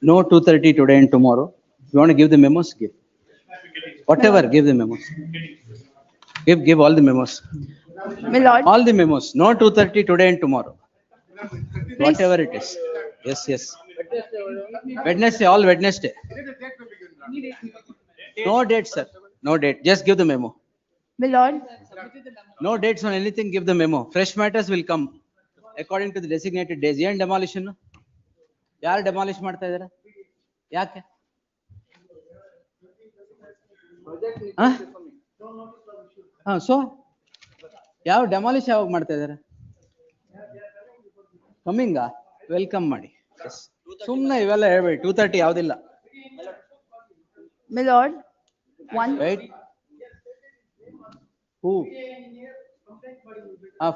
No 2:30 today and tomorrow. You want to give the memos? Give. Whatever, give the memos. Give all the memos. My lord, All the memos. No 2:30 today and tomorrow. please. Whatever it is. Yes, yes. Wednesday, all Wednesday. No date, sir. No date. Just give the memo. My lord, No dates on anything, give the memo. Fresh matters will come according to the designated days. ಏನ್ demolition? ಯಾರು demolish ಮಾಡ್ತಾ ಇದಾರೆ? ಯಾಕೆ? So ಯಾವ demolish ಯಾವಾಗ ಮಾಡ್ತಾ ಇದಾರೆ? ಕಮ್ಮಿಂಗಾ? Welcome ಮಾಡಿ. ಸುಮ್ನೆ ಇವೆಲ್ಲ ಹೇಳ್ಬೇಡಿ. 2:30 ಯಾವ್ದಿಲ್ಲ. my lord, one. Wait. Who?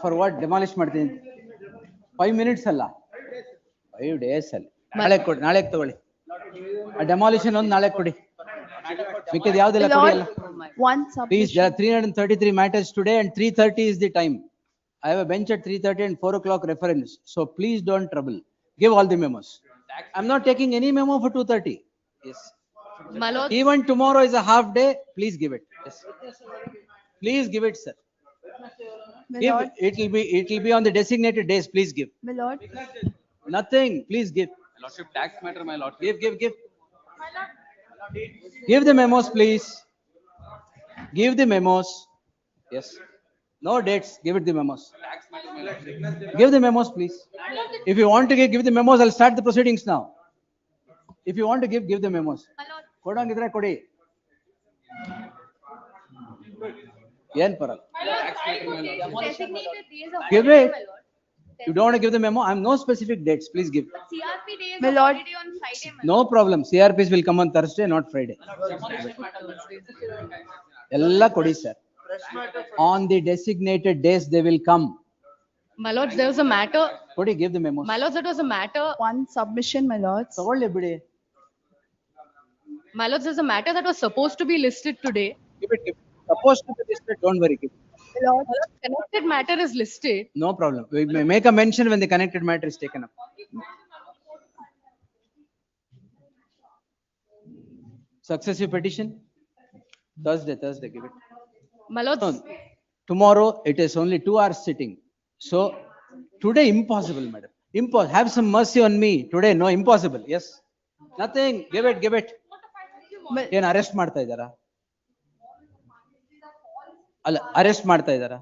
For what? Demolish ಮಾಡ್ತೀನಿ. 5 minutes ಅಲ್ಲ. 5 days ಅಲ್ಲಿ. ನಾಳೆ ಕೊಡಿ. ನಾಳೆ ತಗೊಳ್ಳಿ. ಡೆಮಾಲಿಷನ್ ಒಂದು ನಾಳೆ ಕೊಡಿ. ಮಿಕ್ಕಿದ ಯಾವ್ದಿಲ್ಲ My ಕೊಡಿ lord, ಅಲ್ಲ. one Please, there submission. are 333 matters today and 3:30 is the time. I have a bench at 3:30 and 4 o'clock reference. So please don't trouble. Give all the memos. I'm not taking any memo for 2:30. Yes. My lord, Even tomorrow is a half day. Please give it. Yes. Please give it, sir. My Give. lord, It will be on the designated days. Please give. my lord, Nothing. Please give. Lordship, tax matter, my lord. Give. Give the memos, please. Give the memos. Yes. No dates. Give it the memos. Tax matter, my lord. Give the memos, please. If you want to give the memos, I'll start the proceedings now. If you want to give the memos. ಕೊಡಂಗಿದ್ರೆ ಕೊಡಿ. ಏನ್ ಪರಲ್ಲ. Give it. You don't want to give the memo? I'm no specific dates. Please give. CRP days My on lord. holiday on Friday. No problem. CRPs will come on Thursday, not Friday. ಎಲ್ಲ ಕೊಡಿ sir. On the designated days they will come. My lords, there was a matter. ಕೊಡಿ, give the memos. My lords, there was a matter. one submission, my lords. ತಗೊಳ್ಳಿ ಬಿಡಿ. My lords, there's a matter that was supposed to be listed today. Give it. Supposed to be listed. Don't worry. Give it. My lord, Connected matter is listed. No problem. We may make a mention when the connected matter is taken up. Successive petition? Thursday, give it. My lords, No, tomorrow it is only 2 hours sitting. So today impossible, madam. Have some mercy on me. Today, no, impossible. Yes. Nothing. Give it. my, ಏನ್ arrest ಮಾಡ್ತಾ ಇದ್ದಾರಾ? ಅಲ್ಲ, arrest ಮಾಡ್ತಾ ಇದ್ದಾರಾ?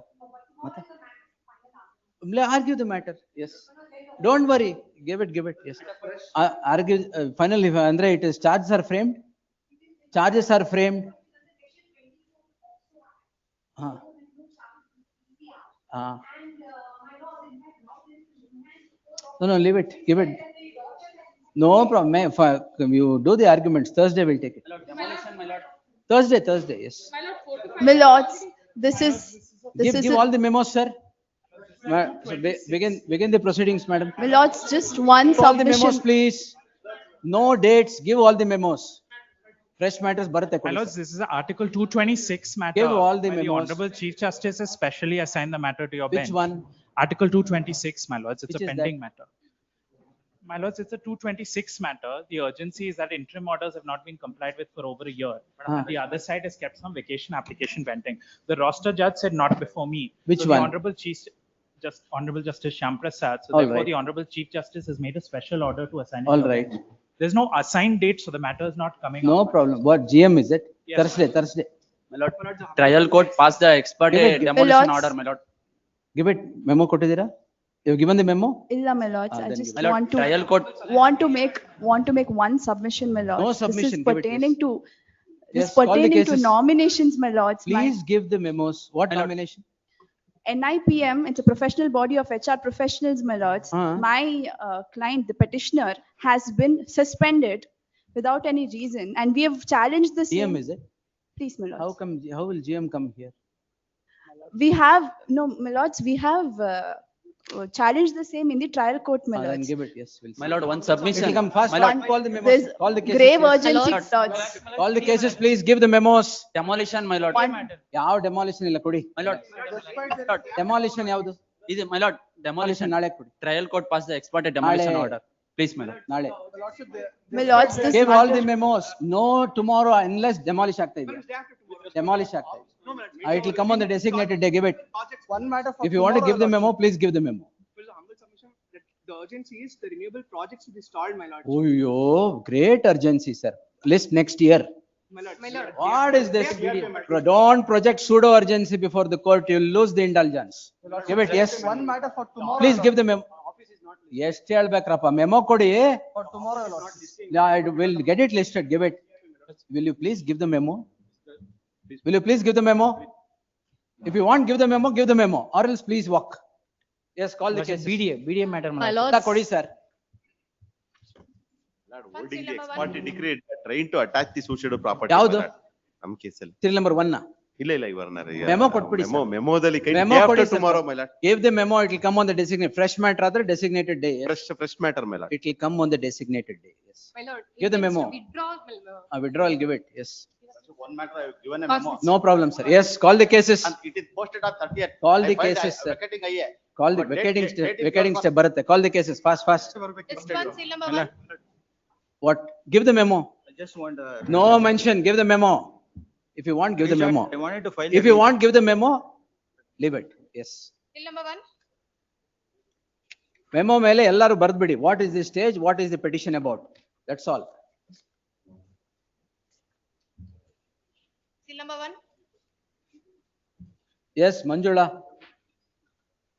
ಮತ್ತೆ argue the matter. Yes. Don't worry. Give it. Yes. Argue. Finally, ಅಂದ್ರೆ it is charges are framed. Charges are framed. No, leave it. Give it. No problem. You do the arguments. Thursday we'll take it. Demolition, my lord. Thursday. Yes. my lords, this is Give all the memos, sir. So begin the proceedings, madam. my lords, just one Give all the memos, submission. please. No dates. Give all the memos. Fresh matters, Bharat. My lords, this is Article 226 matter. Give all the where memos. Honorable Chief Justice has specially assigned the matter to your bench. Which one? Article 226, my lords. It's Which a is pending that? matter. My lords, it's a 226 matter. The urgency is that interim orders have not been complied with for over a year. And the other side has kept some vacation application pending. The roster judge said not before me. Which So one? The Honorable Justice Shamprasad. So All therefore, right. the Honorable Chief Justice has made a special order to assign it All to your right. bench. There's no assigned date, so the matter is not coming No up. problem. What GM is it? Yes. Thursday. My lord, trial court passed the expert Give it. demolition My lords. order, my lord. Give it. Memo ಕೊಟ್ಟಿದ್ದೀರಾ? You've given the memo? Illa, my lords, I then just My lord, want trial court. to make one submission, my lords. No submission, This is give it, pertaining yes. to, Yes, this call the pertaining to cases. nominations, my lords. My Please give the memos. What My lord. nomination? NIPM, it's a professional body of HR professionals, my lords. My client, the petitioner, has been suspended without any reason, and we have challenged the GM same. is it? Please, my lords. How will GM come here? We have, no, my lords, we have challenged the same in the trial court, my Then lords. give it, yes, we'll see. My lord, one It'll submission. come fast, My lord, call the memos, There's call the cases. grave yes. urgency, Lords. lords. Call the cases, please, give the memos. demolition, my lord. ಯಾವ demolition ಇಲ್ಲ ಕೊಡಿ. My lord. Demolition ಯಾವ್ದು? ಇದು, my lord, demolition. ನಾಳೆ ಕೊಡಿ. Trial court passed the expedited demolition ನಾಳೆ. order. Please, my lord. ನಾಳೆ. My lords, this Give all the matter, memos, no tomorrow unless demolish ಆಗ್ತಾ ಇದೆ. Demolish ಆಗ್ತಾ ಇದೆ. It will come on the designated day, give it. One matter for If you want to tomorrow, give the memo, please give the memo. Well, the humble submission that the urgency is the renewable projects to be stalled, my lord. Uyyo, great urgency, sir. List next year. My lord. My lord. What is this? Don't project pseudo urgency before the court, you'll lose the indulgence. Give it, yes. One matter for tomorrow. Please give the memo. ಎಷ್ಟು ಹೇಳ್ಬೇಕ್ರಪ್ಪ memo ಕೊಡಿ. For tomorrow, Lord. I will get it listed, give it. Will you please give the memo? Will you please give the memo? If you want, give the memo, give the memo, or else please walk. Yes, call the case. BDA matter. My Lord. lords. ಕೊಡಿ sir. Lord, holding the expediting decree, trying to attach the suicidal property. ಯಾವ್ದು? ನಮ್ ಕೇಸಲ್ಲಿ. Serial number 1 ನಾ? ಇಲ್ಲ ಇಲ್ಲ ಇವರನ್ನ. Memo ಕೊಟ್ಬಿಡಿ sir. ಮೆಮೋದಲ್ಲಿ ಕೈ Memo ಕೊಡಿ sir. tomorrow, my lord. Give the memo, it will come on the designated, fresh matter ಆದ್ರೆ designated day. Yes. Fresh matter, my lord. It will come on the designated day, yes. My lord. Give the memo. Withdraw, my lord. Withdrawal, give it, yes. One matter I have given a Pass memo. it. No problem, sir. Yes, call the cases. And it is posted on 30th. Call the I filed cases, sir. vacating IA. Call the But date- vacating date step, is vacating 12 step ಬರುತ್ತೆ. Call the cases, fast, fast. Response seal number 1. What? Give the memo. I just want. No mention, give the memo. If you want, give the memo. I wanted to file. If you want, give the memo, leave it, yes. Seal number 1. Memo ಮೇಲೆ ಎಲ್ಲರೂ ಬರ್ದ್ಬಿಡಿ. What is the stage, what is the petition about? That's all. Seal number 1. Yes, Manjula.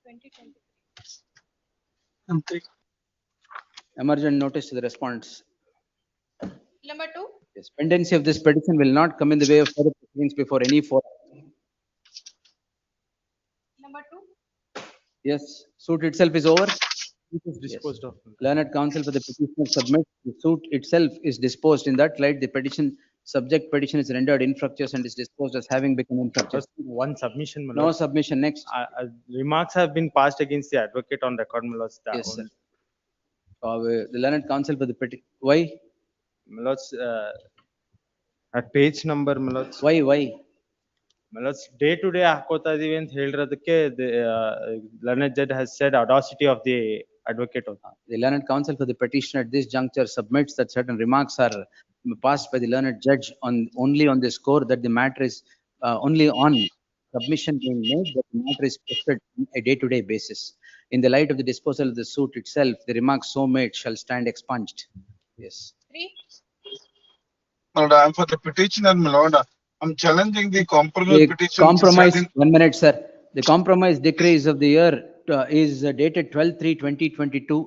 2020. Emergent notice to the respondents. Seal number 2. Yes, pendency of this petition will not come in the way of further proceedings before any forum. Number 2. Yes, suit itself is over. It is disposed of. Learned counsel for the petitioner submits, the suit itself is disposed. In that light, the subject petition is rendered infructuous and is disposed as having become infructuous. Just one submission, my No lord. submission, next. Remarks have been passed against the advocate on record, my lords. Yes, sir. The learned counsel for the petition, why? My lords, at page number, my lords. Why? My lords, day to day ಹಾಕೋತಾ ಇದೀವಿ ಅಂತ ಹೇಳಿರೋದಕ್ಕೆ learned judge has said audacity of the advocate. The learned counsel for the petitioner at this juncture submits that certain remarks are passed by the learned judge only on the score that the matter is only on submission being made, that the matter is posted on a day-to-day basis. In the light of the disposal of the suit itself, the remarks so made shall stand expunged. Yes. 3. Lord, I am for the petitioner, my lord. I'm challenging the compromise The petition. compromise, 1 minute, sir. The compromise decrees of the year is dated 12/3/2022,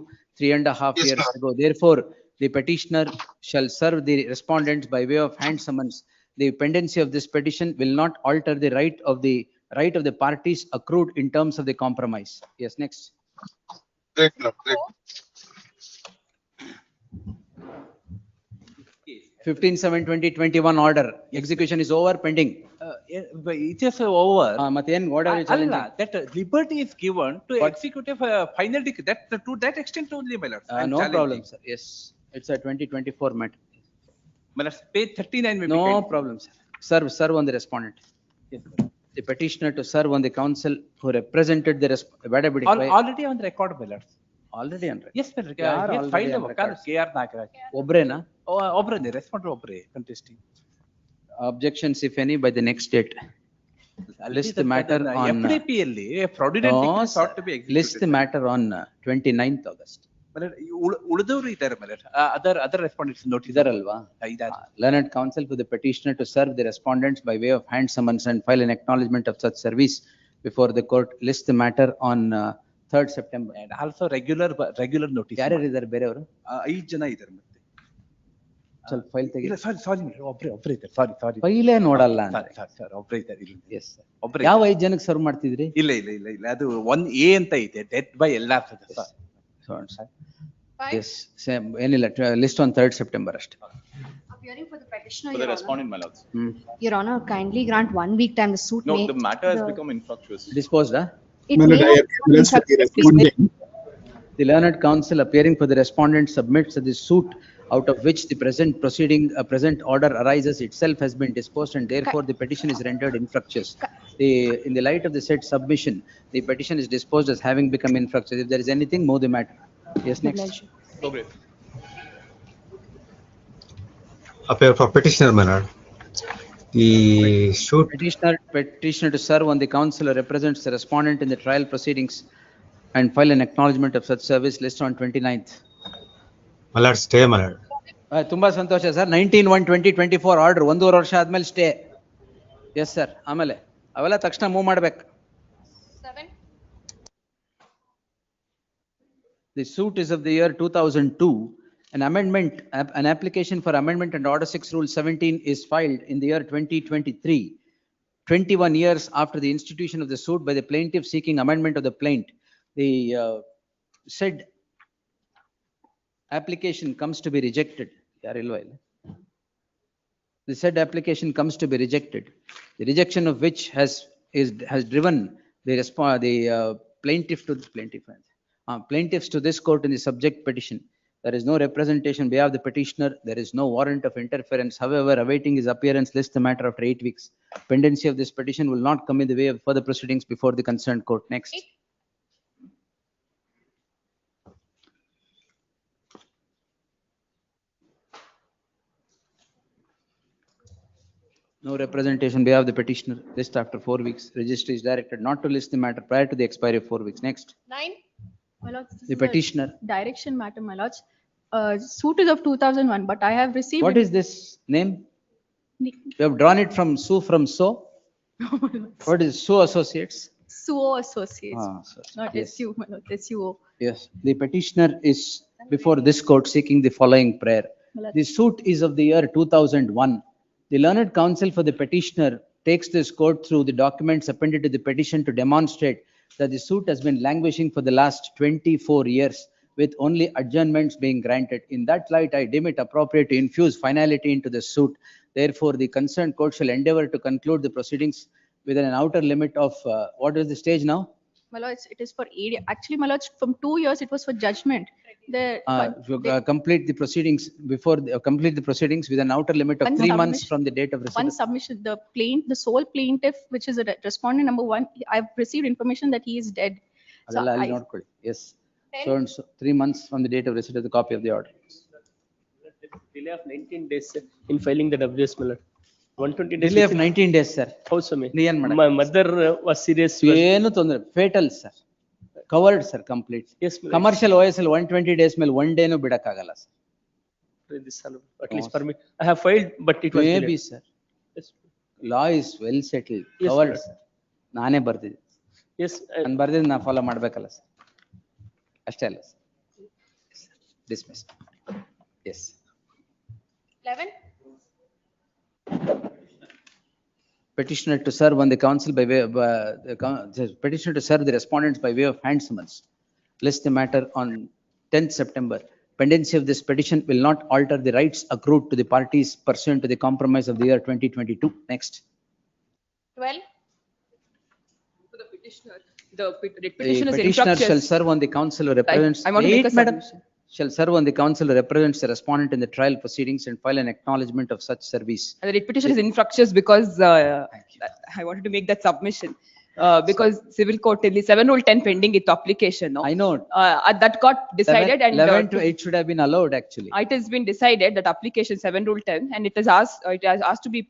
3.5 Yes, years sir. ago. Therefore, the petitioner shall serve the respondents by way of hand summons. The pendency of this petition will not alter the right of the parties accrued in terms of the compromise. Yes, next. Great, Lord, great. 15/7/2021 order. Execution is over, pending. It is over. ಮತ್ತೆ ಏನ್ what are you ಅಲ್ಲ, challenging? that liberty is given to What? execute a final decree, that to that extent only, my lord. No problem, sir. Yes, it's a 2024 matter. My lord, page 39 may be No kind. problem, sir. Serve on the respondent. Yes, sir. The petitioner to serve on the counsel who represented the Already on the record, my lord. already on. Yes, my lord. ಯಾರು He has already filed on a record? KR Nagaraj. ಒಬ್ರೇನಾ? ಒಬ್ರೇ, responder ಒಬ್ರೇ, contesting. Objections if any by the next date. List the matter on. FDP ಯಲ್ಲಿ fraudulent No, decree sought sir. to be executed. List the matter on 29th August. My lord, ಉಳಿದವರು ಇದ್ದಾರೆ, my lord. Other respondents notice. ಇದರಲ್ವಾ? ಇದ್ದಾರೆ. Learned counsel for the petitioner to serve the respondents by way of hand summons and file an acknowledgement of such service before the court. List the matter on 3rd September. And also regular notice. ಯಾರ್ಯಾರು ಇದ್ದಾರೆ ಬೇರೆಯವರು? 5 ಜನ ಇದ್ದಾರೆ ಮತ್ತೆ. ಸ್ವಲ್ಪ file ತೆಗಿ. ಇಲ್ಲ, ಸಾರಿ ಒಬ್ರೇ ಇದ್ದಾರೆ, ಸಾರಿ. ಫೈಲೇ ನೋಡಲ್ಲ ಅಂದ್ರೆ. ಸರ್ ಒಬ್ರೇ ಇದ್ದಾರೆ ಇಲ್ಲಿ. Yes, sir. ಒಬ್ರೇ. ಯಾವ 5 ಜನಕ್ಕೆ ಸರ್ವ್ ಮಾಡ್ತಿದ್ರಿ? ಇಲ್ಲ, ಅದು 1A ಅಂತ ಇದೆ, ಡೆತ್ ಬೈ ಎಲ್ಲಾ. Yes, same, ಏನಿಲ್ಲ, list on 3rd September ಅಷ್ಟೇ. Appearing for the petitioner, For the Your Honor. respondent, my lords. Your Honor, kindly grant 1 week time the suit No, may. the matter has become infructuous. Disposed, ah? It My lord, may I have appeal as for the respondent. The learned counsel appearing for the respondent submits that the suit out of which the present present order arises itself has been disposed and therefore the petition is rendered infructuous. In the light of the said submission, the petition is disposed as having become infructuous. If there is anything, move the matter. Yes, next. Appear for petitioner, my lord. The suit, Petitioner to serve on the counsel who represents the respondent in the trial proceedings and file an acknowledgement of such service list on 29th. my lord, stay, my lord. ತುಂಬಾ ಸಂತೋಷ sir 19/1/2024 order 1.5 ವರ್ಷ ಆದ್ಮೇಲೆ stay. Yes sir. ಆಮೇಲೆ ಅವೆಲ್ಲ ತಕ್ಷಣ move ಮಾಡ್ಬೇಕು. 7. The suit is of the year 2002. An application for amendment and order 6 rule 17 is filed in the year 2023. 21 years after the institution of the suit by the plaintiff seeking amendment of the plaint. The said application comes to be rejected. The said application comes to be rejected. The rejection of which has driven the plaintiffs to this court in the subject petition. There is no representation by the petitioner. There is no warrant of interference. However, awaiting his appearance list the matter after 8 weeks. Pendency of this petition will not come in the way of further proceedings before the concerned court. Next. No representation by the petitioner. List after 4 weeks. Registry is directed not to list the matter prior to the expiry of 4 weeks. Next. 9. My lords, this The is a petitioner. Direction matter, my lords. Suit is of 2001, but I have received. What is this name? You have drawn it from Sue from So. What is Sue Associates? Suo Associates, not yes. SU, my lord, SUO. Yes, the petitioner is before this court seeking the following prayer. The suit is of the year 2001. The learned counsel for the petitioner takes this court through the documents appended to the petition to demonstrate that the suit has been languishing for the last 24 years with only adjournments being granted. In that light, I deem it appropriate to infuse finality into the suit. Therefore, the concerned court shall endeavor to conclude the proceedings within an outer limit of what is the stage now? My lords, it is for area. Actually, my lords, from 2 years, it was for judgment. Complete the proceedings complete the proceedings with an outer limit of 3 months from the date of receipt. One submission, the sole plaintiff, which is a respondent number 1, I've received information that he is dead. So Yes. So and so 3 months from the date of receipt of the copy of the order. Delay of 19 days in filing the WS, my lord. 120 days. Delay of 19 days, sir. How so? My mother was serious. Fatal, sir. Covered, sir, complete. Yes, commercial OSL 120 days, 1 day no bidakagala, sir. At least permit. I have filed, but it was maybe, delayed. sir. Yes. Law is well settled. Yes, Covered, sir. sir. ನಾನೇ ಬರ್ತಿದ್ದೆ. Yes. ನಾನು ಬರ್ದಿದ್ದು ನಾ follow ಮಾಡ್ಬೇಕಲ್ಲ sir. ಅಷ್ಟೇ ಅಲ್ಲ sir. Dismissed. Yes. 11. Petitioner to serve on the counsel by way of petitioner to serve the respondents by way of hand summons. List the matter on 10th September. Pendency of this petition will not alter the rights accrued to the parties pursuant to the compromise of the year 2022. Next. 12. For the petitioner, the petition is Petitioner shall infructuous. serve on the counsel who represents. I want to make a madam. submission. Shall serve on the counsel who represents the respondent in the trial proceedings and file an acknowledgement of such service. And the petition is infructuous because I wanted to make that submission. Because civil court in the 7 rule 10 pending it application. No? I know. That got decided and 11 to 8 should have been allowed actually. It has been decided that application 7 rule 10 and it has asked to be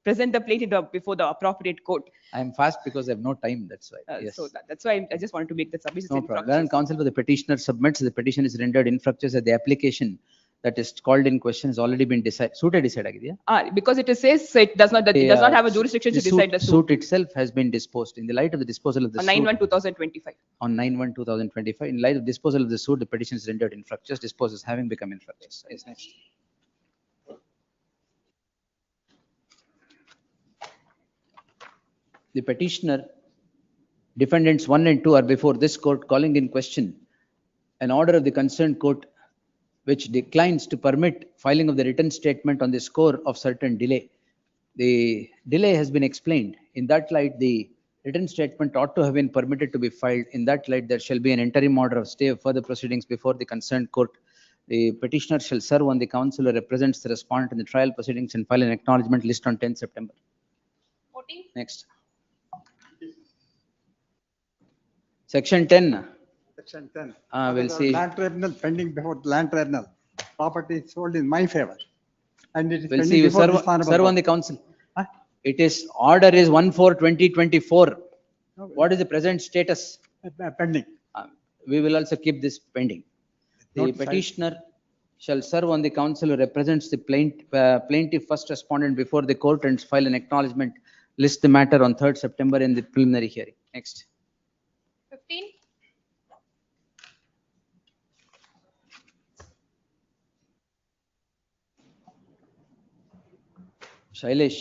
present the plaintiff before the appropriate court. I am fast because I have no time. That's why. Yes. So that's why I just wanted to make that submission. No problem. Learned counsel for the petitioner submits the petition is rendered infructuous at the application that is called in question has already been decided. Suit decided agidya? Because it says it does not have a jurisdiction to decide the suit. Suit itself has been disposed in the light of the disposal of the On suit. 9/1/2025. On 9/1/2025, in light of disposal of the suit, the petition is rendered infructuous. Disposes having become infructuous. Yes, next. The petitioner, defendants 1 and 2 are before this court calling in question an order of the concerned court which declines to permit filing of the written statement on the score of certain delay. The delay has been explained. In that light, the written statement ought to have been permitted to be filed. In that light, there shall be an interim order of stay of further proceedings before the concerned court. The petitioner shall serve on the counsel who represents the respondent in the trial proceedings and file an acknowledgement list on 10th September. 14. Next. Section 10. Section 10. We'll see. Land tribunal pending before the land tribunal. Property is sold in my favor. And it is We'll pending see. You before serve, this honorable serve on court. the counsel. It is order is 1/4/2024. What is the present status? Pending. We will also keep this pending. The Notified. petitioner shall serve on the counsel who represents the plaintiff first respondent before the court and file an acknowledgement, list the matter on 3rd September in the preliminary hearing. Next. 15. Shailesh.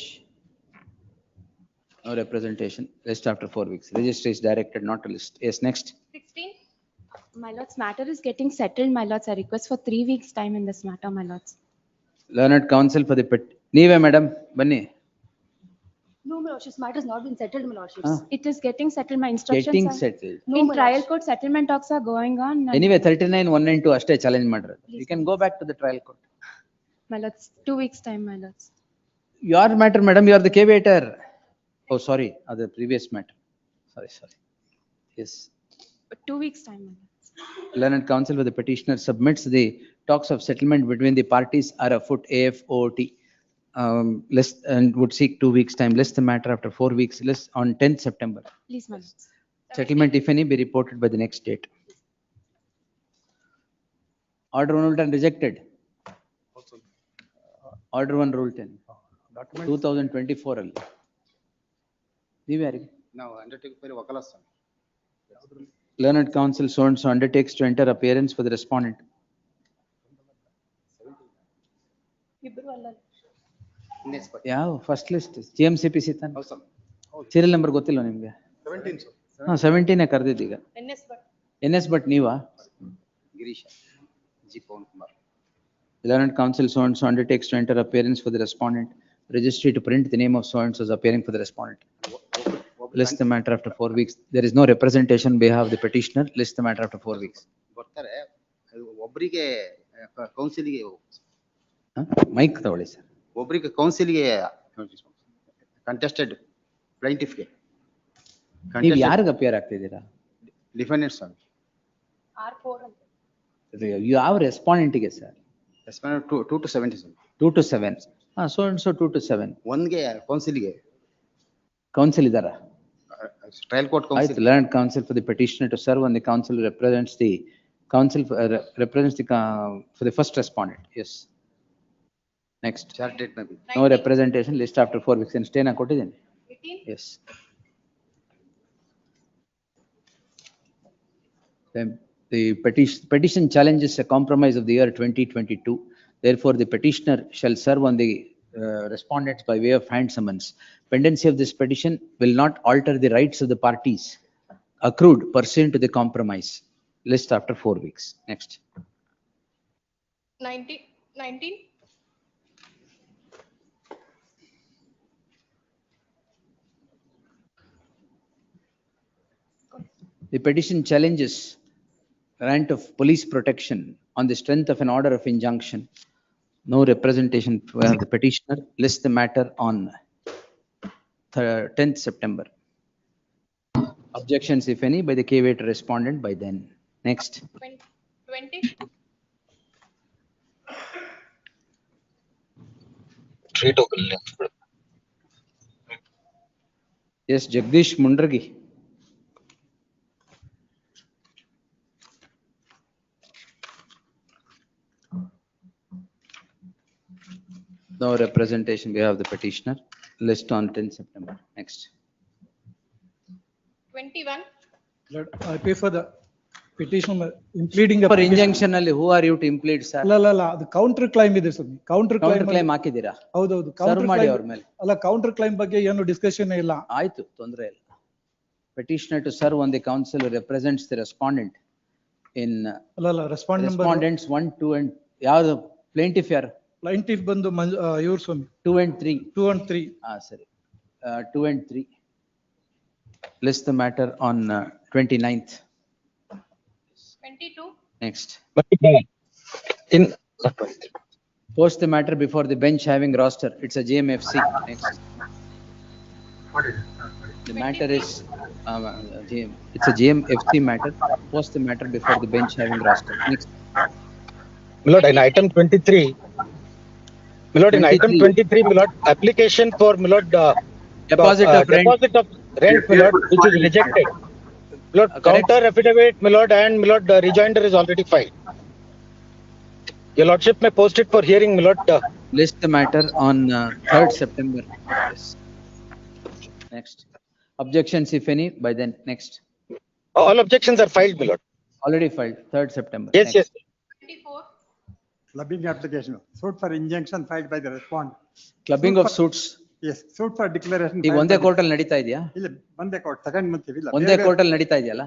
No representation. List after 4 weeks. Registry is directed not to list. Yes, next. 16. My lords, matter is getting settled, my lords. I request for 3 weeks' time in this matter, my lords. Learned counsel for the Neeve, madam. Bunny. No, my lordships, matter has not been settled, my lordships. Ah. It is getting settled, my instructions Getting are. settled. No, in trial court, settlement talks are going on. and- Anyway, 39(192) ಅಷ್ಟೇ challenge ಮಾಡ್ರೆ. You can go back to the trial court. My lords, 2 weeks' time, my lords. Your matter, madam, you are the caveator. Oh, sorry, the previous matter. Sorry. Yes. But 2 weeks' time, my lords. Learned counsel with the petitioner submits the talks of settlement between the parties are afoot AFOT. List and would seek 2 weeks' time. List the matter after 4 weeks. List on 10th September. Please, my lords. Settlement, if any, be reported by the next date. Order 110 rejected. Order 1 rule 10. 2024 ಅಲ್ಲಿ. ನೀವು ಯಾರಿಗೆ? ನಾವು undertake peri ವಕಲ Swami. Learned counsel so and so undertakes to enter appearance for the respondent. ಯಾವ first list GMCPC ತಾನೆ? Serial number ಗೊತ್ತಿಲ್ಲ ನಿಮ್ಗೆ? 17 ಕರೆದಿದ್ದೀಗ. NS Bhat ನೀವಾ? Girisha G Pavan Kumar. Learned counsel so and so undertakes to enter appearance for the respondent. Registry to print the name of so and so is appearing for the respondent. List the matter after 4 weeks. There is no representation on behalf of the petitioner. List the matter after 4 weeks. ಬರ್ತಾರೆ ಒಬ್ಬರಿಗೆ ಕೌನ್ಸಿಲ್ಗೆ mic ತಗೊಳ್ಳಿ sir. ಒಬ್ಬರಿಗೆ ಕೌನ್ಸಿಲ್ಗೆ contested ಪ್ಲೈಂಟಿಫ್ಗೆ ನೀವು ಯಾರಿಗೆ appear ಆಗ್ತಿದ್ದೀರಾ? Defendant ಸ್ವಾಮಿ. R4 ಅಂತ. ಯಾವ ರೆಸ್ಪಾಂಡೆಂಟ್ಗೆ sir? Respondent 2 to 7 ಸ್ವಾಮಿ. 2 to 7. So and so 2 to 7. ಒಂದ್ಗೆ ಕೌನ್ಸಿಲ್ಗೆ ಕೌನ್ಸಿಲ್ ಇದಾರಾ? Trial court counsel. Learned counsel for the petitioner to serve on the counsel who represents the counsel for the first respondent. Yes. Next. Chart date maybe. No representation. List after 4 weeks. And stay na ಕೊಟ್ಟಿದ್ದೀನಿ. 18. Yes. The petition challenges a compromise of the year 2022. Therefore, the petitioner shall serve on the respondents by way of hand summons. Pendency of this petition will not alter the rights of the parties accrued pursuant to the compromise. List after 4 weeks. Next. 19. The petition challenges grant of police protection on the strength of an order of injunction. No representation by the petitioner. List the matter on 10th September. Objections, if any, by the caveator respondent by then. Next. 20. Yes, Jagdish Mundragi. No representation we have the petitioner. List on 10th September. Next. 21. I pay for the petition, impleading the. For injunction ಅಲ್ಲಿ who are you to implead sir? ಅಲ್ಲ ಅದು counter claim ಇದೆ ಸ್ವಾಮಿ. Counter claim ಹಾಕಿದ್ದೀರಾ? ಹೌದೌದು. Serve ಮಾಡಿ ಅವ್ರ ಮೇಲೆ. ಅಲ್ಲ ಕೌಂಟರ್ ಕ್ಲೈಮ್ ಬಗ್ಗೆ ಏನು ಡಿಸ್ಕಷನ್ ಇಲ್ಲ. ಆಯ್ತು, ತೊಂದರೆ ಇಲ್ಲ. Petitioner to serve on the counsel who represents the respondent in respondents 1, 2 and ಯಾವುದು plaintiff ಯಾರು? ಪ್ಲೈಂಟಿಫ್ ಬಂದು ಇವ್ರು ಸ್ವಾಮಿ. 2 and 3. 2 and 3. ಸರಿ. 2 and 3. List the matter on 29th. 22, Next. In, Post the matter before the bench having roster. It's a JMFC. Next. The matter is, it's a JMFC matter. Post the matter before the bench having roster. Next. my lord, in item 23, my lord, in item 23, my lord, application for, my lord, Deposit of rent. deposit of rent, my lord, which is rejected. My lord, counter affidavit, my lord, and my lord, rejoinder is already filed. Your lordship may post it for hearing, my lord. List the matter on 3rd September. Yes. Next. Objections, if any, by then. Next. All objections are filed, my lord. Already filed, 3rd September. Yes, Next. yes. 24, Clubbing application, suit for injunction filed by the respondent. Clubbing of suits. Yes, suit for declaration. ಈಗ ಒಂದೇ court ಅಲ್ಲಿ ನಡೀತಾ ಇದೆಯಾ? ಇಲ್ಲ, ಒಂದೇ court, second month ಇಲ್ಲ. ಒಂದೇ court ಅಲ್ಲಿ ನಡೀತಾ ಇದೆಯಲ್ಲ?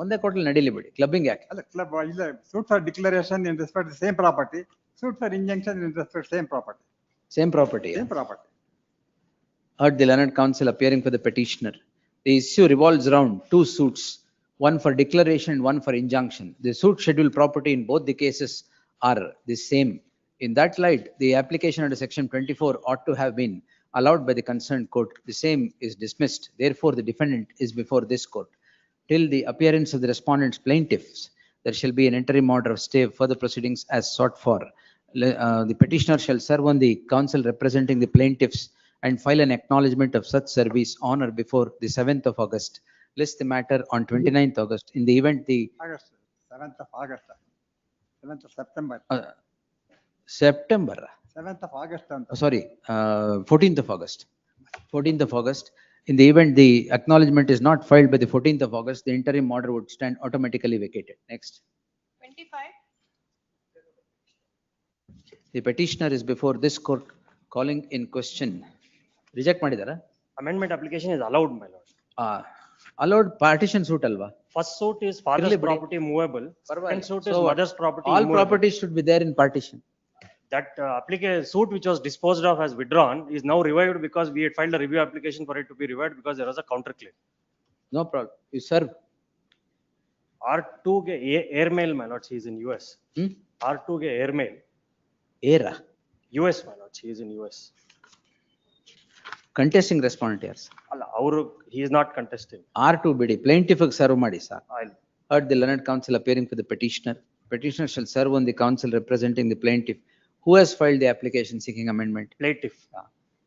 ಒಂದೇ ಕೋರ್ಟ್ ಅಲ್ಲಿ ನಡೀಲಿ ಬಿಡಿ. ಕ್ಲಬ್ಬಿಂಗ್ ಯಾಕೆ? ಅಲ್ಲ, ಕ್ಲಬ್ ಇಲ್ಲ, suit for declaration in respect to same property, suit for injunction in respect to same property. Same property. Same property. Heard the learned counsel appearing for the petitioner. The issue revolves around two suits, one for declaration and one for injunction. The suit schedule property in both the cases are the same. In that light, the application under section 24 ought to have been allowed by the concerned court. The same is dismissed. Therefore, the defendant is before this court. Till the appearance of the respondent's plaintiffs, there shall be an interim order of stay of further proceedings as sought for. The petitioner shall serve on the counsel representing the plaintiffs and file an acknowledgement of such service on or before the 7th of August. List the matter on 29th August. In the event the August, 7th of August, 7th of September. September. 7th of August. 14th of August. 14th of August. In the event the acknowledgement is not filed by the 14th of August, the interim order would stand automatically vacated. Next. 25, The petitioner is before this court calling in question. Reject ಮಾಡಿದಾರಾ? Amendment application is allowed, my lord. Allowed partition suit alva. First suit is father's property movable. Second suit is mother's property All immovable. properties should be there in partition. That suit which was disposed of as withdrawn is now revived because we had filed a review application for it to be revived because there was a counter claim. No problem. You serve. R2 ge airmail, my lord, he is in US. R2 ge airmail. Era. US, my lord, he is in US. Contesting respondent yes. He is not contesting. R2 ಬಿಡಿ plaintiff serve ಮಾಡಿ sir. I'll Heard the learned counsel appearing for the petitioner. Petitioner shall serve on the counsel representing the plaintiff who has filed the application seeking amendment. Plaintiff.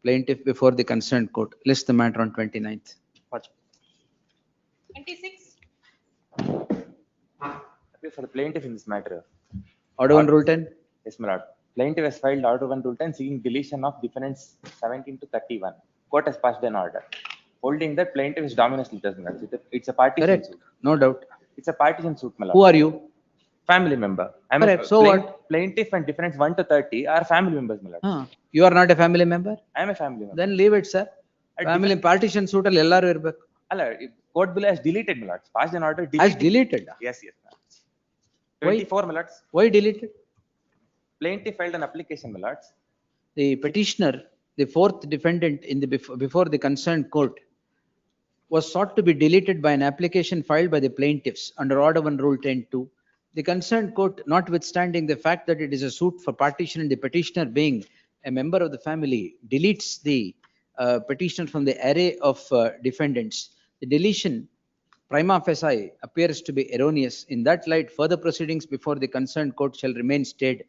Plaintiff before the concerned court. List the matter on 29th. 26, For the plaintiff in this matter. Order 1 Rule 10. Yes, my lord. Plaintiff has filed order 1 Rule 10 seeking deletion of defendants 17 to 31. Court has passed an order holding that plaintiff is dominus litis. It's a partition Correct. suit. No doubt. It's a partition suit, my lord. Who are you? Family member. I'm Correct. So what? Plaintiff and defendants 1 to 30 are family members, my lord. You are not a family member? I am a family member. Then leave it, sir. Family partition suit ಅಲ್ಲಿ ಎಲ್ಲರೂ ಇರಬೇಕು. Alla, court below has deleted, my lord. Passed an order. Has deleted? Yes, yes. My lord. 24, my lords. Why deleted? Plaintiff filed an application, my lords. The petitioner, the fourth defendant in the before the concerned court, was sought to be deleted by an application filed by the plaintiffs under Order 1 Rule 10(2). The concerned court, notwithstanding the fact that it is a suit for partition and the petitioner being a member of the family, deletes the petitioner from the array of defendants. The deletion prima facie appears to be erroneous. In that light, further proceedings before the concerned court shall remain stayed.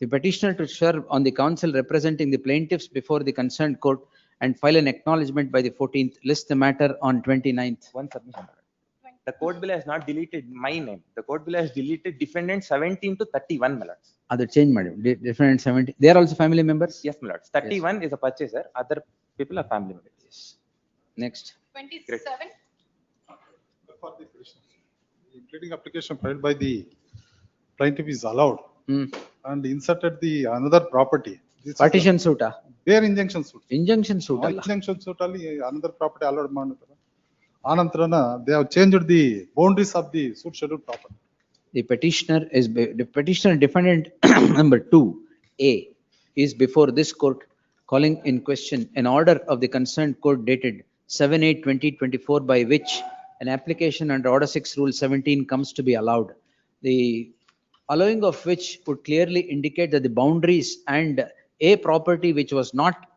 The petitioner to serve on the counsel representing the plaintiffs before the concerned court and file an acknowledgement by the 14th. List the matter on 29th. One submission. The court below has not deleted my name. The court below has deleted defendant 17 to 31, my lords. Other change, madam. Defendant 70. They are also family members? Yes, my lords. 31 is a purchaser. Other people are family members. Yes. Next. 27, For the pleading application filed by the plaintiff is allowed and inserted the another property. Partition suit. Their injunction suit. Injunction suit. Injunction suit ಅಲ್ಲಿ another property allowed ಮಾಡ್ತಾರೆ. ಆನಂತರನ they have changed the boundaries of the suit schedule property. The petitioner defendant number 2A is before this court calling in question an order of the concerned court dated 7/8/2024 by which an application under Order 6 Rule 17 comes to be allowed. The allowing of which would clearly indicate that the boundaries and a property which was not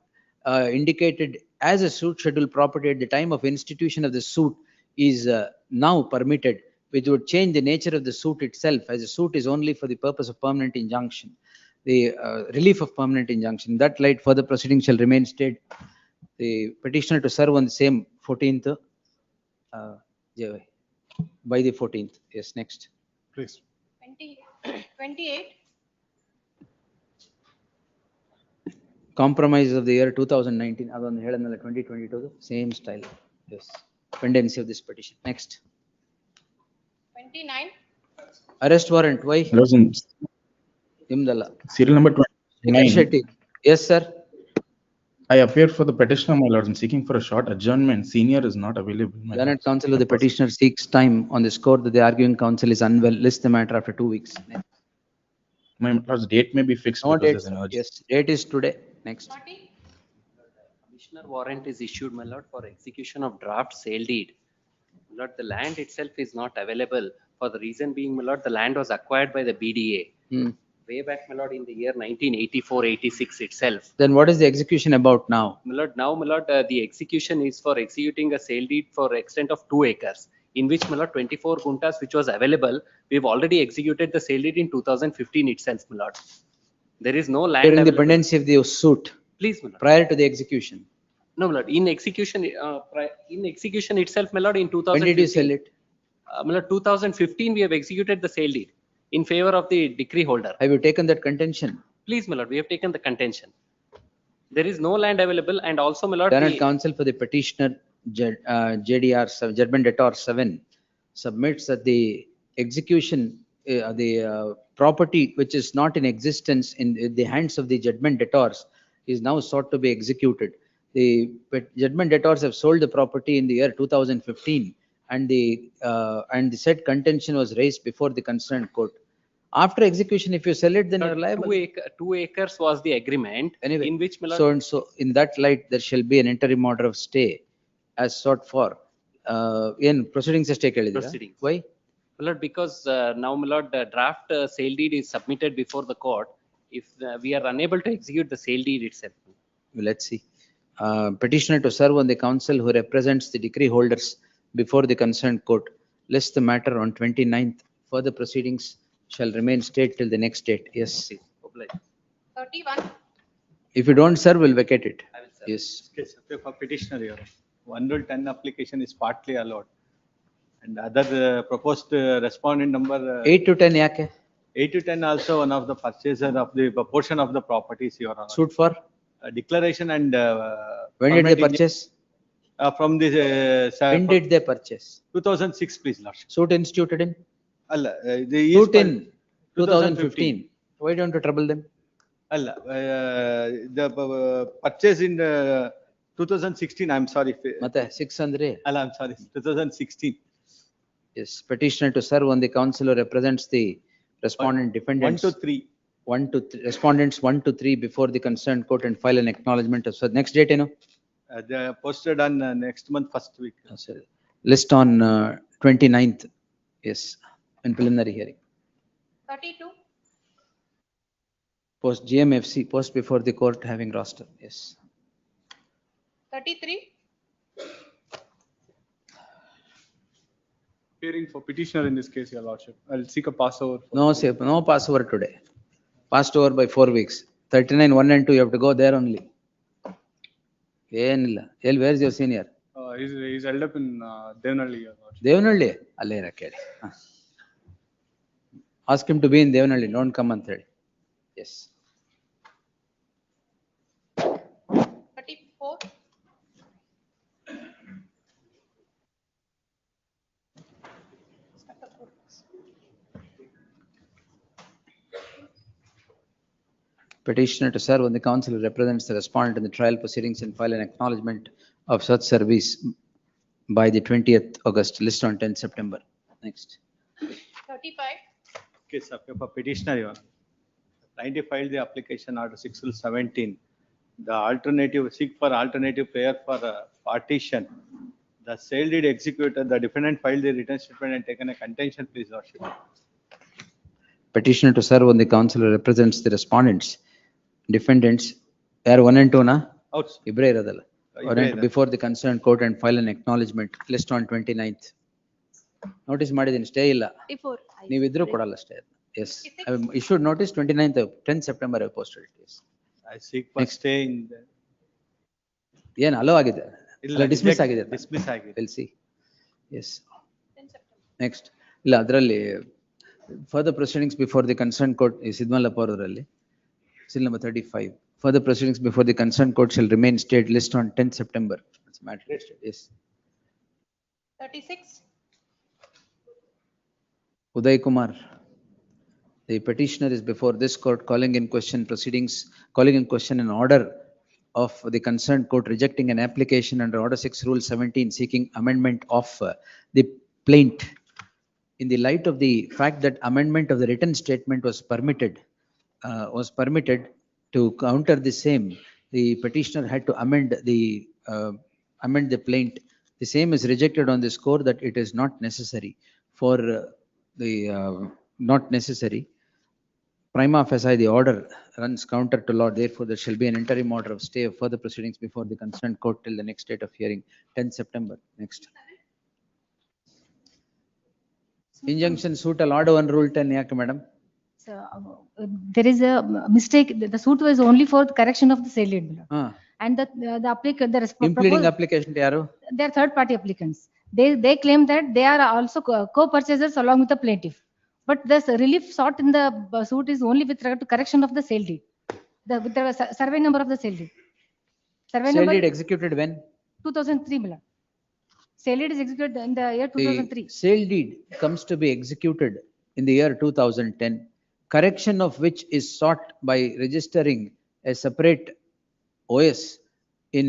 indicated as a suit schedule property at the time of institution of the suit is now permitted, which would change the nature of the suit itself, as a suit is only for the purpose of permanent injunction, the relief of permanent injunction. In that light, further proceedings shall remain stayed. The petitioner to serve on the same 14th by the 14th. Yes, next. Please. 28. Compromise of the year 2019. Adon heladnalla 2022, same style. Yes. Pendency of this petition. Next. 29. Arrest warrant. Why? Imdalla. Serial number 29. Shetty. Yes, sir. I appear for the petitioner, my lords, and seeking for a short adjournment. Senior is not available. my Learned lords. counsel of the petitioner seeks time on the score that the arguing counsel is unwell. List the matter after 2 weeks. Next. My lords, date may be fixed. No because date. there's an urgent- Yes, date is today. Next. Commissioner warrant is issued, my lord, for execution of draft sale deed. My lord, the land itself is not available for the reason being, my lord, the land was acquired by the BDA. Way back, my lord, in the year 1984-86 itself. Then what is the execution about now? My lord, now, my lord, the execution is for executing a sale deed for extent of 2 acres, in which, my lord, 24 guntas which was available, we've already executed the sale deed in 2015 itself, my lord. There is no land During the available. pendency of the suit. Please, my lord. Prior to the execution. No, my lord, in execution itself, my lord, in 2015. When did you sell it? My lord, 2015, we have executed the sale deed in favor of the decree holder. Have you taken that contention? Please, my lord, we have taken the contention. There is no land available, and also, my lord, Learned the- counsel for the petitioner, JDR, Judgment Debtor 7, submits that the execution, the property which is not in existence in the hands of the judgment debtors is now sought to be executed. The judgment debtors have sold the property in the year 2015, and the said contention was raised before the concerned court. After execution, if you sell it, then you're liable. 2 acres was the agreement, Anyway, in which, my lord, so and so, in that light, there shall be an interim order of stay as sought for. In proceedings stay kelidira. Proceedings. Why? My lord, because now, my lord, the draft sale deed is submitted before the court. If we are unable to execute the sale deed itself. Let's see. Petitioner to serve on the counsel who represents the decree holders before the concerned court. List the matter on 29th. Further proceedings shall remain stayed till the next date. Yes. 31. If you don't serve, we'll vacate it. Yes. Case for petitioner here. 110 application is partly allowed. And other proposed respondent number. 8 to 10 yake? 8 to 10 also one of the purchaser of the portion of the properties, your honor. Suit for? Declaration and. When did they purchase? From the. When did they purchase? 2006, please, lordship. Suit instituted in? Allah, Suit in 2015. Why don't you trouble them? Allah, the purchase in 2016, I'm sorry. Mate, 600. Allah, I'm sorry, 2016. Yes, petitioner to serve on the counsel who represents the respondent defendants. 1 to 3. 1 to 3, respondents 1 to 3 before the concerned court and file an acknowledgement of, so next date, you know? They are posted on next month, first week. List on 29th, yes, in preliminary hearing. 32. Post GMFC, post before the court having roster, yes. 33. Hearing for petitioner in this case, your lordship. I'll seek a passover. No, no passover today. Passed over by 4 weeks. 39, 1 and 2, you have to go there only. Where is your senior? He's held up in Devanalli, your lordship. Devanalli? Alle rakeli. Ask him to be in Devanalli, don't come on third. Yes. 34. Petitioner to serve on the counsel who represents the respondent in the trial proceedings and file an acknowledgement of such service by the 20th August, list on 10th September. Next. 35. Case of for petitioner, your honor. 90 filed the application order 6/17. The alternative, seek for alternative prayer for partition. The sale deed executed, the defendant filed the written statement and taken a contention, please, Lordship. Petitioner to serve on the counsel who represents the respondents. Defendants, they are 1 and 2 na? Out. Ibre iradalla. 1 and 2 before the concerned court and file an acknowledgement list on 29th. Notice ಮಾಡಿದೀನಿ stay ಇಲ್ಲ. ನೀವಿದ್ರು ಕೊಡಲ್ಲ stay. Yes, I have issued notice 29th of 10th September I posted it. Yes. I seek for stay in the. ಏನು hello ಆಗಿದೆ? ಇಲ್ಲ, dismiss ಆಗಿದೆ. Dismiss ಆಗಿದೆ. We'll see. Yes. Next. ಇಲ್ಲ ಅದರಲ್ಲಿ further proceedings before the concerned court is Sidmallappa ಅವರಲ್ಲಿ. Seal number 35. Further proceedings before the concerned court shall remain stayed list on 10th September. That's a matter. Yes. 36. Uday Kumar. The petitioner is before this court calling in question an order of the concerned court rejecting an application under Order 6 Rule 17 seeking amendment of the plaint. In the light of the fact that amendment of the written statement was permitted to counter the same, the petitioner had to amend the plaint. The same is rejected on the score that it is not necessary for not necessary. Prima facie, the order runs counter to law. Therefore, there shall be an interim order of stay of further proceedings before the concerned court till the next date of hearing, 10th September. Next. Injunction suit allowed on Rule 10, Yak, madam. So, there is a mistake. The suit was only for the correction of the sale deed. And the applicant, Impleading application, yaru? They are third party applicants. They claim that they are also co-purchasers along with the plaintiff. But the relief sought in the suit is only with regard to correction of the sale deed. With the survey number of the sale deed. Sale deed executed when? 2003, Mila. Sale deed is executed in the year 2003. The sale deed comes to be executed in the year 2010. Correction of which is sought by registering a separate OS in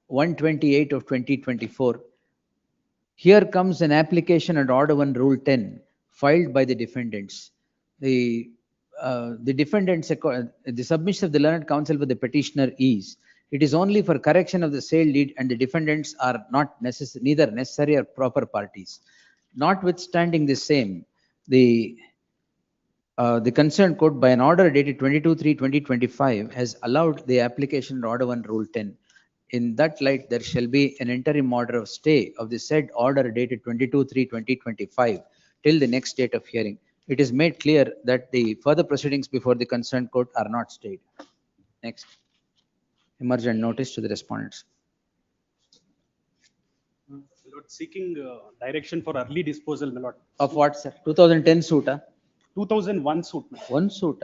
128 of 2024. Here comes an application under Order 1 Rule 10 filed by the defendants. The defendants, the submission of the learned counsel with the petitioner is, it is only for correction of the sale deed and the defendants are not neither necessary or proper parties. Notwithstanding the same, the concerned court by an order dated 22/3/2025 has allowed the application under Order 1 Rule 10. In that light, there shall be an interim order of stay of the said order dated 22/3/2025 till the next date of hearing. It is made clear that the further proceedings before the concerned court are not stayed. Next. Emergent notice to the respondents. Lord, seeking direction for early disposal, my lord. Of what, sir? 2010 suit? 2001 suit. One suit?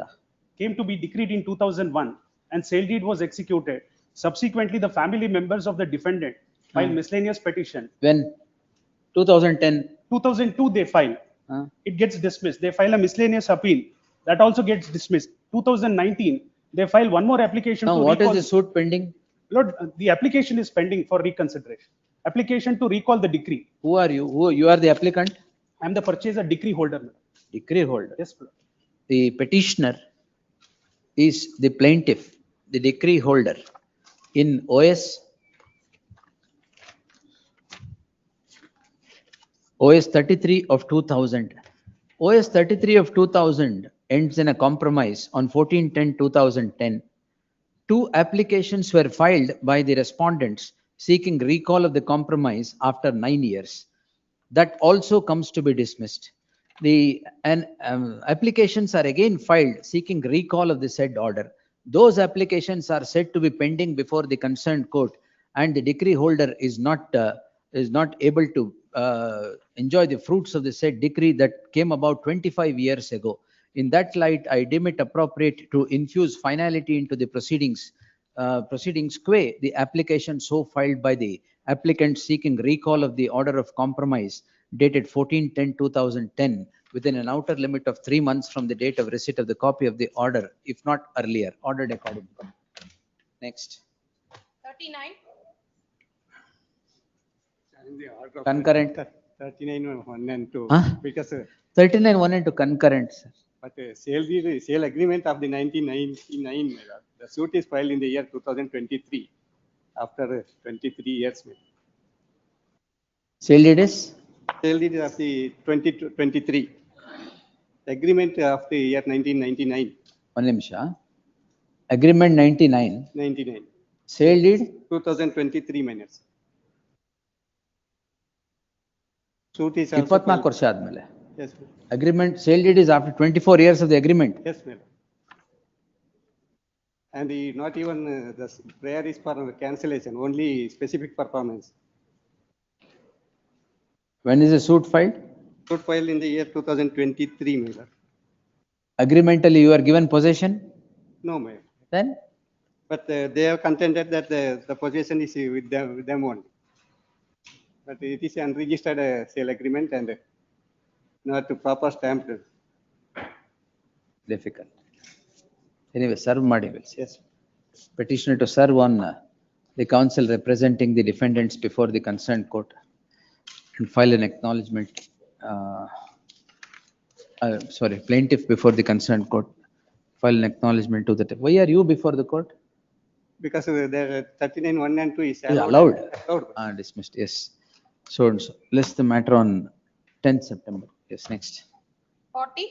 Came to be decreed in 2001 and sale deed was executed. Subsequently, the family members of the defendant filed miscellaneous petition. When? 2010? 2002 they file. It gets dismissed. They file a miscellaneous appeal. That also gets dismissed. 2019, they file one more application. Now, what is the suit pending? Lord, the application is pending for reconsideration. Application to recall the decree. Who are you? You are the applicant? I am the purchaser decree holder. Decree holder? Yes, Lord. The petitioner is the plaintiff, the decree holder. In OS 33 of 2000. OS 33 of 2000 ends in a compromise on 14/10/2010. Two applications were filed by the respondents seeking recall of the compromise after 9 years. That also comes to be dismissed. Applications are again filed seeking recall of the said order. Those applications are said to be pending before the concerned court, and the decree holder is not able to enjoy the fruits of the said decree that came about 25 years ago. In that light, I deem it appropriate to infuse finality into the proceedings qua the application so filed by the applicant seeking recall of the order of compromise dated 14/10/2010 within an outer limit of 3 months from the date of receipt of the copy of the order, if not earlier, ordered accordingly. Next. 39. Concurrent. 39(1) and 2. Because 39(1) and 2 concurrent, sir. But sale agreement of the 1999, the suit is filed in the year 2023, after 23 years. Sale deed is? Sale deed of the 2023. Agreement of the year 1999. One nimisha. Agreement 99. 99. Sale deed? 2023 minutes. Suit is also 24 ವರ್ಷ ಆದ್ಮೇಲೆ. Yes, sir. Agreement, sale deed is after 24 years of the agreement. Yes, madam. And not even the prayer is for cancellation, only specific performance. When is the suit filed? Suit filed in the year 2023, madam. Agreementally you are given possession? No, madam. Then? But they have contended that the possession is with them only. But it is unregistered sale agreement and not proper stamped. Difficult. Anyway, serve ಮಾಡಿ. Yes. Petitioner to serve on the counsel representing the defendants before the concerned court and file an acknowledgement. Sorry, plaintiff before the concerned court, file an acknowledgement to the. Why are you before the court? Because the 39 1 and 2 is Allowed. allowed. Dismissed. Yes. So list the matter on 10th September. Yes. Next. 40.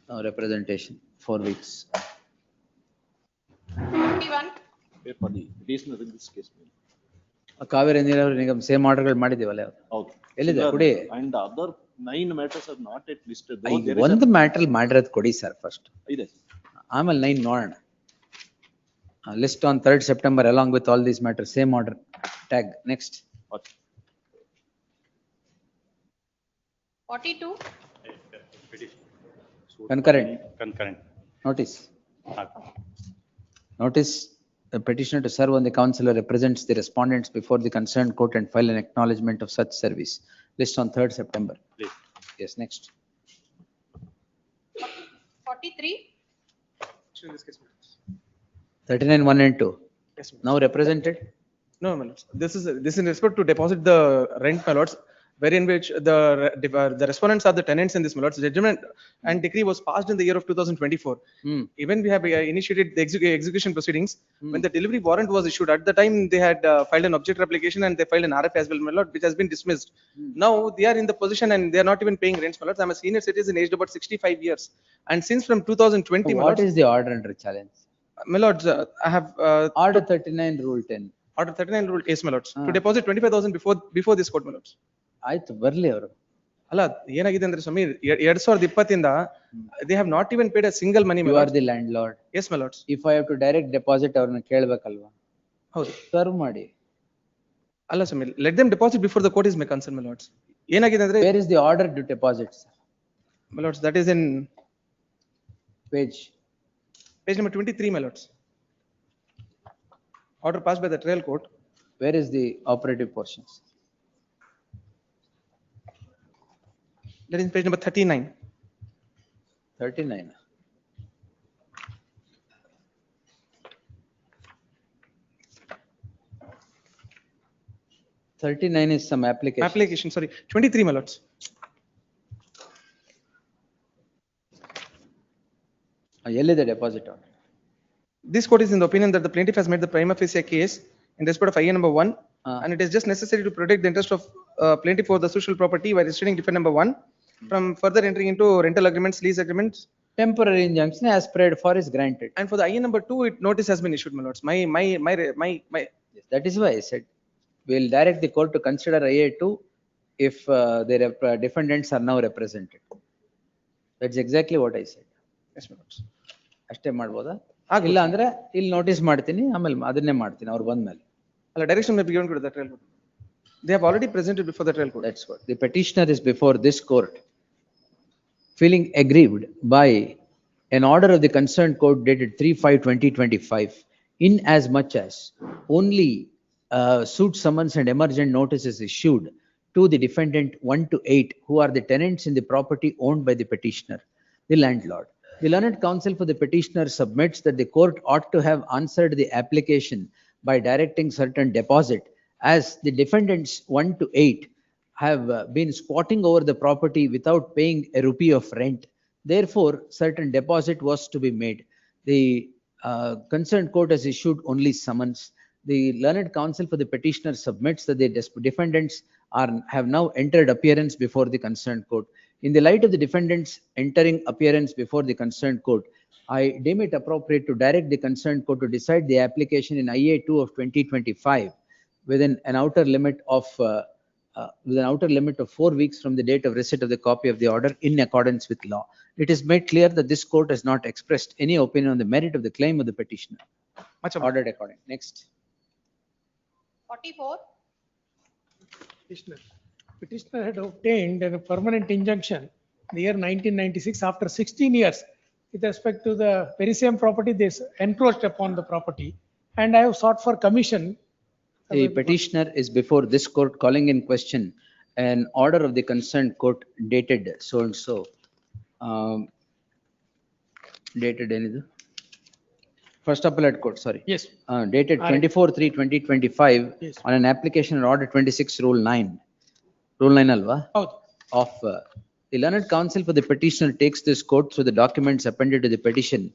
Now representation 4 weeks. 41. For the petitioner in this case. Kaveri ನೀರಾವರಿ ನಿಗಮ same ಆರ್ಡರ್ಗಳು ಮಾಡಿದೀವಲ್ಲ ಹೌದು. ಎಲ್ಲಿದೆ ಕೊಡಿ. And other 9 matters are not yet listed. ಒಂದು matter ಮಾಡಿರೋದು ಕೊಡಿ sir first. ಇದೆ. ಆಮೇಲೆ 9 ನೋಡೋಣ. List on 3rd September along with all these matters, same order. Tag. Next. 42. Concurrent. Concurrent. Notice. Notice the petitioner to serve on the counsel who represents the respondents before the concerned court and file an acknowledgement of such service. List on 3rd September. Please. Yes, next. 43. 39 1 and 2. Yes, now represented. No, my lords. This is in respect to deposit the rent, my lords, wherein which the respondents are the tenants in this, my lords. Judgment and decree was passed in the year of 2024. Even we have initiated the execution proceedings. When the delivery warrant was issued, at the time they had filed an objector application and they filed an RF as well, my lord, which has been dismissed. Now they are in the position and they are not even paying rents, my lords. I'm a senior citizen aged about 65 years. And since from 2020, my What lords, is the order under challenge? my lords, I have Order 39 Rule 10. Order 39 rule is, my lords, to deposit 25,000 before this court, my lords. ಆಯ್ತು ಬರ್ಲಿ ಅವರು. ಅಲ್ಲ ಏನಾಗಿದೆ ಅಂದ್ರೆ ಸ್ವಾಮಿ 2020 ಇಂದ they have not even paid a single money. You are the landlord. Yes, my lords. If I have to direct deposit ಅವ್ರನ್ನ ಕೇಳಬೇಕಲ್ವಾ? ಹೌದು. Serve ಮಾಡಿ. ಅಲ್ಲ ಸ್ವಾಮಿ, let them deposit before the court is my concern, my lords. ಏನಾಗಿದೆ ಅಂದ್ರೆ Where is the order to deposit? My lords, that is in page number 23, my lords. Order passed by the trial court. Where is the operative portions? That is page number 39. 39. is some application. Application, sorry, 23, my lords. ಎಲ್ಲಿದೆ deposit order? This court is in the opinion that the plaintiff has made the prima facie case in respect of IA number 1, and it is just necessary to protect the interest of plaintiff for the social property by restraining defendant number 1 from further entering into rental agreements, lease agreements. Temporary injunction as prayed for is granted. And for the IA number 2, notice has been issued, my lords. Yes, that is why I said we'll direct the court to consider IA2 if their defendants are now represented. That's exactly what I said. Yes, my lords. ಅಷ್ಟೇ ಮಾಡ್ಬೋದಾ? ಇಲ್ಲ ಅಂದ್ರೆ ಇಲ್ಲಿ notice ಮಾಡ್ತೀನಿ, ಆಮೇಲೆ ಅದನ್ನೇ ಮಾಡ್ತೀನಿ ಅವ್ರು ಬಂದ್ಮೇಲೆ. ಅಲ್ಲ, direction may be given to the trial court. They have already presented before the trial court. That's what. The petitioner is before this court, feeling aggrieved by an order of the concerned court dated 3/5/2025, in as much as only suit summons and emergent notices issued to the defendant 1 to 8, who are the tenants in the property owned by the petitioner, the landlord. The learned counsel for the petitioner submits that the court ought to have answered the application by directing certain deposit, as the defendants 1 to 8 have been squatting over the property without paying a rupee of rent. Therefore, certain deposit was to be made. The concerned court has issued only summons. The learned counsel for the petitioner submits that the defendants have now entered appearance before the concerned court. In the light of the defendants entering appearance before the concerned court, I deem it appropriate to direct the concerned court to decide the application in IA2 of 2025 within an outer limit of 4 weeks from the date of receipt of the copy of the order in accordance with law. It is made clear that this court has not expressed any opinion on the merit of the claim of the petitioner. Much Ordered according. Next. 44. Petitioner had obtained a permanent injunction in the year 1996 after 16 years with respect to the very same property. They encroached upon the property, and I have sought for commission. The petitioner is before this court calling in question an order of the concerned court dated so and so. Dated anything? First appellate court, sorry. Yes. Dated 24/3/2025 Yes. on an application in order 26 rule 9. Rule 9 alva? Of the learned counsel for the petitioner takes this court through the documents appended to the petition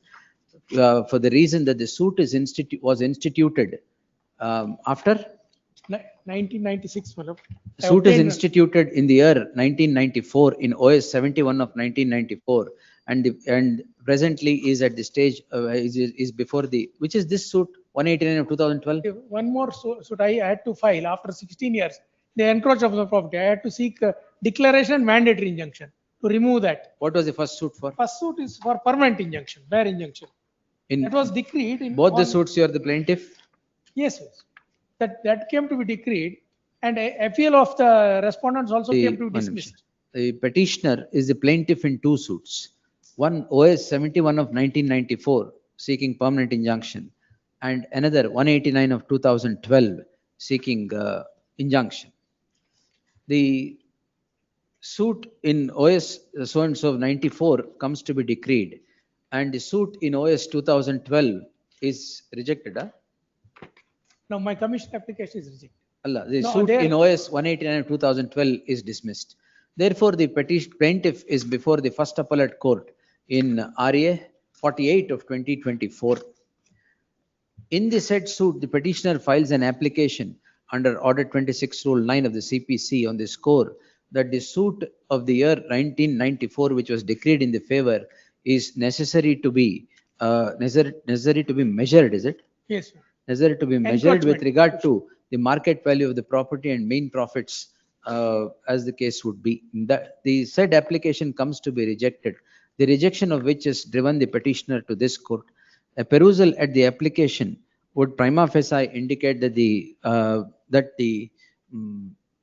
for the reason that the suit is was instituted after 1996. Madam. I suit is obtained- instituted in the year 1994 in OS 71 of 1994 and presently is at the stage is before the, which is this suit 189 of 2012. One more suit I had to file after 16 years. They encroached upon the property. I had to seek a declaration and mandatory injunction to remove that. What was the first suit for? First suit is for permanent injunction, bare injunction. That was decreed in Both the on- suits you are the plaintiff? Yes, yes. That came to be decreed, and a appeal of the respondents also came to be dismissed. The petitioner is the plaintiff in two suits. One OS 71 of 1994 seeking permanent injunction and another 189 of 2012 seeking injunction. The suit in OS so and so of 94 comes to be decreed and the suit in OS 2012 is rejected. Now, my commission application is rejected. Allah, the No, suit there- in OS 189 of 2012 is dismissed. Therefore, the plaintiff is before the first appellate court in RA 48 of 2024. In the said suit, the petitioner files an application under Order 26 Rule 9 of the CPC on the score that the suit of the year 1994, which was decreed in the favor, is necessary to be measured, is it? Yes, sir. Necessary to be measured with Encroachment. regard to the market value of the property and mean profits as the case would be. The said application comes to be rejected, the rejection of which has driven the petitioner to this court. A perusal at the application would prima facie indicate that the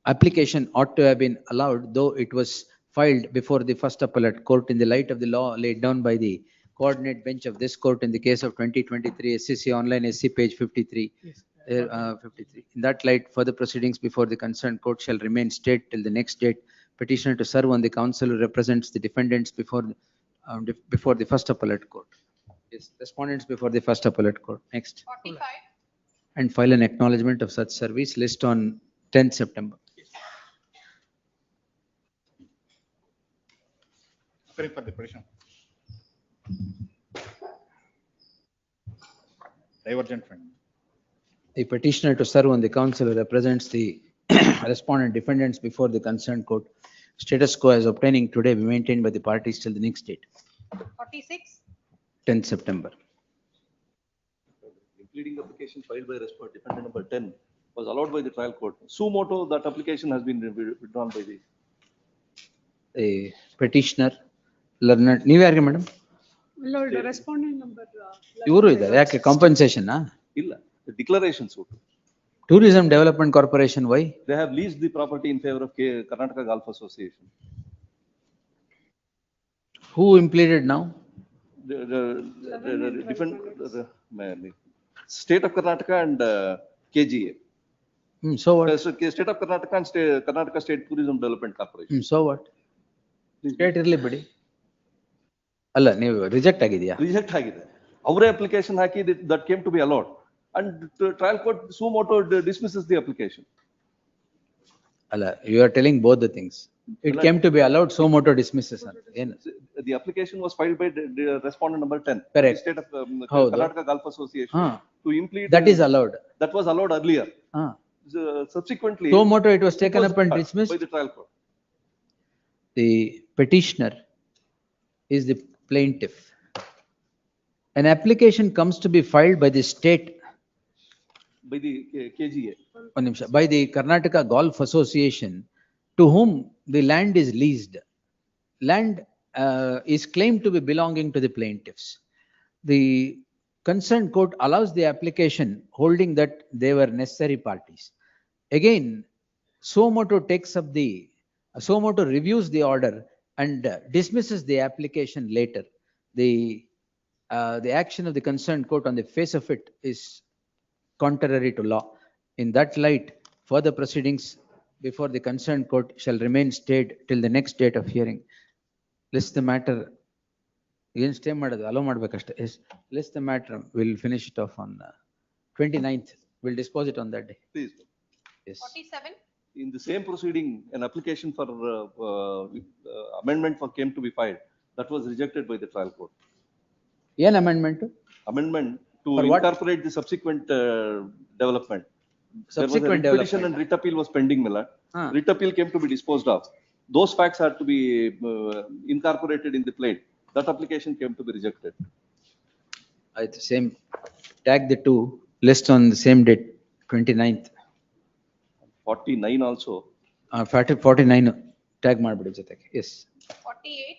application ought to have been allowed, though it was filed before the first appellate court in the light of the law laid down by the coordinate bench of this court in the case of 2023 SCC online SC page 53. Yes. 53. In that light, further proceedings before the concerned court shall remain stayed till the next date. Petitioner to serve on the counsel who represents the defendants before the first appellate court. Yes, respondents before the first appellate court. Next. 45. And file an acknowledgement of such service list on 10th September. Appearing for the petition. Divergent finding. The petitioner to serve on the counsel who represents the respondent defendants before the concerned court. Status quo as obtaining today be maintained by the parties till the next date, 46. 10th September. Pleading application filed by defendant number 10 was allowed by the trial court. Suo moto, that application has been withdrawn by the. The petitioner, learned, ನೀವು ಯಾರಿಗೆ madam? Lord, respondent number. ಇವರು ಇದ್ದಾರೆ ಯಾಕೆ compensation? ಇಲ್ಲ, the declaration suit. Tourism Development Corporation, why? They have leased the property in favor of Karnataka Golf Association. Who impleaded now? State of Karnataka and KGA. So what? State of Karnataka and Karnataka State Tourism Development Corporation. So what? State ಇರ್ಲಿ ಬಿಡಿ. ಅಲ್ಲ ನೀವು reject ಆಗಿದೆಯಾ? Reject ಆಗಿದೆ. ಅವರೇ application hockey that came to be allowed. And the trial court suo moto dismisses the application. ಅಲ್ಲ, you are telling both the things. It came to be allowed, so moto dismisses. The application was filed by the respondent number 10. Correct. State of ಹೌದು. Karnataka Golf Association ಹಾ. to implement. That is allowed. That was allowed earlier. ಹಾ. Subsequently. So moto it was taken up and dismissed. By the trial court. The petitioner is the plaintiff. An application comes to be filed by the state. By the KGA. One ನಿಮಿಷ. By the Karnataka Golf Association, to whom the land is leased. Land is claimed to be belonging to the plaintiffs. The concerned court allows the application holding that they were necessary parties. Again, so moto takes up the, so moto reviews the order and dismisses the application later. The action of the concerned court on the face of it is contrary to law. In that light, further proceedings before the concerned court shall remain stayed till the next date of hearing. List the matter. Again, stay madadu, allow madbekashte. Yes, list the matter. We'll finish it off on 29th. We'll dispose it on that day. Please. Yes. 47. In the same proceeding, an application for amendment came to be filed. That was rejected by the trial court. An amendment? Amendment to For what? incorporate the subsequent development. Subsequent There was a petition development. and writ appeal was pending, Miller. Ah. Writ appeal came to be disposed of. Those facts had to be incorporated in the plaint. That application came to be rejected. The same, tag the two, list on the same date, 29th. 49 also. 49, tag ಮಾಡ್ಬಿಡಿ ಜೊತೆಗೆ. Yes. 48.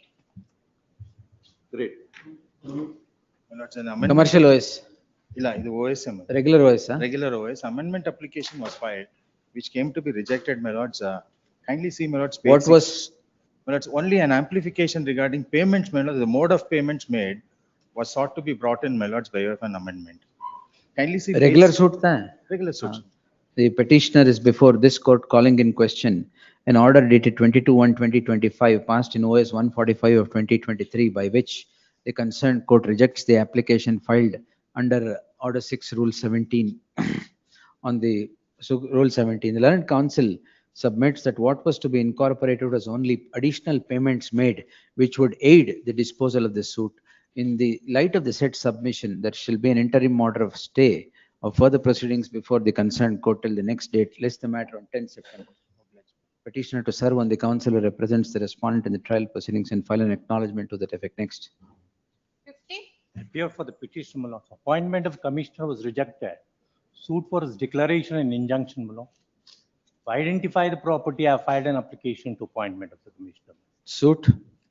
Great. Commercial OS. ಇಲ್ಲ ಇದು OSM. Regular OS. Regular OS. Amendment application was filed, which came to be rejected, my lords. Kindly see, my lords. What was? My lords, only an amplification regarding payments, my lords, the mode of payments made was sought to be brought in, my lords, by way of an amendment. Kindly see. Regular page- suit tha? Regular suit. The petitioner is before this court calling in question an order dated 22/1/2025 passed in OS 145 of 2023 by which the concerned court rejects the application filed under Order 6 Rule 17 on the Rule 17. The learned counsel submits that what was to be incorporated was only additional payments made which would aid the disposal of the suit. In the light of the said submission, there shall be an interim order of stay of further proceedings before the concerned court till the next date. List the matter on 10 September. Petitioner to serve on the counsel who represents the respondent in the trial proceedings and file an acknowledgement to that effect. Next. 50. Appear for the petition, my lord. Appointment of commissioner was rejected. Suit for his declaration and injunction, my lord. To identify the property, I filed an application to appointment of the commissioner. Suit?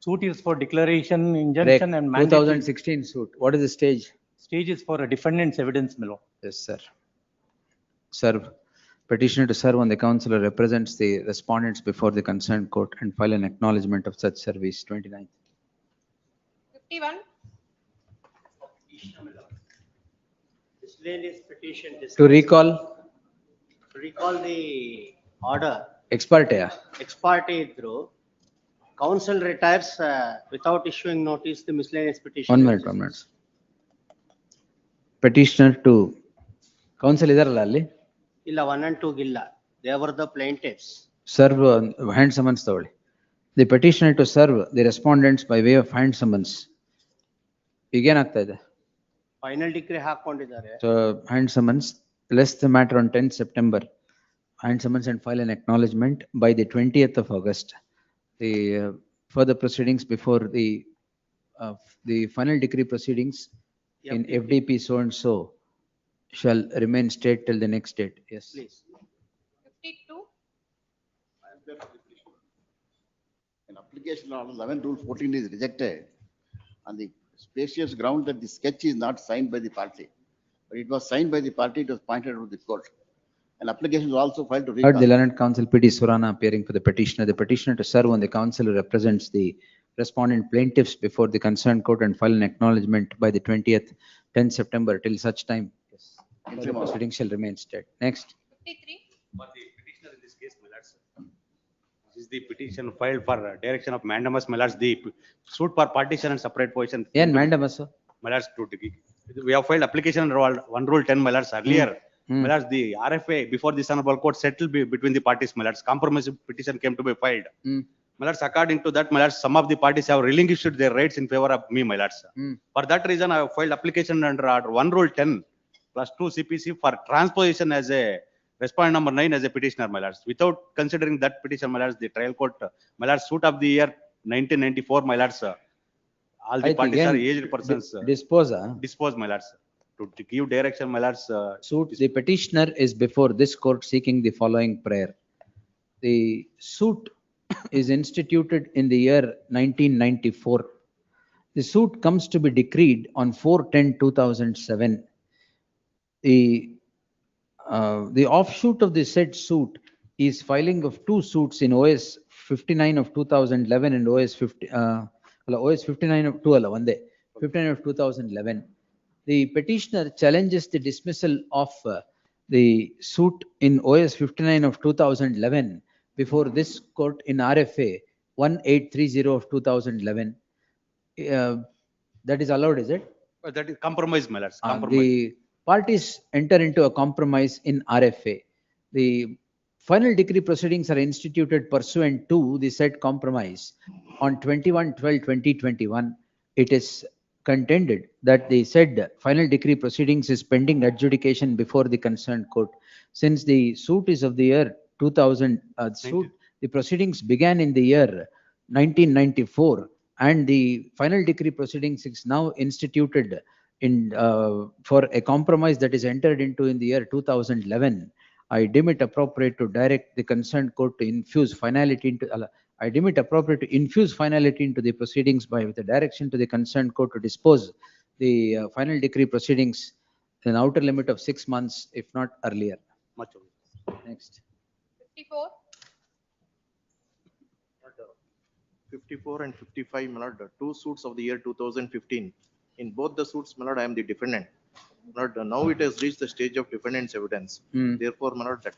Suit is for declaration, injunction and mandate. 2016 suit. What is the stage? Stage is for a defendant's evidence, my lord. Yes, sir. Serve. Petitioner to serve on the counsel who represents the respondents before the concerned court and file an acknowledgement of such service. 29th. 51. Miscellaneous petition. To recall? Recall the order. Ex parte. Ex parte through. Council retires without issuing notice the miscellaneous petition. 1 minute, 1 minute. Petitioner to counsel ಇದಾರಲ್ಲ ಅಲ್ಲಿ? ಇಲ್ಲ 1 and 2 ಗಿಲ್ಲ. They were the plaintiffs. Serve hand summons ತಗೊಳ್ಳಿ. The petitioner to serve the respondents by way of hand summons. ಈಗೇನಾಗ್ತಾ ಇದೆ? Final decree ಹಾಕೊಂಡಿದ್ದಾರೆ. So hand summons, list the matter on 10th September. Hand summons and file an acknowledgement by the 20th of August. The further proceedings before the final decree proceedings in FDP so and so shall remain stayed till the next date. Yes. Please. 52. An application on 11 Rule 14 is rejected on the spacious ground that the sketch is not signed by the party. But it was signed by the party, it was pointed out to the court. An application was also filed to Heard recall. the learned counsel P.D. Surana appearing for the petitioner. The petitioner to serve on the counsel who represents the respondent plaintiffs before the concerned court and file an acknowledgement by the 20th, 10th September till such time. Yes. The proceedings shall remain stayed. Next. 53. For the petitioner in this case, my lords, this is the petition filed for direction of mandamus, my lords, the suit for partition and separate position. Yen mandamus? My lords, we have filed application under 1 Rule 10, my lords, earlier. My lords, the RFA before this honorable court settled between the parties, my lords. Compromise petition came to be filed. My lords, according to that, my lords, some of the parties have relinquished their rights in favor of me, my lords. For that reason, I have filed application under order 1 Rule 10 plus 2 CPC for transposition as a respondent number 9 as a petitioner, my lords. Without considering that petition, my lords, the trial court, my lords, suit of the year 1994, my lords, all the parties are aged persons. Dispose, Dispose, my lords. To give direction, my lords. Suit, the petitioner is before this court seeking the following prayer. The suit is instituted in the year 1994. The suit comes to be decreed on 4/10/2007. The offshoot of the said suit is filing of 2 suits in OS 59 of 2011 and OS 59 of 2011. The petitioner challenges the dismissal of the suit in OS 59 of 2011 before this court in RFA 1830 of 2011. That is allowed, is it? That is compromise, my lords. The parties enter into a compromise in RFA. The final decree proceedings are instituted pursuant to the said compromise on 21/12/2021. It is contended that the said final decree proceedings is pending adjudication before the concerned court. Since the suit is of the year 2000, the proceedings began in the year 1994 and the final decree proceedings is now instituted in for a compromise that is entered into in the year 2011. I deem it appropriate to direct the concerned court to infuse finality into the proceedings by with the direction to the concerned court to dispose the final decree proceedings in an outer limit of 6 months, if not earlier. Much. Next. 54. 54 and 55, my lord, 2 suits of the year 2015. In both the suits, my lord, I am the defendant. My lord, now it has reached the stage of defendant's evidence. Therefore, my lord, that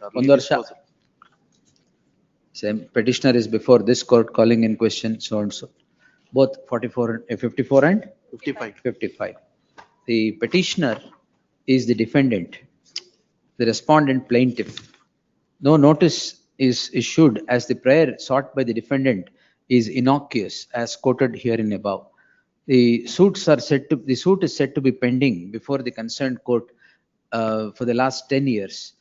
same petitioner is before this court calling in question so and so. Both 54 and 54 and 55. The petitioner is the defendant, the respondent plaintiff. No notice is issued as the prayer sought by the defendant is innocuous as quoted herein above. The suit is said to be pending before the concerned court for the last 10 years,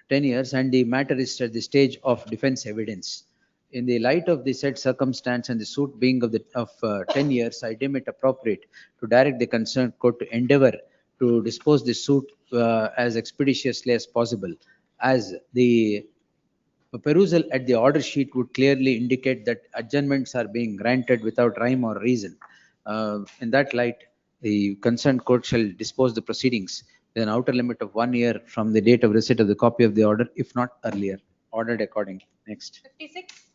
and the matter is at the stage of defense evidence. In the light of the said circumstance and the suit being of 10 years, I deem it appropriate to direct the concerned court to endeavor to dispose the suit as expeditiously as possible, as the perusal at the order sheet would clearly indicate that adjournments are being granted without rhyme or reason. In that light, the concerned court shall dispose the proceedings with an outer limit of 1 year from the date of receipt of the copy of the order, if not earlier. Ordered accordingly. Next. 56.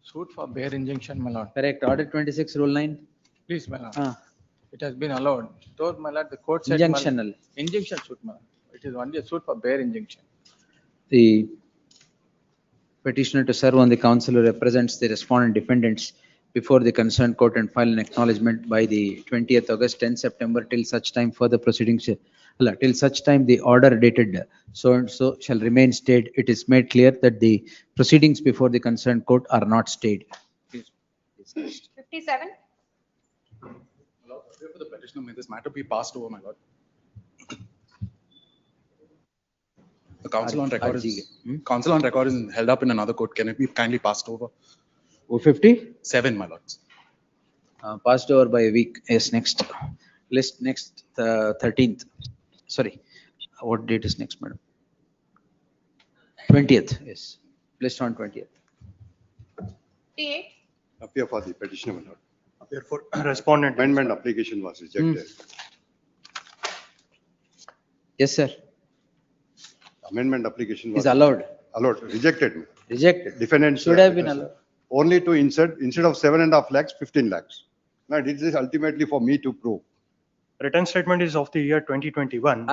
Suit for bare injunction, my lord. Correct. Order 26, Rule 9. Please, my lord. It has been allowed. Though, my lord, the court said. Injunctional. Injunction suit, my lord. It is only a suit for bare injunction. The petitioner to serve on the counsel who represents the respondent defendants before the concerned court and file an acknowledgement by the 20th August, 10 September till such time further proceedings, till such time the order dated so and so shall remain stayed. It is made clear that the proceedings before the concerned court are not stayed. 57. For the petitioner, may this matter be passed over, my lord. The counsel on record is held up in another court. Can it be kindly passed over? 57, my lords. Passed over by a week. Yes, next. List next 13th. Sorry. What date is next, madam? 20th. Yes. List on 20th. 58. Appear for the petitioner, my lord. Therefore, respondent amendment application was rejected. Yes, sir. Amendment application was is allowed. Rejected. Rejected. Defendants should have been allowed. Only to insert instead of 7.5 lakhs, 15 lakhs. Now, this is ultimately for me to prove. Written statement is of the year 2021.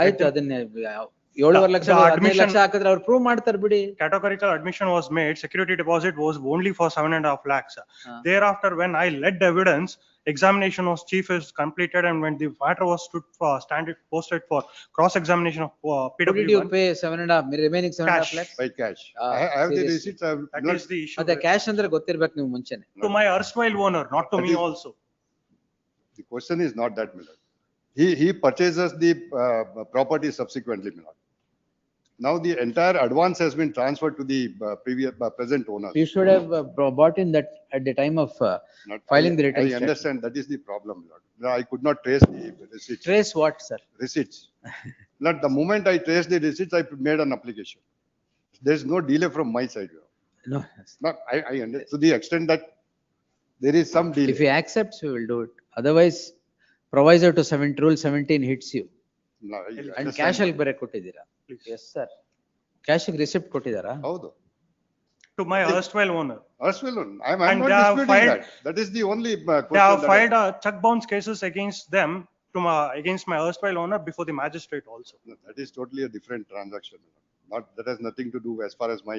Categorical admission was made. Security deposit was only for 7.5 lakhs. Thereafter, when I led the evidence, examination of chief is completed and when the matter was stood for posted for cross-examination of Who did you PW1. pay 7.5, remaining 7.5 Cash. lakhs? By cash. Ah, I have the seriously. receipts. I have That not- is the issue. ಮತ್ತೆ cash ಅಂದ್ರೆ ಗೊತ್ತಿರ್ಬೇಕು ನೀವು ಮುಂಚೆನೆ. To my erstwhile owner, not to That me is- also. The question is not that, my lord. He purchases the property subsequently, my lord. Now the entire advance has been transferred to the present owner. You should have bought in that at the time of filing the return I statement. understand that is the problem, my lord. No, I could not trace the receipts. Trace what, sir? Receipts. Not the moment I traced the receipts, I made an application. There is no delay from my side, you know. No. Not, I understand to the extent that there is some delay. If he accepts, we will do it. Otherwise, proviso to rule 17 hits you. No, I And understand. cash ಅಲ್ಲಿ ಬೇರೆ ಕೊಟ್ಟಿದ್ದೀರಾ? Yes, sir. Cash receipt ಕೊಟ್ಟಿದ್ದಾರಾ? ಹೌದು. To my erstwhile owner. Erstwhile, I'm And not they have disputing filed- that. That is the only They have question that filed check bounce cases against them against my erstwhile owner before the magistrate also. No, that is totally a different transaction. Not, that has nothing to do as far as my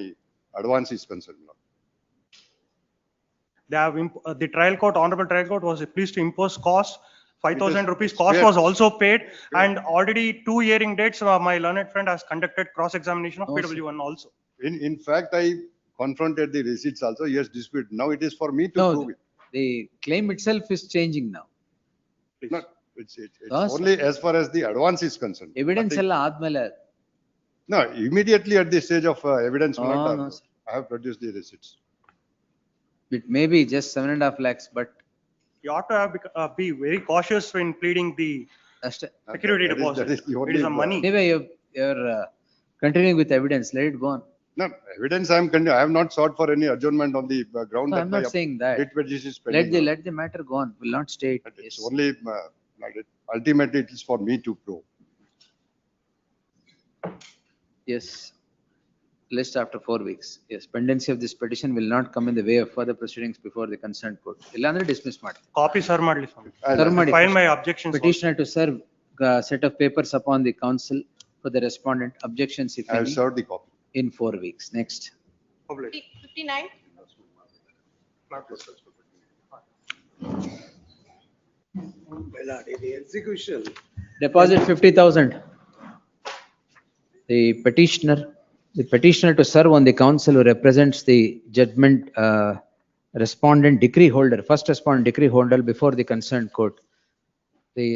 advance is concerned. They have, the trial court, honorable trial court was pleased to impose cost, 5,000 rupees cost fair. was also paid. And already 2 hearing dates, my learned friend has conducted cross-examination of No, sir. PW1 also. In fact, I confronted the receipts also. Yes, dispute. Now it is for me to No, prove it. the claim itself is changing now. Not, it's No, sir. only as far as the advance is concerned. Evidence Nothing- ಎಲ್ಲ ಆದ್ಮೇಲೆ. No, immediately at the stage of evidence, No, not, no, sir. I have produced the receipts. It may be just 7.5 lakhs, but You ought to have, be very cautious when pleading the ಅಷ್ಟೇ. security That is- deposit. that is the It is a only- money. Anyway, you're continuing with evidence. Let it go on. No, evidence I have not sought for any adjournment on the ground No, that I'm my not saying that. writ petition is pending. Let the matter go on. Will not stay. But it's only, ultimately it is for me to prove. Yes. List after 4 weeks. Yes, pendency of this petition will not come in the way of further proceedings before the concerned court. ಇಲ್ಲಾಂದ್ರೆ dismiss ಮಾಡಿ. Copy sir ಮಾಡ್ಲಿ ಸ್ವಾಮಿ. Serve ಮಾಡಿ. File my objections. also. Petitioner to serve set of papers upon the counsel for the respondent. Objections if I have any served the copy. in 4 weeks. Next. Publish. 59. The execution. Deposit 50,000. The petitioner to serve on the counsel who represents the judgment respondent decree holder, first respondent decree holder before the concerned court.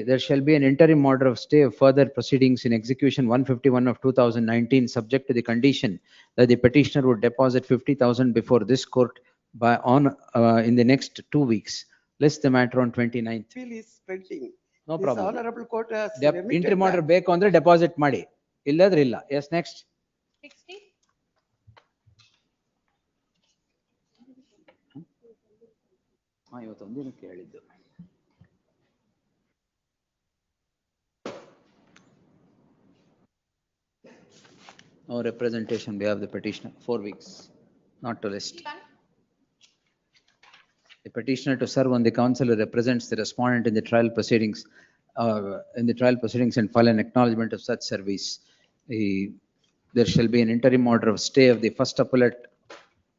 There shall be an interim order of stay of further proceedings in execution 151 of 2019, subject to the condition that the petitioner would deposit 50,000 before this court in the next 2 weeks. List the matter on 29th. Appeal is pending. No This problem. honorable court has Interim remitted order back. ಬೇಕು ಅಂದ್ರೆ deposit ಮಾಡಿ, ಇಲ್ಲದ್ರೆ ಇಲ್ಲ. Yes, next. 60. ಇವತ್ತು ಒಂದಿನಕ್ಕೆ ಹೇಳಿದ್ದು. No representation behalf of the petitioner, 4 weeks, not to list. 61. The petitioner to serve on the counsel who represents the respondent in the trial proceedings, and file an acknowledgement of such service. There shall be an interim order of stay of the first appellate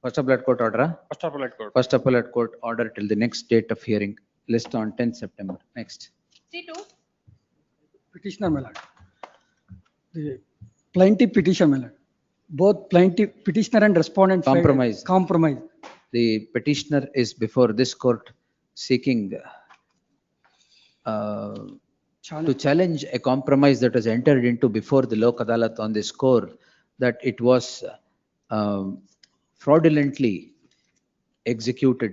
court order. First appellate court. First appellate court order till the next date of hearing. List on 10th September. Next. 62. Petitioner, my lord. The plaintiff petition, my lord. Both plaintiff, petitioner and respondent. filed Compromise. Compromise. The petitioner is before this court seeking to challenge a compromise that was entered into before the Lok Adalat on the score that it was fraudulently executed.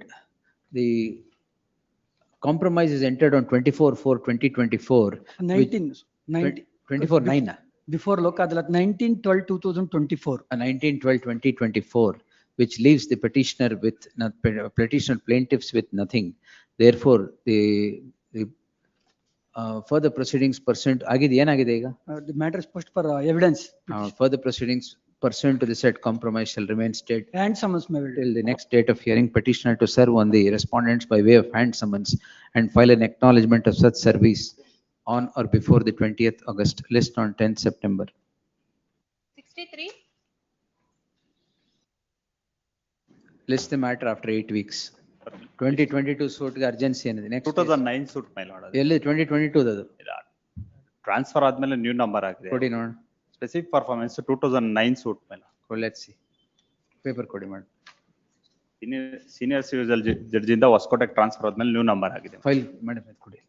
The compromise is entered on 24/4/2024. 24/9. Before Lok Adalat, 19/12/2024. 19/12/2024, which leaves the petitioner with petitioner plaintiffs with nothing. Therefore, the further proceedings pursuant agide ಏನಾಗಿದೆ ಈಗ? The matter is pushed for evidence. Further proceedings pursuant to the said compromise shall remain stayed And summons may be. till the next date of hearing. Petitioner to serve on the respondents by way of hand summons and file an acknowledgement of such service on or before the 20th August. List on 10th September. 63. List the matter after 8 weeks. 2022 suit ಗೆ urgency ಏನಿದೆ? Next 2009 suit my lord. ಎಲ್ಲಿ 2022 ಅದು? Transfer ಆದ್ಮೇಲೆ new number ಆಗಿದೆ. ಕೊಡಿ ನೋಡೋಣ. Specific performance 2009 suit ಮೇಲೆ. Let's see. Paper ಕೊಡಿ ಮಾಡಿ. ಸೀನಿಯರ್ ಸಿವಿಲ್ ಜಡ್ಜ್ ಇಂದ ಹೊಸಕೋಟೆಗೆ ಟ್ರಾನ್ಸ್ಫರ್ ಆದ್ಮೇಲೆ ನ್ಯೂ ನಂಬರ್ ಆಗಿದೆ. ಫೈಲ್ ಮಾಡಿ ಕೊಡಿ.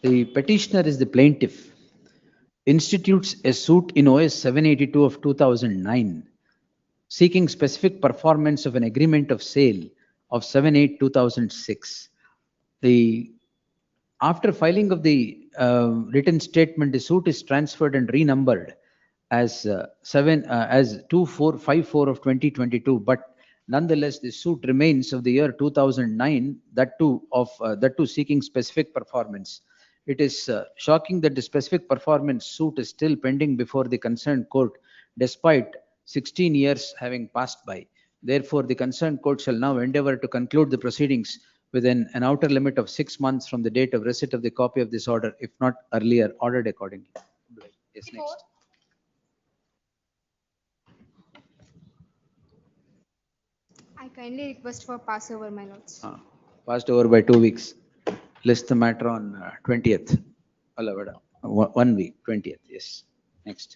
The petitioner is the plaintiff, institutes a suit in OS 782 of 2009, seeking specific performance of an agreement of sale of 7/8/2006. After filing of the written statement, the suit is transferred and renumbered as 2454 of 2022, but nonetheless, the suit remains of the year 2009, that too seeking specific performance. It is shocking that the specific performance suit is still pending before the concerned court, despite 16 years having passed by. Therefore, the concerned court shall now endeavor to conclude the proceedings within an outer limit of 6 months from the date of receipt of the copy of this order, if not earlier ordered accordingly. Yes, next. I kindly request for passover, my lords. Passed over by 2 weeks. List the matter on 20th. 1 week, 20th. Yes. Next.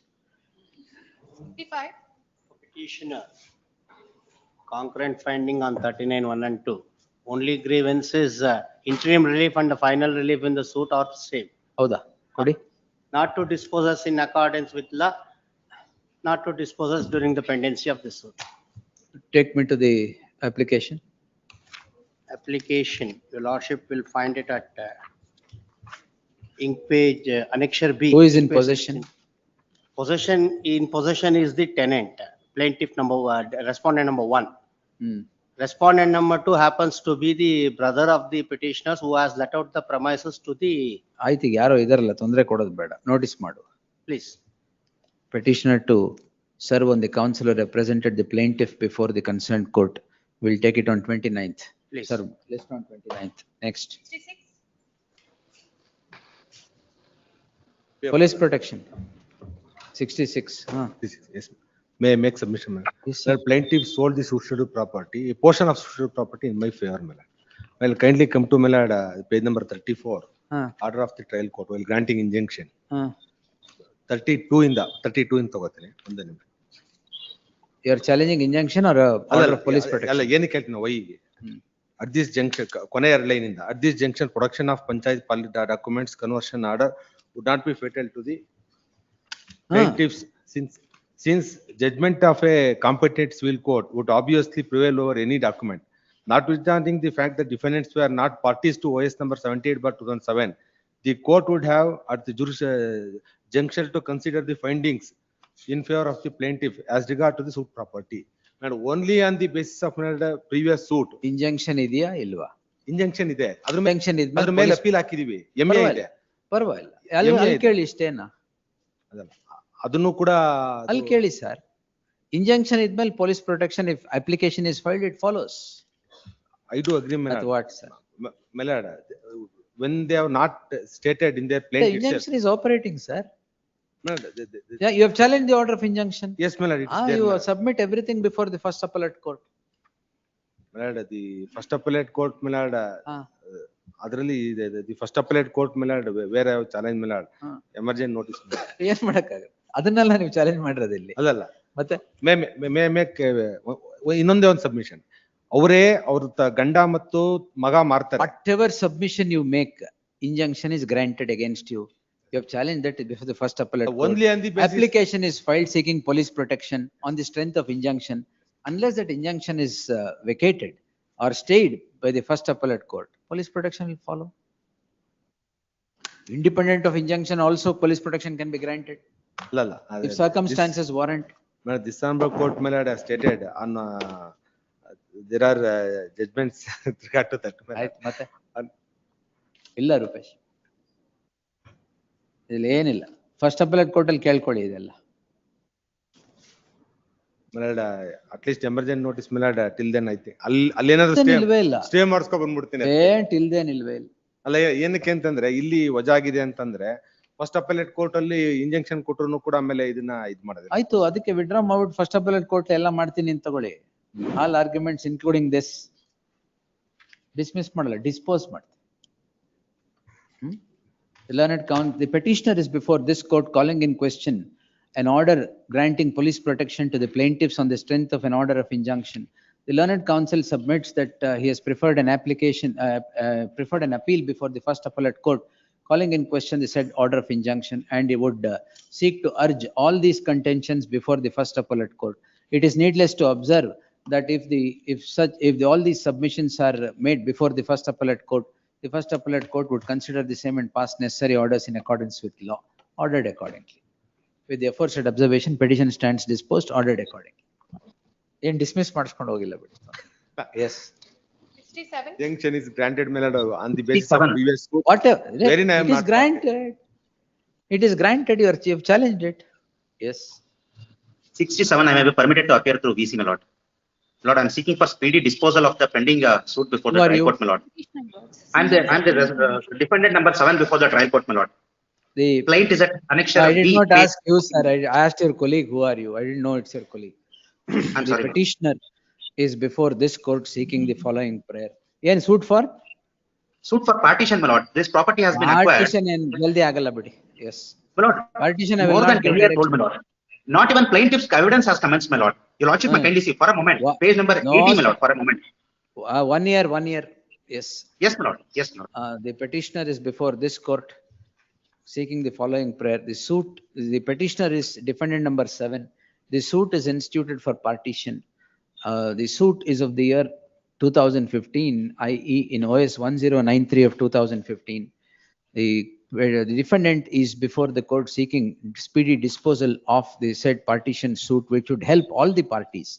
55. Petitioner, concurrent finding on 39(1) and 2. Only grievance is interim relief and the final relief in the suit are same. Howda? Kodi? Not to dispose us in accordance with law, not to dispose us during the pendency of the suit. Take me to the application. Application, your lordship will find it at ink page annexure B. Who is in possession? In possession is the tenant, plaintiff respondent number 1. Respondent number 2 happens to be the brother of the petitioners who has let out the premises to the. ಆಯ್ತು, ಯಾರೋ ಇದರಲ್ಲ, ತೊಂದರೆ ಕೊಡೋದು ಬೇಡ, notice ಮಾಡು. Please. Petitioner to serve on the counsel who represented the plaintiff before the concerned court will take it on 29th. Please. Sir, list on 29th. Next. 66. Police protection. 66. Yes. May I make submission, madam? Yes, Sir, plaintiff sold the suitable property, a portion of suitable property in my favor, madam. Well, kindly come to my lord, page number 34, order of the trial court, while granting injunction. 32 in ತಗೋತೀನಿ. ಒಂದು ನಿಮಿಷ. You are challenging injunction or order of police protection? ಅಲ್ಲ, ಏನಕ್ಕೆ ಹೇಳ್ತೀನಿ ನಾವು ಈಗ at this junction, ಕೊನೆಯ line ಇಂದ at this junction production of panchayat documents conversion order would not be fatal to the plaintiffs since judgment of a competent civil court would obviously prevail over any document. Notwithstanding the fact that defendants were not parties to OS number 78/2007, the court would have at the junction to consider the findings in favor of the plaintiff as regard to the suit property. And only on the basis of the previous suit. Injunction ಇದೆಯಾ ಇಲ್ವಾ? Injunction ಇದೆ. ಅದ್ರ ಮೇಲೆ appeal ಹಾಕಿದೀವಿ. MA ಇದೆ. ಪರವಾಗಿಲ್ಲ. ಅಲ್ಲಿ ಕೇಳಿ ಇಷ್ಟೇನಾ? ಅದನ್ನು ಕೂಡ ಅಲ್ಲಿ ಕೇಳಿ ಸರ್. Injunction ಇದ್ಮೇಲೆ police protection, if application is filed, it follows. I do agree, my lord. At what, sir? My lord, when they have not stated in their plaintiff. The injunction is operating, sir. No, yeah, you have challenged the order of injunction. Yes, my lord. You submit everything before the first appellate court. My lord, the first appellate court, my lord, ಅದರಲ್ಲಿ the first appellate court, my lord, where I have challenged, my lord, emergency notice. ಏನ್ ಮಾಡಕ್ಕಾಗಲ್ಲ, ಅದನ್ನೆಲ್ಲ ನೀವು challenge ಮಾಡಿರೋದು ಇಲ್ಲಿ. ಅಲ್ಲಲ್ಲ, ಮತ್ತೆ ಇನ್ನೊಂದೇ ಒಂದು ಸಬ್ಮಿಷನ್. ಅವರೇ ಅವ್ರ ಗಂಡ ಮತ್ತು ಮಗ ಮಾರ್ತಾರೆ. Whatever submission you make, injunction is granted against you. You have challenged that before the first appellate court. Only on the basis. Application is filed seeking police protection on the strength of injunction. Unless that injunction is vacated or stayed by the first appellate court, police protection will follow. Independent of injunction, also police protection can be granted. If circumstances warrant. Dismissal court, my lord, has stated on there are judgments with regard to that. ಮತ್ತೆ ಇಲ್ಲ ರೂಪೇಶ್, ಇಲ್ಲಿ ಏನಿಲ್ಲ. First appellate court ಅಲ್ಲಿ ಕೇಳ್ಕೊಳ್ಳಿ ಇದೆಲ್ಲ. ಮೇಲಾಡ at least emergency notice ಮೇಲಾಡ till then ಐತೆ ಅಲ್ಲಿ ಏನಾದ್ರು ಸ್ಟೇ ಮಾಡಿಸ್ಕೊ ಬಂದ್ಬಿಡ್ತೀನಿ. ಟಿಲ್ ದೆನ್ ಇಲ್ವೇ ಇಲ್ಲ. ಅಲ್ಲ ಏನಕ್ಕೆ ಅಂತಂದ್ರೆ ಇಲ್ಲಿ ವಜಾಗಿದೆ ಅಂತಂದ್ರೆ ಫಸ್ಟ್ ಅಪೆಲೇಟ್ ಕೋರ್ಟ್ ಅಲ್ಲಿ ಇಂಜೆಕ್ಷನ್ ಕೊಟ್ಟರು ಕೂಡ ಆಮೇಲೆ ಇದನ್ನ ಇದ್ ಮಾಡಿದ್ರೆ ಆಯ್ತು, ಅದಕ್ಕೆ ವಿಡ್ರಾ ಮಾಡ್ಬಿಟ್ಟು ಫಸ್ಟ್ ಅಪೆಲೇಟ್ ಕೋರ್ಟ್ ಎಲ್ಲ ಮಾಡ್ತೀನಿ ಅಂತ ತಗೊಳ್ಳಿ. All arguments including this dismiss ಮಾಡಲ್ಲ, ಡಿಸ್ಪೋಸ್ ಮಾಡ್ತೀನಿ. The learned count, the petitioner is before this court calling in question an order granting police protection to the plaintiffs on the strength of an order of injunction. The learned counsel submits that he has preferred an appeal before the first appellate court, calling in question the said order of injunction, and he would seek to urge all these contentions before the first appellate court. It is needless to observe that if all these submissions are made before the first appellate court, the first appellate court would consider the same and pass necessary orders in accordance with law, ordered accordingly. With the aforesaid observation, petition stands disposed, ordered accordingly. Yen dismiss ಮಾಡಿಸ್ಕೊಂಡು ಹೋಗಿಲ್ಲ ಬಿಡಿ. Yes. 67. Injunction is granted, my lord, on the basis of previous court. Whatever, Wherein I am it is not granted. It is granted, you have challenged it. Yes. 67, I may be permitted to appear through VC, my lord. Lord, I am seeking for speedy disposal of the pending suit before the Who are trial you? court, my lord. I am the defendant number 7 before the trial court, my lord. The Plaint is at annexure I did B, not page- ask you, sir. I asked your colleague, who are you? I didn't know it's your colleague. I'm The sorry, my lord. petitioner is before this court seeking the following prayer. Yen suit for? Suit for partition, my lord. This property has been acquired. Partition and jaldi agala bidi. Yes. My lord, Partition I will more not than give 10 years old, direction. my lord. Not even plaintiff's evidence has commenced, my lord. Your lordship may kindly see for a moment. Page number No, 80, my sir. lord, for a moment. 1 year. Yes. Yes, my lord. Yes, my lord. The petitioner is before this court seeking the following prayer. The petitioner is defendant number 7. The suit is instituted for partition. The suit is of the year 2015, i.e. in OS 1093 of 2015. Where the defendant is before the court seeking speedy disposal of the said partition suit, which would help all the parties.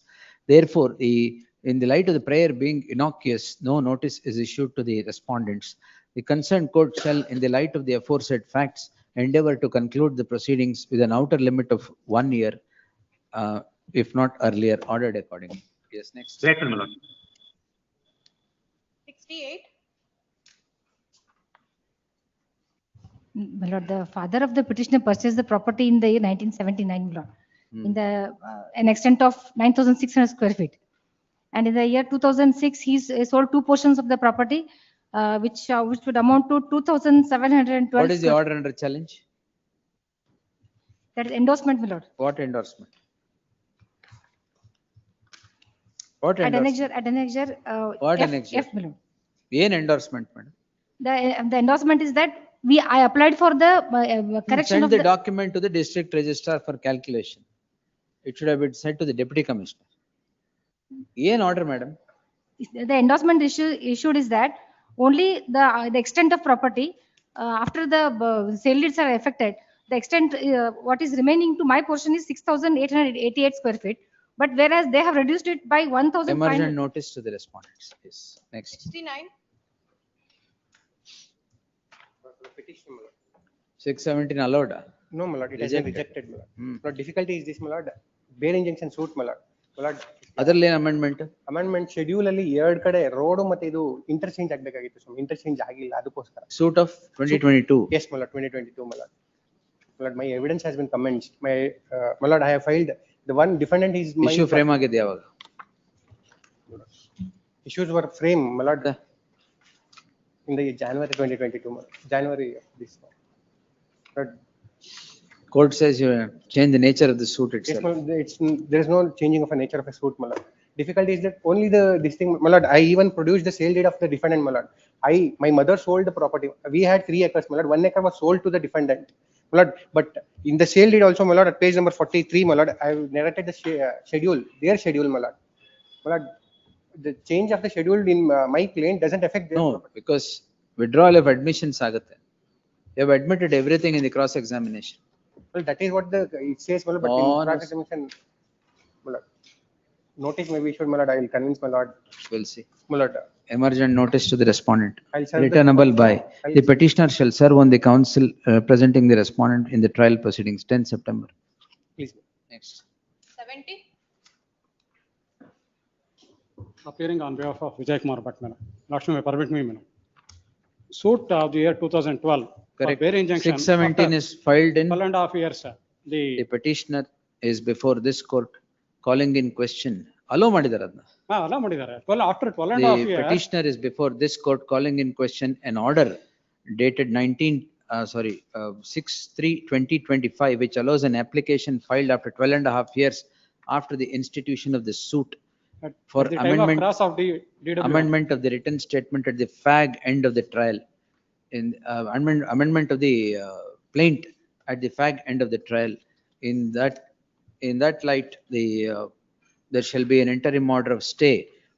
Therefore, in the light of the prayer being innocuous, no notice is issued to the respondents. The concerned court shall, in the light of the aforesaid facts, endeavor to conclude the proceedings with an outer limit of 1 year, if not earlier, ordered accordingly. Yes, next. Grateful, my lord. 68. My lord, the father of the petitioner purchased the property in the year 1979, my lord, in the an extent of 9,600 square feet. And in the year 2006, he sold two portions of the property, which would amount to 2,712. What is the order under challenge? That is endorsement, my lord. What endorsement? What endorsement? At annexure, What F, annexure? F, my lord. ಏನ್ endorsement, madam? The endorsement is that I applied for the correction Send of the document to the district registrar for calculation. It should have been sent to the deputy commissioner. ಏನ್ order, madam? The endorsement issued is that only the extent of property after the sale deeds are effected, the extent what is remaining to my portion is 6,888 square feet, but whereas they have reduced it by 1,500. Emergent notice to the respondents. Yes, next. 69. 617 allowed. No, my lord, it has been rejected, my lord. Now difficulty is this, my lord, bail injunction suit, my lord. My lord, ಅದರಲ್ಲಿ ಏನ್ amendment? Amendment schedule ಅಲ್ಲಿ ಎರಡ್ ಕಡೆ road ಮತ್ತೆ ಇದು interchange ಆಗ್ಬೇಕಾಗಿತ್ತು ಸ್ವಾಮಿ, interchange ಆಗಿಲ್ಲ ಅದಕ್ಕೋಸ್ಕರ. Suit of 2022. Yes, my lord, 2022, my lord. My lord, my evidence has been commenced. My lord, I have filed the one defendant is my Issue frame ಆಗಿದೆ ಯಾವಾಗ? Issues were framed, my lord, in the January 2022, my lord. January of this month. But Court says you change the nature of the suit yes, itself. my lord, there is no changing of a nature of a suit, my lord. Difficulty is that only this thing, my lord, I even produced the sale deed of the defendant, my lord. My mother sold the property. We had 3 acres, my lord. 1 acre was sold to the defendant, my lord. But in the sale deed also, my lord, at page number 43, my lord, I have narrated the schedule, their schedule, my lord. My lord, the change of the schedule in my claim doesn't affect their No, property. because withdrawal of admissions ಆಗುತ್ತೆ. You have admitted everything in the cross examination. Well, that is what it says, my lord, but No, in no. cross examination, my lord, notice may be issued, my lord. I will convince my lord. We'll see. My lord, Emergent notice to the respondent. I'll serve the- Returnable by I'll- the petitioner shall serve on the counsel representing the respondent in the trial proceedings 10 September. please. Next. 70. Appearing on behalf of Vijay Kumar Bhatt, madam. Lakshmi, may permit me, madam. suit of the year 2012. for Correct. bare injunction. 617 after is filed in, 12.5 years, the the, petitioner is before this court calling in question. Allow ಮಾಡಿದಾರೆ ಅದನ್ನ. allow ಮಾಡಿದ್ದಾರೆ. After 12.5 The years, petitioner is before this court calling in question an order dated 6/3/2025, which allows an application filed after 12.5 years after the institution of the suit for at the time of cross of the DW. amendment of the written statement at the fag end of the trial. In amendment of the plaint at the fag end of the trial. In that light, there shall be an interim order of stay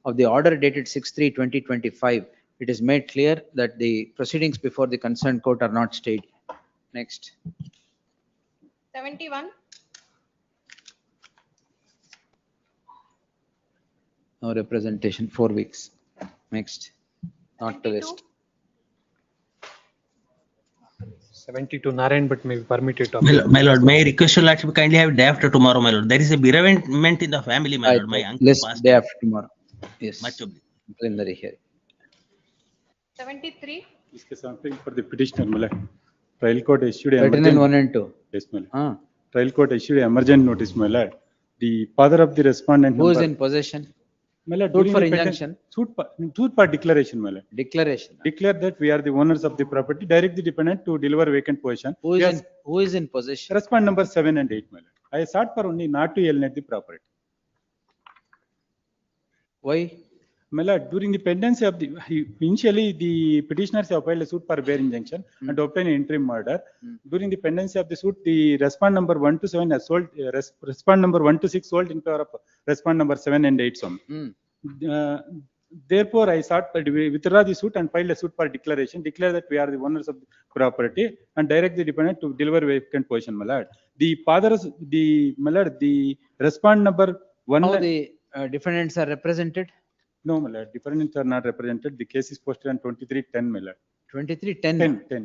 of the order dated 6/3/2025. It is made clear that the proceedings before the concerned court are not stayed. Next. 71, No representation, 4 weeks. Next. Not to 72, list. 72 Narayan, but may be permitted to. My lord, may I request you to kindly have day after tomorrow, my lord. There is a bereavement in the family, my lord. My uncle List passed. day after tomorrow. Yes. Much obliged. Preliminary hearing. 73, This is something for the petitioner, my lord. Trial court issued a 39 1 and 2. Yes, my lord. Trial court issued an emergent notice, my lord. The father of the respondent. Who is number- in possession? My lord, Suit during for the peti- injunction? Suit for declaration, my lord. Declaration. Declare that we are the owners of the property, direct the dependent to deliver vacant possession. Who is Yes, in, who is in possession? Respond number 7 and 8, my lord. I sought for only not to alienate the property. Why? My lord, during the pendency of the, initially the petitioners have filed a suit for bare injunction and obtained an interim order. During the pendency of the suit, the respond number 1 to 7 has sold, respond number 1 to 6 sold in favor of respond number 7 and 8 some. Therefore, I sought to withdraw the suit and filed a suit for declaration, declare that we are the owners of the property and direct the dependent to deliver vacant possession, my lord. The fathers, my lord, the respond number 1. How the defendants are represented? No, my lord, defendants are not represented. The case is posted on 23/10, my lord. 2310. 10.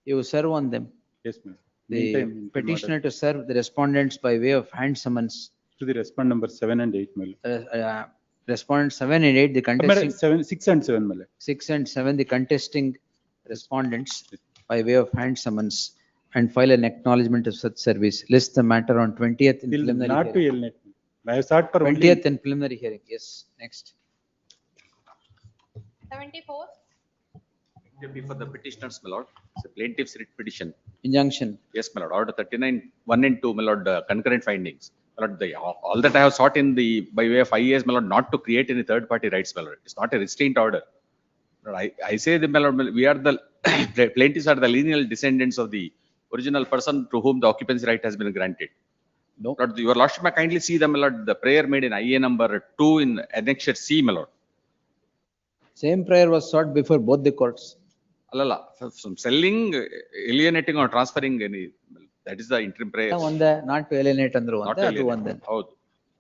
You serve on them. Yes, ma'am. The Meantime, petitioner to serve the respondents by way of hand summons. to the respond number 7 and 8, my lord. Respondent 7 and 8, the contesting. 6 and 7, my lord. 6 and 7, the contesting respondents by way of hand summons and file an acknowledgement of such service. List the matter on 20th in Till preliminary not to hearing. alienate. I have sought for only. 20th in preliminary hearing. Yes, next. 74, For the petitioners, my lord, it's a plaintiff's writ petition. Injunction. Yes, my lord, order 39 1 and 2, my lord, concurrent findings. My lord, all that I have sought in the, by way of IAS, my lord, not to create any third party rights, my lord. It's not a restraint order. Lord, I say the, my lord, we are the, plaintiffs are the lineal descendants of the original person to whom the occupancy right has been granted. No. Lord, your lordship may kindly see the, my lord, the prayer made in IA number 2 in annexure C, my lord. Same prayer was sought before both the courts. Allala, from selling, alienating or transferring any, that is the interim prayer. ಒಂದೇ not to alienate ಅಂದ್ರು Not ಒಂದೇ to ಅದು alienate. ಒಂದೇ ಹೌದು.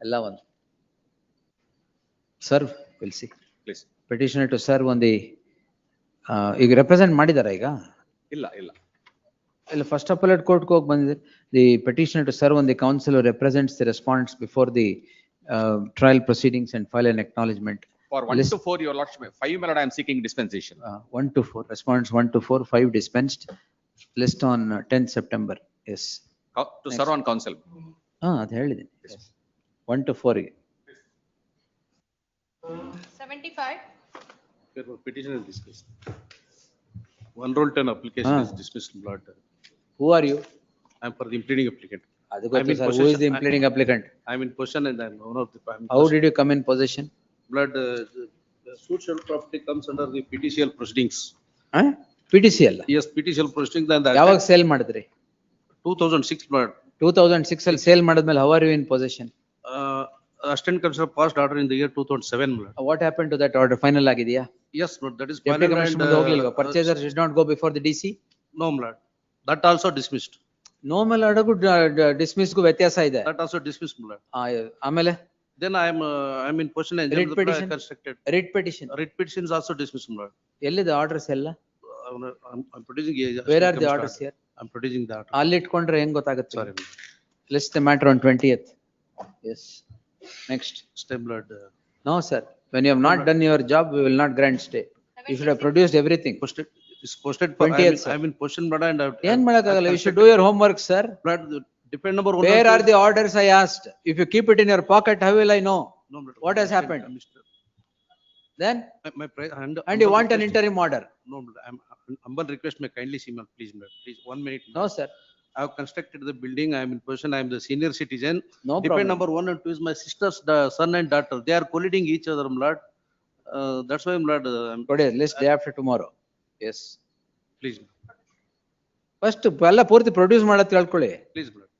ಎಲ್ಲ ಒಂದು. Serve, we'll see. Please. Petitioner to serve on the, ಈಗ represent ಮಾಡಿದಾರ ಈಗ? ಇಲ್ಲ. ಇಲ್ಲ ಫಸ್ಟ್ ಅಪೆಲೇಟ್ ಕೋರ್ಟ್ ಹೋಗಿ ಬಂದಿದೆ. The petitioner to serve on the counsel who represents the respondents before the trial proceedings and file an acknowledgement. For 1 to 4, your lordship, 5, my lord, I am seeking dispensation. 1 to 4, respondents 1 to 4, 5 dispensed. List on 10th September. Yes. To serve on counsel. ಅದು ಹೇಳಿದ್ದೀನಿ. 1 to 4 ಗೆ. 75, Therefore, petition is dismissed. 1 rule 10 application is dismissed, my lord. Who are you? I am for the impleading applicant. ಅದು ಗೊತ್ತು sir. Who is the impleading applicant? I am in possession and I am owner of the. How did you come in possession? Blood, the suit shall property comes under the PTCL proceedings. PTCL? Yes, PTCL proceedings. And ಯಾವಾಗ sale ಮಾಡಿದ್ರಿ? 2006, blood. 2006 ಅಲ್ಲಿ sale ಮಾಡಿದ್ಮೇಲೆ how are you in possession? Assistant Commissioner passed order in the year 2007, blood. What happened to that order? Final ಆಗಿದೆಯಾ? Yes, but that is Deputy final Commissioner and, ಮುಂದೆ ಹೋಗ್ಲಿಲ್ವಾ? Purchaser did not go before the DC? No, blood. That also dismissed. Normal orderಗೂ dismissಗೂ ವ್ಯತ್ಯಾಸ ಇದೆ. That also dismissed, blood. ಆಮೇಲೆ? Then I am in possession and Writ petition? constructed. Writ petition? Writ petitions also dismissed, blood. ಎಲ್ಲಿದೆ orders ಎಲ್ಲ? I'm producing. Where are the orders here? I'm producing the order. ಅಲ್ಲಿ ಇಟ್ಕೊಂಡ್ರೆ ಹೆಂಗ್ ಗೊತ್ತಾಗುತ್ತೆ? Sorry. List the matter on 20th. Yes. Next. Stay, blood. No, sir. When you have not done your job, we will not grant stay. You should have produced everything. Posted, it's posted for, 20th, sir. I'm in possession, but and. ಏನ್ ಮಾಡಕ್ಕಾಗಲ್ಲ? You should do your homework, sir. Depend number one. Where are the orders I asked? If you keep it in your pocket, how will I know? No, but What has happened? Then, And you want an interim order? No, but I'm humble request, may kindly see, ma'am, please, ma'am, please, 1 minute. No, sir. I have constructed the building, I am in possession, I am the senior citizen. No Depend problem. number 1 and 2 is my sister's son and daughter, they are colliding each other, my lord. That's why, my lord, I'm. Today, list day after tomorrow. Yes. Please, First, ಎಲ್ಲ ಪೂರ್ತಿ produce ಮಾಡತ್ ಹೇಳ್ಕೊಳ್ಳಿ. please, my lord.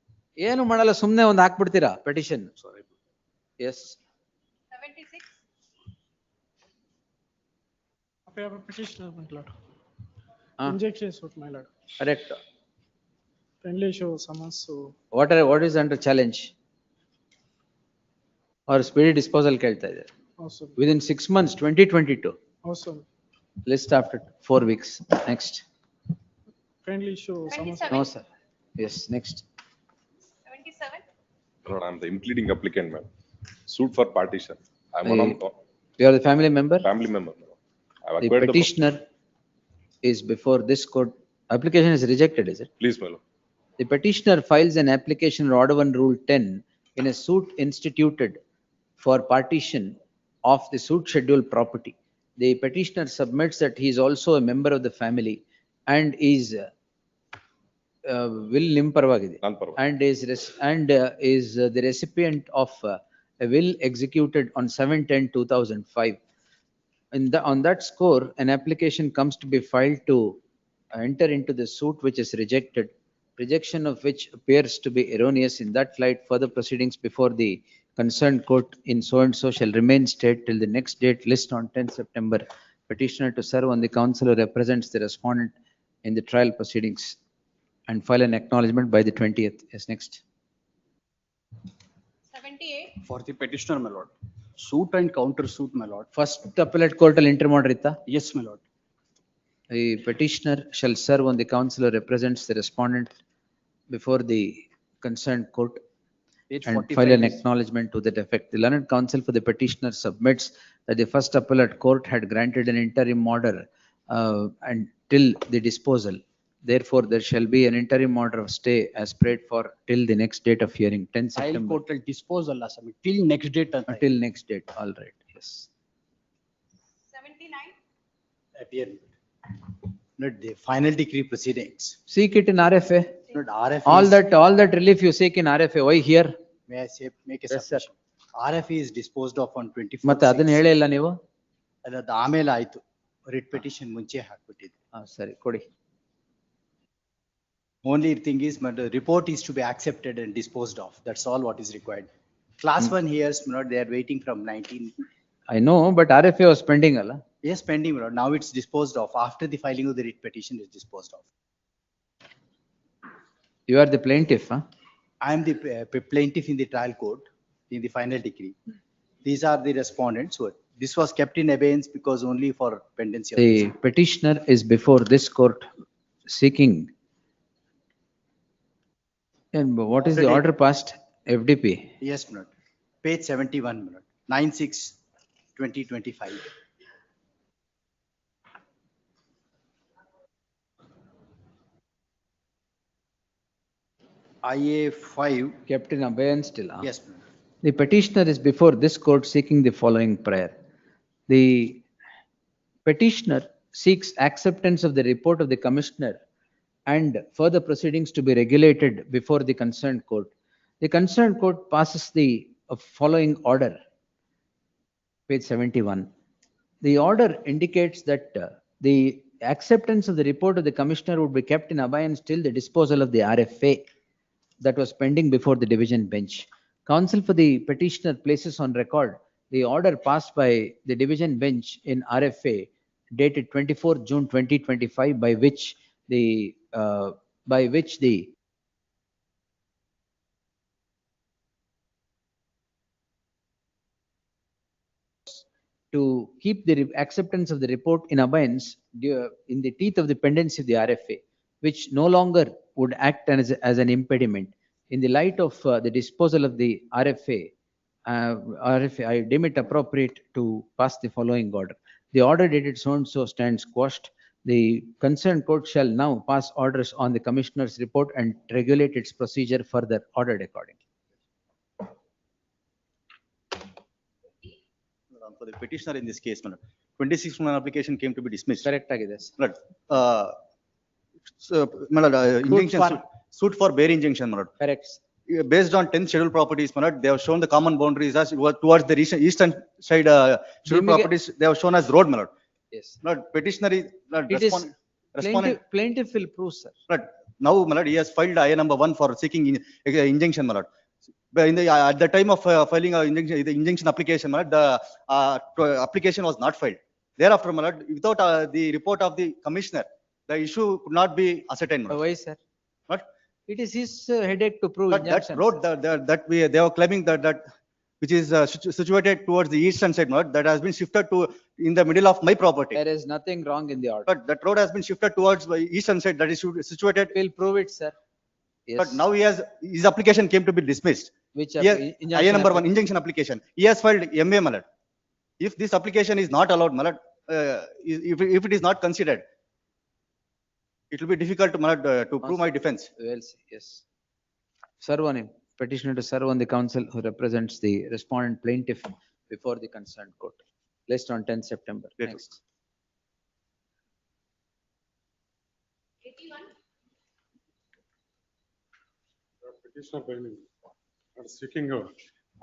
ಏನು ಮಾಡಲ್ಲ, ಸುಮ್ನೆ ಒಂದು ಹಾಕ್ಬಿಡ್ತೀರಾ petition. Sorry. Yes. 76. I have a petitioner, my lord. Ah. Injunction suit, my lord. Correct. Kindly show summons, so. What is under challenge? Or speedy disposal ಕೇಳ್ತಾ ಇದೆ. Awesome. Within 6 months, 2022. Awesome. List after 4 weeks. Next. Kindly show summons. 77. No, sir. Yes, next. 77. Lord, I'm the impleading applicant, ma'am. Suit for partition. I'm one of You are the family member? family member. Ma'am. I've The acquired the. petitioner is before this court. Application is rejected, is it? Please, my lord. The petitioner files an application under Order 1 Rule 10 in a suit instituted for partition of the suit schedule property. The petitioner submits that he is also a member of the family and is will nimparvagide Non-parva. and is the recipient of a will executed on 7/10/2005. On that score, an application comes to be filed to enter into the suit which is rejected, rejection of which appears to be erroneous. In that light, further proceedings before the concerned court in so and so shall remain stayed till the next date list on 10th September. Petitioner to serve on the counsel who represents the respondent in the trial proceedings and file an acknowledgement by the 20th. Yes, next. 78. For the petitioner, my lord. Suit and counter suit, my lord. First appellate court al interim order itta? Yes, my lord. The petitioner shall serve on the counsel who represents the respondent before the concerned court Page and 45 file an is- acknowledgement to that effect. The learned counsel for the petitioner submits that the first appellate court had granted an interim order until the disposal. Therefore, there shall be an interim order of stay as prayed for till the next date of hearing, 10 Trial September. court will dispose Allah, submit till next date. Until next date, all right, yes. 79. Appear. Not the final decree proceedings. Seek it in RFA. Not RFA. All that relief you seek in RFA, why here? May I say, make a Yes, sir. submission. RFA is disposed of on 24. ಮತ್ತೆ ಅದನ್ನ ಹೇಳೇ ಇಲ್ಲ ನೀವು? ಅದು ಆಮೇಲೆ ಆಯ್ತು. Writ petition ಮುಂಚೆ ಹಾಕ್ಬಿಟ್ಟಿದೆ. ಸರಿ, ಕೊಡಿ. Only thing is, but the report is to be accepted and disposed of. That's all what is required. Class 1 hears, not they are waiting from 19. I know, but RFA was pending ಅಲ್ಲ? Yes, pending, Lord. Now it's disposed of. After the filing of the writ petition is disposed of. You are the plaintiff, huh? I am the plaintiff in the trial court in the final decree. These are the respondents. So this was kept in abeyance because only for pendency of The this. petitioner is before this court seeking. And what is the Already- order passed? FDP. Yes, Lord. Page 71, Lord. 9/6/2025. IA 5. Kept in abeyance still. Huh? Yes, Lord. The petitioner is before this court seeking the following prayer. The petitioner seeks acceptance of the report of the commissioner and further proceedings to be regulated before the concerned court. The concerned court passes the following order, page 71. The order indicates that the acceptance of the report of the commissioner would be kept in abeyance till the disposal of the RFA that was pending before the division bench. Counsel for the petitioner places on record the order passed by the division bench in RFA dated 24 June 2025 by which the to keep the acceptance of the report in abeyance in the teeth of the pendency of the RFA, which no longer would act as an impediment. In the light of the disposal of the RFA, I deem it appropriate to pass the following order. The order dated so and so stands quashed. The concerned court shall now pass orders on the commissioner's report and regulate its procedure further, ordered accordingly. For the petitioner in this case, madam, 26 application came to be dismissed. Correct agide. But, so, injunction suit for bare injunction, madam. Correct. Based on 10 scheduled properties, madam, they have shown the common boundaries as towards the eastern side scheduled properties. They have shown as road, madam. Yes. Not petitioner is It is plaintiff will prove, sir. But now, madam, he has filed IA number 1 for seeking injunction, madam. But in the, at the time of filing the injunction application, madam, the application was not filed. Thereafter, madam, without the report of the commissioner, the issue could not be ascertained, madam. Why, sir? What? It is his headache to prove But that injunctions. road they were claiming that which is situated towards the eastern side, madam, that has been shifted to in the middle of my property. There is nothing wrong in the order. But that road has been shifted towards the eastern side that is situated. We'll prove it, sir. Yes. But now his application came to be dismissed. Which IA number 1 injunction application. He has filed MA, madam. If this application is not allowed, madam, if it is not considered, it will be difficult, madam, to prove my defense. Well, yes. Serve on him. Petitioner to serve on the counsel who represents the respondent plaintiff before the concerned court. Placed on 10th September. Next. 81. Petitioner seeking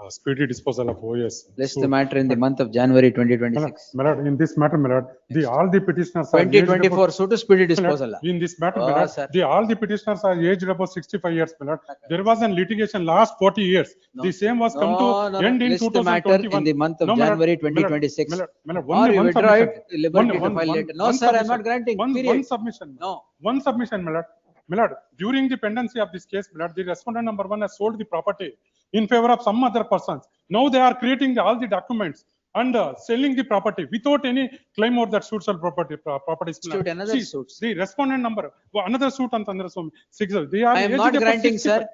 speedy disposal of OS. List the matter in the month of January 2026. My lord, in this matter, my lord, all the petitioners are 2024 suit to speedy disposal. In this matter, Oh, my lord, sir. all the petitioners are aged about 65 years, my lord. There was a litigation last 40 years. No. The same was come to end in List the matter in 2021. the month of No, my lord, January my lord, 2026. my lord, my lord, Or only you one withdraw it, submission. liberty to One- file one- later. No, one sir, I'm submission. not granting. One Period. submission. No. One submission, my lord. My lord, during the pendency of this case, my lord, the respondent number 1 has sold the property in favor of some other persons. Now they are creating all the documents and selling the property without any claim over that suits or properties. Institute another suits. The respondent number, another suit and another suit. They are I am aged not about granting, 65. sir.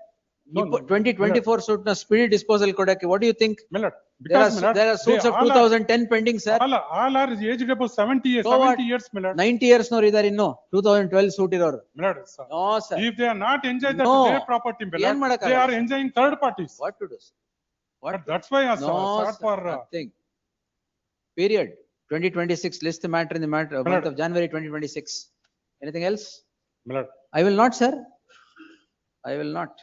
2024 suit na speedy disposal kodake. What do you think? My lord, There are, because, my lord, there are suits they of all are- 2010 pending, sir. All are aged about 70 years, So what? 70 years, my lord. 90 years nor idare inno. 2012 suit iroru. My lord, sir. No, sir. If they are not enjoying No. their property, my ಏನ್ lord, ಮಾಡಕ್ಕಾಗಲ್ಲ, they are sir? enjoying third parties. What to do? Sir? But that's why I No, sought sir, for nothing. Period. 2026, list the matter in the matter, month of January 2026. Anything else? my lord. I will not, sir. I will not.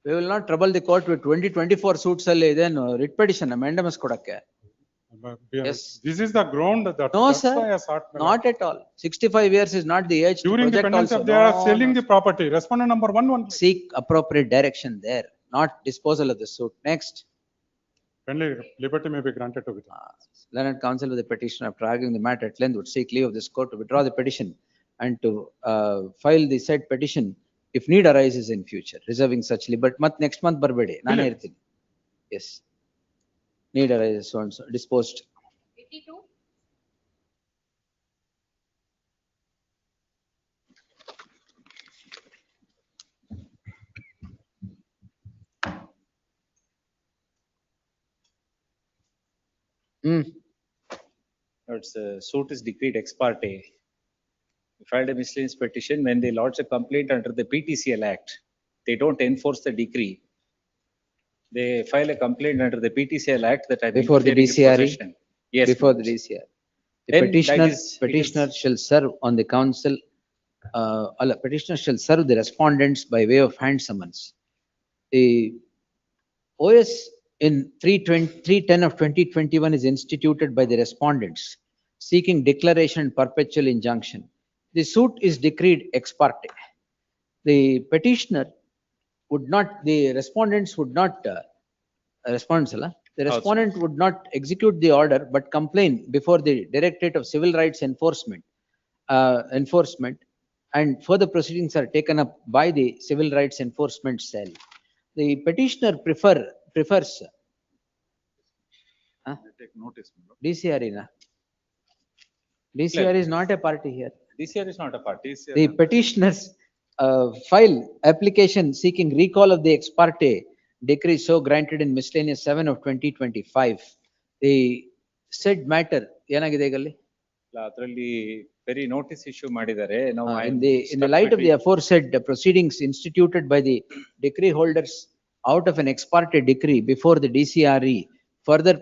We will not trouble the court with 2024 suits alli then writ petition, mandamus kodakke. Yes. This is the ground that. No, that's sir. why I sought, my lord. Not at all. 65 years is not the age to During the project pendency also. of, they are No, selling no. the property. Respondent number 1 Seek appropriate direction there, not disposal of the suit. Next. Friendly liberty may be granted to withdraw. Learned counsel with the petitioner after arguing the matter at length would seek leave of this court to withdraw the petition and to file the said petition if need arises in future, reserving such liberty. Next month barbedi. Nane irthini. Yes. Need arises so and so disposed. 82. Its suit is decreed ex parte. We filed a miscellaneous petition when they lodge a complaint under the PTCL Act. They don't enforce the decree. They file a complaint under the PTCL Act that I've been Before the declared in DCRE? possession. Yes. Before my the lord. DCR. The Then that petitioner shall serve on the counsel, petitioner shall serve the respondents by way of hand summons. The OS in 310 of 2021 is instituted by the respondents seeking declaration and perpetual injunction. The suit is decreed ex parte. The petitioner would not, the respondents would not, the respondent would not execute the order but complain before the Directorate of Civil Rights Enforcement, and further proceedings are taken up by the Civil Rights Enforcement Cell. The petitioner prefers Take notice, my lord. DCRE. Na? DCRE is not a party here. DCR is not a party. The petitioners file application seeking recall of the ex parte decree so granted in miscellaneous 7 of 2025. The said matter ಏನಾಗಿದೆ ಈಗ ಅಲ್ಲಿ? ಅದರಲ್ಲಿ very notice issue ಮಾಡಿದ್ದಾರೆ. Now I In am the stuck light of the between- aforesaid proceedings instituted by the decree holders out of an ex parte decree before the DCRE, further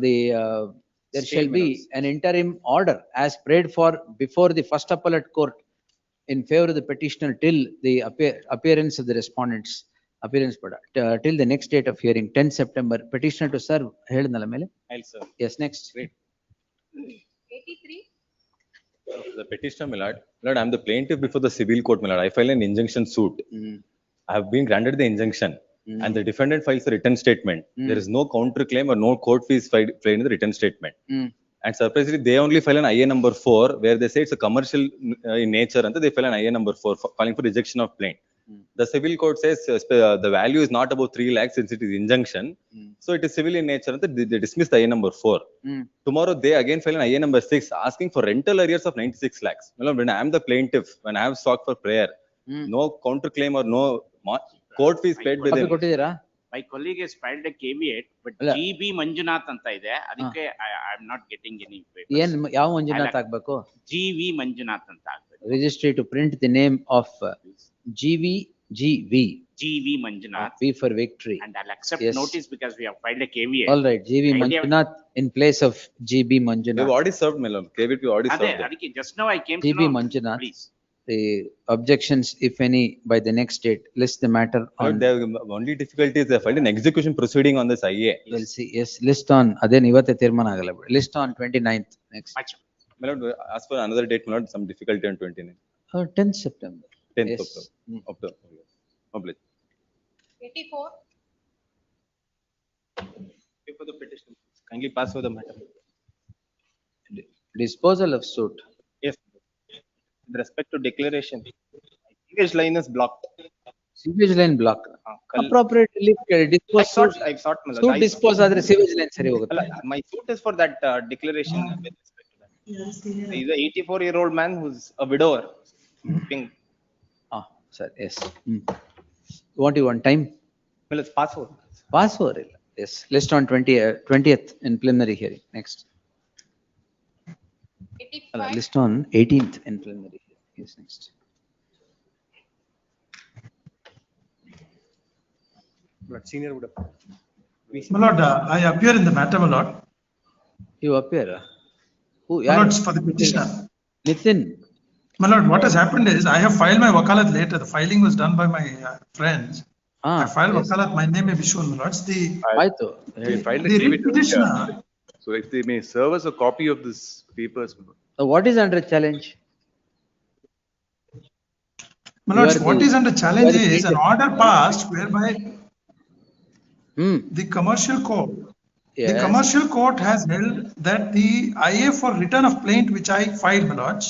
there Stay shall be minutes. an interim order as prayed for before the first appellate court in favor of the petitioner till the appearance of the respondents, till the next date of hearing, 10 September. Petitioner to serve, ಹೇಳಿದ್ನಲ್ಲ ಮೇಲೆ? I'll serve. Yes, next. Great. 83. The petitioner, my lord. Lord, I am the plaintiff before the civil court, my lord. I filed an injunction suit. I have been granted the injunction and the defendant files a written statement. There is no counterclaim or no court fees filed in the written statement. And surprisingly, they only file an IA number 4 where they say it's a commercial in nature and they file an IA number 4 calling for rejection of plaint. The civil court says the value is not about 3 lakhs since it is injunction. So it is civil in nature and they dismiss the IA number 4. Tomorrow they again file an IA number 6 asking for rental arrears of 96 lakhs. When I am the plaintiff, when I have sought for prayer, no counterclaim or no court fees paid by them. ಕೊಟ್ಟಿದ್ದೀರಾ? My colleague has filed a caveat, but ಅಲ್ಲ. GB Manjunath ಅಂತ ಇದೆ, ಅದಕ್ಕೆ I am not getting any papers. ಏನ್ ಯಾವ ಮಂಜುನಾಥ್ ಆಗ್ಬೇಕು? GV Manjunath ಅಂತ ಆಗ್ಬೇಕು. Registry to print the name of GV. GV Manjunath. V for victory. And I'll accept Yes. notice because we have filed a caveat. All right, GV Manjunath in place of GB We have Manjunath. already served, my lord. KVP already ಅದೇ served. ಅದಕ್ಕೆ just now I came to GB know. Manjunath. Please. The objections, if any, by the next date, list the matter on. The only difficulty is they filed an execution proceeding on this IA. We'll see, yes, list on, ಅದೇನ್ ಇವತ್ತೇ ತೀರ್ಮಾನ ಆಗಲ್ಲ ಬಿಡಿ. List on 29th, next. My lord, ask for another date, my lord, some difficulty on 29th. 10th September. 10th Yes. October. Oblige. 84. For the petition, kindly pass over the matter. Disposal of suit. Yes. With respect to declaration, sewage line is blocked. Sewage line block. Appropriate relief, dispose suit. I've sought, my lord. Suit dispose ಆದ್ರೆ sewage line ಸರಿ ಹೋಗುತ್ತೆ. My suit is for that declaration with respect to that. He's a 84-year-old man who's a widower. Sir, yes. What do you want, time? Well, it's pass over. Pass over ಇಲ್ಲ. Yes, list on 20th in preliminary hearing, next. 85. List on 18th in preliminary hearing, yes, next. Senior would have. My lord, I appear in the matter, my lord. You appear? Who? My lord, for the petitioner. Nitin. My lord, what has happened is I have filed my wakalat later. The filing was done by my friends. I filed wakalat, my name may be shown, my lords. We filed a the caveat to petitioner. So if they may serve us a copy of this papers. What is under challenge? My lords, You are what the- is under challenge you are the is an order passed whereby the commercial court, the Yes. commercial court has held that the IA for return of plaint which I filed, my lords,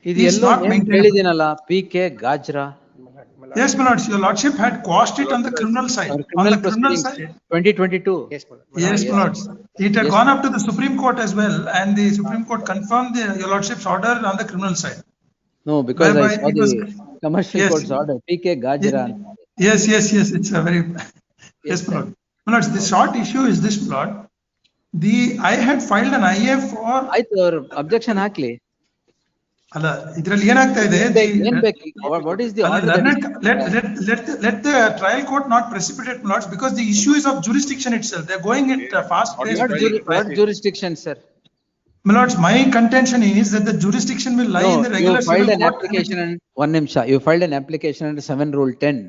ಇದು is yellow not name maintainable. ಹೇಳಿದ್ದೀನಲ್ಲ, PK Gajra. Yes, my lords, your lordship had quashed it on the criminal side. On Criminal the criminal proceedings, side. 2022. Yes, my lords. It had gone up to the Supreme Court as well, and the Supreme Court confirmed your lordship's order on the criminal side. No, because I Whereby saw it the was- commercial Yes. court's order, PK Gajra. Yes, it's a very, yes, my lord. My lords, the short issue is this, my lord. I had filed an IA for. ಆಯ್ತು, ಅವ್ರು objection ಹಾಕ್ಲಿ. ಅಲ್ಲ, ಇದ್ರಲ್ಲಿ ಏನಾಗ್ತಾ ಇದೆ? ಏನ್ ಬೇಕು? What is the order? Let the trial court not precipitate, my lords, because the issue is of jurisdiction itself. They're going at fast pace. What jurisdiction, sir? My lords, my contention is that the jurisdiction will lie in the No, regular you filed civil an court. application and, one nimsha, you filed an application under 7 Rule 10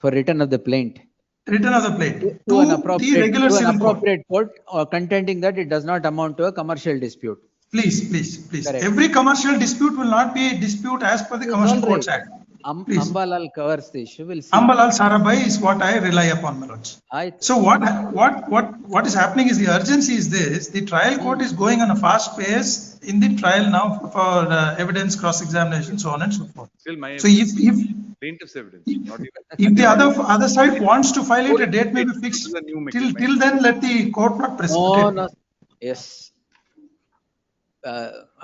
for return of the plaint. Return of the plaint To an appropriate civil court. court or contending that it does not amount to a commercial dispute. Please. Correct. Every commercial dispute will not be a dispute as per the Commercial Courts Act. Please. Ambalal covers the issue, we'll see. Ambalal Sarabhai is what I rely upon, my lords. So what is happening is the urgency is this, the trial court is going on a fast pace in the trial now for evidence, cross-examination, so on and so forth. Still my So if plaintiff's evidence, not even. if the other side wants to file it, a date may be fixed. Till then, let the court not precipitate. No. Yes.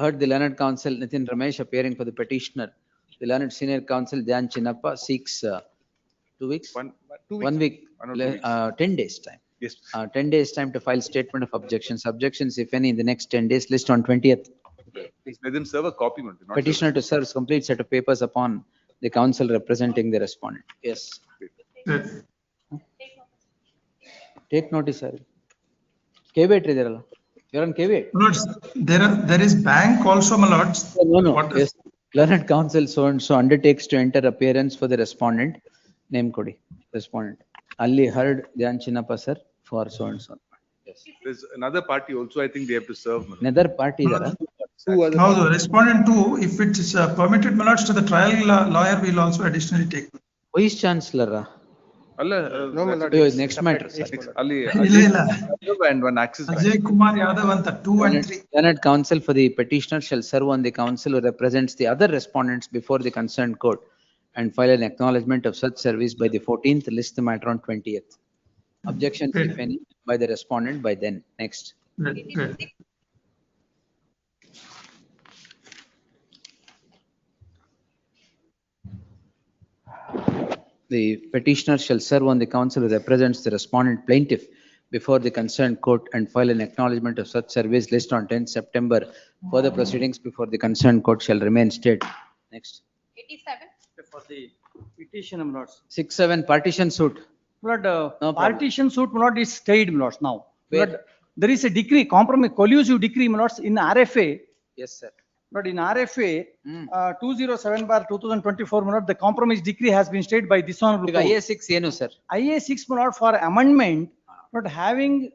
Heard the learned counsel Nitin Ramesh appearing for the petitioner. The learned senior counsel Dhyan Chinnappa seeks 2 weeks? 1 2 weeks. 1 week, 10 days time. Yes. 10 days time to file statement of objections. Objections, if any, in the next 10 days, list on 20th. Please let them serve a copy, not serve. Petitioner to serve complete set of papers upon the counsel representing the respondent. Yes. Take notice, sir. Caveat ideralla. You're on caveat. Lords, there is bank also, my lords. No. Yes. Learned counsel so and so undertakes to enter appearance for the respondent. Name kodi. Respondent. Ali heard Dhyan Chinnappa sir for so and so. Yes. There's another party also, I think they have to serve. Another party there. Now the respondent too, if it is permitted, my lords, to the trial lawyer will also additionally take. Vice Chancellor. No, my lord. Next matter. Ali, Illa. and one access. Ajay Kumar Yadav anta 2 and 3. Learned counsel for the petitioner shall serve on the counsel who represents the other respondents before the concerned court and file an acknowledgement of such service by the 14th, list the matter on 20th. Objections, if any, by the respondent by then. Next. Good. The petitioner shall serve on the counsel who represents the respondent plaintiff before the concerned court and file an acknowledgement of such service list on 10th September. Further proceedings before the concerned court shall remain stayed. Next. 87. For the petition, my lords. 6-7 partition suit. Lord, problem. partition suit, my lord, is stayed, my lords, now. Where? Lord, there is a decree, compromise, collusive decree, my lords, in RFA. Yes, sir. But in RFA, 207/2024, my lord, the compromise decree has been stayed by this honorable court. IA6 ಏನು sir? IA6, my lord, for amendment, not having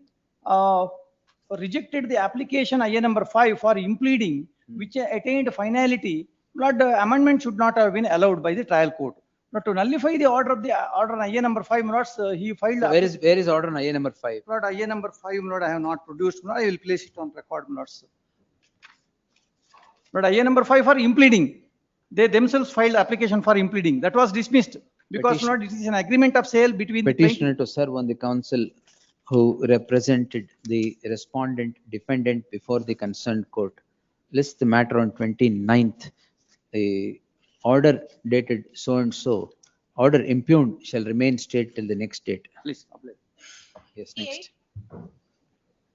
rejected the application IA number 5 for impleading, which attained finality, Lord, the amendment should not have been allowed by the trial court. Not to nullify the order of the order on IA number 5, my lords, he filed. So where is order on IA number 5? Lord, IA number 5, my lord, I have not produced. My lord, I will place it on record, my lords. Lord, IA number 5 for impleading. They themselves filed application for impleading. That was dismissed because, my lord, it is an agreement of sale between the petitioner to serve on the counsel who represented the respondent defendant before the concerned court. List the matter on 29th. The order dated so and so, order impugned shall remain stayed till the next date. Please apply. Yes, next.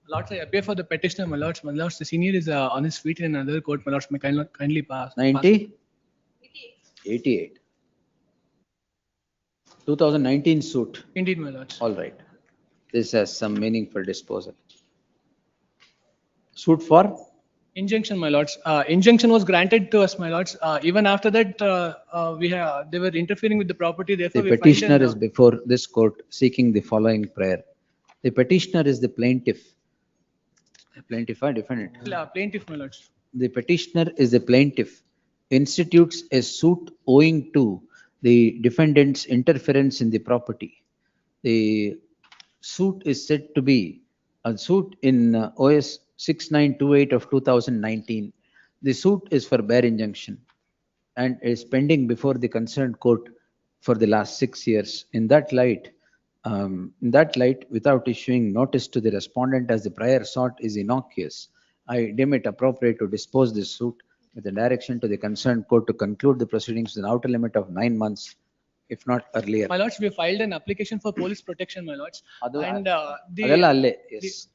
Lords, I appear for the petitioner, my lords. My lords, the senior is on his feet in another court. My lords, may kindly pass. 90? 88. 2019 suit. Indeed, my lords. All right. This has some meaning for disposal. Suit for? Injunction, my lords. Injunction was granted to us, my lords. Even after that, they were interfering with the property. Therefore, The petitioner is before this court seeking the following prayer. The petitioner is the plaintiff. Plaintiff or defendant? Plaintiff, my lords. The petitioner is the plaintiff, institutes a suit owing to the defendant's interference in the property. The suit is said to be a suit in OS 6928 of 2019. The suit is for bare injunction and is pending before the concerned court for the last 6 years. In that light, without issuing notice to the respondent as the prior sought is innocuous, I deem it appropriate to dispose this suit with a direction to the concerned court to conclude the proceedings with an outer limit of 9 months, if not earlier. My lords, we filed an application for police protection, my lords. And Adella alle, yes.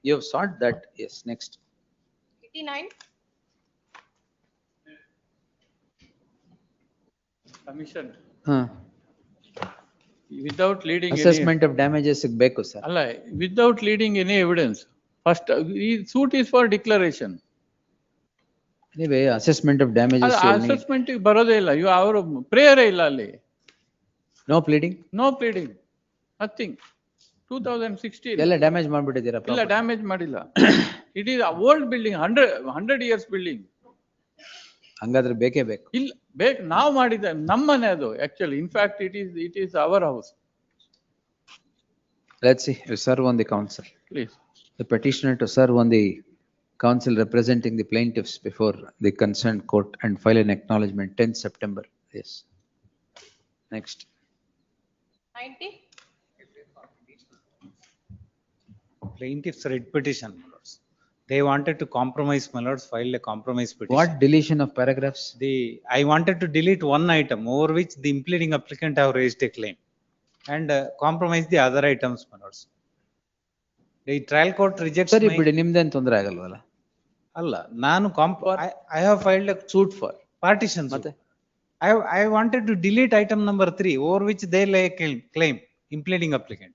You have sought that, yes, next. 89. Commission. Huh. Without leading Assessment of damages ಬೇಕು sir. without leading any evidence. First, suit is for declaration. Anyway, assessment of damages. Assessment ಬರೋದೇ ಇಲ್ಲ. ಅವರು prayer ಇಲ್ಲ ಅಲ್ಲಿ. No pleading? No pleading. Nothing. 2016. ಎಲ್ಲ damage ಮಾಡ್ಬಿಟ್ಟಿದ್ದೀರಾ? ಇಲ್ಲ damage ಮಾಡಿಲ್ಲ. It is a old building, 100 years building. ಹಂಗಾದ್ರೆ ಬೇಕೇ ಬೇಕು. ಇಲ್ಲ ಬೇಕು, ನಾವು ಮಾಡಿದ ನಮ್ಮ ಮನೆ ಅದು actually. In fact, it is our house. Let's see, you serve on the counsel. Please. The petitioner to serve on the counsel representing the plaintiffs before the concerned court and file an acknowledgement 10th September. Yes. Next. 90. Plaintiff's writ petition, my lords. They wanted to compromise, my lords, filed a compromise petition. What deletion of paragraphs? I wanted to delete one item over which the impleading applicant have raised a claim and compromise the other items, my lords. The trial court rejects ಸರಿ my, ಬಿಡಿ, ನಿಮ್ದೇನ್ ತೊಂದ್ರೆ ಆಗಲ್ವಲ್ಲ? ಅಲ್ಲ, ನಾನು I have filed a Suit for. partition suit. ಮತ್ತೆ? I wanted to delete item number 3 over which they lay a claim, impleading applicant.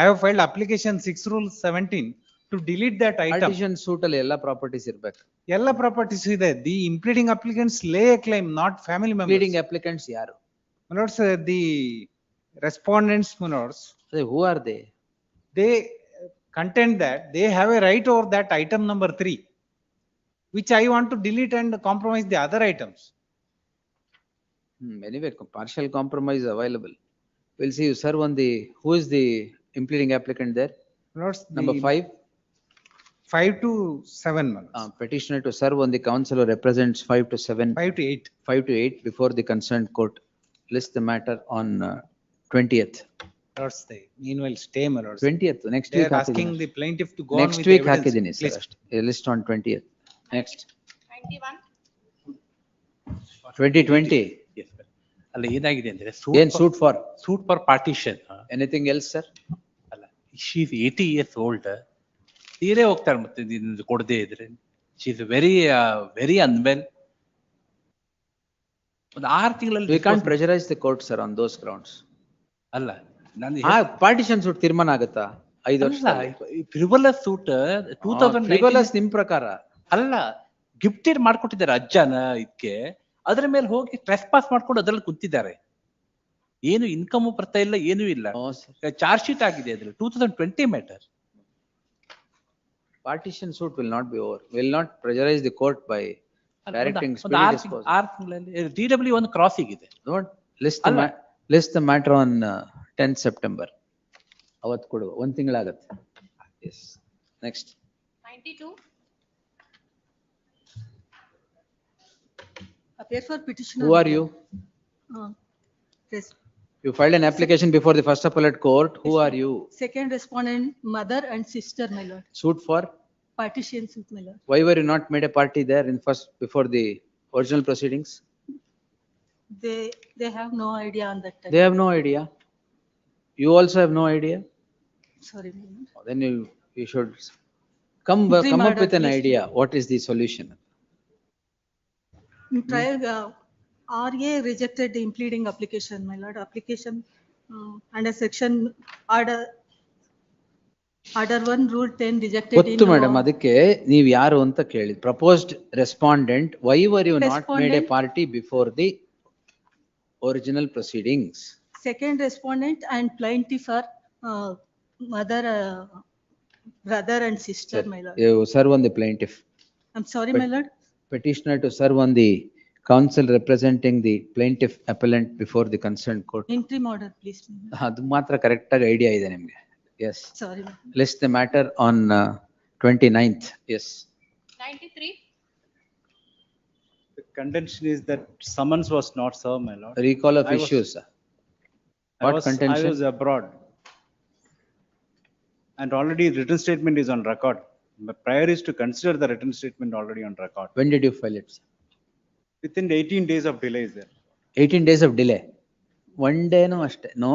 I have filed application 6 rule 17 to delete that item. Partition suit ಅಲ್ಲಿ ಎಲ್ಲ properties ಇರ್ಬೇಕು. ಎಲ್ಲ properties ಇದೆ. The impleading applicants lay a claim, not family members. Pleading applicants ಯಾರು? My lords, the respondents, my lords, Who are they? they contend that they have a right over that item number 3, which I want to delete and compromise the other items. Anyway, partial compromise available. We'll see you serve on the, who is the impleading applicant there? Lords, Number 5. 5 to 7, my lords. Petitioner to serve on the counsel who represents 5 to 7. 5 to 8. 5 to 8 before the concerned court. List the matter on 20th. Lords, they meanwhile stay, my lords. 20th, next They week. are asking the plaintiff to go on Next with week evidence. ಹಾಕಿದ್ದೀನಿ Please. sir. List on 20th. Next. 91. 2020. ಅಲ್ಲ ಏನಾಗಿದೆ ಅಂದ್ರೆ ಏನ್ suit for? Suit for partition. Anything else sir? ಅಲ್ಲ, she is 80 years old. ತೀರೇ ಹೋಗ್ತಾರೆ ಮತ್ತೆ ಇದು ಕೊಡದೇ ಇದ್ರೆ. She is very unwell. ಒಂದು 6 ತಿಂಗಳಲ್ಲಿ We can't pressurize the court sir on those grounds. ಅಲ್ಲ ನಾನು ಪಾರ್ಟಿಷನ್ ಸೂಟ್ ತೀರ್ಮಾನ ಆಗುತ್ತಾ 5 ವರ್ಷ? ಫ್ರಿವಲಸ್ ಸೂಟ್ 2019 ಫ್ರಿವಲಸ್ ನಿಮ್ ಪ್ರಕಾರ ಅಲ್ಲ, ಗಿಫ್ಟೆಡ್ ಮಾಡ್ಕೊಟ್ಟಿದ್ದಾರೆ ಅಜ್ಜನ ಇದಕ್ಕೆ. ಅದ್ರ ಮೇಲೆ ಹೋಗಿ ಟ್ರೆಸ್ ಪಾಸ್ ಮಾಡ್ಕೊಂಡು ಅದ್ರಲ್ಲಿ ಕುಂತಿದ್ದಾರೆ. ಏನು ಇನ್ಕಮ್ ಬರ್ತಾ ಇಲ್ಲ, ಏನೂ ಇಲ್ಲ. ಚಾರ್ಜ್ ಶೀಟ್ ಆಗಿದೆ ಅದ್ರಲ್ಲಿ 2020 matter. Partition suit will not be over. Will not pressurize the court by directing speedy disposal. 6 ತಿಂಗಳಲ್ಲಿ DW ಒಂದು ಕ್ರಾಸಿಂಗ್ ಇದೆ. List the matter on 10th September. ಅವತ್ತು ಕೊಡುವ, ಒಂದು ತಿಂಗಳಾಗತ್ತೆ. Yes. Next. 92. Appear for petitioner. Who are you? Yes. You filed an application before the first appellate court. Who are you? Second respondent, mother and sister, my lord. Suit for? Partition suit, my lord. Why were you not made a party there in first, before the original proceedings? They have no idea on that time. They have no idea. You also have no idea. Sorry, my lord. Then you should come Interim up order, with an please. idea. What is the solution? In trial, RA rejected the impleading application, my lord. Application under section order 1 rule 10 rejected. ಗೊತ್ತು madam, ಅದಕ್ಕೆ ನೀವು ಯಾರು ಅಂತ ಕೇಳಿ. Proposed respondent, why were you not made a party before the original proceedings? Second respondent and plaintiff are mother, brother and sister, my lord. You serve on the plaintiff. I'm sorry, my lord. Petitioner to serve on the counsel representing the plaintiff appellant before the concerned court. Interim order, please. ಅದು ಮಾತ್ರ correct ಆಗಿ idea ಇದೆ ನಿಮ್ಗೆ. Yes. Sorry. List the matter on 29th. Yes. 93. The contention is that summons was not served, my lord. Recall of issues. What contention? I was abroad. And already written statement is on record. The prior is to consider the written statement already on record. When did you file it? Within 18 days of delay is there. 18 days of delay. One day no ashte. No,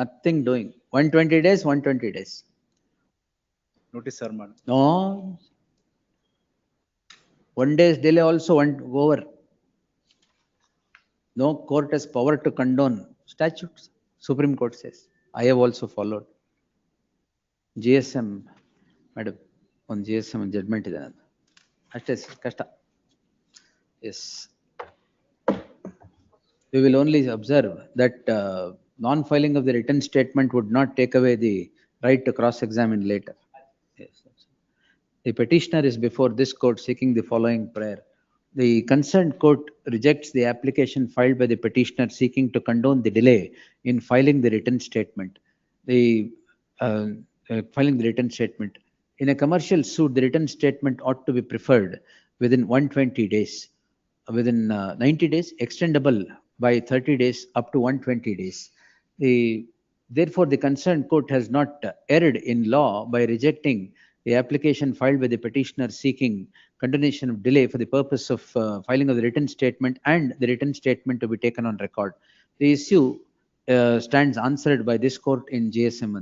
nothing doing. 120 days, 120 days. Notice, sir, madam. No. 1 day's delay also over. No court has power to condone statutes. Supreme Court says. I have also followed. GSM, madam, on GSM judgment ಇದೆ ನಂದು. ಅಷ್ಟೇ ಕಷ್ಟ. Yes. We will only observe that non-filing of the written statement would not take away the right to cross-examine later. Yes. The petitioner is before this court seeking the following prayer. The concerned court rejects the application filed by the petitioner seeking to condone the delay in filing the written statement. Filing the written statement. In a commercial suit, the written statement ought to be preferred within 120 days. Within 90 days, extendable by 30 days up to 120 days. Therefore, the concerned court has not erred in law by rejecting the application filed by the petitioner seeking continuation of delay for the purpose of filing of the written statement and the written statement to be taken on record. The issue stands answered by this court in GSM.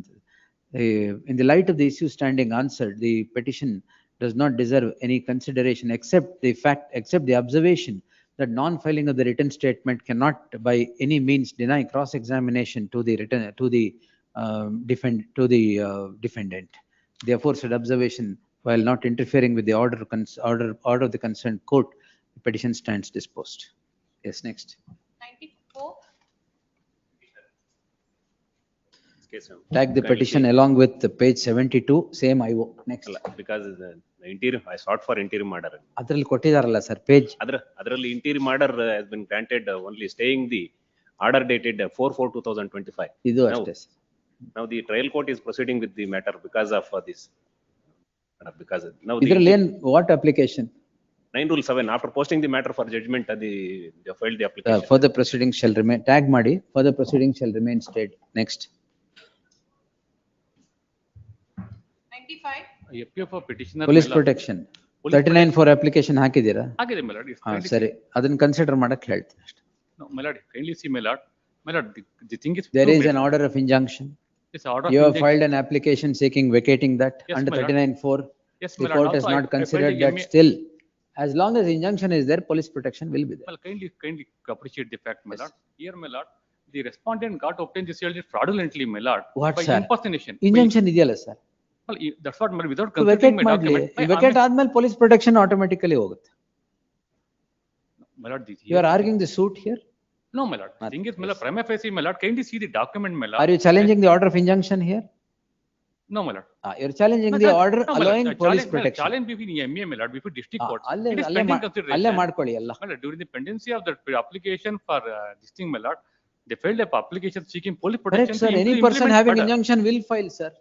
In the light of the issue standing answered, the petition does not deserve any consideration except the observation that non-filing of the written statement cannot by any means deny cross-examination to the defendant. Therefore, said observation, while not interfering with the order of the concerned court, the petition stands disposed. Yes, next. 94. Tag the petition along with the page 72, same IO. Next. Because the interim, I sought for interim order. Adralli kottidaralla sir, page. Adralli interim order has been granted only staying the order dated 4/4/2025. Idu ashte sir. Now the trial court is proceeding with the matter because of this. Because now Idralli what application? 9 Rule 7, after posting the matter for judgment, they filed the application. Further proceedings shall remain, tag madi, further proceedings shall remain stayed. Next. 95. FPF petitioner. Police protection. 39 for application ಹಾಕಿದ್ದೀರಾ? ಹಾಕಿದೆ my lord. ಸರಿ, ಅದನ್ನ consider ಮಾಡಕ್ಕೆ ಹೇಳ್ತೀನಿ ಅಷ್ಟೇ. No, my lord, kindly see my lord. My lord, the thing is. There is an order of injunction. Yes, order of You have injunction. filed an application seeking vacating that Yes, under my lord. 39(4). Yes, The my lord. court has Also, not I considered filed that a still. As long as injunction is there, police protection will be there. Well, kindly appreciate the fact, my lord. Here, my lord, the respondent got obtained this year fraudulently, my lord. What, by sir? impersonation. Injunction ಇದೆಯಲ್ಲ sir. Well, that's what, my lord, without vacate consulting my ಮಾಡ್ಲಿ. document. Vacate ಆದ್ಮೇಲೆ police protection automatically ಹೋಗುತ್ತೆ. My lord, You are arguing the suit here? No, my lord. The thing is, my lord, prima facie, my lord, kindly see the document, my lord. Are you challenging the order of injunction here? No, my lord. You are challenging the order No, my lord. allowing police Challenge, protection. challenge between MA, my lord, before district court. ಅಲ್ಲೇ It is ಅಲ್ಲೇ pending consideration. ಅಲ್ಲೇ ಮಾಡ್ಕೊಳ್ಳಿ ಎಲ್ಲ. My lord, during the pendency of the application for this thing, my lord, they filed a application seeking police protection. Correct, sir. Any person having injunction will file, sir.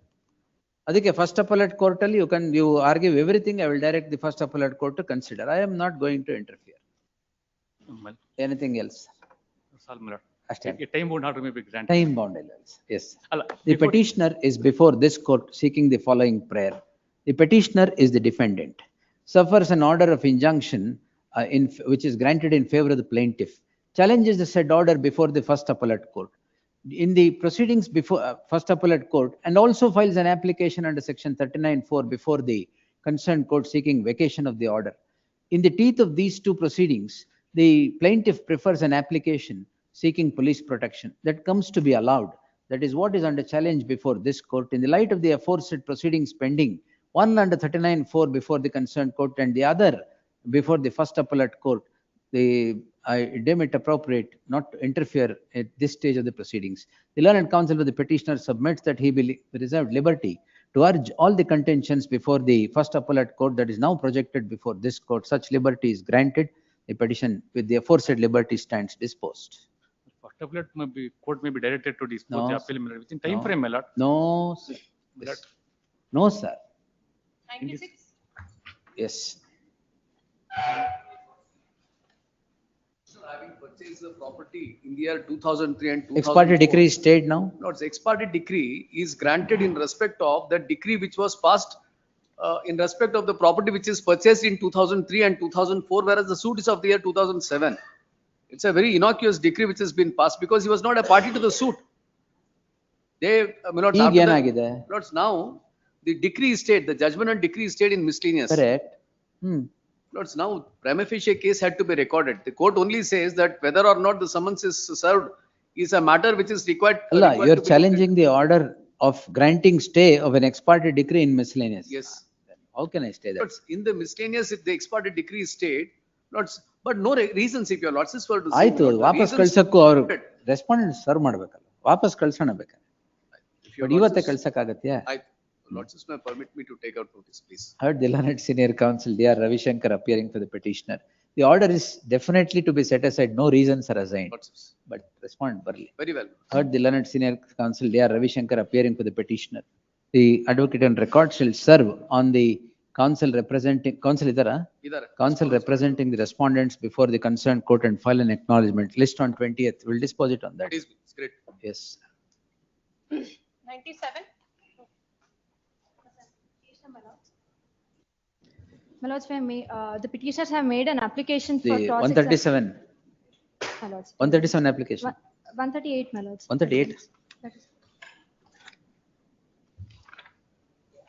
ಅದಕ್ಕೆ first appellate court ಅಲ್ಲಿ you argue everything. I will direct the first appellate court to consider. I am not going to interfere. Anything else? That's all, my lord. ಅಷ್ಟೇ. A time bound order may be granted. Time bound elements. Yes. ಅಲ್ಲ, The petitioner is before this court seeking the following prayer. The petitioner is the defendant, suffers an order of injunction which is granted in favor of the plaintiff, challenges the said order before the first appellate court. In the proceedings before first appellate court, and also files an application under section 39(4) before the concerned court seeking vacation of the order. In the teeth of these two proceedings, the plaintiff prefers an application seeking police protection that comes to be allowed. That is what is under challenge before this court. In the light of the aforesaid proceedings pending, one under 39(4) before the concerned court and the other before the first appellate court, I deem it appropriate not to interfere at this stage of the proceedings. The learned counsel of the petitioner submits that he will reserve liberty to urge all the contentions before the first appellate court that is now projected before this court. Such liberty is granted. The petition with the aforesaid liberty stands disposed. First appellate court may be directed to dispose No, the appeal within time no. frame, my lord. No, sir. Yes. No, sir. 96. Yes. Having purchased the property in the year 2003 and 2004. Ex parte decree is stayed now. No, it's ex parte decree is granted in respect of the decree which was passed in respect of the property which is purchased in 2003 and 2004, whereas the suit is of the year 2007. It's a very innocuous decree which has been passed because he was not a party to the suit. They, ಈಗ ಏನಾಗಿದೆ? now the decree is stayed, the judgment and decree is stayed in miscellaneous. Correct. Lords, now prima facie case had to be recorded. The court only says that whether or not the summons is served is a matter which is required. Allah, you are challenging the order of granting stay of an ex parte decree in miscellaneous. Yes. How can I stay that? Lords, in the miscellaneous, if the ex parte decree is stayed, Lords, but no reasons if your Lords is for to say. ಆಯ್ತು, ವಾಪಸ್ ಕಳ್ಸಕ್ಕೂ ಅವರು respondent serve ಮಾಡ್ಬೇಕಲ್ಲ, ವಾಪಸ್ ಕಳ್ಸೋಣ ಬೇಕಾದ್ರೆ. But ಇವತ್ತೇ ಕಳ್ಸಕ್ಕಾಗತ್ಯಾ? Lords, may permit me to take out notice, please. Heard the learned senior counsel D.R. Ravishankar appearing for the petitioner. The order is definitely to be set aside. No reasons are assigned. But respond barely. Very well. Heard the learned senior counsel D.R. Ravishankar appearing for the petitioner. The advocate on record shall serve on the counsel representing representing the respondents before the concerned court and file an acknowledgement. List on 20th. We'll dispose it on that. It's great. Yes. 97. My lords, the petitioners have made an application for The cross 137. My lords. 137 application. 138, my lords. 138. That is-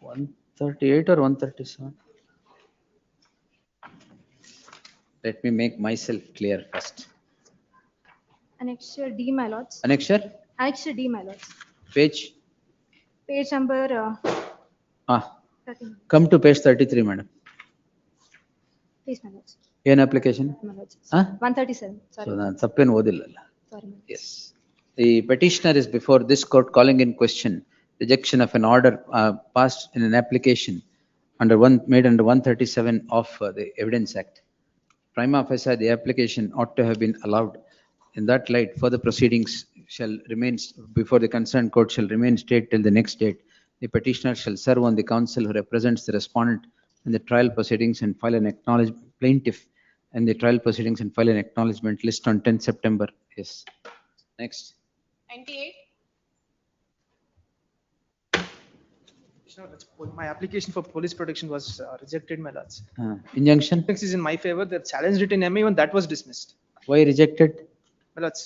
138 or 137? Let me make myself clear first. Annexure D, my lords. Annexure, Annexure D, my lords. page, Page number 13. come to page 33, madam. Please, my lords. An application? My lords. Huh? 137. So, Sorry. ನಾನು ತಪ್ಪೇನು ಓದಿಲ್ಲಲ್ಲ. Sorry, my lords. Yes. The petitioner is before this court calling in question rejection of an order passed in an application made under 137 of the Evidence Act. Prima facie, the application ought to have been allowed. In that light, further proceedings shall remain before the concerned court shall remain stayed till the next date. The petitioner shall serve on the counsel who represents the respondent in the trial proceedings and file an acknowledgement plaintiff and the trial proceedings and file an acknowledgement list on 10th September. Yes. Next. 98. My application for police protection was rejected, my lords. Injunction. This is in my favor. They challenged it in MA, even that was dismissed. Why rejected? My lords,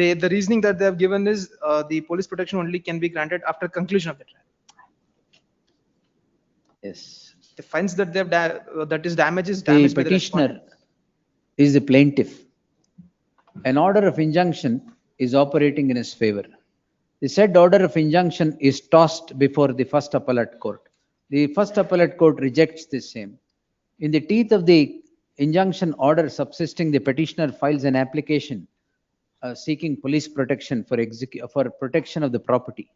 the reasoning that they have given is the police protection only can be granted after conclusion of the trial. Yes. The fines that they have that is damage is The damaged by the petitioner respondent. is the plaintiff. An order of injunction is operating in his favor. The said order of injunction is tossed before the first appellate court. The first appellate court rejects the same. In the teeth of the injunction order subsisting, the petitioner files an application seeking police protection for protection of the property.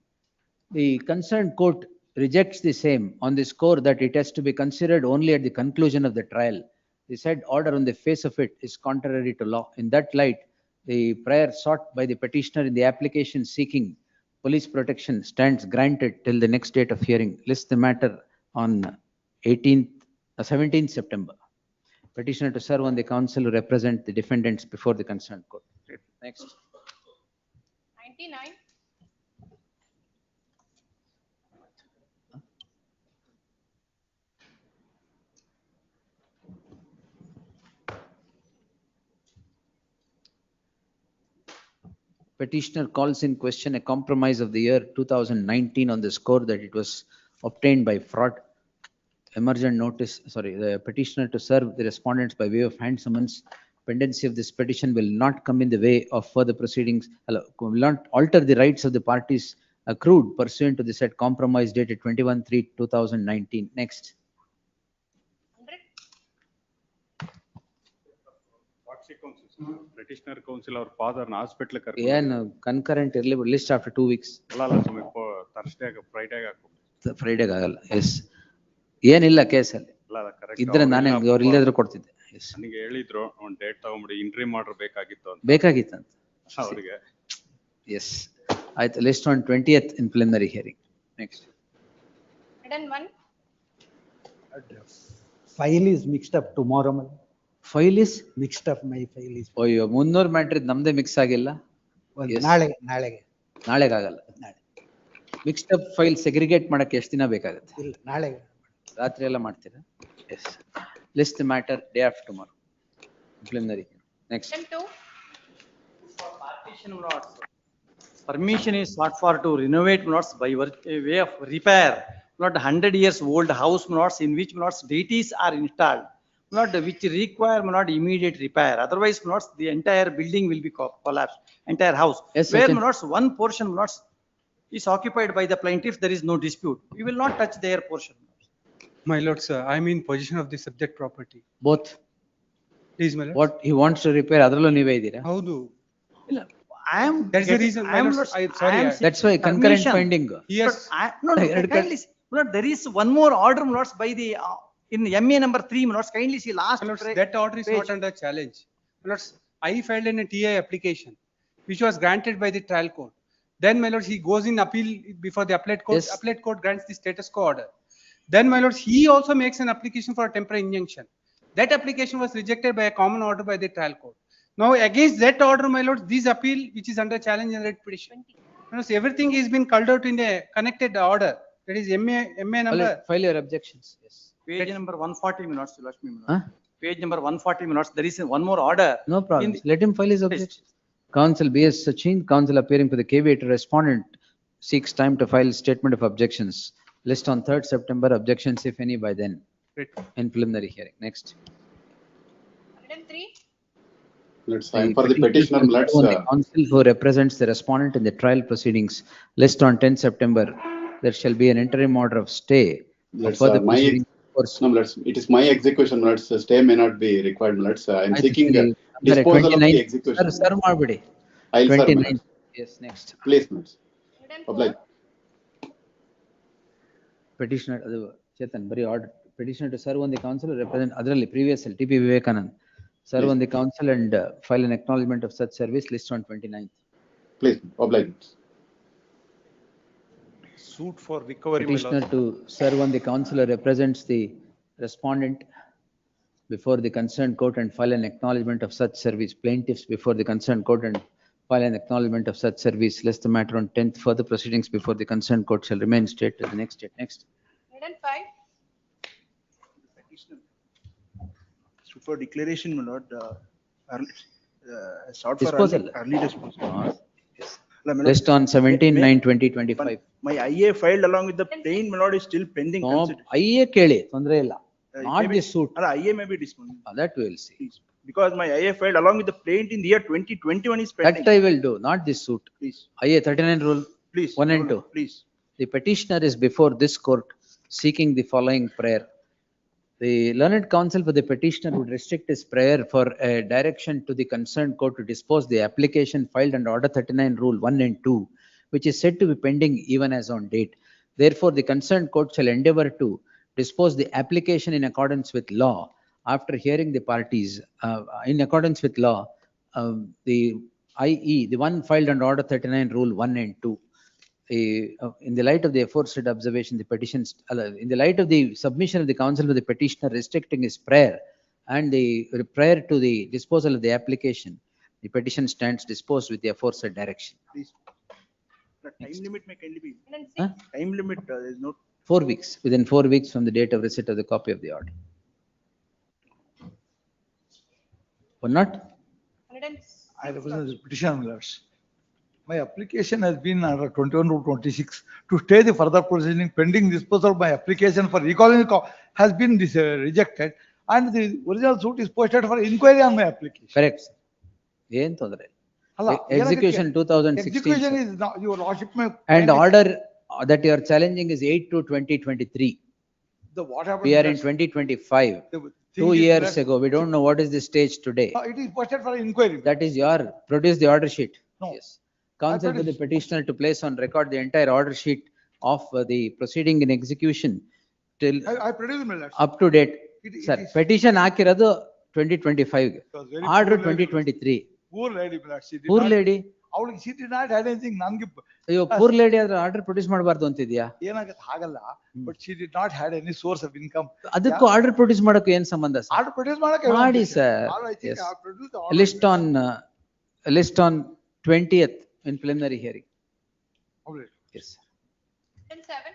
The concerned court rejects the same on the score that it has to be considered only at the conclusion of the trial. The said order on the face of it is contrary to law. In that light, the prayer sought by the petitioner in the application seeking police protection stands granted till the next date of hearing. List the matter on 17th September. Petitioner to serve on the counsel who represent the defendants before the concerned court. Next. 99. Petitioner calls in question a compromise of the year 2019 on the score that it was obtained by fraud. Emergent notice, the petitioner to serve the respondents by way of hand summons. Pendency of this petition will not come in the way of further proceedings, will not alter the rights of the parties accrued pursuant to the said compromise dated 21/3/2019. Next. Petitioner counsel or father hospital ಏನು concurrent ಇರಲಿ list after 2 weeks. Thursday Friday ಫ್ರೈಡೇಗೆ ಆಗಲ್ಲ. S ಏನಿಲ್ಲ ಕೇಸಲ್ಲಿ ಇದ್ರೆ ನಾನೇ ಅವ್ರು ಇಲ್ಲದ್ರು ಕೊಡ್ತಿದ್ದೆ. ನನಗೆ ಹೇಳಿದ್ರು ಒಂದು ಡೇಟ್ ತಗೊಂಬಿಡಿ ಇಂಟ್ರಿ ಮಾಡ್ರ್ ಬೇಕಾಗಿತ್ತು ಅಂತ. ಬೇಕಾಗಿತ್ತಂತ ಅವರಿಗೆ. ಎಸ್ ಆಯ್ತು. List on 20th in preliminary hearing. Next. 101. File is mixed up tomorrow. File is mixed up. My file is. ಅಯ್ಯೋ 300 ಮ್ಯಾಟ್ರ್ ನಮ್ದೇ ಮಿಕ್ಸ್ ಆಗಿಲ್ಲ. ನಾಳೆಗೆ ಆಗಲ್ಲ. ಮಿಕ್ಸ್ಡ್ ಅಪ್ ಫೈಲ್ ಸೆಗ್ರಿಗೇಟ್ ಮಾಡಕ್ಕೆ ಎಷ್ಟು ದಿನ ಬೇಕಾಗುತ್ತೆ? ಇಲ್ಲ ನಾಳೆಗೆ. ರಾತ್ರಿ ಎಲ್ಲ ಮಾಡ್ತೀರಾ? Yes. List the matter day after tomorrow. Preliminary. Next. Permission is sought for to renovate notes by way of repair, not 100 years old house notes in which notes deities are installed, not which require not immediate repair. Otherwise, notes the entire building will be collapsed, entire house. Yes, where okay. notes one portion notes is occupied by the plaintiff, there is no dispute. We will not touch their portion. My lords, I am in possession of the subject property. Both. Please, my lord. What he wants to repair ಅದರಲ್ಲೂ ನೀವೇ ಇದ್ದೀರಾ? ಹೌದು. I am. That's the reason. I am. That's why concurrent finding. Yes. No, kindly. There is one more order notes by the in MA number 3 notes. Kindly see last. That order is not under challenge. Lords, I filed in a TI application, which was granted by the trial court. Then, my lords, he goes in appeal before the appellate court. Yes. Appellate court grants the status quo order. Then, my lords, he also makes an application for a temporary injunction. That application was rejected by a common order by the trial court. Now, against that order, my lords, this appeal, which is under challenge and writ petition, everything is been culled out in a connected order. That is MA number. File your objections. Yes. Page number 140 minutes, Lakshmi. Page number 140 minutes. There is one more order. No problem. Let him file his objections. Counsel B.S. Sachin, counsel appearing for the caveat respondent seeks time to file statement of objections. List on 3rd September, objections if any by then in preliminary hearing. Next. 103. For the petitioner, let's. The counsel who represents the respondent in the trial proceedings. List on 10th September. There shall be an interim order of stay. For the proceedings. It is my execution. Stay may not be required. I am seeking disposal of the execution. Sir, Marbudi. I'll serve. 29. Yes, next. Please, oblige. Petitioner, Chetan, very order. Petitioner to serve on the council or represent otherly previous TP Vivekanand. Serve on the council and file an acknowledgement of such service. List on 29th. Please, oblige. Suit for recovery. Petitioner to serve on the council or represents the respondent before the concerned court and file an acknowledgement of such service. Plaintiffs before the concerned court and file an acknowledgement of such service. List the matter on 10th. Further proceedings before the concerned court shall remain state to the next date. Next. 105. For declaration, my lord, sought Disposal. for early disposal. Yes. List on 17/9/2025. My IA filed along with the plain, my lord, is still pending. No, IA keli, tondre illa. Not this suit. IA may be disposed. That we will see. Because my IA filed along with the plaint in the year 2021 is pending. That I will do, not this suit. Please. IA 39 rule. Please. 1 and 2. Please. The petitioner is before this court seeking the following prayer. The learned counsel for the petitioner would restrict his prayer for a direction to the concerned court to dispose the application filed under Order 39 Rule 1 and 2, which is said to be pending even as on date. Therefore, the concerned court shall endeavor to dispose the application in accordance with law. After hearing the parties, in accordance with law, i.e. the one filed under Order 39 Rule 1 and 2. In the light of the aforesaid observation, the petitions, in the light of the submission of the counsel for the petitioner restricting his prayer and the prayer to the disposal of the application, the petition stands disposed with the aforesaid direction. Please. The time limit may kindly be. Huh? Time limit is not. 4 weeks, within 4 weeks from the date of receipt of the copy of the order. Or not? I represent the petitioner, my lords. My application has been under 21 Rule 26 to stay the further proceeding pending disposal of my application for recalling has been rejected, and the original suit is posted for inquiry on my application. Correct. Yen tondre. Execution 2016. Execution is now, your lordship may. And order that you are challenging is 8/2/2023. What happened? We are in 2025. 2 years ago. We don't know what is the stage today. It is posted for inquiry. That is produce the order sheet. No. Yes. Counsel to the petitioner to place on record the entire order sheet of the proceeding in execution till I produced my lords. up to date. Sir, petition hakiradu 2025. Order 2023. Poor lady, my lords. Poor lady. She did not have anything. Poor lady order produce ಮಾಡಬಾರದು ಅಂತಿದ್ಯಾ? ಏನಾಗುತ್ತೆ ಹಾಗಲ್ಲ, but she did not had any source of income. ಅದಕ್ಕೂ order produce ಮಾಡಕ್ಕೆ ಏನು ಸಂಬಂಧ sir? Order produce ಮಾಡಕ್ಕೆ ಮಾಡಿ sir. List on 20th in preliminary hearing. Yes. 107.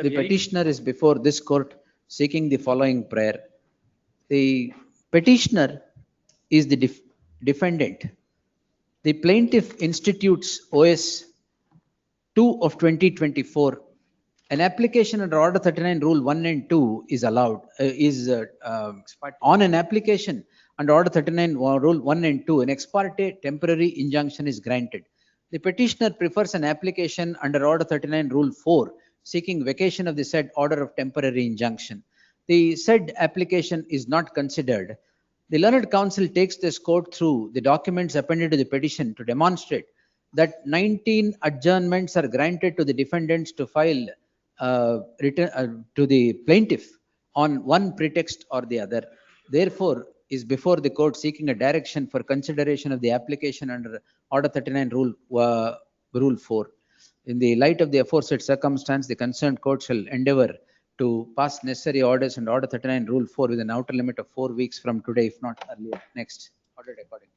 The petitioner is before this court seeking the following prayer. The petitioner is the defendant. The plaintiff institutes OS 2 of 2024. An application under Order 39 Rule 1 and 2 is allowed, on an application under Order 39 Rule 1 and 2, an ex parte temporary injunction is granted. The petitioner prefers an application under Order 39 Rule 4, seeking vacation of the said order of temporary injunction. The said application is not considered. The learned counsel takes this court through the documents appended to the petition to demonstrate that 19 adjournments are granted to the defendants to file to the plaintiff on one pretext or the other. Therefore, is before the court seeking a direction for consideration of the application under Order 39 Rule 4. In the light of the aforesaid circumstance, the concerned court shall endeavor to pass necessary orders under Order 39 Rule 4 with an outer limit of 4 weeks from today, if not earlier. Next. Ordered according.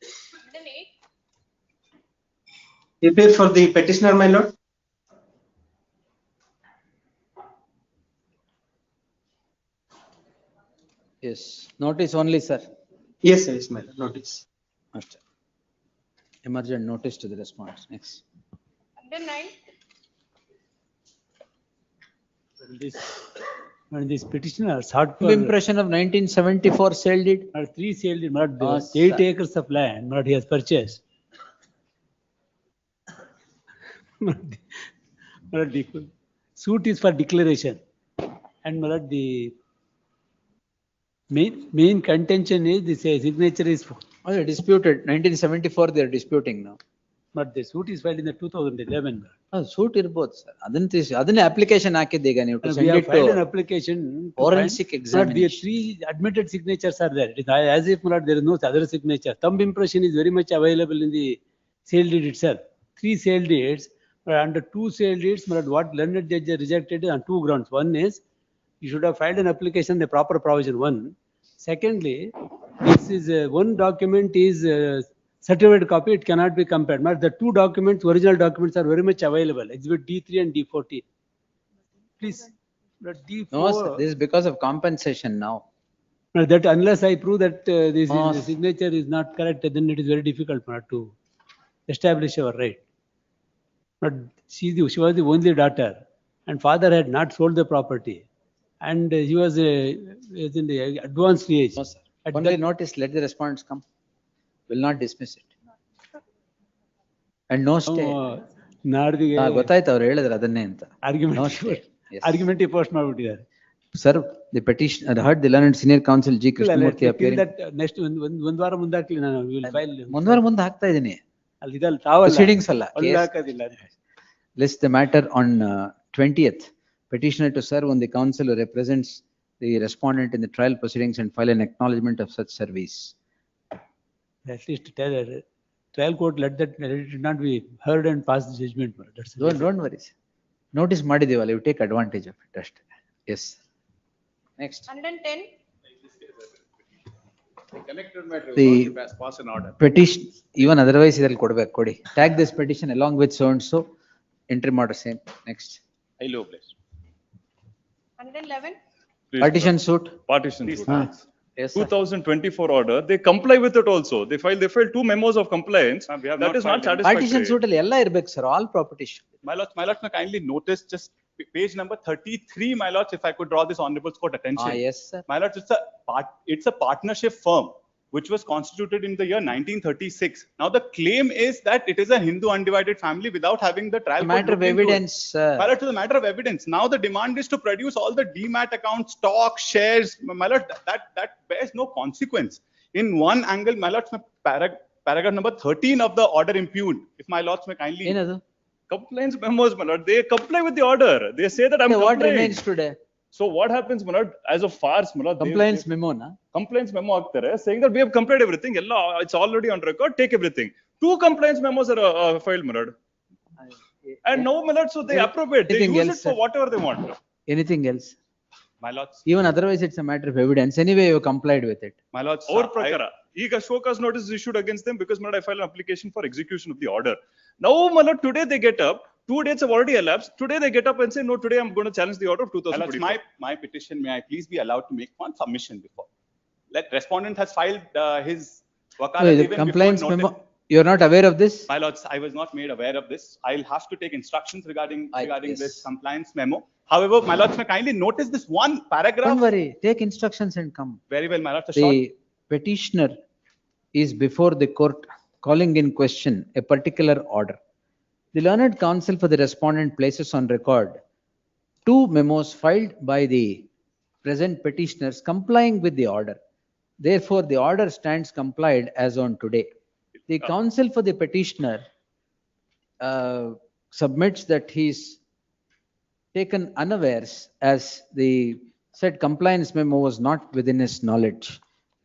108. Prepare for the petitioner, my lord. Yes. Notice only, sir. Yes, yes, my lord. Notice. Master. Emergent notice to the response. Next. 109. This petitioner sought for Impression of 1974 sale deed. 3 sale deed, not Ah, 8 sir. acres of land, not he has purchased. Not the suit is for declaration, and not the main contention is this signature is Oh, they disputed 1974. They are disputing now. but the suit is filed in the 2011. Suit ಇರ್ಬೋದು sir ಅದನ್ನೇ application ಹಾಕಿದ್ದೆ ಈಗ ನೀವು We have filed an application. to forensic find- examination. The 3 admitted signatures are there. It is as if not there is no other signature. Thumb impression is very much available in the sale deed itself. 3 sale deeds, but under 2 sale deeds, but what learned judge rejected on 2 grounds. One is you should have filed an application, the proper provision 1. Secondly, this is one document is certified copy, it cannot be compared. But the 2 documents, original documents are very much available. Exhibit D3 and D14. Please. But D4, No, sir, this is because of compensation now. that unless I prove that this Oh. is, the signature is not correct, then it is very difficult for her to establish our right. But she was the only daughter, and father had not sold the property, and he was in the advanced age. No, sir. At Only that- notice, let the respondents come. Will not dismiss it. And no stay. ನಾಡ್ದಿಗೆ ಗೊತ್ತಾಯ್ತು ಅವ್ರು ಹೇಳಿದ್ರು ಅದನ್ನೇ ಅಂತ. No argument stay. Yes. Argument post ಮಾಡ್ಬಿಟ್ಟಿದ್ದಾರೆ. Sir, the petition, heard the learned senior counsel G. Krishnamurthy appearing. Next ಒಂದ್ ವಾರ ಮುಂದೆ ಹಾಕ್ಲಿ ನಾನು ವಿಲ್ ಫೈಲ್ ಮುಂದ್ವಾರ ಮುಂದೆ ಹಾಕ್ತಾ ಇದೀನಿ. ಅಲ್ಲಿ ಇದಲ್ಲ ತಾವಲ್ಲ Proceedings ಅಲ್ಲ. ಅಲ್ಲಿ Case. ಹಾಕೋದಿಲ್ಲ. List the matter on 20th. Petitioner to serve on the counsel who represents the respondent in the trial proceedings and file an acknowledgement of such service. At least tell trial court let it not be heard and pass the judgment. That's it. Don't worry. Notice ಮಾಡಿದೀವಲ್ಲ, you take advantage of it ಅಷ್ಟೇ. Yes. Next. 110. The pass an order. petition, even otherwise ಇದ್ರಲ್ಲಿ ಕೊಡ್ಬೇಕು ಕೊಡಿ. Tag this petition along with so and so. Interim order same. Next. I low place. 111. Partition suit. Partition suit. Yes, sir. 2024 order, they comply with it also. They filed 2 memos of compliance. We have That not is not filed any. satisfactory. Partition suit ಅಲ್ಲಿ ಎಲ್ಲ ಇರ್ಬೇಕು sir, all property should. My lords, may kindly notice just page number 33, my lords, if I could draw this honorable court attention. Yes, sir. My lords, it's a partnership firm which was constituted in the year 1936. Now the claim is that it is a Hindu undivided family without having the trial court Matter of look into it. evidence, sir. My lord, to the matter of evidence. Now the demand is to produce all the demat accounts, stock, shares. My lord, that bears no consequence. In one angle, my lords, paragraph number 13 of the order impugned. If my lords may kindly. ಏನದು? Compliance memos, my lord, they comply with the order. They say that I'm Okay, what complying. remains today? So what happens, my lord, as a farce, my lord, Compliance memo na? compliance memo ಆಗ್ತಾರೆ, saying that we have complied everything. It's already on record. Take everything. 2 compliance memos are filed, my lord. And no, my lord, so they appropriate. They Anything use else, it for sir? whatever they want. Anything else? My lords, Even otherwise it's a matter of evidence. Anyway, you complied with it. my lords. Our prakara. ಈಗ show cause notice is issued against them because, my lord, I filed an application for execution of the order. Now, my lord, today they get up. 2 dates have already elapsed. Today they get up and say, no, today I'm going to challenge the order of My lords, 2024. my petition, may I please be allowed to make one submission before? Respondent has filed his No, wakalat the even before compliance notice. memo, you're not aware of this? My lords, I was not made aware of this. I'll have to take instructions regarding Yes. this compliance memo. However, my lords, may kindly notice this one paragraph. Don't worry, take instructions and come. Very well, my lords. A short. The petitioner is before the court calling in question a particular order. The learned counsel for the respondent places on record 2 memos filed by the present petitioners complying with the order. Therefore, the order stands complied as on today. The counsel for the petitioner submits that he is taken unawares as the said compliance memo was not within his knowledge.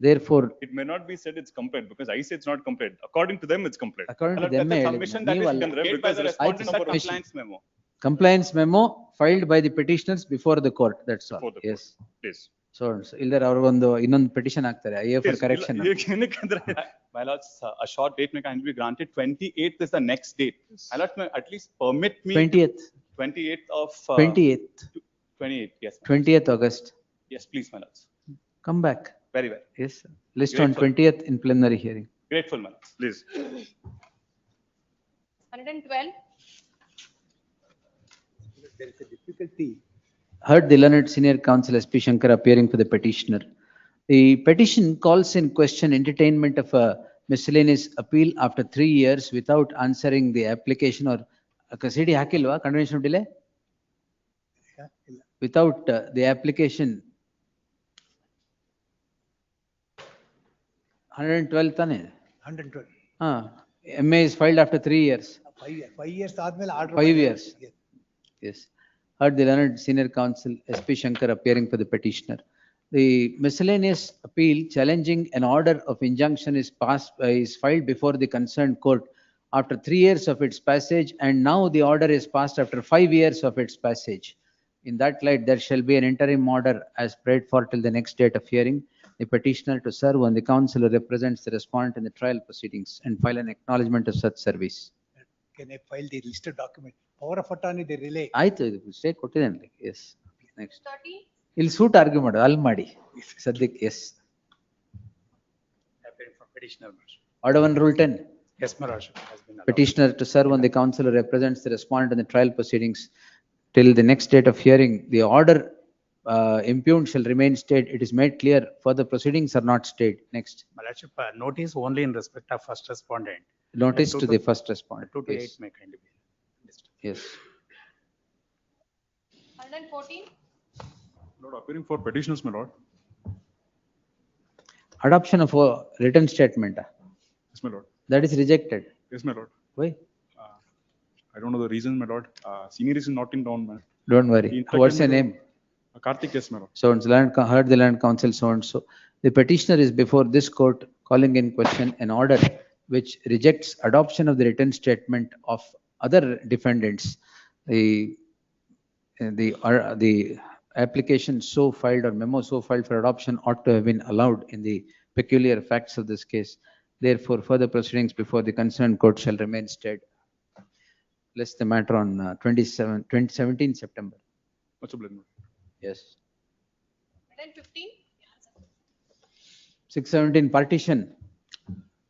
Therefore, It may not be said it's complied because I say it's not complied. According to them, it's complied. according to My lord, them, that's a ಹೇಳಿದ್ದು. submission that is ನೀವಲ್ಲ. made by because the the respondent respondent of submission. compliance memo. Compliance memo filed by the petitioners before the court, that's all. Before the Yes. Please. So, ಇಲ್ದಾರೆ ಅವ್ರಿಗೊಂದು ಇನ್ನೊಂದು petition ಹಾಕ್ತಾರೆ, IA for Please, correction. ಏನಕ್ಕಂದ್ರೆ My lords, a short date may kindly be granted. 28th is the next date. My lords, may at least permit me. 20th, 28th of. 28th, 28th, yes. 20th August. Yes, please, my lords. Come back. Very well. Yes, sir. List on Grateful. 20th in plenary hearing. Grateful, my lords. Please. 112. there is a difficulty. Heard the learned senior counsel S.P. Shankar appearing for the petitioner. The petition calls in question entertainment of a miscellaneous appeal after 3 years without answering the application or CD hakilwa continuation of delay? Without the application 112 tane? 112. MA is filed after 3 years. 5 years ಆದ್ಮೇಲೆ order 5 years. Yes. Heard the learned senior counsel S.P. Shankar appearing for the petitioner. The miscellaneous appeal challenging an order of injunction is filed before the concerned court after 3 years of its passage, and now the order is passed after 5 years of its passage. In that light, there shall be an interim order as prayed for till the next date of hearing. The petitioner to serve on the counsel who represents the respondent in the trial proceedings and file an acknowledgement of such service. Can I file the listed document? Power of attorney they relay. ಆಯ್ತು state ಕೊಟ್ಟಿದ್ದೇನೆ. Yes. Next. 30. ಇಲ್ಲಿ suit argue ಮಾಡು ಅಲ್ಲಿ ಮಾಡಿ ಸದ್ಯಕ್ಕೆ. Yes. Petitioner. Order 1 Rule 10. Yes, my lordship has been allowed. Petitioner to serve on the counsel who represents the respondent in the trial proceedings till the next date of hearing. The order impugned shall remain stayed. It is made clear further proceedings are not stayed. Next. My lordship, notice only in respect of first respondent. Notice to the first respondent. 2 to Yes. 8 may kindly be. Yes. 114. Lord, appearing for petitioners, my lord. Adoption of a written statement. Yes, my lord. That is rejected. Yes, my lord. Why? I don't know the reason, my lord. Senior is not in town, man. Don't worry. What's your name? Karthik, yes, my lord. So it's heard the land council so and so. The petitioner is before this court calling in question an order which rejects adoption of the written statement of other defendants. The application so filed or memo so filed for adoption ought to have been allowed in the peculiar facts of this case. Therefore, further proceedings before the concerned court shall remain stayed. List the matter on 2017 September. Much obliged. Yes. 115. 617 partition.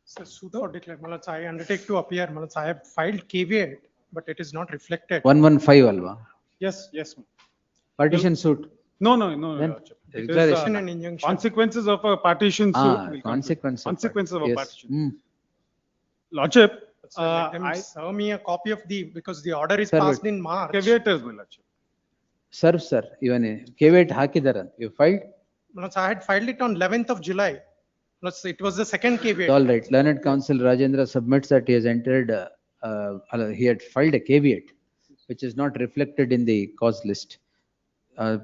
Sir, pseudo declared, Malats, I undertake to appear, Malats, I have filed caveat, but it is not reflected. 115 alva. Yes, yes. Partition suit. No, no, no. Then Lordship. It is, declaration. an injunction. Consequences of a partition suit. will come. Consequences of a yes. partition. Lordship, serve me a copy of because the order is Serve passed it. in March. Caveat is, my lordship. Serve, sir. Even caveat hakidara. You filed? Malats, I had filed it on 11th of July. Malats, it was the second caveat. All right. Learned counsel Rajendra submits that he has entered, he had filed a caveat, which is not reflected in the cause list.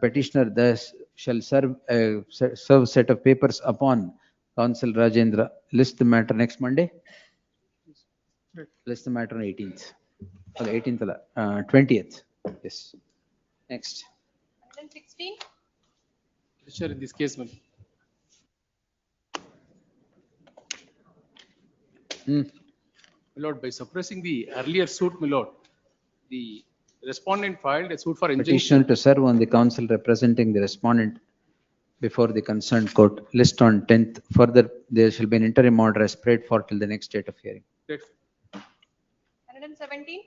Petitioner thus shall serve set of papers upon counsel Rajendra. List the matter next Monday. List the matter on 18th. 18th, 20th. Yes. Next. 116. Sure, in this case, my lord, by suppressing the earlier suit, my lord, the respondent filed a suit for injunction. Petitioner to serve on the counsel representing the respondent before the concerned court. List on 10th. Further, there shall be an interim order as prayed for till the next date of hearing. 117.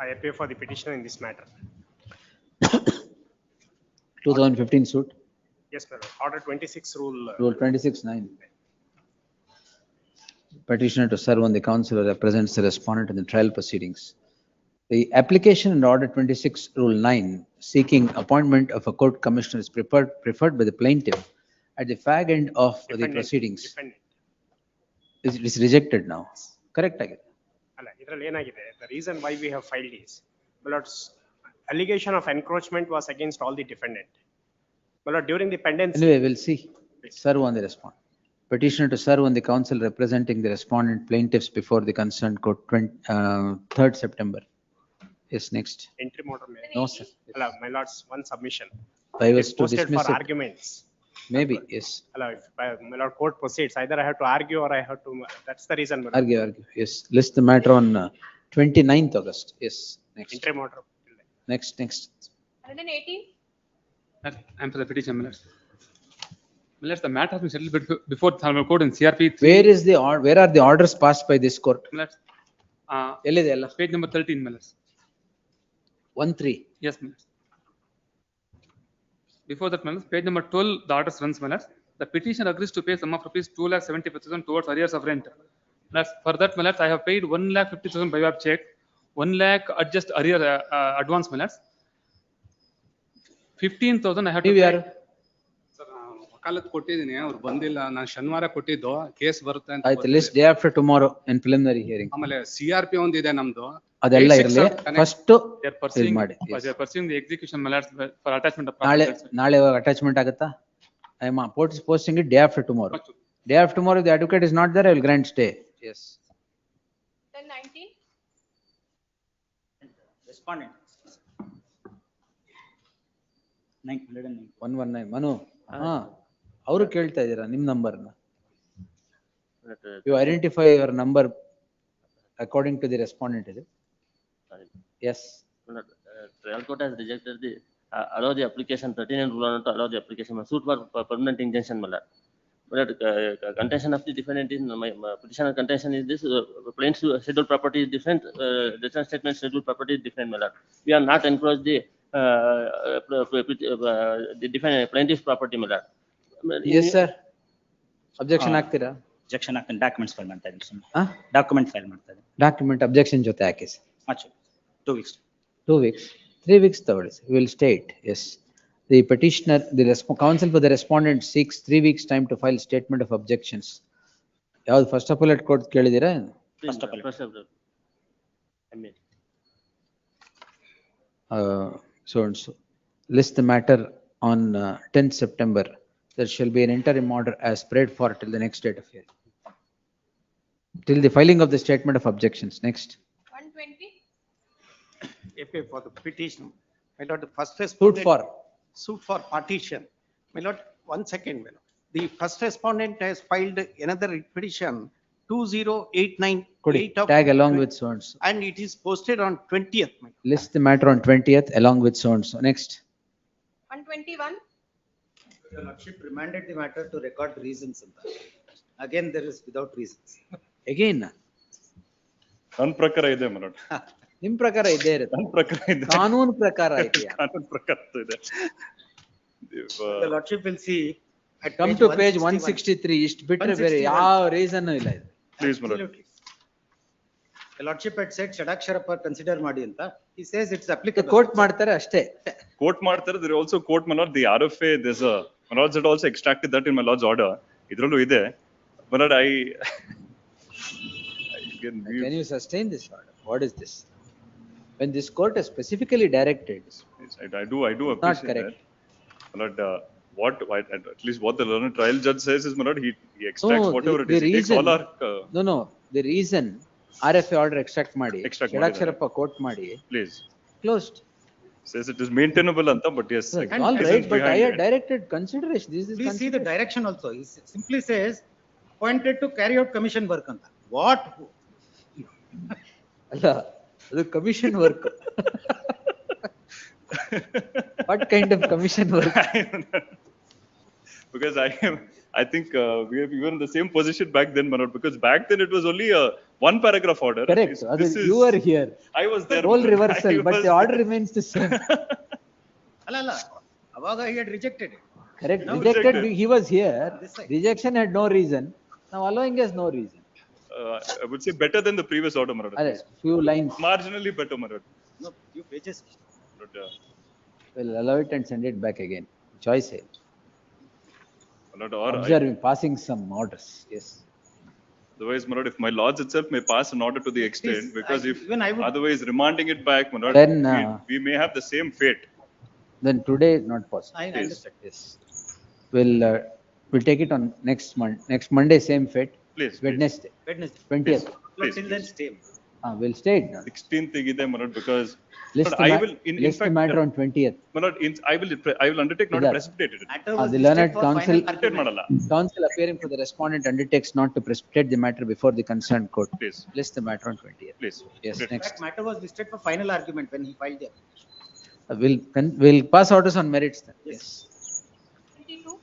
I appear for the petitioner in this matter. 2015 suit. Yes, my lord. Order 26 rule. Rule 26(9). Petitioner to serve on the counsel who represents the respondent in the trial proceedings. The application in order 26 rule 9 seeking appointment of a court commissioner is preferred by the plaintiff at the fag end of the proceedings. It is rejected now. Correct again. The reason why we have filed is, my lord's allegation of encroachment was against all the defendant. My lord, during the pendency. Anyway, we'll see. Serve on the respondent. Petitioner to serve on the counsel representing the respondent plaintiffs before the concerned court 3rd September. Yes, next. Interim order. No, sir. Allow, my lord's one submission. I was It's to posted dismiss for it. arguments. Maybe, yes. Allow, if my lord court proceeds, either I have to argue or I have to, that's the reason. my lord. Argue. Yes. List the matter on 29th August. Yes. Next. Interim order. Next. 118. I'm for the petition, my lord. Unless the matter has been settled before the Honorable Court in CRP. Where are the orders passed by this court? Unless, page number 13, Millers. 1-3. Yes, Millers. Before that, Millers, page number 12, the orders runs, Millers. The petitioner agrees to pay sum of rupees 2,75,000 towards arrears of rent. Millers, for that, Millers, I have paid 1,50,000 by web check, 1 lakh adjust arrear advance, Millers. 15,000 I have to pay. ವಕಾಲತ್ ಕೊಟ್ಟಿದ್ದೀನಿ ಅವ್ರು ಬಂದಿಲ್ಲ ನಾನು ಶನಿವಾರ ಕೊಟ್ಟಿದ್ದು case ಬರುತ್ತೆ ಅಂತ ಆಯ್ತು, list day after tomorrow ಇನ್ preliminary hearing. ಆಮೇಲೆ ಸಿಆರ್ಪಿ ಒಂದಿದೆ ನಮ್ದು ಅದೆಲ್ಲ ಇರಲಿ, ಫಸ್ಟ್ ಮಾಡಿ. Pursuing the execution Millers for attachment of ನಾಳೆ ಅಟ್ಯಾಚ್ಮೆಂಟ್ ಆಗುತ್ತಾ? I am posting it day after tomorrow. Day after tomorrow, if the advocate is not there, I will grant stay. Yes. Then 19. Respondent. 119. Manu. ಅವರು ಕೇಳ್ತಾ ಇದ್ದೀರಾ ನಿಮ್ ನಂಬರ್ನ? You identify your number according to the respondent, is it? Yes. Trial court has rejected the allow the application 39 rule not to allow the application suit for permanent injunction. But contention of the defendant is my petitioner contention is this plain scheduled property is different, different statement scheduled property is different. We are not encourage the defendant plaintiff's property. Yes, sir. Objection ಆಗ್ತೀರಾ? Objection ಆಗ್ತೀನಿ. Documents file ಮಾಡ್ತಾ ಇದ್ದೀನಿ. Document file ಮಾಡ್ತಾ ಇದ್ದೀನಿ. Document objection ಜೊತೆ ಹಾಕಿ sir. ಆಚೆ 2 weeks. 2 weeks. 3 weeks ತಗೊಳ್ಳಿ sir. We will state. Yes. The petitioner, the counsel for the respondent seeks 3 weeks time to file statement of objections. ಯಾವ್ದು first appellate court ಕೇಳಿದಿರಾ? First appellate. So and so. List the matter on 10th September. There shall be an interim order as spread for till the next date of hearing. Till the filing of the statement of objections. Next. 120. FA for the petition. My lord, the first suit for partition. My lord, 1 second, my lord. The first respondent has filed another petition 2089. Tag along with so and so. And it is posted on 20th. My lord. List the matter on 20th along with so and so. Next. 121. Your lordship remanded the matter to record reasons. Again, there is without reasons. Again. ನನ್ನ ಪ್ರಕಾರ ಇದೆ ಮನೋಡ್. ನಿಮ್ ಪ್ರಕಾರ ಇದೇ ಇರುತ್ತೆ. ನನ್ನ ಪ್ರಕಾರ ಇದೆ. ಕಾನೂನು ಪ್ರಕಾರ ಇದೆಯಾ? ಕಾನೂನು ಪ್ರಕಾರ ಇದೆ. The lordship will see at come to page 163 ಇಷ್ಟು ಬಿಟ್ರೆ ಬೇರೆ ಯಾವ ರೀಸನ್ ಇಲ್ಲ ಇದು. Please ಮನೋಡ್. The lordship had said Shadaksharappa consider ಮಾಡಿ ಅಂತ. He says it's applicable. Court ಮಾಡ್ತಾರೆ ಅಷ್ಟೇ. ಕೋರ್ಟ್ ಮಾಡ್ತಾರೆ. There also court ಮನೋಡ್ the RFA there's a Manoj had also extracted that in my lord's order. ಇದ್ರಲ್ಲೂ ಇದೆ. Manoj Can you sustain this order? What is this? When this court has specifically directed. Yes, I do appreciate that. Manoj, at least what the learned trial judge says is Manoj, he extracts whatever it is. He takes all our No, the reason RFA order extract ಮಾಡಿ Shadaksharappa coat ಮಾಡಿ please closed. Says it is maintainable anta, but yes. All right, but I had directed consideration. This is Please see the direction also. He simply says appointed to carry out commission work anta. What? ಅಲ್ಲ, ಅದು commission work. What kind of commission work? Because I think we were in the same position back then, Manoj, because back then it was only a 1 paragraph order. Correct. You were here. I was there. Role reversal, but the order remains the same. Alla. Avaga he had rejected it. Correct. Rejected. He was here. Rejection had no reason. Now allowing has no reason. I would say better than the previous order, Manoj. Few lines. Marginally better, Manoj. No, few pages. We'll allow it and send it back again. Choice here. Observing, passing some orders. Yes. Otherwise, Manoj, if my lords itself may pass an order to the extent, because otherwise remanding it back, Manoj, then we may have the same fate. Then today not possible. I understand. Yes. We'll take it on next Monday, same fate. Please. Wednesday. 20th. Till then stay. We'll stay it now. 16th ide, Manoj, because list the matter on 20th. Manoj, I will undertake not to precipitate it. The learned counsel appearing for the respondent undertakes not to precipitate the matter before the concerned court. Please. List the matter on 20th. Please. Yes, next. That matter was listed for final argument when he filed the We'll pass orders on merits then. Yes. 22.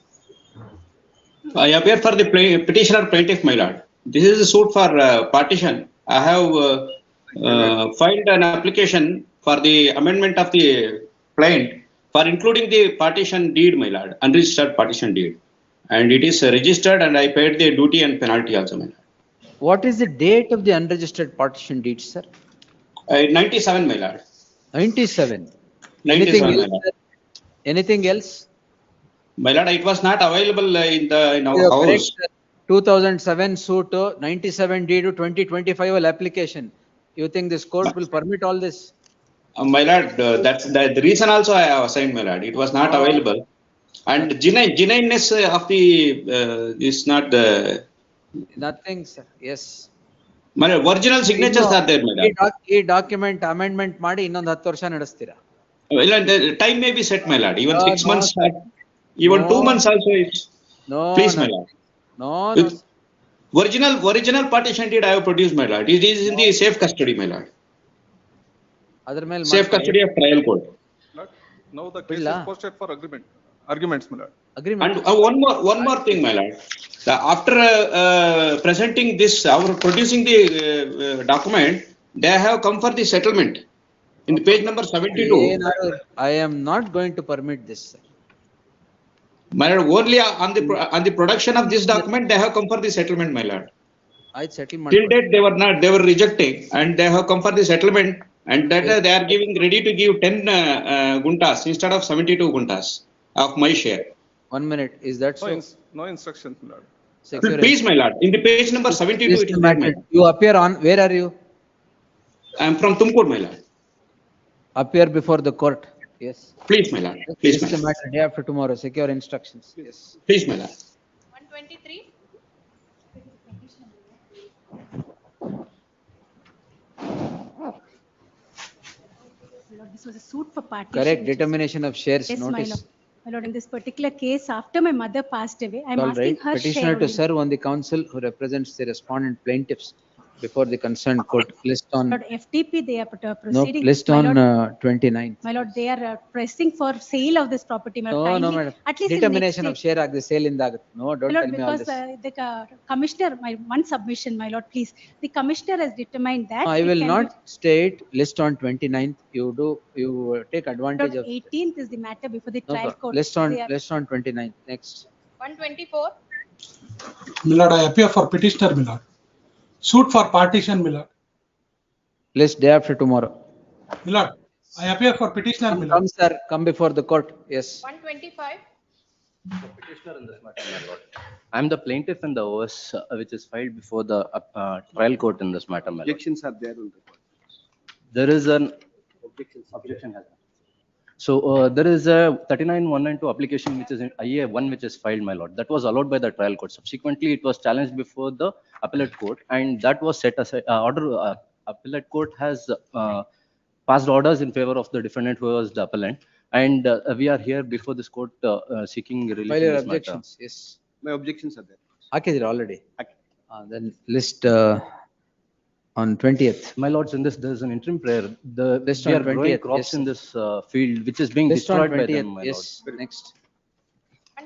I appear for the petitioner plaintiff, my lord. This is a suit for partition. I have filed an application for the amendment of the plaint for including the partition deed, my lord, unregistered partition deed. And it is registered and I paid the duty and penalty also, my lord. What is the date of the unregistered partition deed, sir? 97, my lord. 97. 97, my Anything lord. else? Anything else? My lord, it was not available in our You are house. correct, sir. 2007 suit, 97 D to 2025 application. You think this court will permit all this? My lord, that's the reason also I have assigned, my lord. It was not available. And genuineness of the is not the. Nothing, sir. Yes. My lord, original signatures are there, my lord. ಈ document amendment ಮಾಡಿ ಇನ್ನೊಂದು 10 ವರ್ಷ ನಡೆಸ್ತೀರಾ? Well, and the time may be set, my lord. Even 6 no, months, sir. even No. 2 months also. No, Please, my no. lord. No, With original partition deed I have produced, my lord. It is in the safe custody, my lord. ಅದ್ರ ಮೇಲೆ Safe custody of trial court. Now the case is posted for arguments, my lord. And one more thing, my lord. After presenting this, producing the document, they have come for the settlement in the page number 72. I am not going to permit this, sir. My lord, only on the production of this document, they have come for the settlement, my lord. Till date, they were rejecting, and they have come for the settlement, and that they are giving ready to give 10 guntas instead of 72 guntas of my share. 1 minute, is that so? No instructions, my lord. Please, my lord, in the page number 72, it is there, my lord. You appear on, where are you? I am from Tumkur, my lord. Appear before the court. Yes. Please, my lord. Please, my the lord. matter day after tomorrow. Secure instructions. Yes. Please, my lord. 123. Lord, this was a suit for partition. Correct. Determination of shares Yes, my notice. lord. My lord, in this particular case, after my mother passed away, I'm All asking right. her Petitioner share to only. serve on the counsel who represents the respondent plaintiffs before the concerned court. List on Lord, FTP, they are no proceeding. list My on lord, 29th. My lord, they are pressing for sale of this property. My lord, No, no, kindly, madam. at least in Determination next of share of the sale in the. No, My don't lord, tell me all because this. the commissioner, my one submission, my lord, please. The commissioner has determined that. I it will can not state list on 29th. You take be- advantage Lord, of. 18th is the matter before the No, trial sir. court. List on They are- 29th. Next. 124. Milord, I appear for petitioner, Milord. Suit for partition, Milord. List day after tomorrow. Milord, I appear for petitioner, Milord. Come, sir. Come before the court. Yes. 125. Petitioner in this matter, my lord. I am the plaintiff in the OS which is filed before the trial court in this matter, my lord. Objections are there on the court. There is an objection has been. So there is a 39-192 application which is in IA1 which is filed, my lord. That was allowed by the trial court. Subsequently, it was challenged before the appellate court, and that was set aside. Appellate court has passed orders in favor of the defendant who was the appellant, and we are here before this court seeking relief File in your this matter. objections. Yes. My objections are there. Hakidira already. Then list on 20th. My lords, in this there is an interim prayer. List We on are growing 20th, crops yes. in this field which is being List on destroyed by 20th. them, my Yes. lord. Next.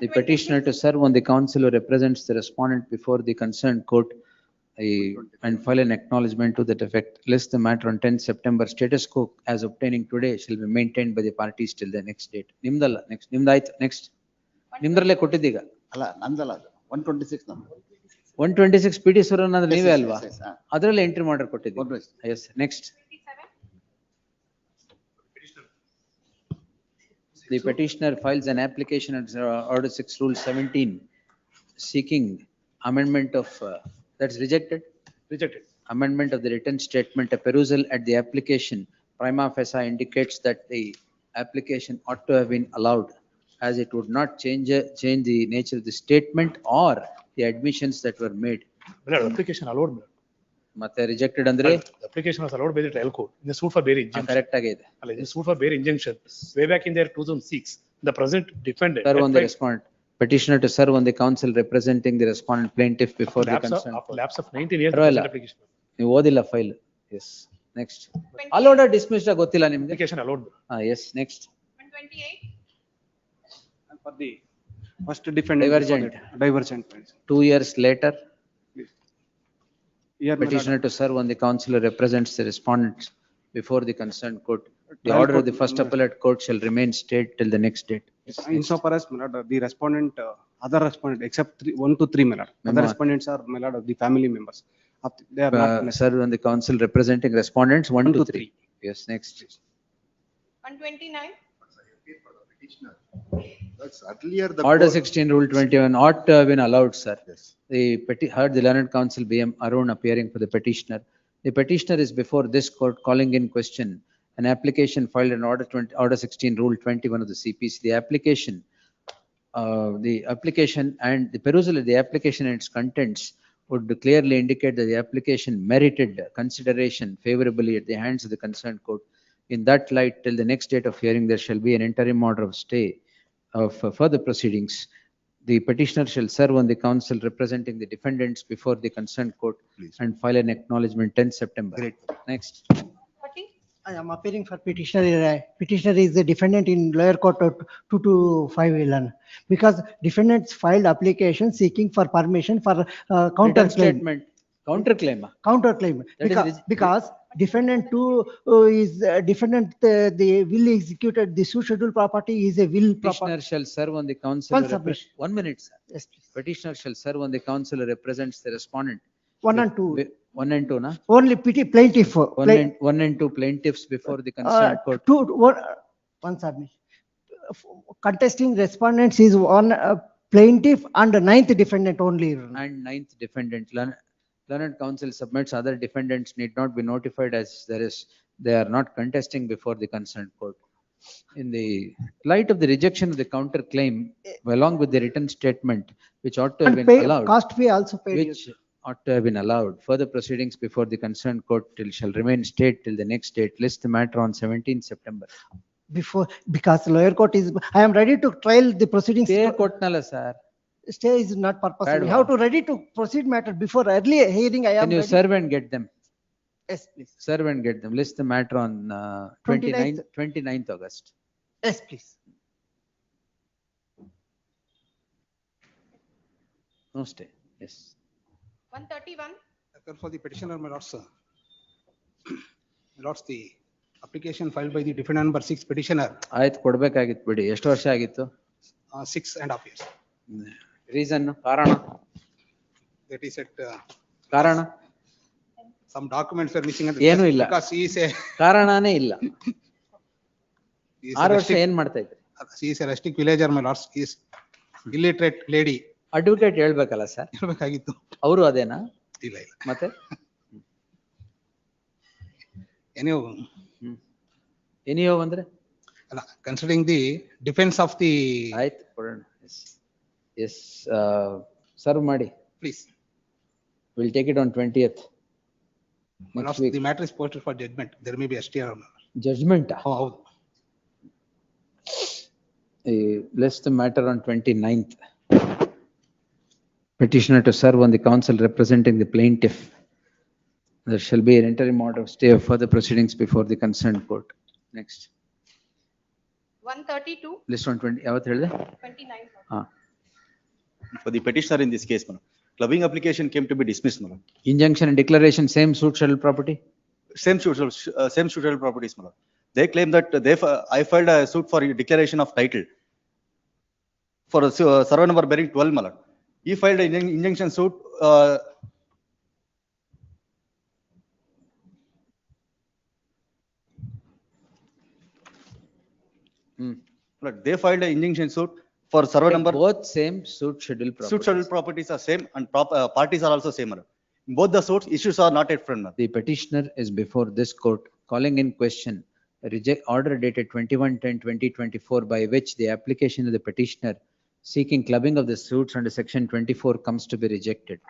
The petitioner to serve on the counsel who represents the respondent before the concerned court and file an acknowledgement to that effect. List the matter on 10th September. Status quo as obtaining today shall be maintained by the parties till the next date. ನಿಮ್ದಲ್ಲ next. ನಿಮ್ದಾಯ್ತು next. ನಿಮ್ದ್ರಲ್ಲೇ ಕೊಟ್ಟಿದ್ದೀಗ. ಅಲ್ಲ ನಂದಲ್ಲ ಅದು 126 ನಮ್ದು 126 PD ಸುರನ್ ಅಂದ್ರೆ ನೀವೇ ಅಲ್ವಾ? yes, yes. ಅದರಲ್ಲೇ entry ಮಾಡರ್ ಕೊಟ್ಟಿದ್ದೀವಿ. Yes. Next. The petitioner files an application under Order 6 Rule 17 seeking amendment of, that's rejected? Rejected. Amendment of the written statement. A perusal at the application prima facie indicates that the application ought to have been allowed as it would not change the nature of the statement or the admissions that were made. Milord, application allowed, Milord. ಮತ್ತೆ rejected ಅಂದ್ರೆ The application was allowed by the trial court in the suit for bare injunction. Correct ಆಗಿದೆ. In the suit for bare injunction, way back in their 2006, the present defendant. Serve on the respondent. Petitioner to serve on the counsel representing the respondent plaintiff before the concerned. After lapse of 19 years. ಪರವಾಗಿಲ್ಲ. Application. ನೀವು ಓದಿಲ್ಲ file. Yes. Next. Allowed or dismissed ಗೊತ್ತಿಲ್ಲ ನಿಮ್ಗೆ? Application allowed. Yes. Next. 128. And for the First defendant. before Divergent. that. Divergent. 2 years later, Here, my lord. petitioner to serve on the counsel who represents the respondents before the concerned court. The Trial order of court, the first my lord. appellate court shall remain stayed till the next date. Insofar as, my lord, the respondent, other respondent, except 1 to 3, my lord. Other Memo. respondents are, my lord, of the family members. They are not necessary. Serve on the counsel representing respondents 1 to 3. Yes, next. 129. That's earlier the. Order court- 16, Rule 21 ought to have been allowed, sir. Heard the learned counsel B.M. Arun appearing for the petitioner. The petitioner is before this court calling in question an application filed in Order 16, Rule 21 of the CPC. The application and the perusal of the application and its contents would clearly indicate that the application merited consideration favorably at the hands of the concerned court. In that light, till the next date of hearing, there shall be an interim order of stay of further proceedings. The petitioner shall serve on the counsel representing the defendants before the concerned court and file an acknowledgement 10th September. Great. Next. I am appearing for petitioner. Petitioner is the defendant in lower court 2 to 5 Elan. Because defendants filed application seeking for permission for counter Statement. Counterclaim. Counterclaim. That is Because defendant 2 is defendant, the will executed, the suit schedule property is a will Petitioner property. shall serve on the counsel. One submission. 1 minute, sir. Yes, please. Petitioner shall serve on the counsel who represents the respondent. 1 and 2. 1 and 2, na? Only plaintiff. 1 and 2 plaintiffs before the concerned court. One submission. Contesting respondents is one plaintiff and 9th defendant only. And 9th defendant. Learned counsel submits other defendants need not be notified as they are not contesting before the concerned court. In the light of the rejection of the counterclaim, along with the written statement, which ought to have And been allowed. cost fee also paid. Which ought to have been allowed. Further proceedings before the concerned court shall remain stayed till the next date. List the matter on 17th September. Because lower court is, I am ready to trial the proceedings. Sir. Stay is not purpose. Bad We one. have to ready to proceed matter before early hearing. I am Can you ready. serve and get them? Yes, please. Serve and get them. List the matter on 29th August. Yes, please. No stay. Yes. 131. For the petitioner, my lords, my lords, the application filed by the defendant number 6 petitioner, ಆಯ್ತು ಕೊಡ್ಬೇಕಾಗಿತ್ತು ಬಿಡಿ. ಎಷ್ಟು ವರ್ಷ ಆಗಿತ್ತು? 6.5 years. Reason, ಕಾರಣ? That is at ಕಾರಣ? some documents were missing. ಏನೂ ಇಲ್ಲ. Because he is a. ಕಾರಣನೇ ಇಲ್ಲ. he is 6 a ವರ್ಷ rustic- ಏನ್ ಮಾಡ್ತಾ ಇದ್ರಿ? She is a rustic villager, my lords. He is illiterate lady. Advocate ಹೇಳ್ಬೇಕಲ್ಲ ಸರ್? ಹೇಳ್ಬೇಕಾಗಿತ್ತು. ಅವರು ಅದೇನಾ? ಇಲ್ಲ ಇಲ್ಲ. ಮತ್ತೆ? Anyhow ಅಂದ್ರೆ? ಅಲ್ಲ, considering the defense of the. ಆಯ್ತು ಕೊಡೋಣ. Yes, serve ಮಾಡಿ. Please. We'll take it on 20th. My lords, the matter is posted for judgment. There may be STR. Judgment. ಹೌದು. List the matter on 29th. Petitioner to serve on the counsel representing the plaintiff. There shall be an interim order of stay of further proceedings before the concerned court. Next. 132. List on 20. ಯಾವತ್ತು ಹೇಳಿದೆ? 29. For the petitioner in this case, clubbing application came to be dismissed. Injunction and declaration, same suit shuttle property? Same suitable properties. They claim that I filed a suit for declaration of title for a survey number bearing 12, my lord. He filed an injunction suit. They filed an injunction suit for survey number. Both same suit schedule properties. Suit schedule properties are same and parties are also same, my lord. In both the suits, issues are not yet friend. The petitioner is before this court calling in question a order dated 21/10/2024 by which the application of the petitioner seeking clubbing of the suits under section 24 comes to be rejected.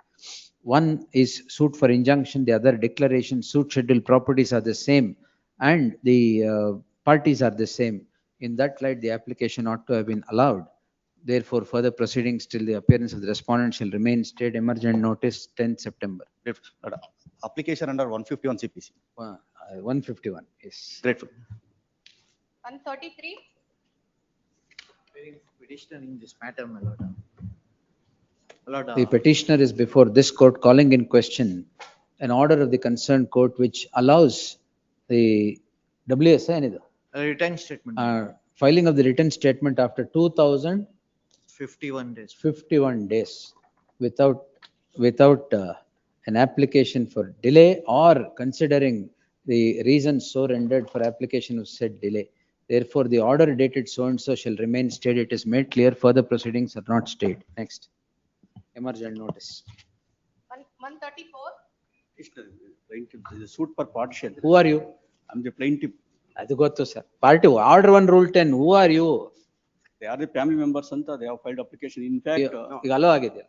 One is suit for injunction, the other declaration. Suit schedule properties are the same and the parties are the same. In that light, the application ought to have been allowed. Therefore, further proceedings till the appearance of the respondent shall remain stayed. Emergent notice 10th September. Application under 151 CPC. 151, yes. Grateful. 133. petitioner in this matter, my lord. My lord, The petitioner is before this court calling in question an order of the concerned court which allows the WSA anything. Written statement, Filing of the written statement after 51 days. 51 days without an application for delay or considering the reasons so rendered for application of said delay. Therefore, the order dated so and so shall remain stayed. It is made clear further proceedings are not stayed. Next. Emergent notice. 134. Petitioner, plaintiff, the suit for partition. Who are you? I'm the plaintiff. Adu gottu sir. Party order 1 rule 10. Who are you? They are the family members anta, they have filed application. In fact, ಈಗ allow ಆಗಿದೆಯಲ್ಲ.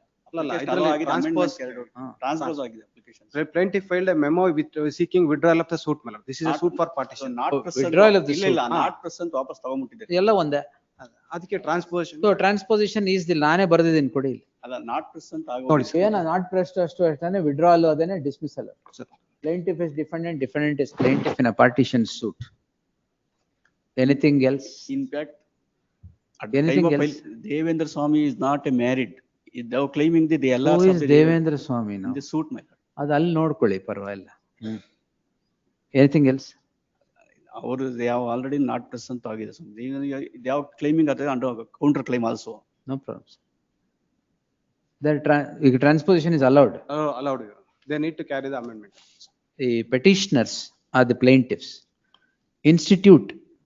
Transpose ಆಗಿದೆ application. Plaintiff filed a memo with seeking withdrawal of the suit, my lord. This is a suit for partition. Not present. Withdrawal of the ಇಲ್ಲ, suit. ಇಲ್ಲ, not present ವಾಪಸ್ ತಗೊಂಡ್ಬಿಟ್ಟಿದ್ದಾರೆ. ಎಲ್ಲ ಒಂದೇ. ಅದಕ್ಕೆ transposition. So transposition is the ನಾನೇ ಬರೆದಿದ್ದೀನಿ ಕೊಡಿ ಇಲ್ಲಿ. ಅಲ್ಲ not present ನೋಡಿ ಆಗೋದು. ಏನ not pressed ಅಷ್ಟು ಅಷ್ಟೇ withdrawal ಅದೇನೆ dismissal. Plaintiff is defendant, defendant is plaintiff in a partition suit. Anything else? In fact, at the Anything time of else? Devendra Swami is not a married. They are claiming the Who LRs of is the Devendra Swami now? in the suit, my lord. ಅದು ಅಲ್ಲಿ ನೋಡ್ಕೊಳ್ಳಿ ಪರವಾಗಿಲ್ಲ. Anything else? ಅವರು they have already not present ಆಗಿದೆ. They are claiming that under counter claim also. No problem. ಈಗ transposition is allowed. Allowed. They need to carry the amendment. The petitioners are the plaintiffs.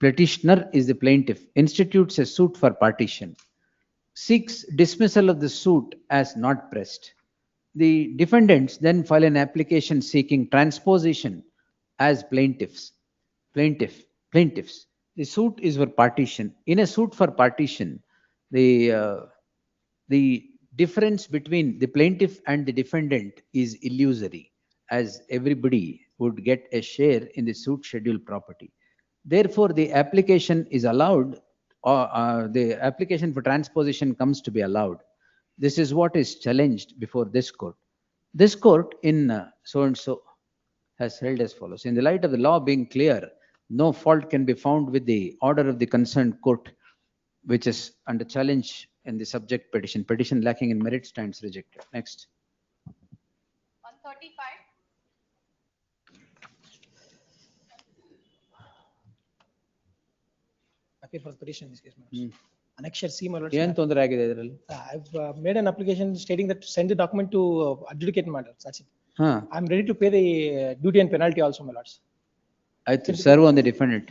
Petitioner is the plaintiff. Institutes a suit for partition. Seeks dismissal of the suit as not pressed. The defendants then file an application seeking transposition as plaintiffs. The suit is for partition. In a suit for partition, the difference between the plaintiff and the defendant is illusory, as everybody would get a share in the suit schedule property. Therefore, the application is allowed, or the application for transposition comes to be allowed. This is what is challenged before this court. This court in so and so has held as follows. In the light of the law being clear, no fault can be found with the order of the concerned court, which is under challenge in the subject petition. Petition lacking in merit stands rejected. Next. 135. Appeal for petition in this case, my lord. Annexure C, my lord. ಏನ್ ತೊಂದರೆ ಆಗಿದೆ ಇದರಲ್ಲಿ? I've made an application stating that to send the document to adjudicate matters. That's it. ಹಾ. I'm ready to pay the duty and penalty also, my lords. ಆಯ್ತು, serve on the defendant.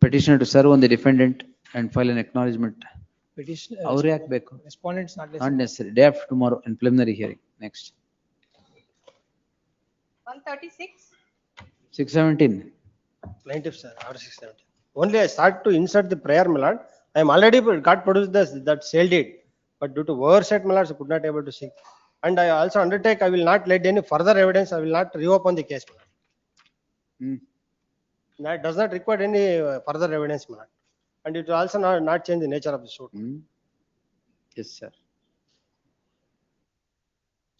Petitioner to serve on the defendant and file an acknowledgement. Petition. ಅವ್ರು ಯಾಕೆ ಬೇಕು? Respondents not Not necessary. Day after tomorrow in preliminary hearing. Next. 136. 617. Plaintiff, sir, order 617. Only I start to insert the prayer, my lord. I am already got produced that sale deed, but due to oversight, my lord, I could not able to see. And I also undertake, I will not let any further evidence, I will not reopen the case, my lord. That does not require any further evidence, my lord. And it will also not change the nature of the suit. Yes, sir.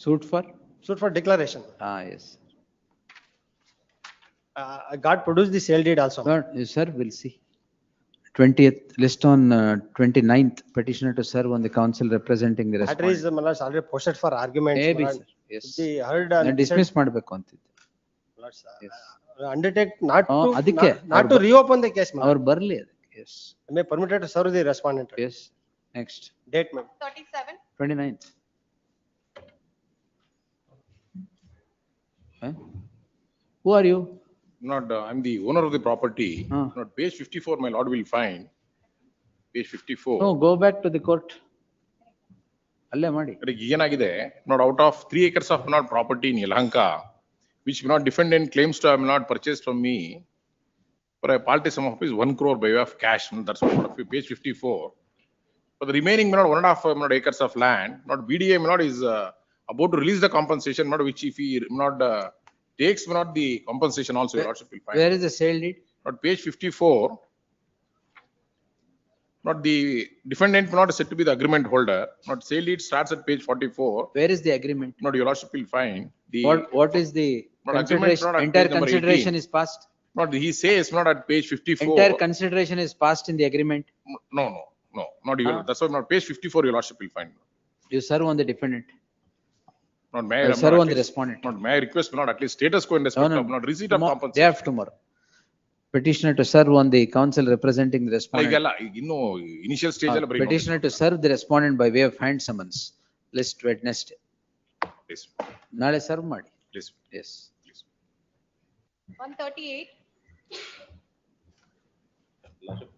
Suit for? Suit for declaration. Yes. I got produced the sale deed also. Yes, sir, we'll see. 20th, list on 29th, petitioner to serve on the counsel representing the Matter is, respondent. my lord, already posted for arguments. Maybe, my lord. sir. Yes. The heard ನಾನು and dismiss ಮಾಡ್ಬೇಕು ಅಂತಿದ್ದೆ. undertake not ಅದಕ್ಕೆ not to reopen the case, my lord. ಅವ್ರು ಬರ್ಲಿ ಅದಕ್ಕೆ. Yes. I may permitted to serve the respondent. Yes. Next. Date, ma'am. 37. 29th. Huh? Who are you? Not, I'm the owner of the property. Not page 54, my lord will find. Page 54. No, go back to the court. ಅಲ್ಲೇ ಮಾಡಿ. ಏನಾಗಿದೆ, not out of 3 acres of not property in Yelahanka, which not defendant claims to have not purchased from me for a party sum of is 1 crore by way of cash. That's what page 54. For the remaining 1.5 acres of land, not BDA not is about to release the compensation, not which if he not takes not the compensation also, your lordship will find. Where is the sale deed? Not page 54. Not the defendant not said to be the agreement holder. Not sale deed starts at page 44. Where is the agreement? Not your lordship will find. The What is the consideration? Entire consideration is passed? Not he says not at page 54. Entire consideration is passed in the agreement? No. No, not even, that's why not page 54, your lordship will find. You serve on the defendant. Not may I, Serve not on the at least- respondent. Not may I request, not at least status quo in respect No, of, not receipt of Tomorrow, day compensation. after tomorrow. Petitioner to serve on the counsel representing the respondent. ಈಗೆಲ್ಲ ಇನ್ನು initial stage ಎಲ್ಲ ಬರೀ Petitioner to serve the respondent by way of hand summons. List Wednesday. Please. ನಾಳೆ serve ಮಾಡಿ. Please. Yes. 138.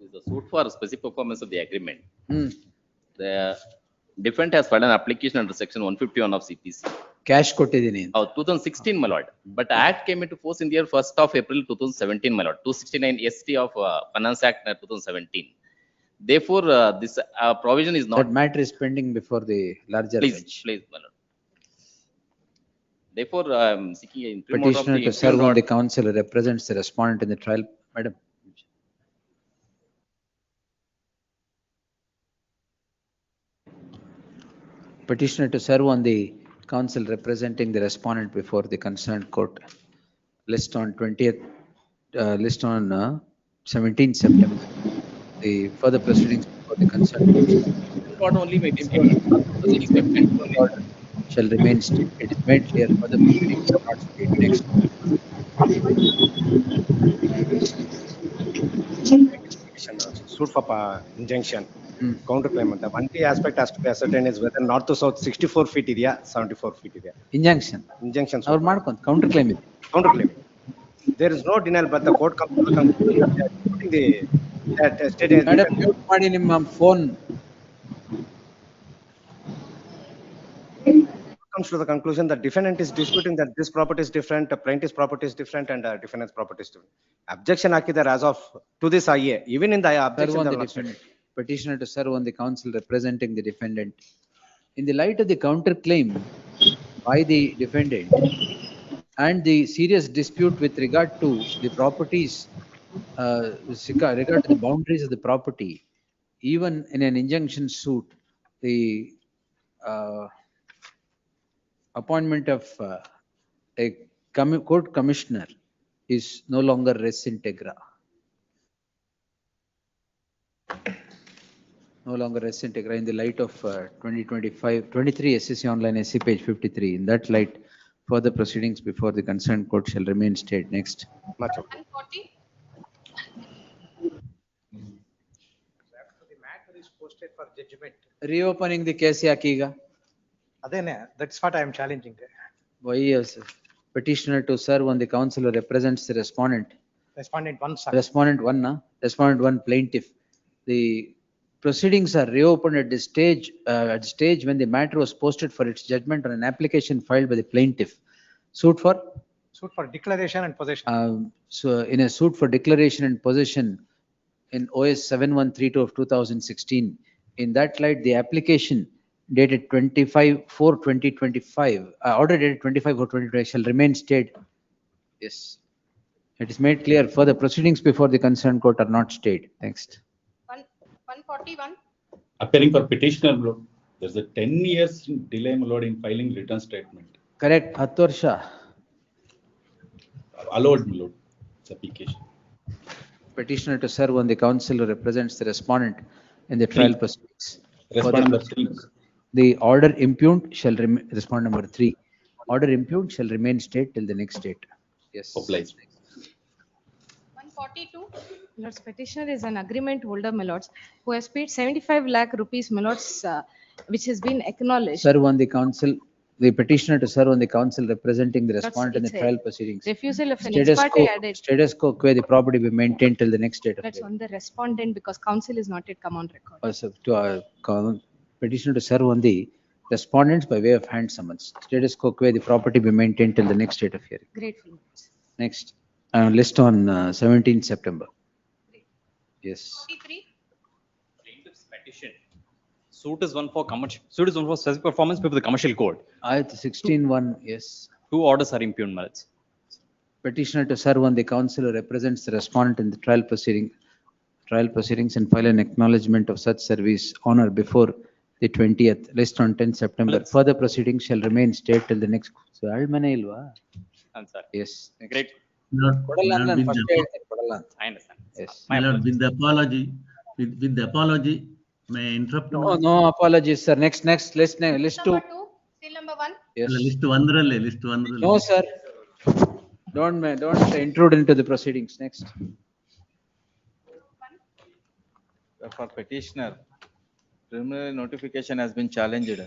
Is the suit for specific performance of the agreement. Hmm. The defendant has filed an application under section 151 of CPC. Cash ಕೊಟ್ಟಿದ್ದೀನಿ. 2016, my lord. But act came into force in the year 1st of April 2017, my lord. 269 ST of Finance Act 2017. Therefore, this provision is not. That matter is pending before the larger Please, bench. please, my lord. Therefore, I am seeking an interim order of Petitioner the to serve on impugn the counsel who represents the respondent in the trial. Madam. Petitioner to serve on the counsel representing the respondent before the concerned court. List on 20th, list on 17th September. The further proceedings before the concerned court. Not only may be order Shall remain state. It is made clear for the proceedings are not state. Next. Suit for injunction, counterclaim. The one key aspect has to be ascertained is whether north to south 64 feet ಇದೆಯಾ 74 feet ಇದೆಯಾ. Injunction. Injunction. ಅವ್ರು ಮಾಡ್ಕೊಂಡು counter claim ಇದೆ. Counterclaim. There is no denial, but the court comes to the conclusion that putting the that state Madam, mute ಮಾಡಿ ನಿಮ್ಮ phone. comes to the conclusion that defendant is disputing that this property is different, the plaintiff's property is different, and defendant's property is different. Objection ಹಾಕಿದ್ದಾರೆ as of to this IA, even in the Serve objection. on the they will not defendant. Petitioner to serve on the counsel representing the defendant. In the light of the counterclaim by the defendant and the serious dispute with regard to the properties, regard to the boundaries of the property, even in an injunction suit, the appointment of a court commissioner is no longer res integra. No longer res integra in the light of 23 SSC online SC page 53. In that light, further proceedings before the concerned court shall remain stayed. Next. 140. The matter is posted for judgment. Reopening the case yakiga. Adene, that's what I am challenging. Why is petitioner to serve on the counsel who represents the respondent? Respondent one, sir. Respondent one, na? Respondent one plaintiff. The proceedings are reopened at the stage when the matter was posted for its judgment on an application filed by the plaintiff. Suit for? Suit for declaration and possession. So in a suit for declaration and possession in OS 7132 of 2016, in that light, the application dated 25/4/2025, order dated 25/4/2025 shall remain stayed. Yes. It is made clear further proceedings before the concerned court are not stayed. Next. 141. Appearing for petitioner, my lord. There's a 10 years delay, my lord, in filing return statement. Correct. 10 ವರ್ಷ. Allowed, my lord. It's application. Petitioner to serve on the counsel who represents the respondent in the trial proceedings. Respondent number 3. The order impugned shall remain, respond number 3. Order impugned shall remain stayed till the next date. Yes. Applies. 142. Lords, petitioner is an agreement holder, my lords, who has paid 75 lakh rupees, my lords, which has been acknowledged. Serve on the counsel, the petitioner to serve on the counsel representing the Lords, respondent in the it's a trial proceedings. Refusal of an ex Status parte quo, added. status quo, where the property be maintained till the next date of That's hearing. on the respondent because counsel is not yet come on record. Also, to petitioner to serve on the respondents by way of hand summons. Status quo, where the property be maintained till the next date of hearing. Grateful. Lords. Next, list on 17th September. Yes. 43. Plaintiff's petition. Suit is one for specific performance before the commercial court. Ayat 16:1, yes. 2 orders are impugned, my lords. Petitioner to serve on the counsel who represents the respondent in the trial proceedings and file an acknowledgement of such service on or before the 20th, list on 10th September. Further proceedings shall remain stayed till the next. So, almane ilva? I'm sorry. Yes. Great. ಕೊಡಲ್ಲ ಅಂತ ನಾನು first ಹೇಳ್ತೀನಿ, ಕೊಡಲ್ಲ ಅಂತ. I understand. Yes. My My lord, with the apology, May I interrupt? No, no apologies, sir. Next, list two. Number 2, seal number 1. Yes. List ಒಂದರಲ್ಲಿ. No, sir. Don't intrude into the proceedings. Next. For petitioner, preliminary notification has been challenged.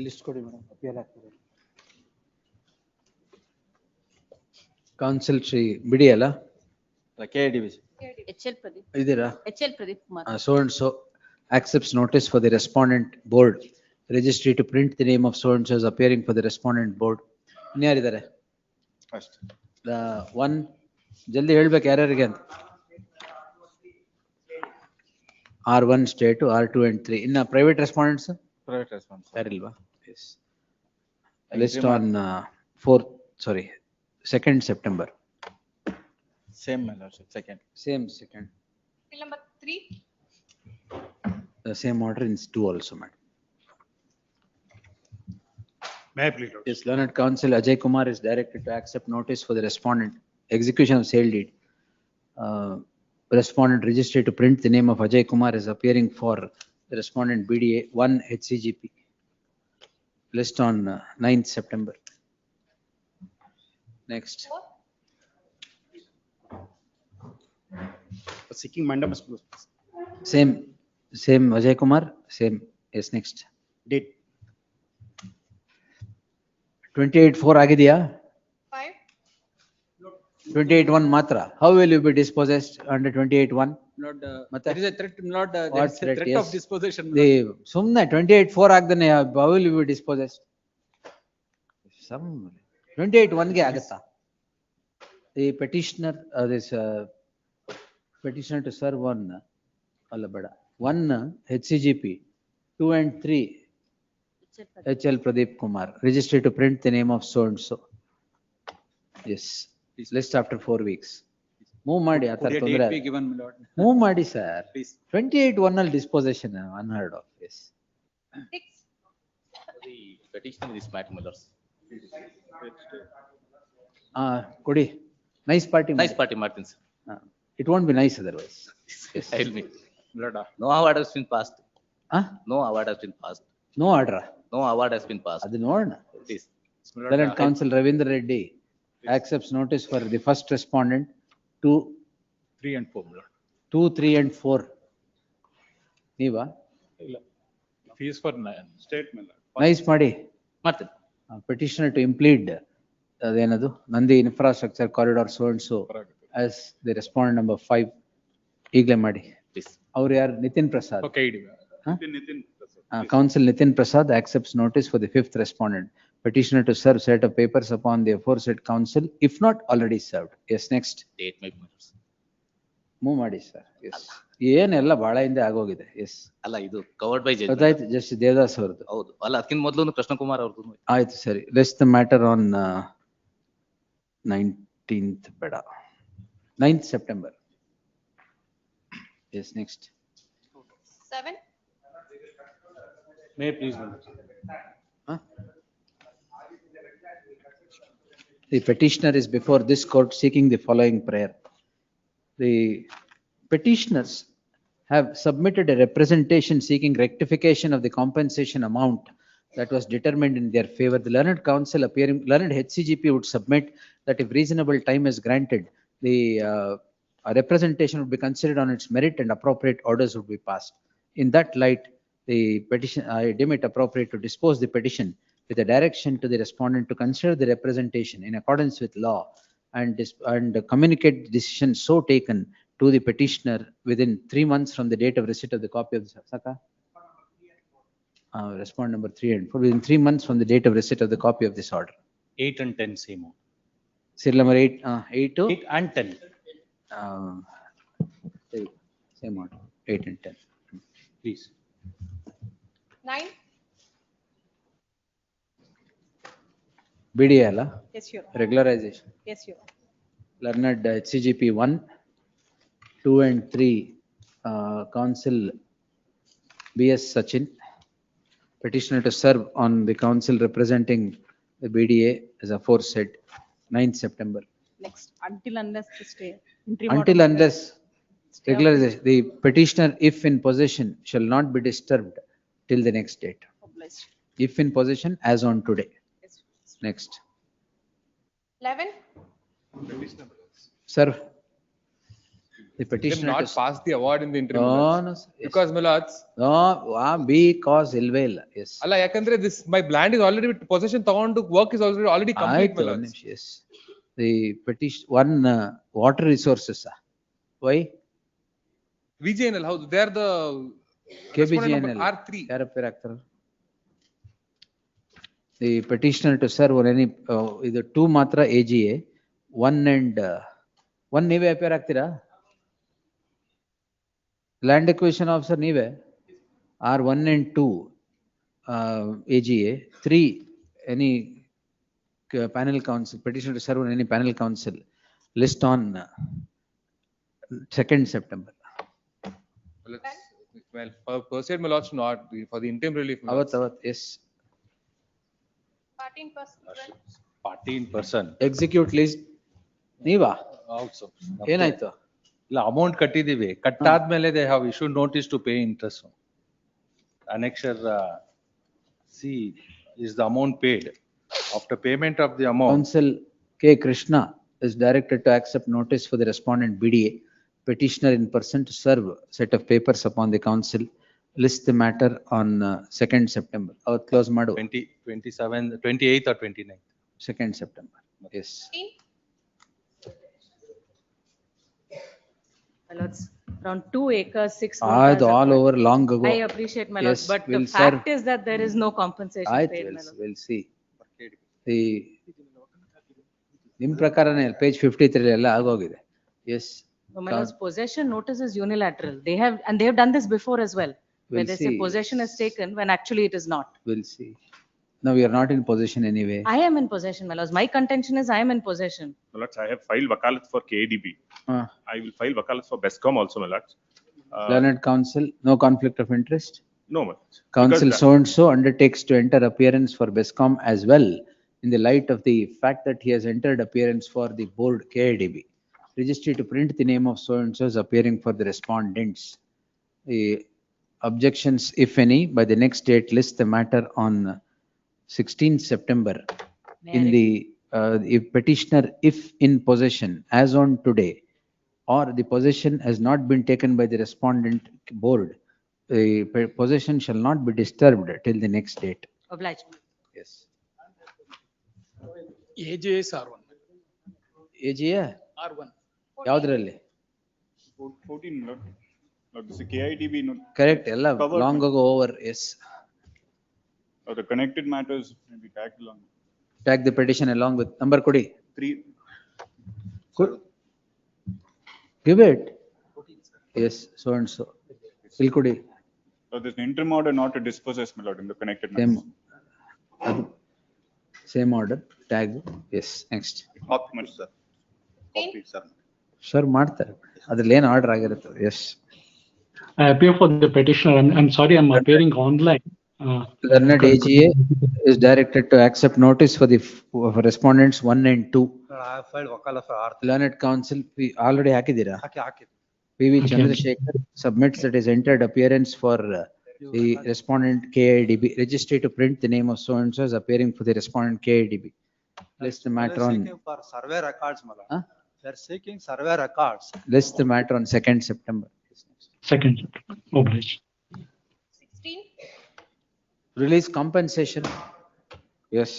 List ಕೊಡಿ madam. Appeal ಆಗ್ತದೆ. Counsel Shri Bidi ಅಲ್ಲ? K division. HL Pradeep. ಇದೀರಾ? HL Pradeep Kumar. So and so accepts notice for the respondent board registry to print the name of so and so as appearing for the respondent board. ಇನ್ಯಾರಿದ್ದಾರೆ? First. The one ಜಲ್ದಿ ಹೇಳ್ಬೇಕು ಯಾರ್ಯಾರಿಗೆ ಅಂತ. R1 state, R2 and 3. ಇನ್ನ private respondents? Private response. ಯಾರಿಲ್ವಾ? Yes. List on 2nd September. Same manner, second. Same second. Seal number 3. The same order in 2 also, madam. May I please? Yes, learned counsel Ajay Kumar is directed to accept notice for the respondent execution of sale deed. Respondent registered to print the name of Ajay Kumar is appearing for the respondent BDA 1 HCGP. List on 9th September. Next. Seeking mandamus. Same Ajay Kumar, same. Yes, next. Date. 28/4 ಆಗಿದೆಯಾ? 5. 28/1 ಮಾತ್ರ. How will you be dispossessed under 28/1? Lord, ಮತ್ತೆ? there is a threat, Lord, there What is a threat? threat Yes. of disposition. ಸುಮ್ನೆ 28/4 ಆಗ್ದೇನೆ how will you be dispossessed? 28/1 ಗೆ ಆಗತ್ತಾ? The petitioner petitioner to serve on ಅಲ್ಲ ಬೇಡ 1 HCGP 2 and 3 HL Pradeep Kumar registered to print the name of so and so. Yes, list after 4 weeks. Move ಮಾಡಿ ಆ ತರ ತೊಂದ್ರೆ. Move ಮಾಡಿ sir. 28/1 ಅಲ್ಲಿ dispossession unheard of. Yes. 6. The petitioner is Matt Mullers. ಕೊಡಿ. Nice party. Nice party, Martins. It won't be nice otherwise. Yes. I'll meet. No award has been passed. No award has been passed. No order. No award has been passed. ಅದು ನೋಡೋಣ. Please. Learned counsel Ravindra Reddy accepts notice for the first respondent 2, 3 and 4. 2, 3 and 4. ನೀವಾ? Fees for state. Nice ಮಾಡಿ. ಮಾಡ್ತೀನಿ. Petitioner to implead ಅದೇನದು Nandi infrastructure corridor so and so as the respondent number 5. ಈಗಲೇ ಮಾಡಿ. Please. ಅವ್ರು ಯಾರು? Nitin Prasad. Okay. Counsel Nitin Prasad accepts notice for the 5th respondent. Petitioner to serve set of papers upon the aforesaid counsel if not already served. Yes, next. Date may be. Move ಮಾಡಿ sir. Yes. ಏನೆಲ್ಲ ಬಹಳ ಹಿಂದೆ ಆಗೋಗಿದೆ. Yes. ಅಲ್ಲ ಇದು covered by judge. ಗೊತ್ತಾಯ್ತು just Devdas ಅವರದು. ಹೌದು. ಅಲ್ಲ ಅದಕ್ಕಿಂತ ಮೊದಲು ಕೃಷ್ಣ ಕುಮಾರ್ ಅವ್ರದ್ದು. ಆಯ್ತು ಸರಿ. List the matter on 19th ಬೇಡ. 9th September. Yes, next. 7. May I please? The petitioner is before this court seeking the following prayer. The petitioners have submitted a representation seeking rectification of the compensation amount that was determined in their favor. The learned counsel learned HCGP would submit that if reasonable time is granted, the representation would be considered on its merit and appropriate orders would be passed. In that light, the petition, I deem it appropriate to dispose the petition with a direction to the respondent to consider the representation in accordance with law and communicate the decision so taken to the petitioner within 3 months from the date of receipt of the copy of the Saka. Respond number 3 and 4 within 3 months from the date of receipt of the copy of this order. 8 and 10 same. Serial number 8 to 8 and 10. Same order. 8 and 10. Please. 9. BDA ಅಲ್ಲ? Yes, Your Honor. Regularization. Yes, Your Honor. Learned HCGP 1, 2 and 3, counsel BS Sachin. Petitioner to serve on the counsel representing the BDA as aforesaid, 9th September. Next, until unless the stay. Interim order Until may unless stay of regularization, the petitioner, if in possession, shall not be disturbed till the next date. obliged. If in possession, as on today. Yes. Next. 11, Sir. The Did petitioner not to. pass the award in the interim. No, my lords. no, sir. Yes. Because my lords, No, because ilve illa. Yes. Allah, yakandre this, my land is already with possession, tagondu work is already complete, my Aaytu, lords. yes. The petition, one water resources. Why? VJNL, how, they are the. KBGNL. R3. ಯಾರ peer ಹಾಕ್ತಾರ? The petitioner to serve on any, ಇದು 2 ಮಾತ್ರ AGA, 1 and 1 ನೀವೇ appear ಆಗ್ತೀರಾ? Land acquisition officer ನೀವೇ? Are 1 and 2 AGA, 3 any panel council, petitioner to serve on any panel council, list on 2nd September. Well, for Proceed, my lords, not, for the interim relief. my lords. Avat, yes. 14%. 14%. Execute list. ನೀವಾ? Also. ಏನಾಯ್ತು? ಇಲ್ಲ amount ಕಟ್ಟಿದೀವಿ ಕಟ್ಟಾದ್ಮೇಲೆ they have issued notice to pay interest. Annexure C is the amount paid. After payment of the amount. Counsel K. Krishna is directed to accept notice for the respondent BDA, petitioner in person to serve set of papers upon the council, list the matter on 2nd September. Close madu. 27, 28th or 29th. 2nd September. Yes. 15, My lords, around 2 acres, 6 Ah, voters all acquired. over long ago. I appreciate, my lords, Yes, but the we'll fact serve. is that there is no compensation paid, my lords. We'll see. The ನಿಮ್ ಪ್ರಕಾರನೇ page 53 ಎಲ್ಲ ಆಗೋಗಿದೆ. Yes. So, my lords, possession notice is unilateral. They have, and they have done this before as well. Where We'll they say see. possession is taken when actually it is not. We'll see. No, we are not in possession anyway. I am in possession, my lords. My contention is I am in possession. My lords, I have filed wakalat for KADB. I will file wakalat for BESCOM also, my lords. Learned counsel, no conflict of interest. No, my lords. Counsel Because so and so undertakes to enter appearance for BESCOM as well in the light of the fact that he has entered appearance for the board KIDB. Registry to print the name of so and so is appearing for the respondents. The objections, if any, by the next date list the matter on 16th September. In the if petitioner, if in possession as on today, or the possession has not been taken by the respondent board, the possession shall not be disturbed till the next date. Obliged. Yes. AJS R1. AGA? R1. ಯಾವ್ದ್ರಲ್ಲಿ? 14, my lord. Lord, this is KIDB. Correct, ಎಲ್ಲ Covered, long my- ago over, yes. Or the connected matters may be tagged along. Tag the petition along with, number ಕೊಡಿ. 3. Give it. Yes, so and so. ಇಲ್ಲಿ ಕೊಡಿ. So there's an interim order not to dispossess, my lord, in the connected Same. matters. Same order, tag, yes, next. Documents, sir. Copies, sir. Sure ಮಾಡ್ತಾರೆ. ಅದ್ರಲ್ಲಿ ಏನು order ಆಗಿರುತ್ತೆ, yes. I appear for the petitioner. I'm sorry, I'm appearing online. Learned AGA is directed to accept notice for the for respondents 1 and 2. I have filed wakala for R. Learned counsel, already ಹಾಕಿದ್ದೀರಾ? ಹಾಕಿ. PV Chandrasekhar submits that is entered appearance for the respondent KIDB. Registry to print the name of so and so is appearing for the respondent KIDB. List the matter on. For survey records, my lord. Huh? They're seeking survey records. List the matter on 2nd September. 2nd. Obliged. 16, Release compensation. Yes.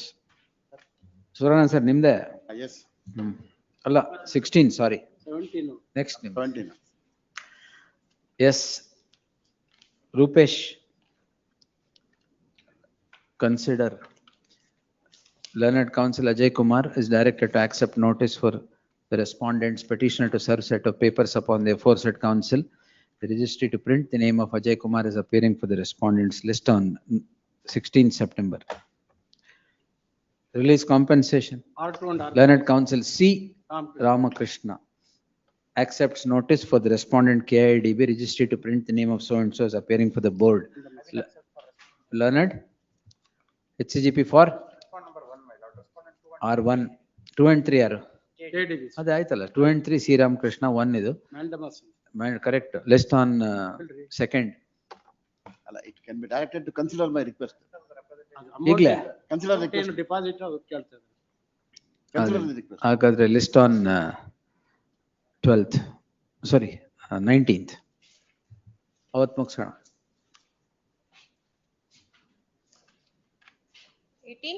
Surana sir, Nimde? Yes. ಅಲ್ಲ, 16, sorry. 17. Next name. 17. Yes. Rupesh. Consider. Learned counsel Ajay Kumar is directed to accept notice for the respondent's petitioner to serve set of papers upon the aforesaid counsel. The registry to print the name of Ajay Kumar is appearing for the respondent's list on 16th September. Release compensation. R2 and R. Learned counsel C. Ramakrishna accepts notice for the respondent KIDB registry to print the name of so and so is appearing for the board. Learned HCGP for R1, 2 and 3 are. ಅದೇ ಆಯ್ತಲ್ಲ 2 and 3 C Ramakrishna 1 ಇದು. Correct. List on second. It can be directed to consider my request. ಈಗಲೇ Consider request. Deposit Consider the request. ಹಾಗಾದ್ರೆ list on 12th, sorry 19th. ಅವತ್ತು ಮುಗಿಸೋಣ. 18.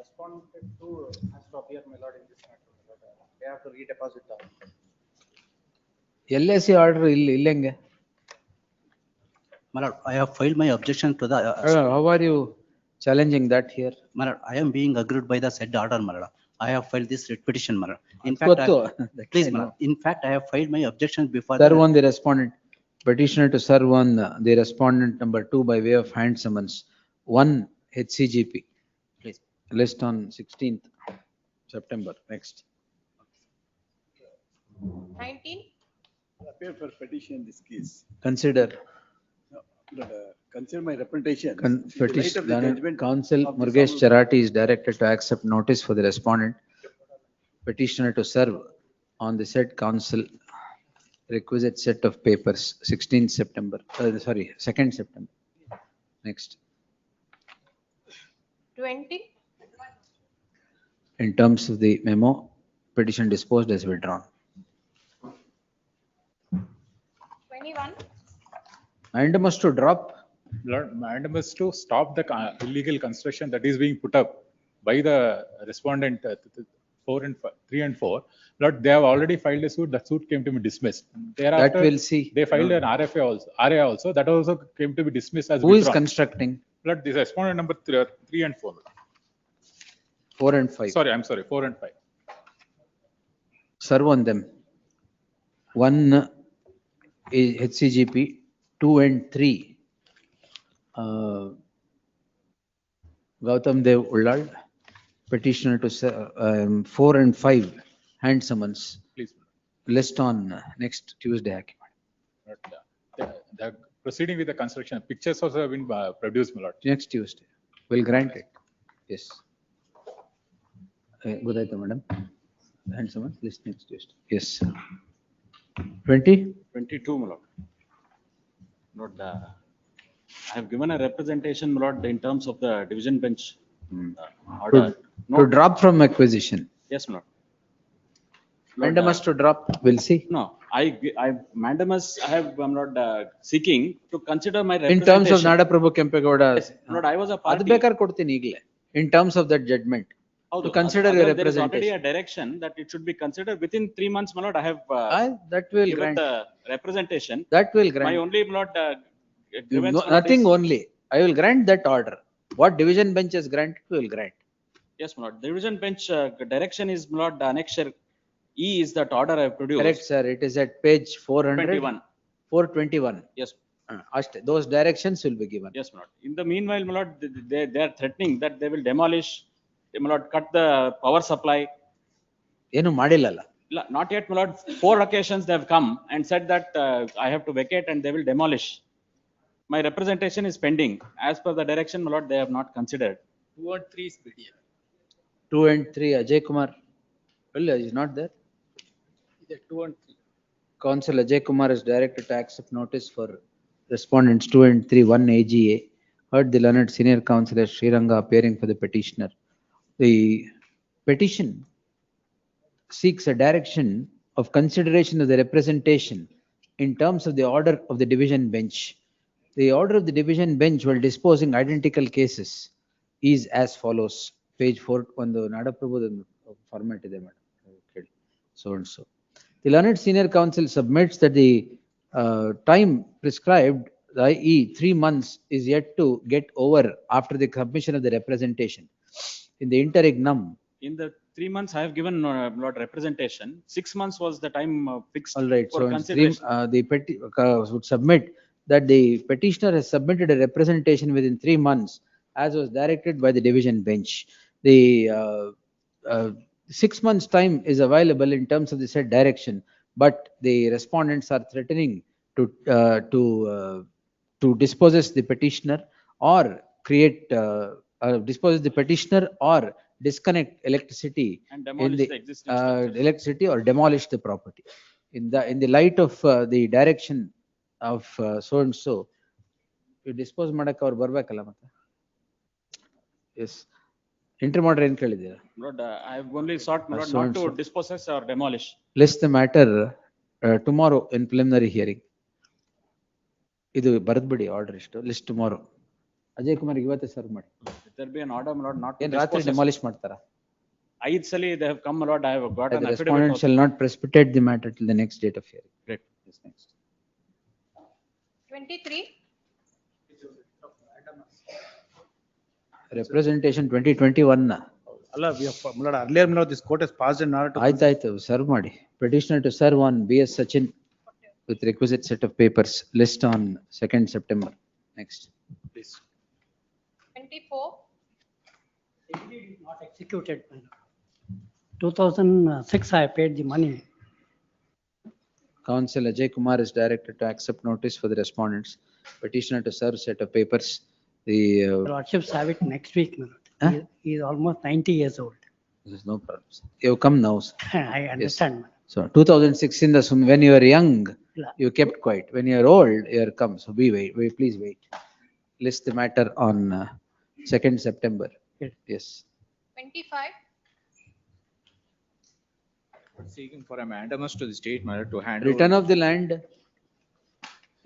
Respondent 2 has to appear, my lord, in this matter. They have to redeposit the. LAC order ಇಲ್ಲಿ ಹೆಂಗೆ? My lord, I have filed my objection to the. How are you challenging that here? My lord, I am being aggrieved by the said order, my lord. I have filed this writ petition, my lord. In fact, please, my lord, in fact, I have filed my objections before. Serve on the respondent. Petitioner to serve on the respondent number 2 by way of hand summons. 1 HCGP. Please. List on 16th September. Next. 19. Appear for petition in this case. Consider. Consider my representation. Petition. Counsel Murugesh Charati is directed to accept notice for the respondent. Petitioner to serve on the said counsel requisite set of papers 16th September. 2nd September. Next. 20. In terms of the memo, petition disposed as withdrawn. 21. Mandamus to drop. Lord, mandamus to stop the illegal construction that is being put up by the respondent 3 and 4. Lord, they have already filed a suit. That suit came to be dismissed. Thereafter, That we'll see. They filed an RFA also. That also came to be dismissed as Who is withdrawn. constructing? Lord, this respondent number 3 and 4. 4 and 5. Sorry, I'm sorry, 4 and 5. Serve on them. 1 is HCGP, 2 and 3. Gautam Dev Ullal, petitioner to 4 and 5 hand summons. Please. List on next Tuesday. The proceeding with the construction, pictures also have been produced, my lord. Next Tuesday. We'll grant it. Yes. Godaita madam. Hand summons. List next Tuesday. Yes. 20? 22, my lord. Lord, I have given a representation, my lord, in terms of the division bench order. To drop from acquisition. Yes, my lord. Mandamus to drop. We'll see. No, mandamus, I am not seeking to consider my In representation. terms of Nada Prabhu Kempegowda. Yes, Lord, I was a party. ಅದು ಬೇಕಾದ್ರೆ ಕೊಡ್ತೀನಿ ಈಗಲೇ. In terms of that judgment. To consider your There is already representation. a direction that it should be considered within 3 months, my lord. I have That will given grant. the representation. That will grant. My only, my lord, grievance, my lord, Nothing is- only. I will grant that order. What division bench has granted, we will grant. Yes, my lord. The division bench direction is, my lord, annexure E is that order I have produced. Correct, sir. It is at page 21. 421. Yes. Those directions will be given. Yes, my lord. In the meanwhile, my lord, they are threatening that they will demolish, my lord, cut the power supply. ಏನು ಮಾಡಿಲ್ಲಲ್ಲ. Not yet, my lord. 4 occasions they have come and said that I have to vacate and they will demolish. My representation is pending. As per the direction, my lord, they have not considered. 2 and 3 Speedy. 2 and 3, Ajay Kumar. Well, he is not there. 2 and 3. Counsel Ajay Kumar is directed to accept notice for respondents 2 and 3, 1 AGA. Heard the learned senior counsel as Sriranga appearing for the petitioner. The petition seeks a direction of consideration of the representation in terms of the order of the division bench. The order of the division bench while disposing identical cases is as follows. Page 4, on the Nada Prabhu format ಇದೆ madam. Okay. So and so. The learned senior counsel submits that the time prescribed, i.e. 3 months, is yet to get over after the submission of the representation. In the interregnum. In the 3 months, I have given Lord representation. 6 months was the time fixed. All right. For So in consideration. the would submit that the petitioner has submitted a representation within 3 months, as was directed by the division bench. The 6 months time is available in terms of the said direction, but the respondents are threatening to dispossess the petitioner or create dispose the petitioner or disconnect electricity And in demolish the the existing structures. electricity or demolish the property. In the light of the direction of so and so, you dispose ಮಾಡಕ್ಕೆ ಅವ್ರು ಬರ್ಬೇಕಲ್ಲ ಮತ್ತೆ. Yes. Interim order ಏನ್ ಕೇಳಿದ್ದೀರಾ? Lord, I have only sought, my lord, so not and to so. dispossess or demolish. List the matter tomorrow in preliminary hearing. ಇದು ಬರೆದ್ಬಿಡಿ order ಇಷ್ಟು list tomorrow. Ajay Kumar ಇವತ್ತೇ serve ಮಾಡಿ. If there be an order, my lord, not to ಏನ್ ರಾತ್ರಿ dispossess. Demolish ಮಾಡ್ತಾರಾ? 5 ಸಲಿ they have come, my lord, I have got an The affidavit. respondent also. shall not precipitate the matter till the next date of hearing. Great. Yes, next. 23. Representation 2021. Allah, we have, my lord, earlier, my lord, this court has passed an order to. ಆಯ್ತಾಯ್ತು serve ಮಾಡಿ. Petitioner to serve on BS Sachin with requisite set of papers. List on 2nd September. Next. Please. 24. Not executed. 2006, I paid the money. Counsel Ajay Kumar is directed to accept notice for the respondents. Petitioner to serve set of papers. The Lordships have it next week. my lord. Huh? He is almost 90 years old. There's no problems. You come now. Sir. I understand. my lord. So 2006 in the when you were young, Yeah. you kept quiet. When you are old, you are come. So wait, please wait. List the matter on 2nd September. Yes. Yes. 25. Seeking for a mandamus to the state matter to hand Return over, of the land.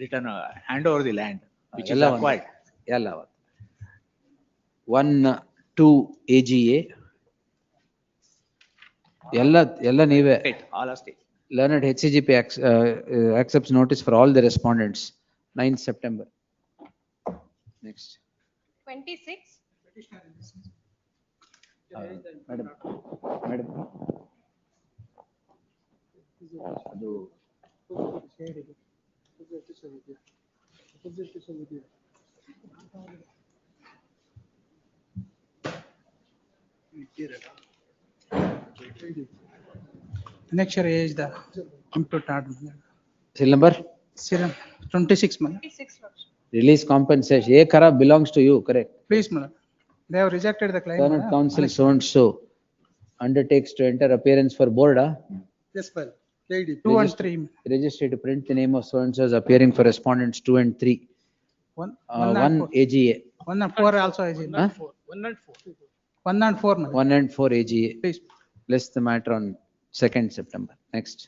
return, hand over the land, which is ಎಲ್ಲ ಒಂದು. acquired. ಎಲ್ಲ ಒಂದು. 1-2 AGA. ಎಲ್ಲ ನೀವೇ. State, all are state. Learned HCGP accepts notice for all the respondents. 9th September. Next. 26. Madam. ಅದು Next year is the compute order. Seal number? Serial 26, my lord. 26. lords. Release compensation. A Kara belongs to you, correct? Please, my lord. They have rejected the claim. Learned counsel so and so undertakes to enter appearance for board. Yes, well. 2 and 3. Register to print the name of so and so as appearing for respondents 2 and 3. 1 1 and 4. AGA. 1 and 4 also is in. Huh? 1 and 4. 1 and 4, my lord. 1 and 4 AGA. Please. List the matter on 2nd September. Next.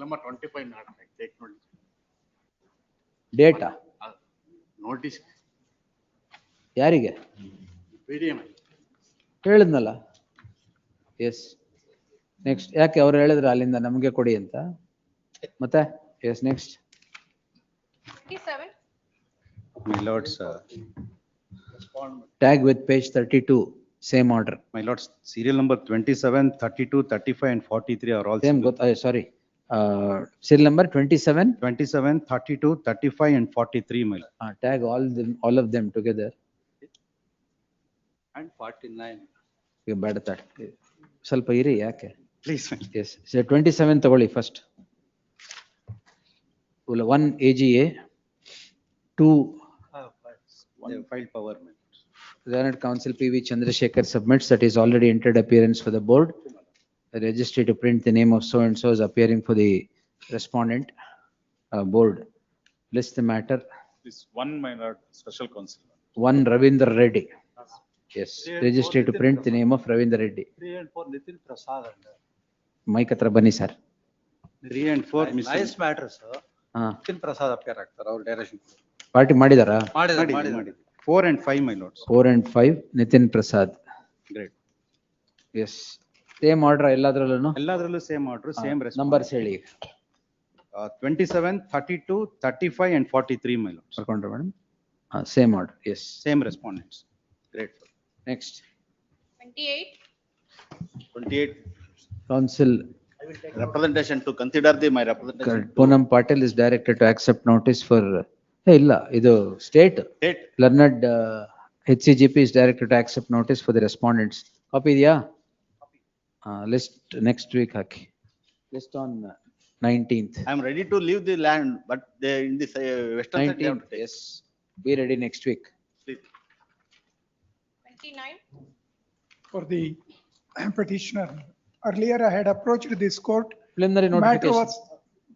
Number 25, not take notice. Data. Notice. ಯಾರಿಗೆ? PDM. ಹೇಳಿದ್ನಲ್ಲ. Yes. Next ಯಾಕೆ ಅವ್ರು ಹೇಳಿದ್ರ ಅಲ್ಲಿಂದ ನಮಗೆ ಕೊಡಿ ಅಂತ ಮತ್ತೆ yes next 27. My lords, tag with page 32 same order. my lords, serial number 27, 32, 35 and 43 are all. Same sorry serial number 27 27, 32, 35 and 43, my lord. tag all of them together. And 49. ಈಗ ಬೇಡ ಸ್ವಲ್ಪ ಇರಿ ಯಾಕೆ. Please. ಎಸ್ 27 ತಗೊಳ್ಳಿ first. 1 AGA 2 Filed power. Learned counsel PV Chandrasekhar submits that is already entered appearance for the board. The registry to print the name of so and so is appearing for the respondent board. List the matter. This one, my lord, special counsel. 1 Ravindra Reddy. Yes, registry to print the name of Ravindra Reddy. 3 and 4 Nitin Prasad. Mike hatra bani sir. 3 and 4 missing. Nice matter, sir. Nitin Prasad appear ಆಗ್ತಾರೆ ಅವ್ರ direction. Party ಮಾಡಿದಾರಾ? ಮಾಡಿದ್ದಾರೆ. 4 and 5, my lords. 4 and 5 Nitin Prasad. Great. Yes. Same order ಎಲ್ಲಾದ್ರಲ್ಲೂ? ಎಲ್ಲಾದ್ರಲ್ಲೂ same order, same response. Numbers ಹೇಳಿ. 27, 32, 35 and 43, my lords. ಬರ್ಕೊಂಡ್ರೆ madam? Same order, yes. Same respondents. Great. Next. 28. 28. Counsel Representation to consider my representation. Poonam Patel is directed to accept notice for ಇಲ್ಲ ಇದು state. Learned HCGP is directed to accept notice for the respondents. Copy ಇದೆಯಾ? List next week hockey. List on 19th. I am ready to leave the land, but they in this western side they have to 19th, take. yes. Be ready next week. Please. 29, For the petitioner. Earlier, I had approached this court. Preliminary Matter notification. was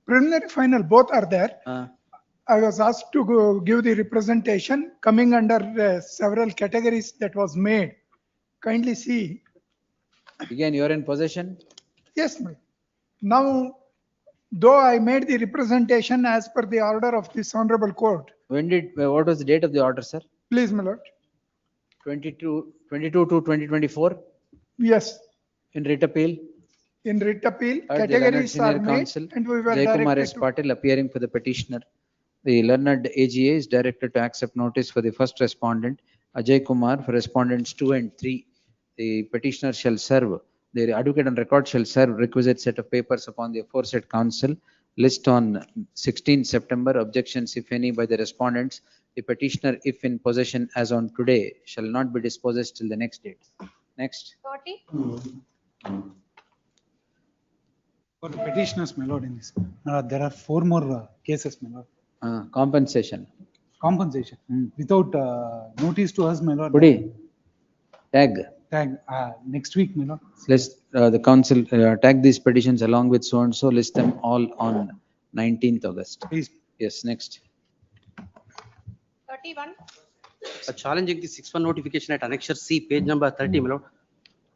preliminary, final, both are there. I was asked to give the representation coming under several categories that was made. Kindly see. Again, you are in possession? Yes, ma'am. Now, though I made the representation as per the order of this honorable court. What was the date of the order, sir? Please, my lord. 22 to 2024? Yes. In writ appeal? In writ appeal, Heard the learned categories are senior made counsel, and we were Jaykumar directed S. to. Patil appearing for the petitioner. The learned AGA is directed to accept notice for the first respondent, Ajay Kumar, for respondents 2 and 3. The petitioner shall serve, the advocate on record shall serve requisite set of papers upon the aforesaid counsel. List on 16 September. Objections, if any, by the respondents. The petitioner, if in possession as on today, shall not be dispossessed till the next date. Next. 30, For the petitioners, my lord, in this, there are 4 more cases, my lord. Compensation. Compensation, without notice to us, my lord. Pudi. Tag. Tag, next week, my lord. List, the council tag these petitions along with so and so, list them all on 19th August. Please. Yes, next. 31, Challenging the 6-1 notification at annexure C, page number 30, my lord.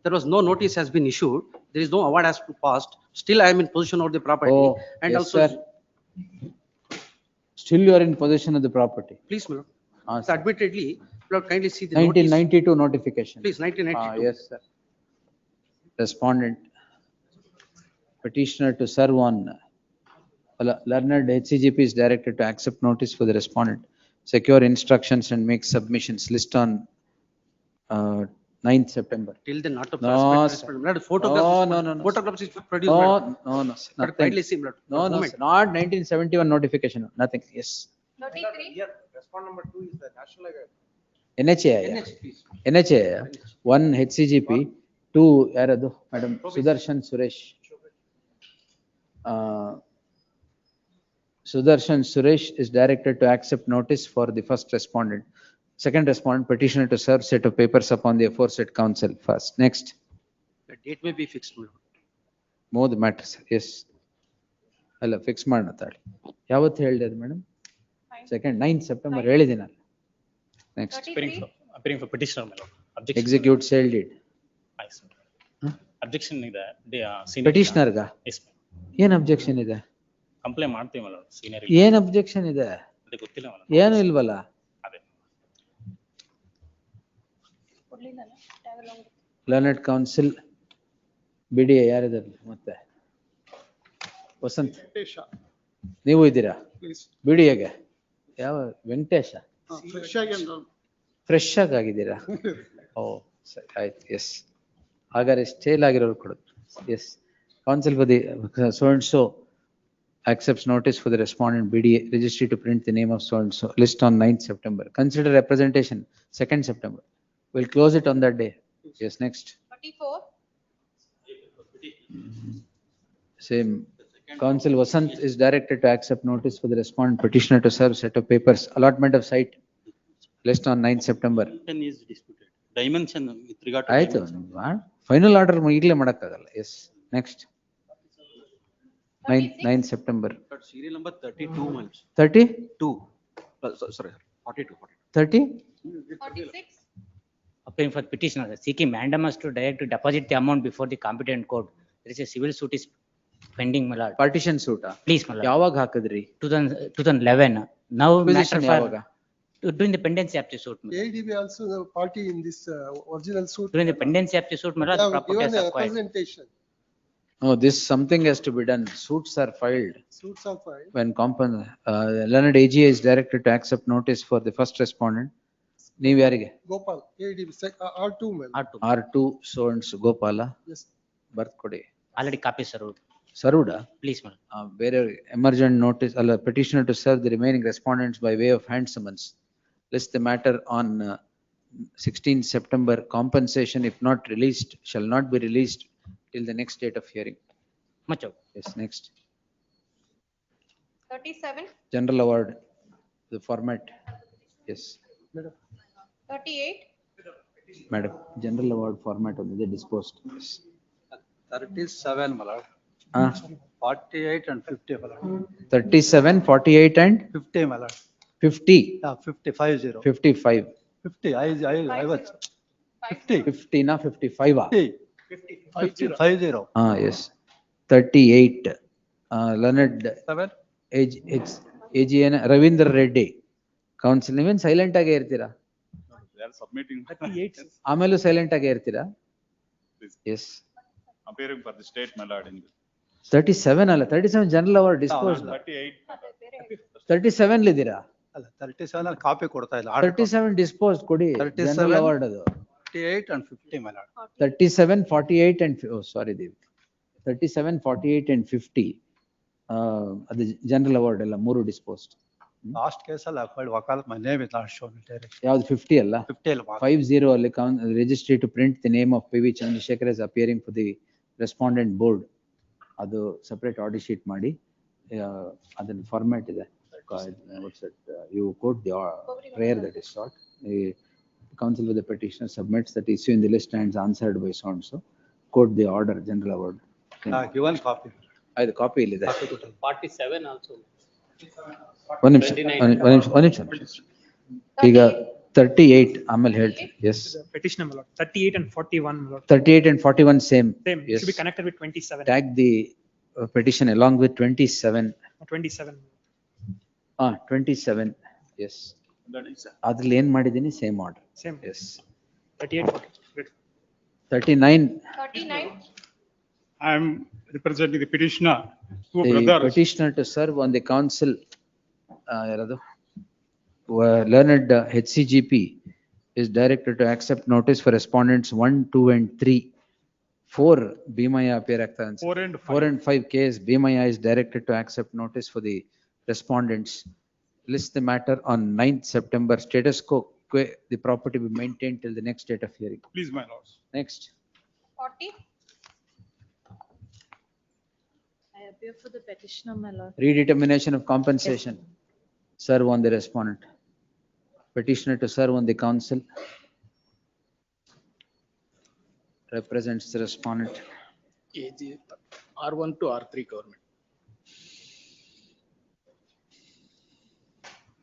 There was no notice has been issued. There is no award has passed. Still, I am in possession of the property. Oh, And yes, also, sir. Still you are in possession of the property. please, my lord. Sir. Admittedly, Lord, kindly see the notice. 1992 notification. Please, 1992. Yes, sir. Respondent. Petitioner to serve on learned HCGP is directed to accept notice for the respondent, secure instructions and make submissions. List on 9th September. Till then, not to No, pass. sir. Photographs. No. Photographs is produced. No, sir. But Nothing. kindly see, my lord. No, Moment. sir. Not 1971 notification. Nothing. Yes. 33, Here, respond number 2 is the national. NHA. NH, please. NHA. 1 HCGP, 2 yaradu, Madam Sudarshan Suresh. Sudarshan Suresh is directed to accept notice for the first respondent. Second respondent, petitioner to serve set of papers upon the aforesaid counsel first. Next. The date may be fixed, my lord. More the matters. Yes. Hello, fix ಮಾಡ್ತಾಳೆ. ಯಾವತ್ತು ಹೇಳಿದ್ರು madam? Second, 9th September ಹೇಳಿದಿನಲ್ಲ. Next. Appearing for petitioner, my lord. Objection. Execute sale deed. Aye, sir. Objection ಇದೆ. Petitioner ಗ? Yes, ma'am. ಏನ್ objection ಇದೆ? Complaint ಮಾಡ್ತೀವಿ, my lord. Senior. ಏನ್ objection ಇದೆ? ಅದು ಗೊತ್ತಿಲ್ಲ, my lord. ಏನು ಇಲ್ವಲ್ಲ? ಅದೇ. ಕೊಡ್ಲಿಲ್ಲಲ್ಲ, tag along. Learned counsel, BDA ಯಾರಿದ್ದಾರೆ ಮತ್ತೆ? ವಸಂತ್. ನೀವು ಇದ್ದೀರಾ? BDAಗೆ? ಯಾವ ವೆಂಕಟೇಶ? ಫ್ರೆಶ್ ಆಗಿದ್ದೀರಾ? ಓ ಸರಿ ಆಯ್ತು. ಎಸ್ ಹಾಗಾದ್ರೆ ಸ್ಟೇಲ್ ಆಗಿರೋರು ಕೊಡೋದು. Yes counsel for the so and so accepts notice for the respondent BDA registry to print the name of so and so. List on 9th September. Consider representation 2nd September. We'll close it on that day. Yes, next. 34, Same. Counsel Vasant is directed to accept notice for the respondent petitioner to serve set of papers. Allotment of site. List on 9th September. Is disputed. Dimension with regard to ಆಯ್ತು. dimension. Final order ಈಗಲೇ ಮಾಡಕ್ಕಾಗಲ್ಲ. Yes, next. 9th September. Serial number 32, my lord. 32? Sorry, 42. 30? 46, Appearing for petitioner seeking mandamus to direct to deposit the amount before the competent court. There is a civil suit is pending, my lord. Partition suit. Please, my lord. ಯಾವಾಗ ಹಾಕಿದ್ರಿ? 2011. Now Acquisition matter ಯಾವಾಗ? for doing the pendency of the suit, my lord. ADB also the party in this original suit. During the pendency of the suit, my lord, the property is acquired. Representation. No, this something has to be done. Suits are filed. Suits are filed. When learned AGA is directed to accept notice for the first respondent. ನೀವು ಯಾರಿಗೆ? Gopal, ADB, R2 man. R2 so and so Gopala. Yes. ಬರ್ತ್ ಕೊಡಿ. Already copy served. Served? Please, my lord. ಬೇರೆ emergent notice, petitioner to serve the remaining respondents by way of hand summons. List the matter on 16 September. Compensation, if not released, shall not be released till the next date of hearing. Much of. Yes, next. 37, General award, the format. Yes. 38, Madam, general award format on the disposed. 37, my lord. 48 and 50, my lord. 37, 48 and 50, my lord. 50. Yeah, 55. 55. 50, I was 50. 50 na 55 ah? 50. 50. Yes. 38. Learned 7. AGN Ravindra Reddy. Council even silent ಆಗಿ ಇರ್ತೀರಾ? They are submitting. ಆಮೇಲೂ silent ಆಗಿ ಇರ್ತೀರಾ? Yes. Appearing for the state, my lord. 37 ಅಲ್ಲ 37 general award dispose. 38. 37 ಲಿದ್ದೀರಾ? ಅಲ್ಲ 37 ಅಲ್ಲಿ copy ಕೊಡ್ತಾ ಇಲ್ಲ. 37 dispose ಕೊಡಿ. ಜನರಲ್ ಅವಾರ್ಡ್ ಅದು. 48 and 50, my lord. 37, 48 and sorry Devi. 37, 48 and 50. ಅದು ಜನರಲ್ ಅವಾರ್ಡ್ ಎಲ್ಲ ಮೂರು ಡಿಸ್ಪೋಸ್ಡ್. ಲಾಸ್ಟ್ ಕೇಸ್ ಅಲ್ಲಿ acquired ವಕಾಲತ್ my name is not shown direct. ಯಾವುದು 50 ಅಲ್ಲ? 50 ಅಲ್ಲಿ 50 ಅಲ್ಲಿ registry to print the name of PV Chandrasekhar as appearing for the respondent board. ಅದು separate audit sheet ಮಾಡಿ ಅದನ್ನ ಫಾರ್ಮ್ಯಾಟ್ ಇದೆ. You quote the prayer that is sought. The counsel with the petitioner submits that issue in the list and is answered by so and so. Quote the order, general award. given copy. ಅದು copy ಇಲ್ಲಿದೆ. 47 also. ಒಂದು ನಿಮಿಷ. ಈಗ 38 ಆಮೇಲೆ ಹೇಳ್ತೀನಿ. Yes. Petitioner, my lord. 38 and 41, my lord. 38 and 41 same. Same. It Yes. should be connected with 27. Tag the petition along with 27. 27. 27. Yes. ಅದ್ರಲ್ಲಿ ಏನ್ ಮಾಡಿದೀನಿ same order. Same. Yes. 38, 40. 39. 39. I am representing the petitioner. Two The brothers. petitioner to serve on the council, ಯಾರದು? Learned HCGP is directed to accept notice for respondents 1, 2 and 3. 4 Bhimaya appear ಆಗ್ತಾ ಅನ್ಸುತ್ತೆ. 4 and 5. 4 and 5 case Bhimaya is directed to accept notice for the respondents. List the matter on 9th September. Status quo, the property be maintained till the next date of hearing. Please, my lords. Next. 40. I appear for the petitioner, my lord. Redetermination of compensation. Serve on the respondent. Petitioner to serve on the council. Represents the respondent. AG R1 to R3 government.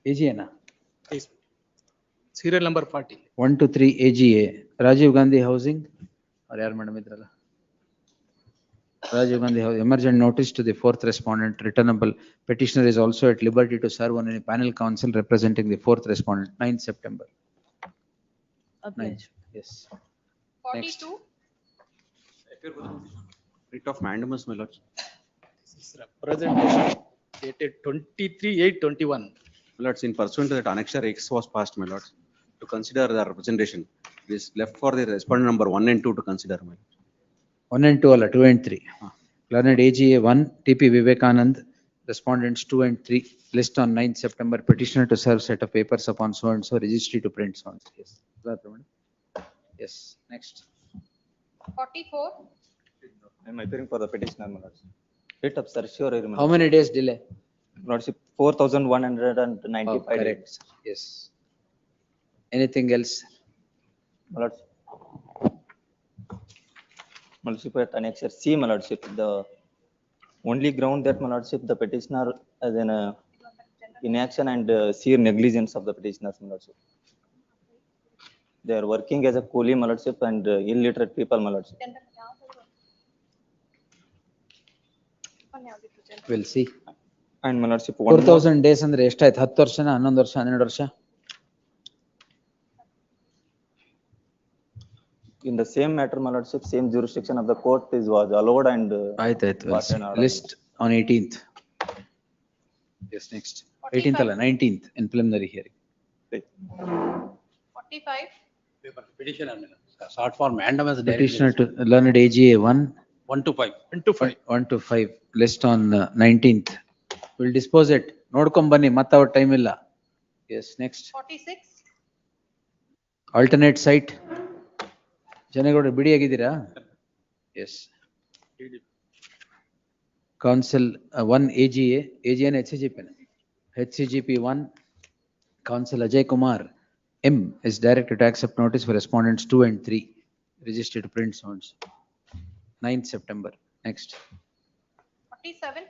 AGA na? Yes. Serial number 40. 1 to 3 AGA. Rajiv Gandhi Housing. Or yaar madam idralla? Rajiv Gandhi Housing. Emergent notice to the fourth respondent. Returnable. Petitioner is also at liberty to serve on any panel council representing the fourth respondent. 9th September. Okay. 9th. Yes. 42. Writ of mandamus, my lord. This is representation dated 23/8/21. My lords, in pursuant to that annexure X was passed, my lords, to consider the representation. It is left for the respondent number 1 and 2 to consider, my lord. 1 and 2 alla 2 and 3. Learned AGA 1 TP Vivekanand. Respondents 2 and 3. List on 9th September. Petitioner to serve set of papers upon so and so. Registry to print so and so. Yes. Yes. Next. 44. I am appearing for the petitioner, my lords. Writ of certiorari, my How lords. many days delay? Lordship 4,195. Correct. Yes. Anything else? My lords. My lordship at annexure C, my lordship, the only ground that my lordship, the petitioner as an inaction and sheer negligence of the petitioners, my lordship. They are working as a coolie, my lordship, and illiterate people, my lordship. We'll see. And my lordship, one more. 4000 days ಅಂದ್ರೆ ಎಷ್ಟಾಯ್ತು? 10 ವರ್ಷನಾ 11 ವರ್ಷ 12 ವರ್ಷ? In the same matter, my lordship, same jurisdiction of the court was allowed and. ಆಯ್ತು. List on 18th. Yes, next. 18th ಅಲ್ಲ 19th in preliminary hearing. 45. Petitioner, short for mandamus. Petitioner to learned AGA 1. 1 to 5. 1 to 5. List on 19th. We'll dispose it. ನೋಡ್ಕೊಂಡ್ ಬನ್ನಿ ಮತ್ತೆ ಅವ್ರ time ಇಲ್ಲ. Yes, next. 46. Alternate site. ಜನಗೌಡ ಬಿಡಿಯಾಗಿದ್ದೀರಾ? Yes. Council 1 AGA. AGA and HCGP. HCGP 1. Council Ajay Kumar. M is directed to accept notice for respondents 2 and 3, registered to print sounds. 9th September. Next. 47.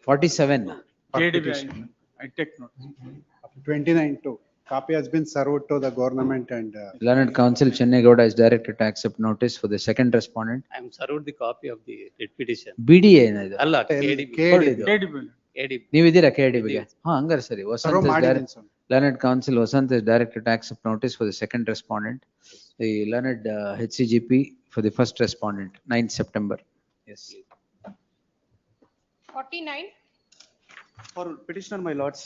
47. KDB, I take note. 29 copy has been served to the government and Learned Counsel Chennai Gowda is directed to accept notice for the second respondent. I am served the copy of the writ petition. BDA ಏನಿದೆ? ಅಲ್ಲ, KDB. KDB. KDB. ನೀವಿದ್ದೀರಾ KDBಗೆ? ಹಾ ಹಂಗಾರೆ ಸರಿ. Serve ಮಾಡಿದ್ದೀನಿ sir. Learned Counsel Vasant is directed to accept notice for the second respondent. The learned HCGP for the first respondent, 9th September. Yes. 49. For petitioner, my lords.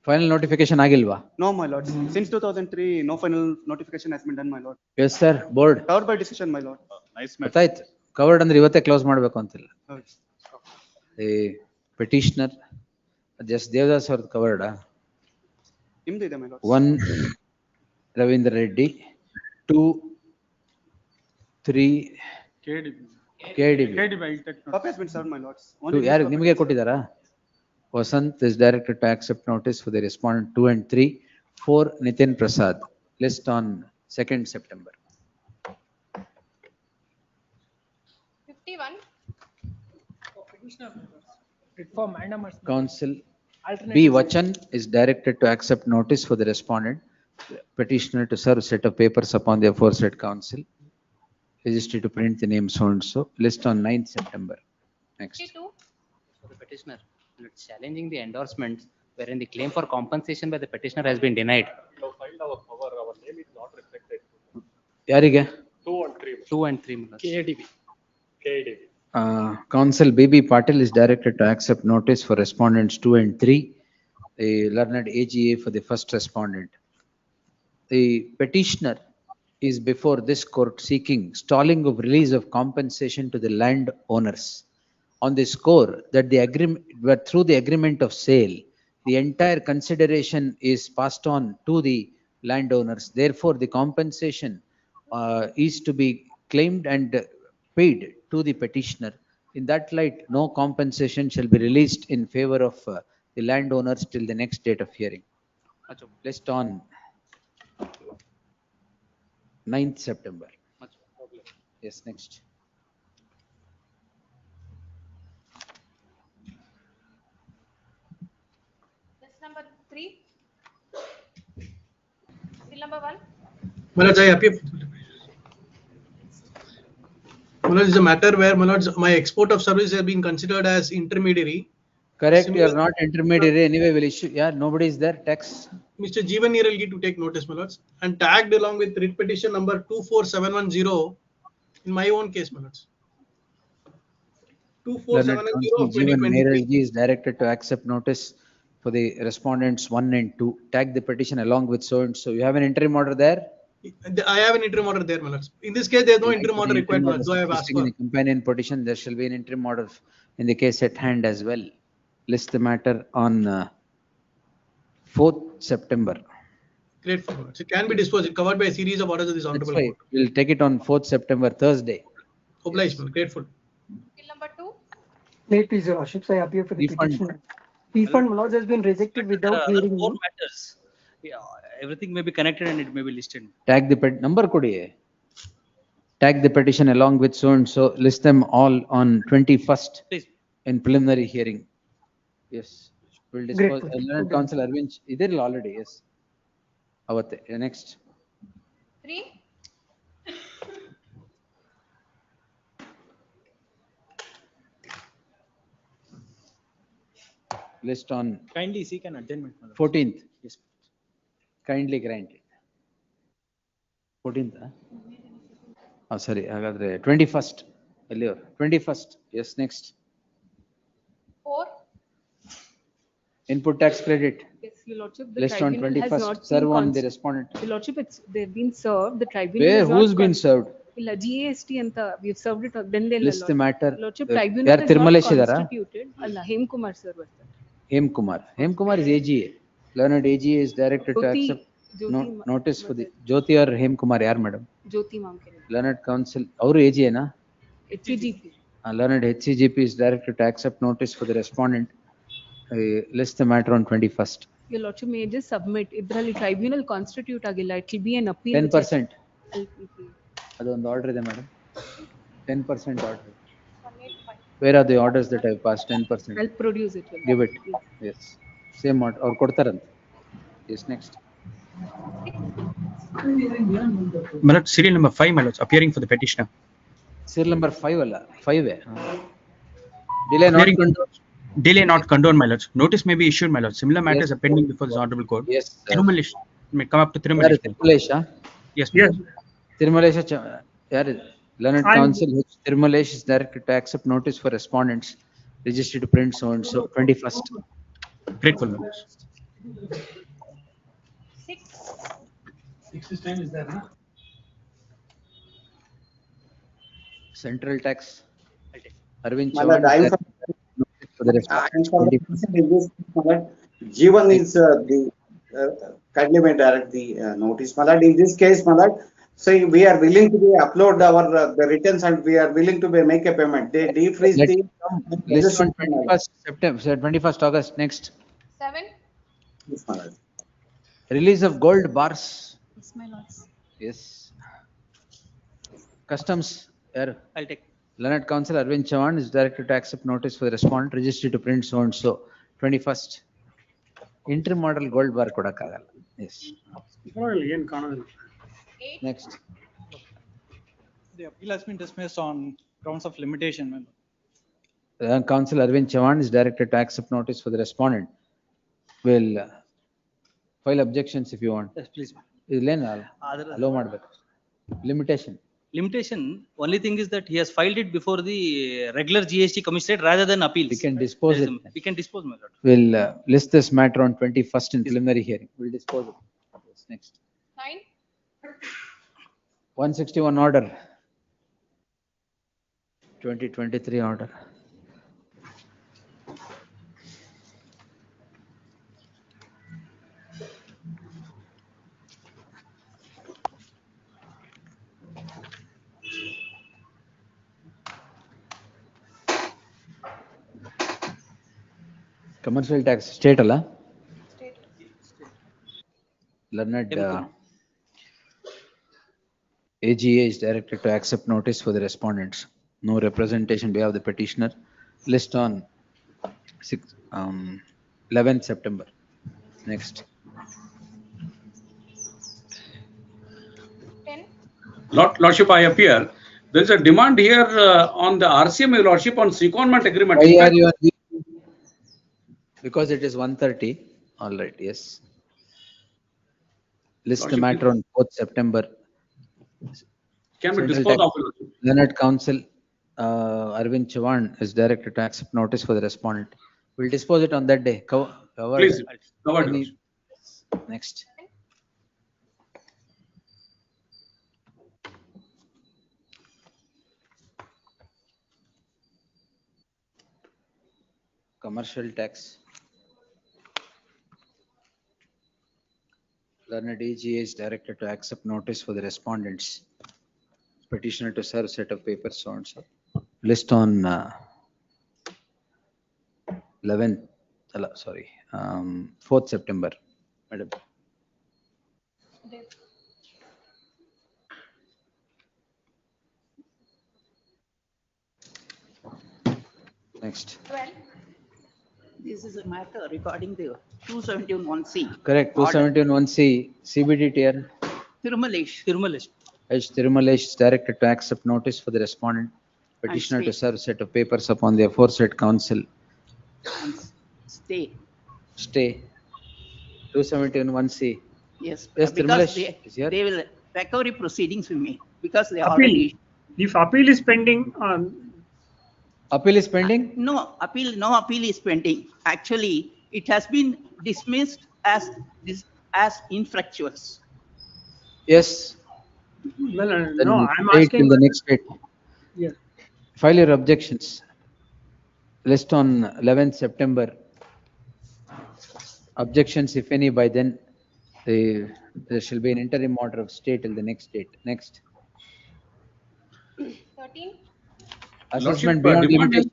Final notification ಆಗಿಲ್ವಾ? No, my lords. Since 2003, no final notification has been done, my lord. Yes sir, board. Covered by decision, my lord. Nice matter. ಗೊತ್ತಾಯ್ತು. Covered ಅಂದ್ರೆ ಇವತ್ತೇ close ಮಾಡ್ಬೇಕು ಅಂತಿಲ್ಲ. The petitioner, just Devdas ಅವ್ರದ್ದು covered. ನಿಮ್ದು ಇದೆ, my lords. 1 Ravindra Reddy, 2, 3 KDB. KDB. KDB, I take note. Copy has been served, my lords. ಯಾರು ನಿಮಗೆ ಕೊಟ್ಟಿದ್ದಾರಾ? Vasant is directed to accept notice for the respondent 2 and 3. 4 Nitin Prasad. List on 2nd September. 51. For mandamus. Counsel B. Vachan is directed to accept notice for the respondent, petitioner to serve set of papers upon the aforesaid counsel, registered to print the name so and so. List on 9th September. Next. 52. For the petitioner, it's challenging the endorsements wherein the claim for compensation by the petitioner has been denied. Filed our power, our name is not reflected. ಯಾರಿಗೆ? 2 and 3. 2 and 3 minutes. KDB. KDB. Counsel BB Patil is directed to accept notice for respondents 2 and 3. The learned AGA for the first respondent. The petitioner is before this court seeking stalling of release of compensation to the land owners on the score that the agreement, but through the agreement of sale, the entire consideration is passed on to the landowners. Therefore, the compensation is to be claimed and paid to the petitioner. In that light, no compensation shall be released in favor of the landowners till the next date of hearing. List on 9th September. Yes, next. List number 3. Bill number 1. Manoj, I appear. Manoj, is a matter where Manoj, my export of service has been considered as intermediary. Correct, you are not intermediary anyway, will issue. Yeah, nobody is there, tax. Mr. Jeevan Niralgi to take notice, Manoj, and tagged along with writ petition number 24710 in my own case, Manoj. 24710 of Jeevan 2023. Niralji is directed to accept notice for the respondents 1 and 2. Tag the petition along with so and so. You have an interim order there? I have an interim order there, Manoj. In this case, there is no interim order required, Manoj, so I have asked In for. the companion petition, there shall be an interim order in the case at hand as well. List the matter on 4th September. Grateful, Manoj. It can be disposed, it covered by a series of orders of this That's honorable why court. we'll take it on 4th September, Thursday. Obliged, Manoj. Grateful. Bill number 2. May it please your worship, I appear for the Refund. petitioner. Refund, my lords, has been rejected without hearing Four me. matters. Yeah, everything may be connected and it may be listed. Tag the number kodi. Tag the petition along with so and so. List them all on 21st Please. in preliminary hearing. Yes, we'll dispose. Great. Learned Counsel Arvind, idhiril already. Yes. Avatte. Next. 3. List on Kindly seek an adjournment. my lord. 14th. Yes. Kindly granted. 14th. Oh, sorry. Hagadre 21st. Earlier. 21st. Yes, next. 4. Input tax credit. Yes, Your Lordship, the List on tribunal has 21st. not Serve been on the respondent. Your Lordship, they've been served, the tribunal Where? has not Who's been served? ಇಲ್ಲ GST ಅಂತ we've served it then they List the matter. Lordship, Yaar tribunal has not Tirumalesh idara? constituted ಅಲ್ಲ Hemakumar sir ಬರ್ತಾರೆ. Hemkumar. Hemkumar is AGA. Learned AGA is directed to Jyoti- accept Jyoti notice for the Jyoti or Hemkumar. Yaar madam? Jyothi Mankere Learned Counsel. Our AGA na? HCGP. Learned HCGP is directed to accept notice for the respondent. List the matter on 21st. Your lordship may just submit. Idrali tribunal constitute agilla. It will be an appeal. 10%. LPP. ಅದೊಂದು order ಇದೆ madam 10% order. Where are the orders that I have passed 10%? I'll produce it. Give it. Yes. Same order. ಅವ್ರು ಕೊಡ್ತಾರಂತೆ. Yes, next. My lord, serial number 5, my lords, appearing for the petitioner. Serial number 5 ಅಲ್ಲ 5 delay not Appearing- condoned. Delay not condoned, my lords. Notice may be issued, my lords. Similar matters Yes. are pending before this honorable court. Yes, sir. Tirumalesh may come up to ಯಾರು Tirumalesh. Tirumalesha Yes, yes. Tirumalesha ಯಾರು learned I'm- counsel H. Tirumalesh is directed to accept notice for respondents registered to print so and so 21st. Grateful, my lords. 6. 6 time is there, huh? Central tax. Arvind My lord, Chavan. I am For the respondents. G1 is the kindly may direct the notice. My lord, in this case, my lord, say we are willing to be upload our the returns and we are willing to be make a payment. They defreeze Let the list on 21st September, 21st August. Next. 7. Yes, my lord. Release of gold bars. Yes, my lords. Yes. Customs. Yaru? I'll take. Learned counsel Arvind Chavan is directed to accept notice for the respondent registered to print so and so 21st. Interim model gold bar ಕೊಡಕ್ಕಾಗಲ್ಲ. Yes. ಏನ್ ಕಾಣೋದಿಲ್ಲ. Next. The appeal has been dismissed on grounds of limitation. Learned counsel Arvind Chavan is directed to accept notice for the respondent. Will file objections if you want. Yes, please. ಇಲ್ಲೇನು allow ಮಾಡ್ಬೇಕು. Limitation. Limitation, only thing is that he has filed it before the regular GST commissariat rather than appeals. We can dispose it. We can dispose, my lord. We'll list this matter on 21st in preliminary hearing. We'll dispose it. Yes, next. 9. 161 order. 2023 order. Commercial tax state ಅಲ್ಲ? Learned AGA is directed to accept notice for the respondents. No representation behalf the petitioner. List on 11th September. Next. 10. Lordship, I appear. There is a demand here on the RCM, Your Lordship, on secondment agreement. Why are you on? Because it is 1:30. All right. Yes. List the Lordship, matter on 4th September. Can be Central disposed Tax- of. Learned counsel Arvind Chavan is directed to accept notice for the respondent. We'll dispose it on that day. Covered. Please, covered, Any- Next. Commercial tax. Learned AGA is directed to accept notice for the respondents. Petitioner to serve set of papers so and so. List on 11th, 4th September. Madam. Next. 12. This is a matter regarding the 271(1)(c). Correct. 271(1)(c) CBDTR. Tirumalesh. H. Tirumalesh is directed to accept notice for the respondent. Petitioner to serve set of papers upon the aforesaid counsel. And stay. Stay. 271(1)(c). Yes. Yes, Because Tirumalesh is here. they will recovery proceedings will make because they Appeal. already. If appeal is pending, Appeal is pending? No appeal is pending. Actually, it has been dismissed as infractuous. Yes. well, Then no, we'll I'm wait asking. till the next date. Yeah. File your objections. List on 11th September. Objections, if any, by then, there shall be an interim order of stay till the next date. Next. 13. Assessment Lordship, beyond demand is- limitation.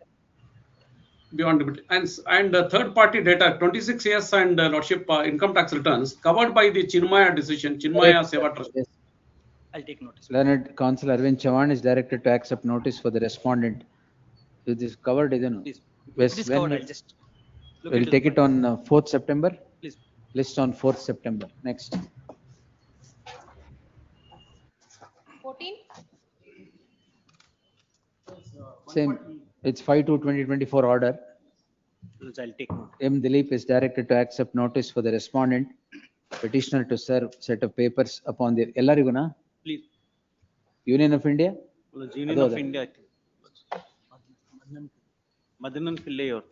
beyond limit. And third party data, 26 years and Lordship income tax returns covered by the Chinmaya decision, Chinmaya Seva Trust. Yes. I'll take notice. Learned Counsel Arvind Chavan is directed to accept notice for the respondent. It is covered, isn't it? Please. Yes, It is when covered. we- I'll just look We'll into take the it on 4th September. Please. List on 4th September. Next. 14, Same. It's 5/2/2024 order. I'll take note. M. Dilip is directed to accept notice for the respondent. Petitioner to serve set of papers upon the Ellariguna. Please. Union of India. Union of India. Madanan Pillai or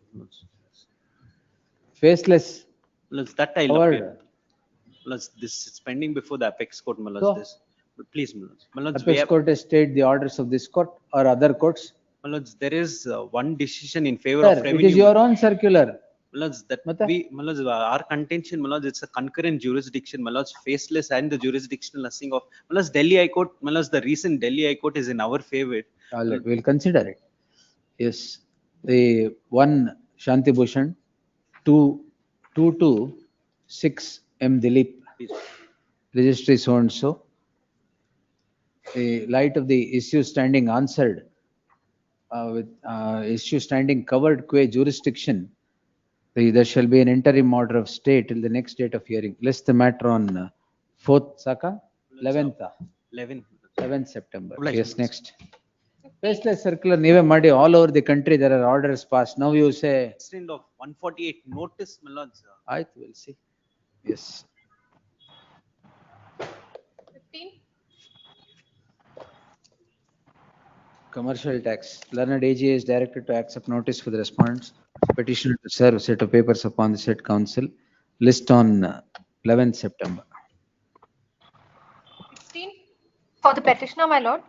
Faceless. that I'll Covered. appear. This is pending before the apex court. So? This. But please, we Apex have, court has stayed the orders of this court or other courts. there is one decision in favor Sir, of it revenue. is your own circular. Our contention, it's a concurrent jurisdiction, faceless and the jurisdictional nothing of Delhi High Court, the recent Delhi High Court is in our favor. All right, we'll consider it. Yes, the one Shanti Bhushan, 226 M. Dilip, registry so and so. The light of the issue standing answered with issue standing covered qua jurisdiction. There shall be an interim order of stay till the next date of hearing. List the matter on 4th Saka, 11th. 11th September. Yes, next. Faceless circular, Neve Madi, all over the country there are orders passed. Now you say. Extent of 148 notice, I will see. Yes. 15, Commercial tax. Learned AG is directed to accept notice for the respondents. Petitioner to serve a set of papers upon the said council. List on 11th September. 16, For the petitioner, my lord.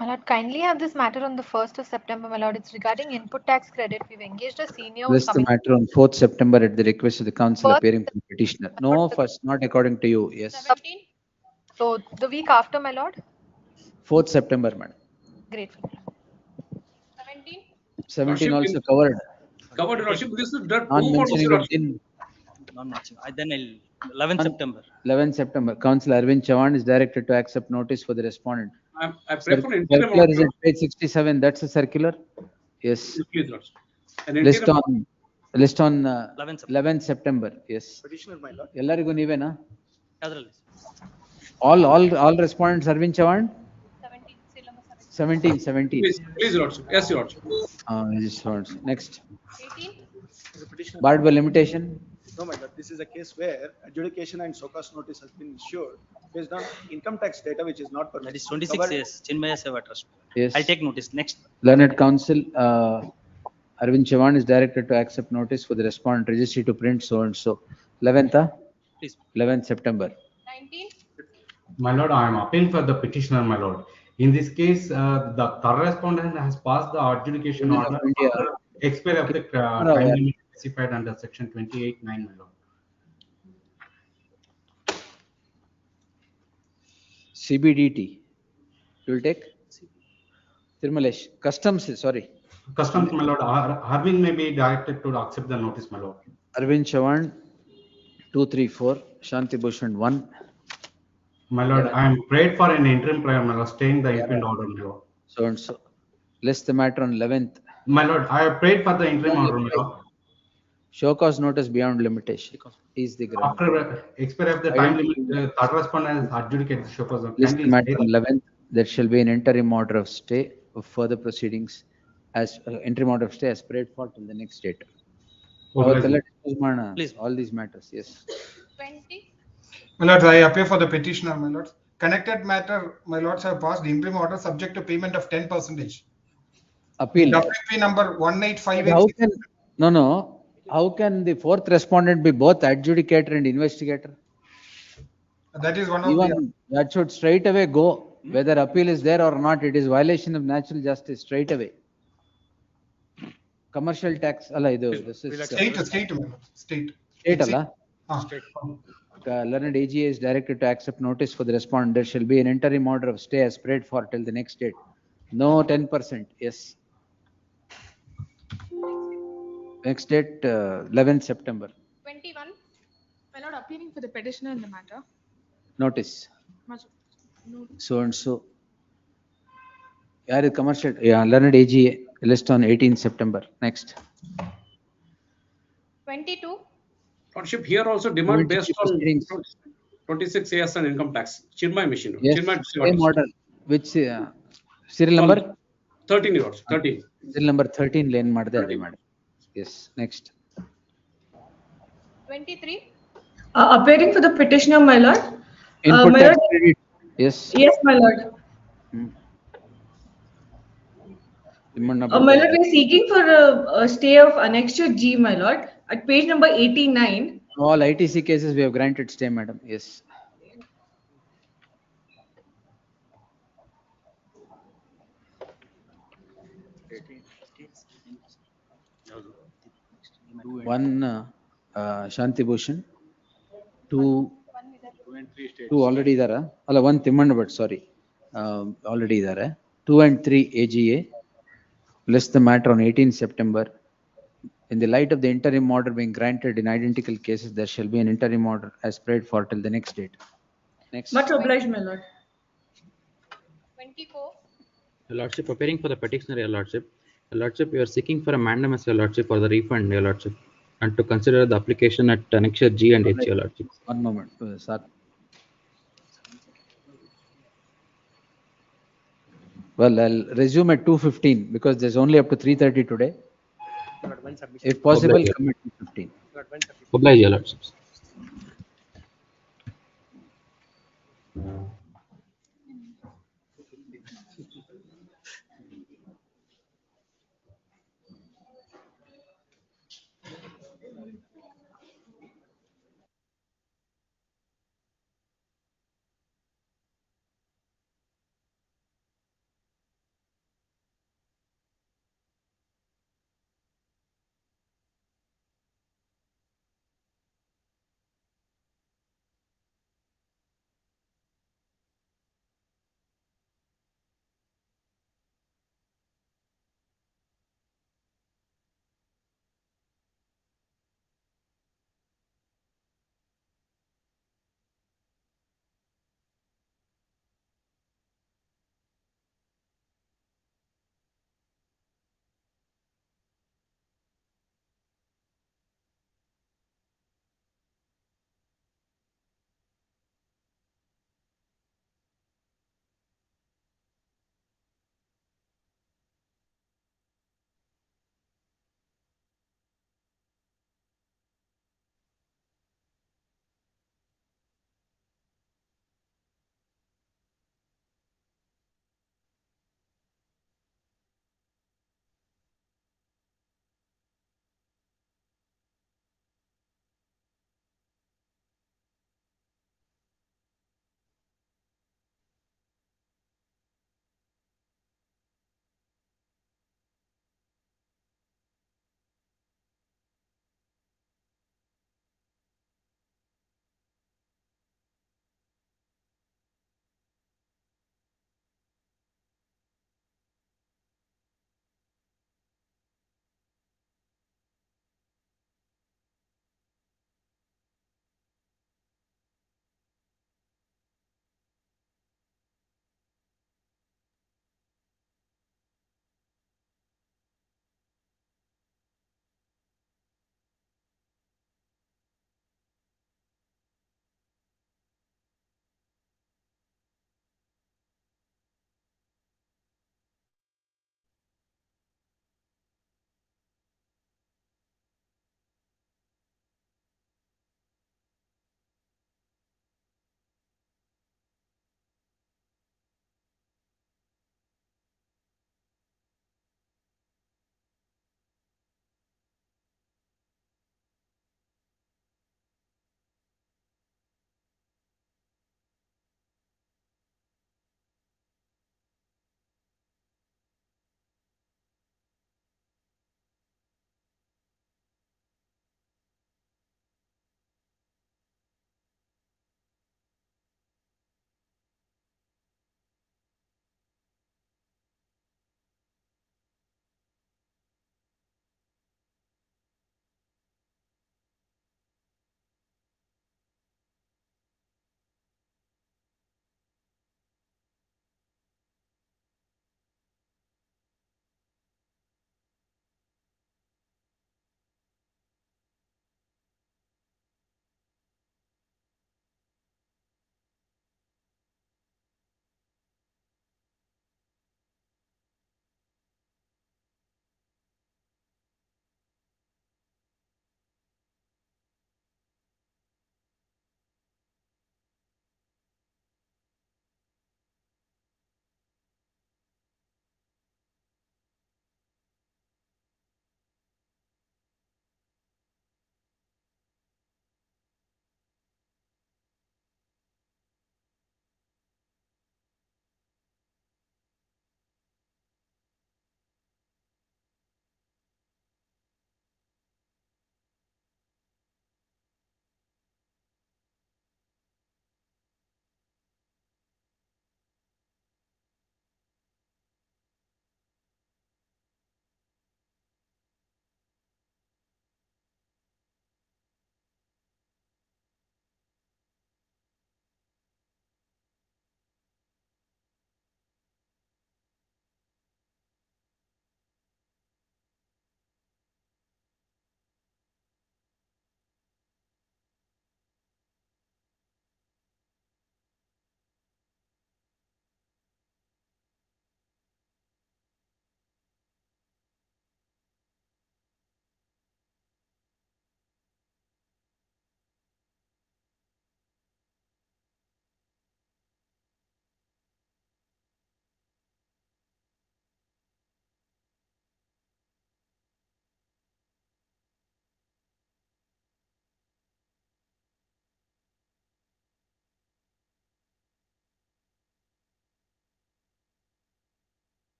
My lord, kindly have this matter on the 1st of September, my lord. It's regarding input tax credit. We've engaged a senior who's List the coming. matter on 4th September at the request of the council First- appearing from petitioner. No, first, not according to you. Yes. 17, So the week after, my lord. 4th September, madam. Grateful. 17, 17 also covered. Covered, Lordship. This is that Not two mentioning photos, it in Not matching. Then I'll 11th September. 11th September. Council Arvind Chavan is directed to accept notice for the respondent. I pray for an interim Circular is order. at page 67. That's a circular. Yes. Please, Lordship. An List interim- on 11th 11th September. Yes. Petitioner, my lord. Ellarigu neevena? Adರಲ್ಲಿ. All respondents Arvind Chavan? 17, seal number 17. Please, Lordship. Yes, Your Lordship. Respondents. Next. 18, Is a petitioner. Barred by limitation. No, my lord, this is a case where adjudication and SOCAS notice has been issued based on income tax data which is not That is 26 covered. years. Chinmaya Seva Trust. Yes. I'll take notice. Next. Learned Counsel Arvind Chavan is directed to accept notice for the respondent registry to print so and so. 11th, Please. 11th September. 19, My lord, I am appealing for the petitioner, my lord. In this case, the correspondent has passed the adjudication Union of order India. after expiry of the time limit specified under section 28(9), my lord. CBDT. You will take? Tirmalesh. Customs, sorry. Customs, my lord, Arvind may be directed to accept the notice, my lord. Arvind Chavan, 234. Shanti Bhushan, 1. My lord, I am prayed for an interim prayer, my lord, staying the imprint order, my lord. So and so. List the matter on 11th. My lord, I have prayed for the interim order, my lord. Show cause notice beyond limitation is the ground. After expiry of the time limit, the correspondent has adjudicated the show cause. List the matter on 11th. There shall be an interim order of stay of further proceedings as interim order of stay as prayed for till the next date. Please. All these matters, yes. 20, My lords, I appear for the petitioner, my lords. Connected matter, my lords have passed the interim order subject to payment of 10%. Appeal. WP number How 18586. can, no. How can the fourth respondent be both adjudicator and investigator? That is one of Even that should straight away go. Whether appeal is there or not, it is violation of natural justice straight away. Commercial tax, this is state, my lord. State. state, alla? State. Learned AG is directed to accept notice for the respondent. There shall be an interim order of stay as prayed for till the next date. No 10%. Yes. Next date, 11th September. 21. My lord, appearing for the petitioner in the matter. Notice. Much- no- So and so. Yeah, commercial. Yeah, learned AG list on 18th September. Next. 22. Lordship, here also demand 22 based on proceedings. 26 AS and income tax. Chinmay machine. Yes, Chinmay same order. Which serial number? 13 yours. 13. Serial number 13 lane madde ade madam. Yes. Next. 23. Appearing for the petitioner, my lord. Input My tax lord. credit. Yes. Yes, my lord. Demand My lord, we are seeking for a stay of annexure G, my lord, at page number 89. All ITC cases we have granted stay, madam. Yes. One Shanti Bhushan, two already there. One Timman, but sorry, already there. 2 and 3 AGA. List the matter on 18th September. In the light of the interim order being granted in identical cases, there shall be an interim order as prayed for till the next date. Next. Much obliged, my lord. 24. Your Lordship, preparing for the petitioner, Your Lordship. Your Lordship, you are seeking for a mandamus, Your Lordship, for the refund, Your Lordship, and to consider the application at annexure G and H, Your Lordship. One moment, sir. Well, I'll resume at 2:15 because there's only up to 3:30 today. If possible, Oblige. come at 2:15. Oblige, Your Lordships.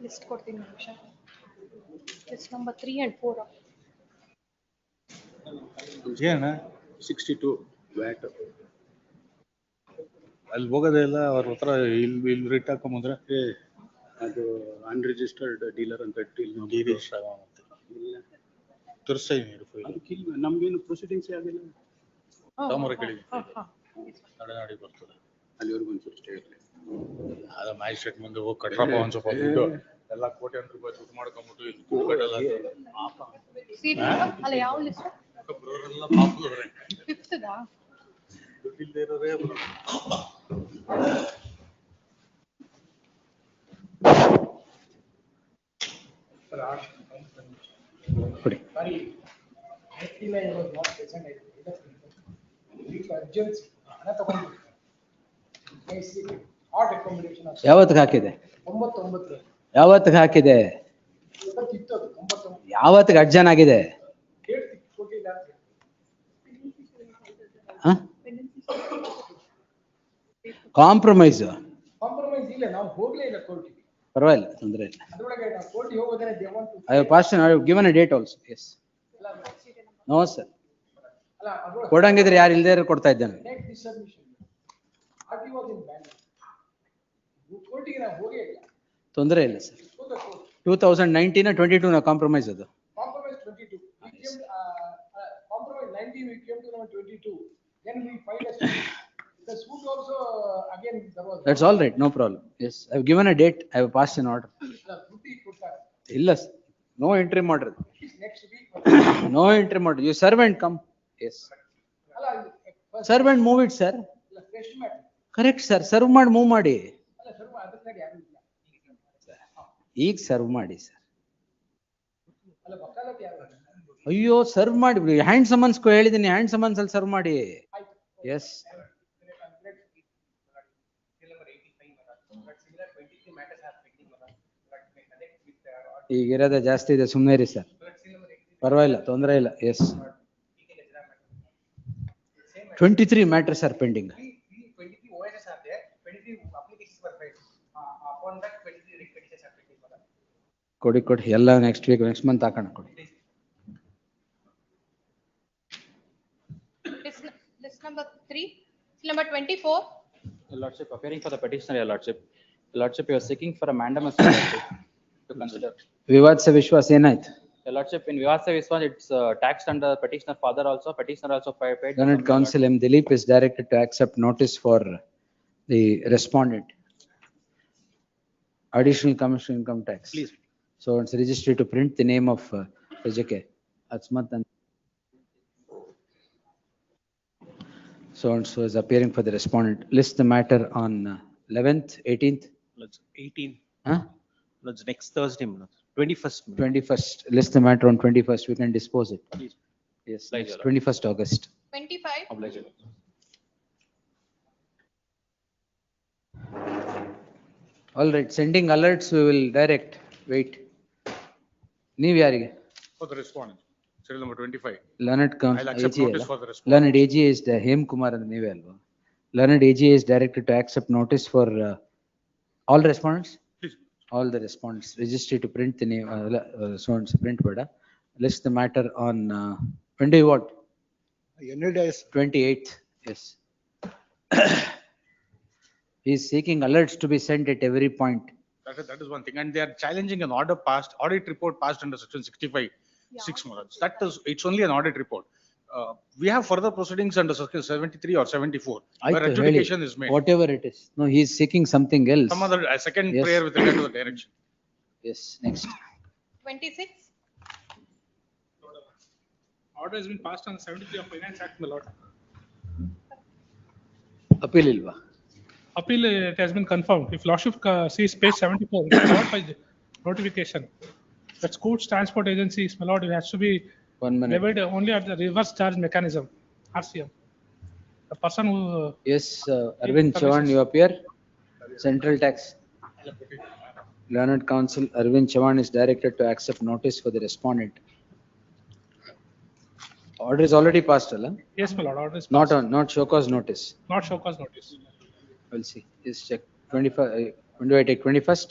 List ಕೊಡ್ತೀನಿ ನಿಮಿಷ. List number 3 and 4. ಏನ 62 watt ಅಲ್ಲಿ ಹೋಗೋದೇ ಇಲ್ಲ ಅವ್ರ ಹತ್ರ ಇಲ್ಲಿ writ ಹಾಕೊಂಬಂದ್ರೆ ಅದು ಅನ್ರಿಜಿಸ್ಟರ್ಡ್ ಡೀಲರ್ ಅಂತ ತೋರಿಸ್ತಾ ಇದೀನಿ ನಮ್ಗೇನು ಪ್ರೊಸೀಡಿಂಗ್ಸ್ ಆಗಿಲ್ಲ ಸೋಮವಾರ ಕೇಳಿದ್ವಿ ನಡೆನಾಡಿ ಬರ್ತದೆ ಅಲ್ಲಿವರೆಗೂ ಒಂಚೂರು ಸ್ಟೇ ಇರಲಿ ಅದ ಮ್ಯಾಜಿಸ್ಟ್ರೇಟ್ ಮುಂದೆ ಹೋಗಿ ಕಟ್ರಪ್ಪ ಒಂದ್ ಸ್ವಲ್ಪ ದುಡ್ಡು ಎಲ್ಲ ಕೋಟ್ಯಾಂತರ ರೂಪಾಯಿ ದುಡ್ಡು ಮಾಡ್ಕೊಂಡ್ಬಿಟ್ಟು ಇಲ್ಲಿ ದುಡ್ಡು ಕಟ್ಟಲ್ಲ ಅಲ್ಲ ಯಾವ ಲಿಸ್ಟ್? ಒಬ್ಬರವರೆಲ್ಲ ಪಾಪದವ್ರೆ 5th ದಾ? ದುಡ್ಡಿಲ್ದೇ ಇರೋರೇ ಕೊಡಿ. ಯಾವತ್ತಿಗೆ ಹಾಕಿದೆ? ಯಾವತ್ತಿಗೆ ಹಾಕಿದೆ? ಯಾವತ್ತಿಗೆ ಅರ್ಜನ್ ಆಗಿದೆ? ಕಾಂಪ್ರಮೈಸ್ ಪರವಾಗಿಲ್ಲ, ತೊಂದರೆ ಇಲ್ಲ. I have passed and I have given a date also. Yes. No sir. ಕೊಡಂಗಿದ್ರೆ ಯಾರು ಇಲ್ದೇ ಇರೋ ಕೊಡ್ತಾ ಇದ್ದಾನೆ. ತೊಂದರೆ ಇಲ್ಲ ಸರ್. 2019 22 ನಾವು ಕಾಂಪ್ರಮೈಸ್ ಅದು. Compromise 22. We came, compromise 19 we came to number 22. Then we filed a suit. The suit also again there was. That's all right, no problem. Yes, I have given a date. I have passed an order. ಇಲ್ಲ sir. No interim order. Next week. No interim order. Your servant come. Yes. Servant move it sir. Fresh matter. Correct sir. Serve ಮಾಡಿ move ಮಾಡಿ. ಅಲ್ಲ serve ಅದಕ್ಕೆ ಯಾರು ಇಲ್ಲ. ಈಗ serve ಮಾಡಿ sir. ಅಲ್ಲ ವಕಾಲತ್ ಯಾರು? ಅಯ್ಯೋ ಸರ್ವ್ ಮಾಡಿ ಹ್ಯಾಂಡ್ ಸಮನ್ಸ್ ಹೇಳಿದ್ದೀನಿ, ಹ್ಯಾಂಡ್ ಸಮನ್ಸ್ ಅಲ್ಲಿ ಸರ್ವ್ ಮಾಡಿ. ಎಸ್ ಈಗ ಇರೋದೇ ಜಾಸ್ತಿ ಇದೆ, ಸುಮ್ಮನೆ ಇರಿ ಸರ್. ಪರವಾಗಿಲ್ಲ, ತೊಂದರೆ ಇಲ್ಲ. Yes 23 matters are pending. ಕೊಡಿ ಕೊಡಿ ಎಲ್ಲ ನೆಕ್ಸ್ಟ್ ವೀಕ್ ನೆಕ್ಸ್ಟ್ ಮಂತ್ ಹಾಕೋಣ. ಕೊಡಿ. List number 3, number 24. Your Lordship, appearing for the petitioner, Your Lordship. Your Lordship, you are seeking for a mandamus to consider. Vivad ಸೆ ವಿಶ್ವಾಸ್ ಏನಾಯ್ತು? Your Lordship, in Vivad se Vishwas, it's taxed under petitioner father also. Petitioner also paid. Learned Counsel M. Dilip is directed to accept notice for the respondent. Additional Commission Income Tax. Please. So it's registry to print the name of JK. Atsmat and so and so is appearing for the respondent. List the matter on 11th, 18th. Let's 18. Huh? Let's next Thursday, 21st. 21st. List the matter on 21st. We can dispose it. Please. Yes. 21st August. 25. Obliged. All right. Sending alerts. We will direct. Wait. ನೀವು ಯಾರಿಗೆ? For the respondent. Serial number 25. Learned I'll accept notice for the respondent. Learned AG is the Hem Kumar and ನೀವೇ ಅಲ್ವಾ? Learned AG is directed to accept notice for all respondents. Please. All the respondents. Registry to print the name. So and so print ಬೇಡ. List the matter on when do you want? 28th. Yes. He is seeking alerts to be sent at every point. That is one thing, and they are challenging an order passed, audit report passed under section 65, 6 months. That is, it's only an audit report. We have further proceedings under section 73 or 74, where adjudication is made. Whatever it is. No, he is seeking something else. Some other, a second prayer with regard to the direction. Yes, next. 26. Order has been passed on 73 of Finance Act, my lord. Appeal ilva? Appeal, it has been confirmed. If lordship sees page 74, it is not by notification. That Courts Transport Agencies, my lord, it has to be levied only at the reverse charge mechanism, RCM. The person who. Yes, Arvind Chavan, you appear. Central Tax. Learned Counsel Arvind Chavan is directed to accept notice for the respondent. Order is already passed, Allah? Yes, my lord, order is passed. Not show cause notice. Not show cause notice. We'll see. Just check. 25. When do I take 21st?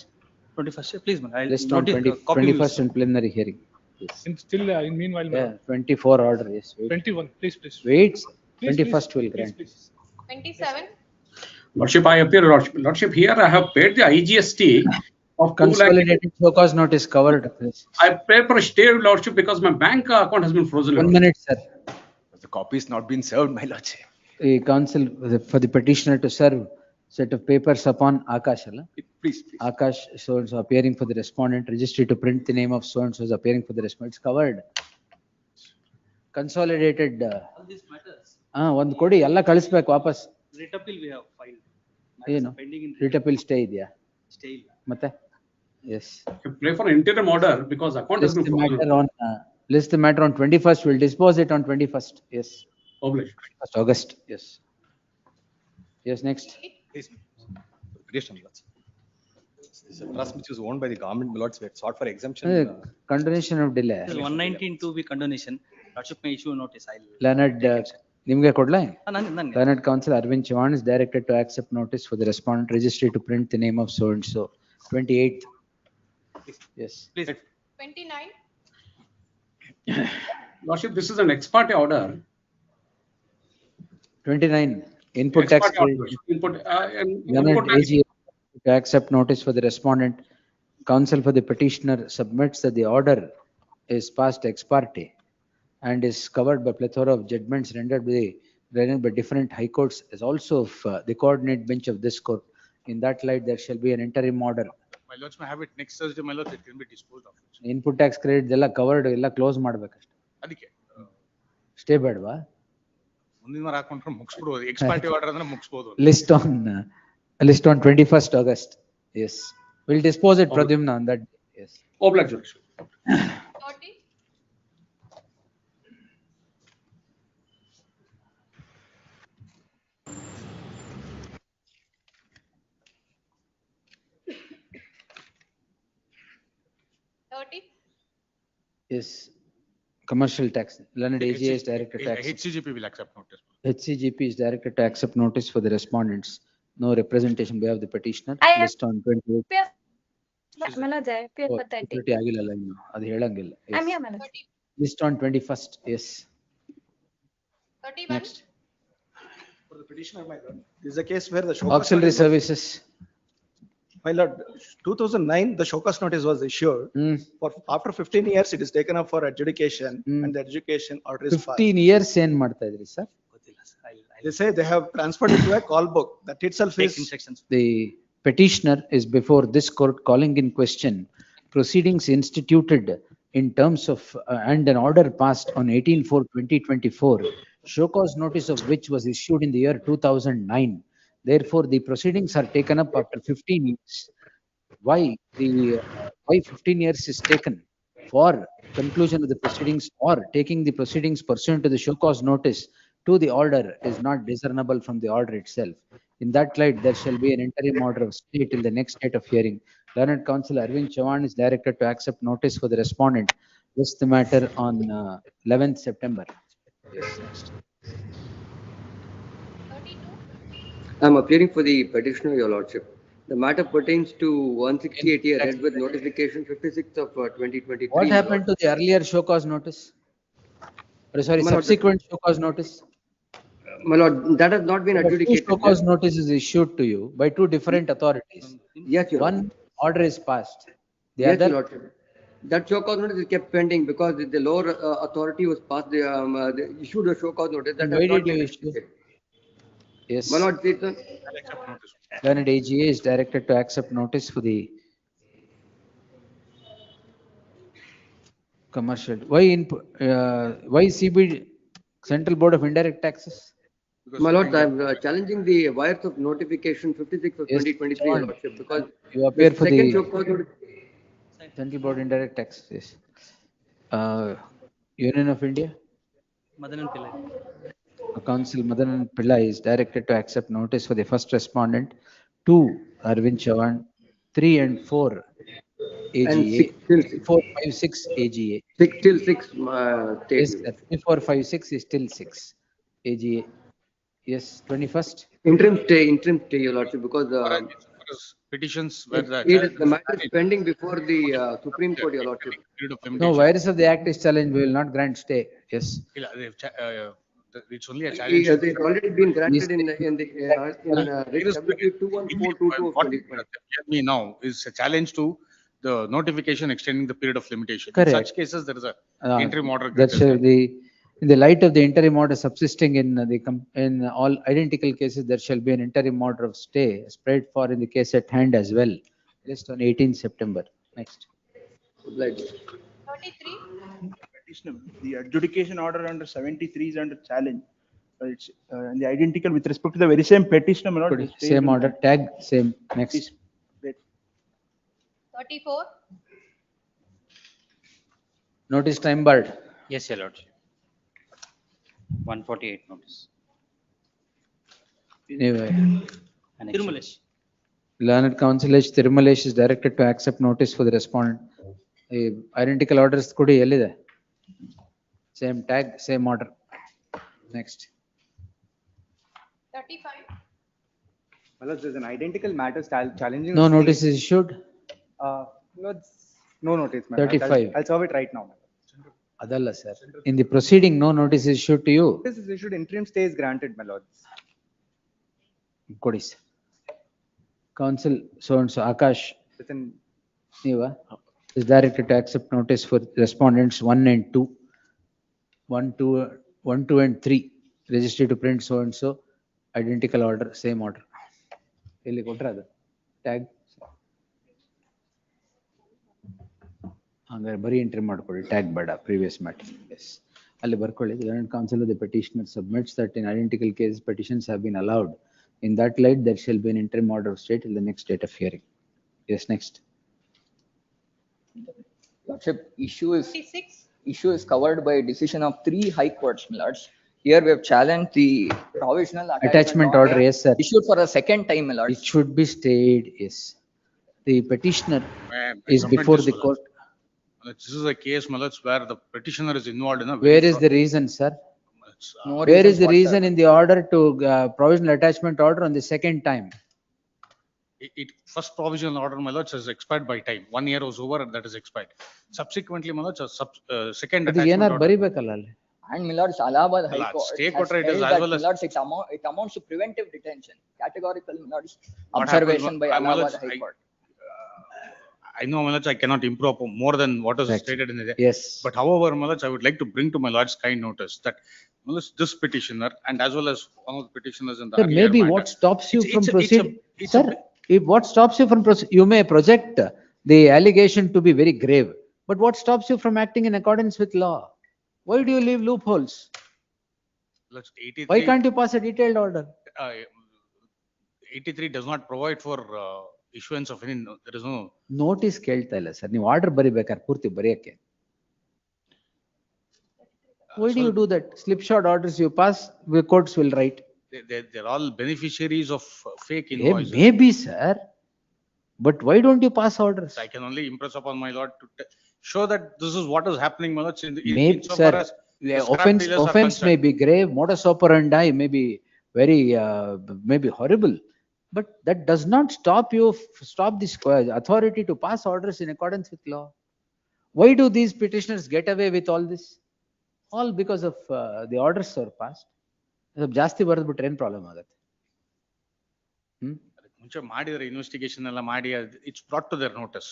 21st, please, man. I'll List on note it, copy 21st and preliminary hearing. Yes. In still, in meanwhile, my Yeah, lord. 24 order, yes. Wait. 21, please, please. Wait, Please, 21st will please, grant. please. 27. Lordship, I appear, Lordship, here I have paid the IGST of 2 lakh. Consolidated show cause notice covered. Yes. I paid for a stay, Lordship, because my bank account has been frozen. 1 Lordship. minute, sir. The copy is not been served, my lordship. A counsel for the petitioner to serve set of papers upon Akash. Please. Akash, so and so appearing for the respondent, registry to print the name of so and so is appearing for the respondent. It's covered. Consolidated. All these matters, ಒಂದು ಕೊಡಿ ಎಲ್ಲ ಕಳಿಸ್ಬೇಕು ವಾಪಸ್. writ appeal we have filed. ಏನು Pending in writ appeal stay ಇದೆಯಾ stay. ಮತ್ತೆ S Play for an interim order because account has list been the frozen. matter on list the matter on 21st. We'll dispose it on 21st. Yes, Obliged. 1st August. Yes. Yes, next. Please. Petition, my lords. This is a trust which is owned by the government, my lords. We had sought for exemption. Continuation of delay. 119(2) condonation. Lordship may issue notice. I'll. Leonard, ನಿಮ್ಗೆ ಕೊಡ್ಲಾ? ನನ್ಗೆ. Leonard Counsel Arvind Chavan is directed to accept notice for the respondent registry to print the name of so and so. 28th. Yes. Please. 29. Lordship, this is an ex parte order. 29. Input Ex tax parte credit. order. Input, Leonard input tax. AG to accept notice for the respondent. Counsel for the petitioner submits that the order is passed ex parte and is covered by plethora of judgments rendered by different high courts, as also of the coordinate bench of this court. In that light, there shall be an interim order. My lords may have it next Thursday, my lords, it can be disposed of. Input tax credit ಎಲ್ಲ covered ಎಲ್ಲ close ಮಾಡ್ಬೇಕಷ್ಟೆ. ಅದಕ್ಕೆ stay ಬೇಡವಾ? ಮುಂದಿನ ವಾರ ಹಾಕೊಂಡ್ರೆ ಮುಗಿಸ್ಬಿಡ್ಬೋದು. X party order ಅಂದ್ರೆ ಮುಗಿಸ್ಬೋದು. List on 21st August. Yes. We'll dispose it, Pradyumna, on that day. Yes. Obliged, Lordship. 30. Yes. Commercial tax. Leonard AG is directed to accept. HCGP will accept notice. HCGP is directed to accept notice for the respondents. No representation by the petitioner. List on 28th. Oh, security ಆಗಿಲ್ಲಲ್ಲ ಇನ್ನು. ಅದು ಹೇಳಂಗಿಲ್ಲ. Yes. List on 21st. Yes. 31. Next. For the petitioner, my lord, this is a case where the show Auxiliary services. My lord, 2009, the show cause notice was issued. For after 15 years, it is taken up for adjudication, and the adjudication order is passed. 15 years ಏನ್ ಮಾಡ್ತಾ ಇದ್ರಿ sir? They say they have transferred it to a call book. That itself is. The petitioner is before this court calling in question proceedings instituted in terms of and an order passed on 18/4/2024, show cause notice of which was issued in the year 2009. Therefore, the proceedings are taken up after 15 years. Why 15 years is taken for conclusion of the proceedings or taking the proceedings pursuant to the show cause notice to the order is not discernible from the order itself. In that light, there shall be an interim order of stay till the next date of hearing. Learned Counsel Arvind Chavan is directed to accept notice for the respondent. List the matter on 11th September. Yes, next. I'm appearing for the petitioner, Your Lordship. The matter pertains to 168A read with notification 56th of 2023. What happened to the earlier show cause notice? Sorry, subsequent show cause notice? My lord, that has not been adjudicated. Show cause notice is issued to you by two different authorities. Yes, Your One order is passed. The yes, other. Your Lordship. That show cause notice is kept pending because the lower authority was passed, they issued a show cause notice. That Why has not did you been issue? adjudicated. Yes. My lord, Learned AGA is directed to accept notice for the commercial. Why CBD, Central Board of Indirect Taxes? My lord, I'm challenging the wires of notification 56 of 2023, Your Lordship, because You appear for second the show cause notice. Central Board Indirect Taxes. Yes. Union of India. Madan Pillai. Counsel Madan Pillai is directed to accept notice for the first respondent, 2 Arvind Chavan, 3 and 4 AGA, 4, 5, 6 AGA. 6 till 6 Yes, 4, 5, 6 is till 6 AGA. Yes, 21st. Interim stay, Your Lordship, because is petitions where The matter is pending before the Supreme Court, Your Lordship. period of No, limitation. virus of the act is challenged, we will not grant stay. Yes. It's only a challenge. It's already been granted in Irrespective WQ 21422 of what 2020. me now is a challenge to the notification extending the period of limitation. Correct. In such cases, there is a interim order. That's in the light of the interim order subsisting in all identical cases, there shall be an interim order of stay spread for in the case at hand as well. Just on 18th September. Next. 33. Petitioner, the adjudication order under 73 is under challenge. It's the identical with respect to the very same petitioner. My lord, Same order, tag, same. Next. 34. Notice time barred. Yes, Your Lordship. 148 notice. Anyway. Tirumalesh. Learned Counsel H. Tirumalesh is directed to accept notice for the respondent. Identical orders kudi ellide. Same tag, same order. Next. 35. Well, there's an identical matter challenging. No notice is issued. No notice, ma'am. 35. I'll serve it right now. Adalla, sir. In the proceeding, no notice is issued to you. This is issued, interim stay is granted, my lords. Kodis. Counsel, so and so, Akash. Within Neva is directed to accept notice for respondents 1 and 2. 1, 2 and 3. Registered to print so and so. Identical order, same order. Tag. ಹಂಗಾರೆ ಬರೀ entry ಮಾಡ್ಕೊಳ್ಳಿ tag ಬೇಡ previous matter yes ಅಲ್ಲಿ ಬರ್ಕೊಳ್ಳಿ learned counsel of the petitioner submits that in identical case petitions have been allowed in that light there shall be an interim order of stay till the next date of hearing. Yes, next. Lordship, issue is covered by decision of 3 high courts, my lords. Here we have challenged the provisional Attachment order, yes sir. issued for a second time, my lords. It should be stayed, yes. The petitioner is before the court. This is a case, Malats, where the petitioner is involved in a. Where is the reason, sir? Where is the reason in the order to provisional attachment order on the second time? First provisional order, Malats, is expired by time. 1 year was over and that is expired. Subsequently, Malats, second attachment order. ಬರಿಬೇಕಲ್ಲ ಅಲ್ಲಿ. And my lords, Allahabad High Court stay has court right held is as that, well my as- lords, it amounts to preventive detention. Categorical, my lords, observation by Allahabad High Court. I know, Malats, I cannot improve upon more than what is Right. stated in the. Yes. But however, Malats, I would like to bring to my lord's kind notice that Malats, this petitioner and as well as one of the petitioners in the. Sir, earlier maybe matter, what stops you it's- from it's a- it's a- proceed? it's a Sir, if what stops you from proceed, you may project the allegation to be very grave, but what stops you from acting in accordance with law? Why do you leave loopholes? Malats, 83 Why can't you pass a detailed order? 83 does not provide for issuance of any, there is no. Notice ಕೇಳ್ತಾ ಇಲ್ಲ sir ನೀವು order ಬರಿಬೇಕಾದ್ರೆ ಪೂರ್ತಿ ಬರೆಯಕ್ಕೆ. Why do you do that? Slipshod orders you pass, the courts will write. They're all beneficiaries of fake invoices. Maybe sir, but why don't you pass orders? I can only impress upon my lord to show that this is what is happening, Malats, Maybe insofar sir, as the scrap offense dealers are offense may concerned. be grave, modus operandi may be very maybe horrible, but that does not stop this authority to pass orders in accordance with law. Why do these petitioners get away with all this? All because of the orders are passed. ಜಾಸ್ತಿ ಬರೆದ್ಬಿಟ್ರೆ ಏನ್ problem ಆಗುತ್ತೆ? ಮುಂಚೆ ಮಾಡಿದ್ರೆ investigation ಎಲ್ಲ ಮಾಡಿ it's brought to their notice.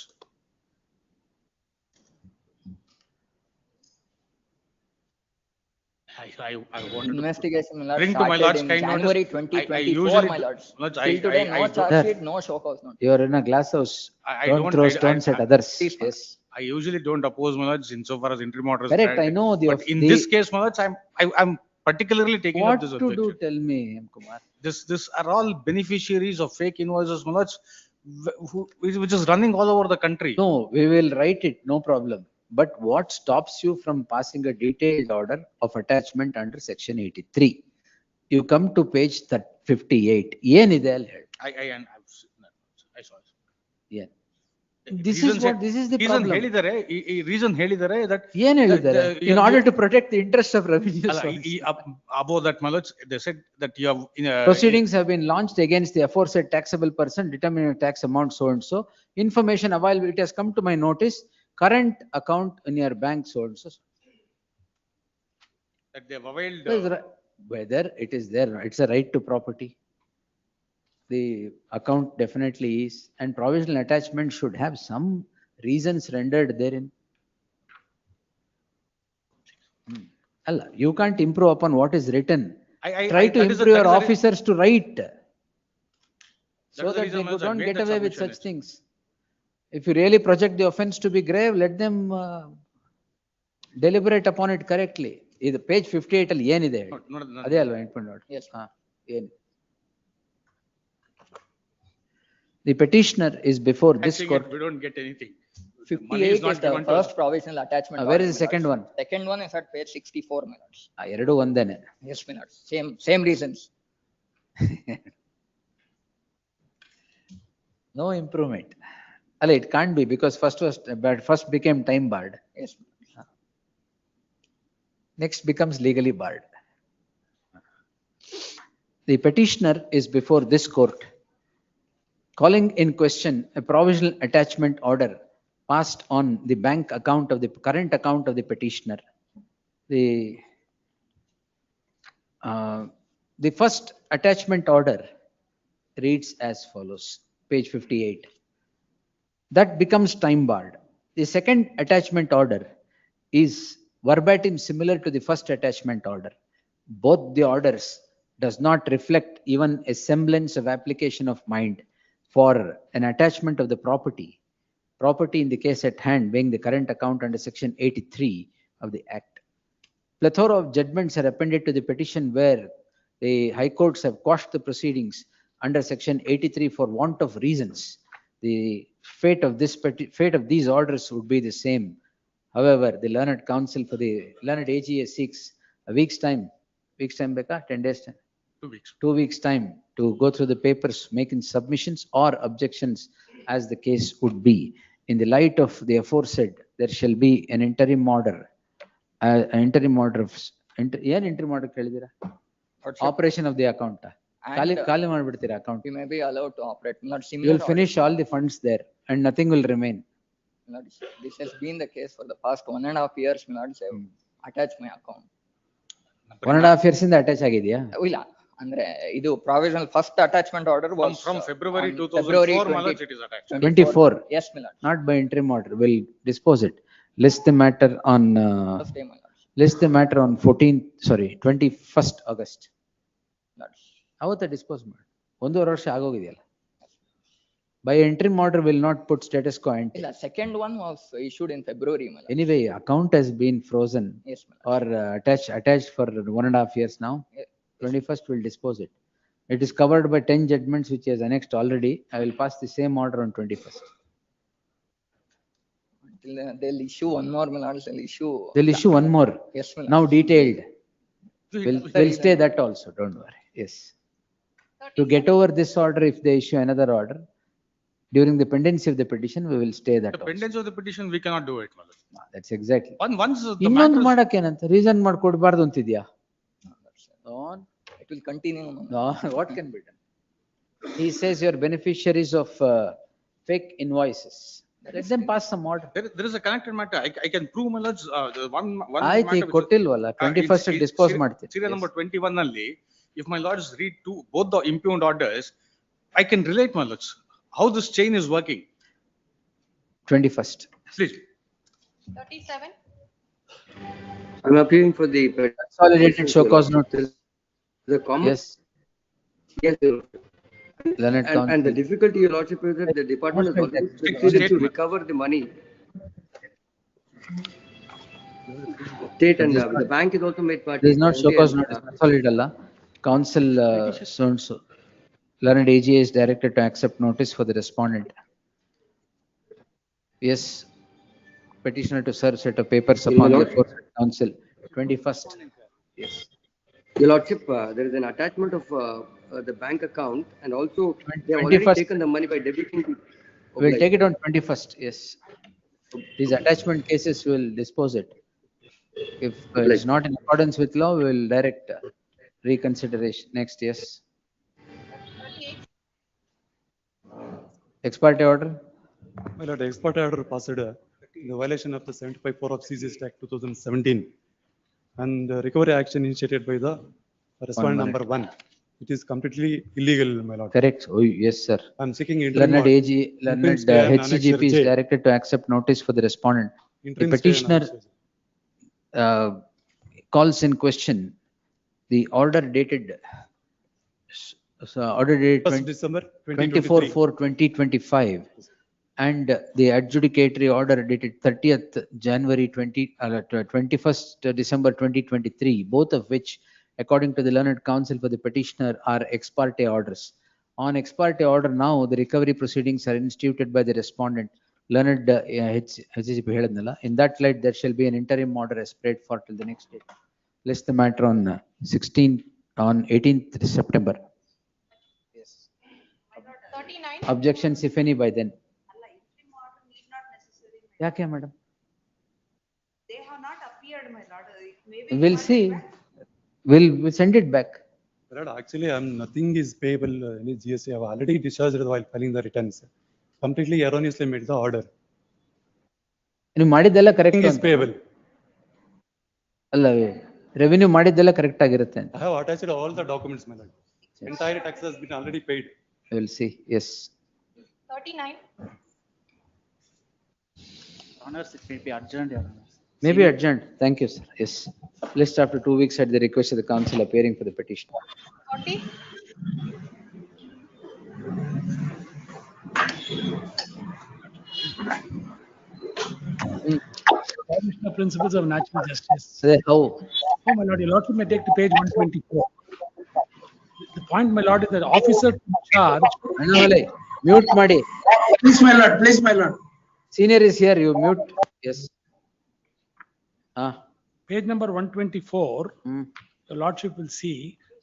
I wanted Investigation, my lords, bring to my started lord's in kind January notice. 2024, my lords. Malats, Till today, no charge sheet, no show cause notice. You are in a glass house. I Don't don't- throw I- stones I- at others. Please, Yes. I usually don't oppose Malats insofar as interim orders. Correct, granted. I know But in this case, Malats, I'm particularly taking up What this to do? objection. Tell me, M. Kumar. This are all beneficiaries of fake invoices, Malats, which is running all over the country. No, we will write it, no problem. But what stops you from passing a detailed order of attachment under section 83? You come to page 58. ಏನಿದೆ ಅಲ್ಲಿ ಹೇಳಿ? I saw it. Yeah. This is what, this is the reason problem. ಹೇಳಿದ್ದಾರೆ, ಈ reason ಹೇಳಿದ್ದಾರೆ that. ಏನ್ ಹೇಳಿದ್ದಾರೆ? In order to protect the interest of revenue ಅಲ್ಲ, source. above that, my lords, they said that you have. Proceedings have been launched against the aforesaid taxable person, determining a tax amount so and so. Information available, it has come to my notice, current account in your bank so and so. That they have availed. Whether it is there, it's a right to property. The account definitely is, and provisional attachment should have some reasons rendered therein. Allah, you can't improve upon what is written. Try to improve your officers to write, so that they don't get away with such things. If you really project the offense to be grave, let them deliberate upon it correctly. This page 58 ಅಲ್ಲಿ ಏನಿದೆ? ಅದೇ ಅಲ್ವಾ ಎಂಟ್ಮೆಂಟ್ ನೋಡಿ? ಏನು? The petitioner is before this court. We don't get anything. 58 is the first provisional attachment. Where is the second one? Second one is at page 64, my lords. ಎರಡು ಒಂದೇನೆ. Yes, my lords. Same reasons. No improvement. Alla, it can't be, because first became time barred. Yes. Next becomes legally barred. The petitioner is before this court, calling in question a provisional attachment order passed on the bank account of the current account of the petitioner. The first attachment order reads as follows, page 58. That becomes time barred. The second attachment order is verbatim similar to the first attachment order. Both the orders does not reflect even a semblance of application of mind for an attachment of the property in the case at hand being the current account under section 83 of the Act. Plethora of judgments are appended to the petition where the high courts have quashed the proceedings under section 83 for want of reasons. The fate of these orders would be the same. However, the learned counsel for the learned AGA seeks a week's time beka, 10 days time. 2 weeks. 2 weeks time to go through the papers, making submissions or objections as the case would be. In the light of the aforesaid, there shall be an interim order. Interim order of interim order ಕೇಳಿದಿರಾ? Operation of the account. ಖಾಲಿ ಮಾಡ್ಬಿಡ್ತೀರಾ account? We may be allowed to operate. Not similar. You will finish all the funds there and nothing will remain. This has been the case for the past 1.5 years. Lords, I have attached my account. 1.5 years ಇಂದ attach ಆಗಿದೆಯಾ? ಇಲ್ಲ, ಅಂದ್ರೆ ಇದು provisional first attachment order was from February 2004, my lords, it is attached. 24. Yes, my lord. Not by interim order. Will dispose it. List the matter on 21st August. ಅವತ್ತ dispose ಮಾಡಿ 1.5 ವರ್ಷ ಆಗೋಗಿದೆಯಲ್ಲ. By interim order will not put status quo ante. The second one was issued in February. Anyway, account has been frozen. Yes, or attached for 1.5 years now. Yes. 21st will dispose it. It is covered by 10 judgments which is annexed already. I will pass the same order on 21st. They'll issue one more, my lords. They'll issue one more. Yes, my lord. Now detailed. We'll stay that also. Don't worry. Yes. To get over this order, if they issue another order, during the pendency of the petition, we will stay that. The pendency of the petition, we cannot do it, my lord. That's exactly. Once the ಇನ್ನೊಂದು ಮಾಡಕ್ಕೆ ಏನಂತ reason ಮಾಡ್ಕೊಡ್ಬಾರ್ದು ಅಂತಿದ್ಯಾ? It will continue. No, what can be done? He says you're beneficiaries of fake invoices. Let them pass some order. There is a connected matter. I can prove, my lords, the one ಆಯ್ತು, ಈಗ ಕೊಟ್ಟಿಲ್ವಲ್ಲ, 21st dispose ಮಾಡ್ತೀನಿ. Serial number 21 ನಲ್ಲಿ, if my lords read both the impugned orders, I can relate, my lords, how this chain is working. 21st. Please. 37. I'm appealing for the consolidated show cause notice. The common. Yes. Yes. Learned counsel. And the difficulty, your lordship, is that the department has already succeeded to recover the money. State and the bank is also made part. This is not show cause notice. Consolidated alla. Counsel so and so. Learned AGA is directed to accept notice for the respondent. Yes. Petitioner to serve set of papers upon the counsel. 21st. Yes. Your lordship, there is an attachment of the bank account, and also they have already taken the money by debiting. We'll take it on 21st, yes. These attachment cases will dispose it. If it's not in accordance with law, we will direct reconsideration. Next, yes. Ex parte order? My lord, the ex parte order passed in the violation of the 75(4) of CGS Act 2017 and the recovery action initiated by the respondent number 1. It is completely illegal, my lord. Correct. Oh, yes, sir. I'm seeking interim. Learned AG, learned HCGP is directed to accept notice for the respondent. The petitioner calls in question the order dated order dated 1st December 24/4/2025 and the adjudicatory order dated 30th January 21st December 2023, both of which, according to the learned counsel for the petitioner, are ex parte orders. On ex parte order now, the recovery proceedings are instituted by the respondent. Learned HCGP heladnalla. In that light, there shall be an interim order as prayed for till the next date. List the matter on 18th September. Yes. 39. Objections, if any, by then. Yake, madam? They have not appeared, my lord. Maybe We'll see. We'll send it back. Lord, actually, nothing is payable. Any GST have already discharged while filing the returns. Completely erroneously made the order. You ಮಾಡಿದ್ದೆಲ್ಲ correct Nothing is payable. ಅಲ್ಲವೇ revenue ಮಾಡಿದ್ದೆಲ್ಲ correct ಆಗಿರುತ್ತೆ ಅಂತ. I have attached all the documents, my lord. Entire tax has been already paid. We'll see. Yes. 39. Honors, it may be adjourned, Your Honors. Maybe adjourned. Thank you, sir. Yes. List after 2 weeks at the request of the council appearing for the petition. 40. The principles of natural justice. How? Oh, my lord, your lordship may take to page 124. The point, my lord, is that officer in charge. Mute Madi. Please, my lord. Please, my lord. Senior is here. You mute. Yes. Page number 124. Your lordship will see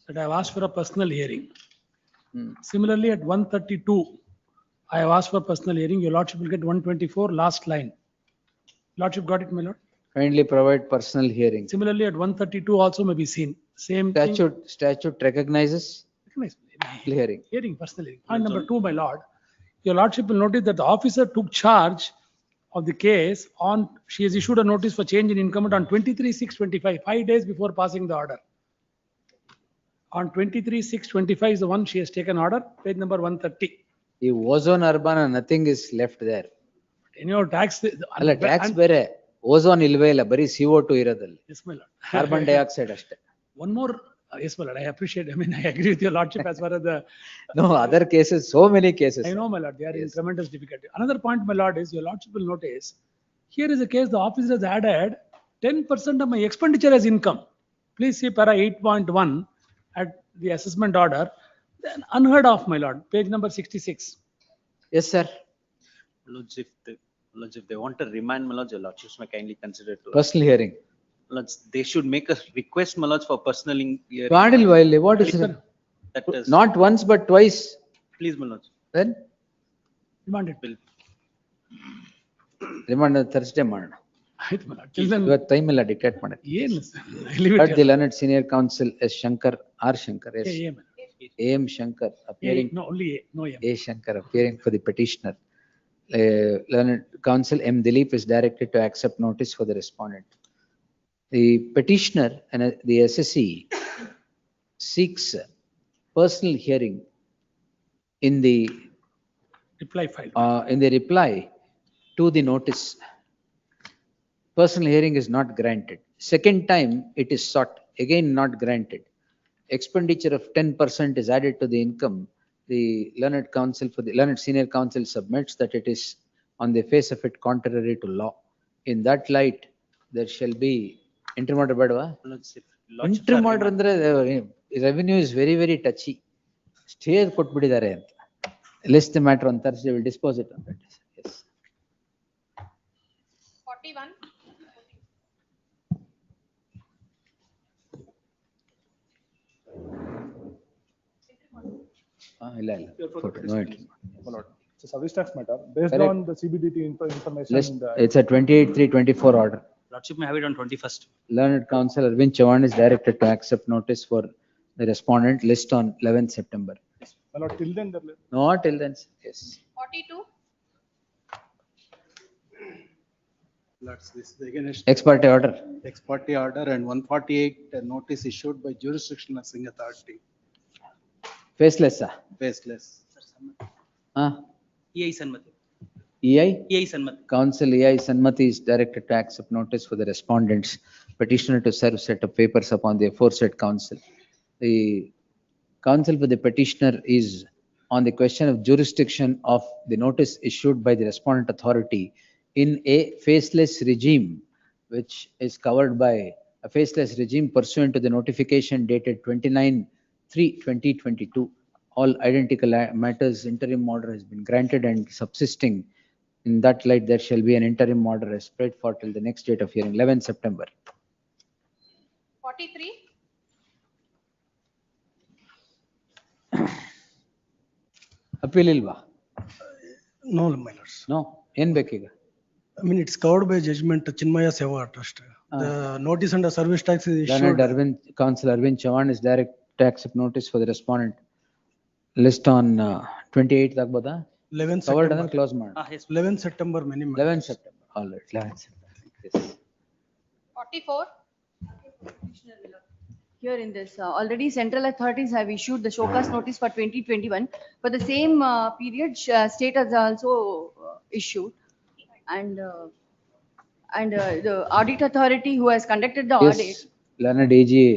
that I have asked for a personal hearing. Similarly, at 132, I have asked for personal hearing. Your lordship will get 124, last line. Lordship got it, my lord? Kindly provide personal hearing. Similarly, at 132 also may be seen. Same statute recognizes hearing. Hearing, personal hearing. Point number 2, my lord. Your lordship will notice that the officer took charge of the case on, she has issued a notice for change in incumbent on 23/6/25, 5 days before passing the order. On 23/6/25 is the one she has taken order, page number 130. The ozone urbana, nothing is left there. Anyhow, tax. ಅಲ್ಲ tax ಬೇರೆ ozone ಇಲ್ವೇ ಇಲ್ಲ ಬರೀ CO2 ಇರೋದಲ್ಲಿ Yes, my lord. Carbon dioxide ಅಷ್ಟೇ. One more, yes, my lord, I appreciate, I agree with your lordship as far as the. No, other cases, so many cases. I know, my lord, they are in tremendous difficulty. Another point, my lord, is your lordship will notice, here is a case, the officer has added 10% of my expenditure as income. Please see para 8.1 at the assessment order, then unheard of, my lord, page number 66. Yes, sir. Lords, if they want to remand, my lords, your lordships may kindly consider to. Personal hearing. Lords, they should make a request, my lords, for personal hearing. What is it? That is. Not once, but twice. Please, my lords. Then? Remand it. Remand Thursday ಮಾಡೋಣ. ಇವತ್ತು time ಇಲ್ಲ dictate ಮಾಡಿ. But the learned senior counsel S. Shankar, R. Shankar, yes. A.M. Shankar appearing. No, only A, no M. A. Shankar appearing for the petitioner. Learned counsel M. Dilip is directed to accept notice for the respondent. The petitioner and the SSC seeks personal hearing in the reply file. In the reply to the notice. Personal hearing is not granted. Second time it is sought, again not granted. Expenditure of 10% is added to the income. The learned counsel for the learned senior counsel submits that it is on the face of it contrary to law. In that light, there shall be interim order. Interim order andre revenue is very, very touchy. Stay ಕೊಟ್ಬಿಟ್ಟಿದ್ದಾರೆ ಅಂತ. List the matter on Thursday. We'll dispose it on that. Yes. 41. ಇಲ್ಲ ಇಲ್ಲ. No entry. It's a service tax matter based Correct. on the CBDT information. List, it's a 28/3/24 order. Lordship may have it on 21st. Learned counsel Arvind Chavan is directed to accept notice for the respondent list on 11th September. My lord, till then, Not till then, yes. 42. That's this is against Ex parte order. ex parte order and 148 notice issued by jurisdictional authority. Faceless, ah? Faceless. EI Sanmati. EI? EI Sanmati. Counsel EI Sanmati is directed to accept notice for the respondents petitioner to serve set of papers upon the aforesaid counsel. The counsel for the petitioner is on the question of jurisdiction of the notice issued by the respondent authority in a faceless regime, which is covered by a faceless regime pursuant to the notification dated 29/3/2022. All identical matters, interim order has been granted and subsisting. In that light, there shall be an interim order as spread for till the next date of hearing, 11 September. 43. Appeal ilva? No, my lords. No, en bekiga? I mean, it's covered by judgment Chinmaya Seva Trust. The notice under service tax is issued. Counsel Arvind Chavan is direct to accept notice for the respondent list on 28th Agboda. 11 Covered September. and close mad. 11 September, many. 11 September. All right, 11 September. Yes. 44. Here in this, already central authorities have issued the show cause notice for 2021. For the same period, state has also issued. And the audit authority who has conducted the audit. Yes, learned AGA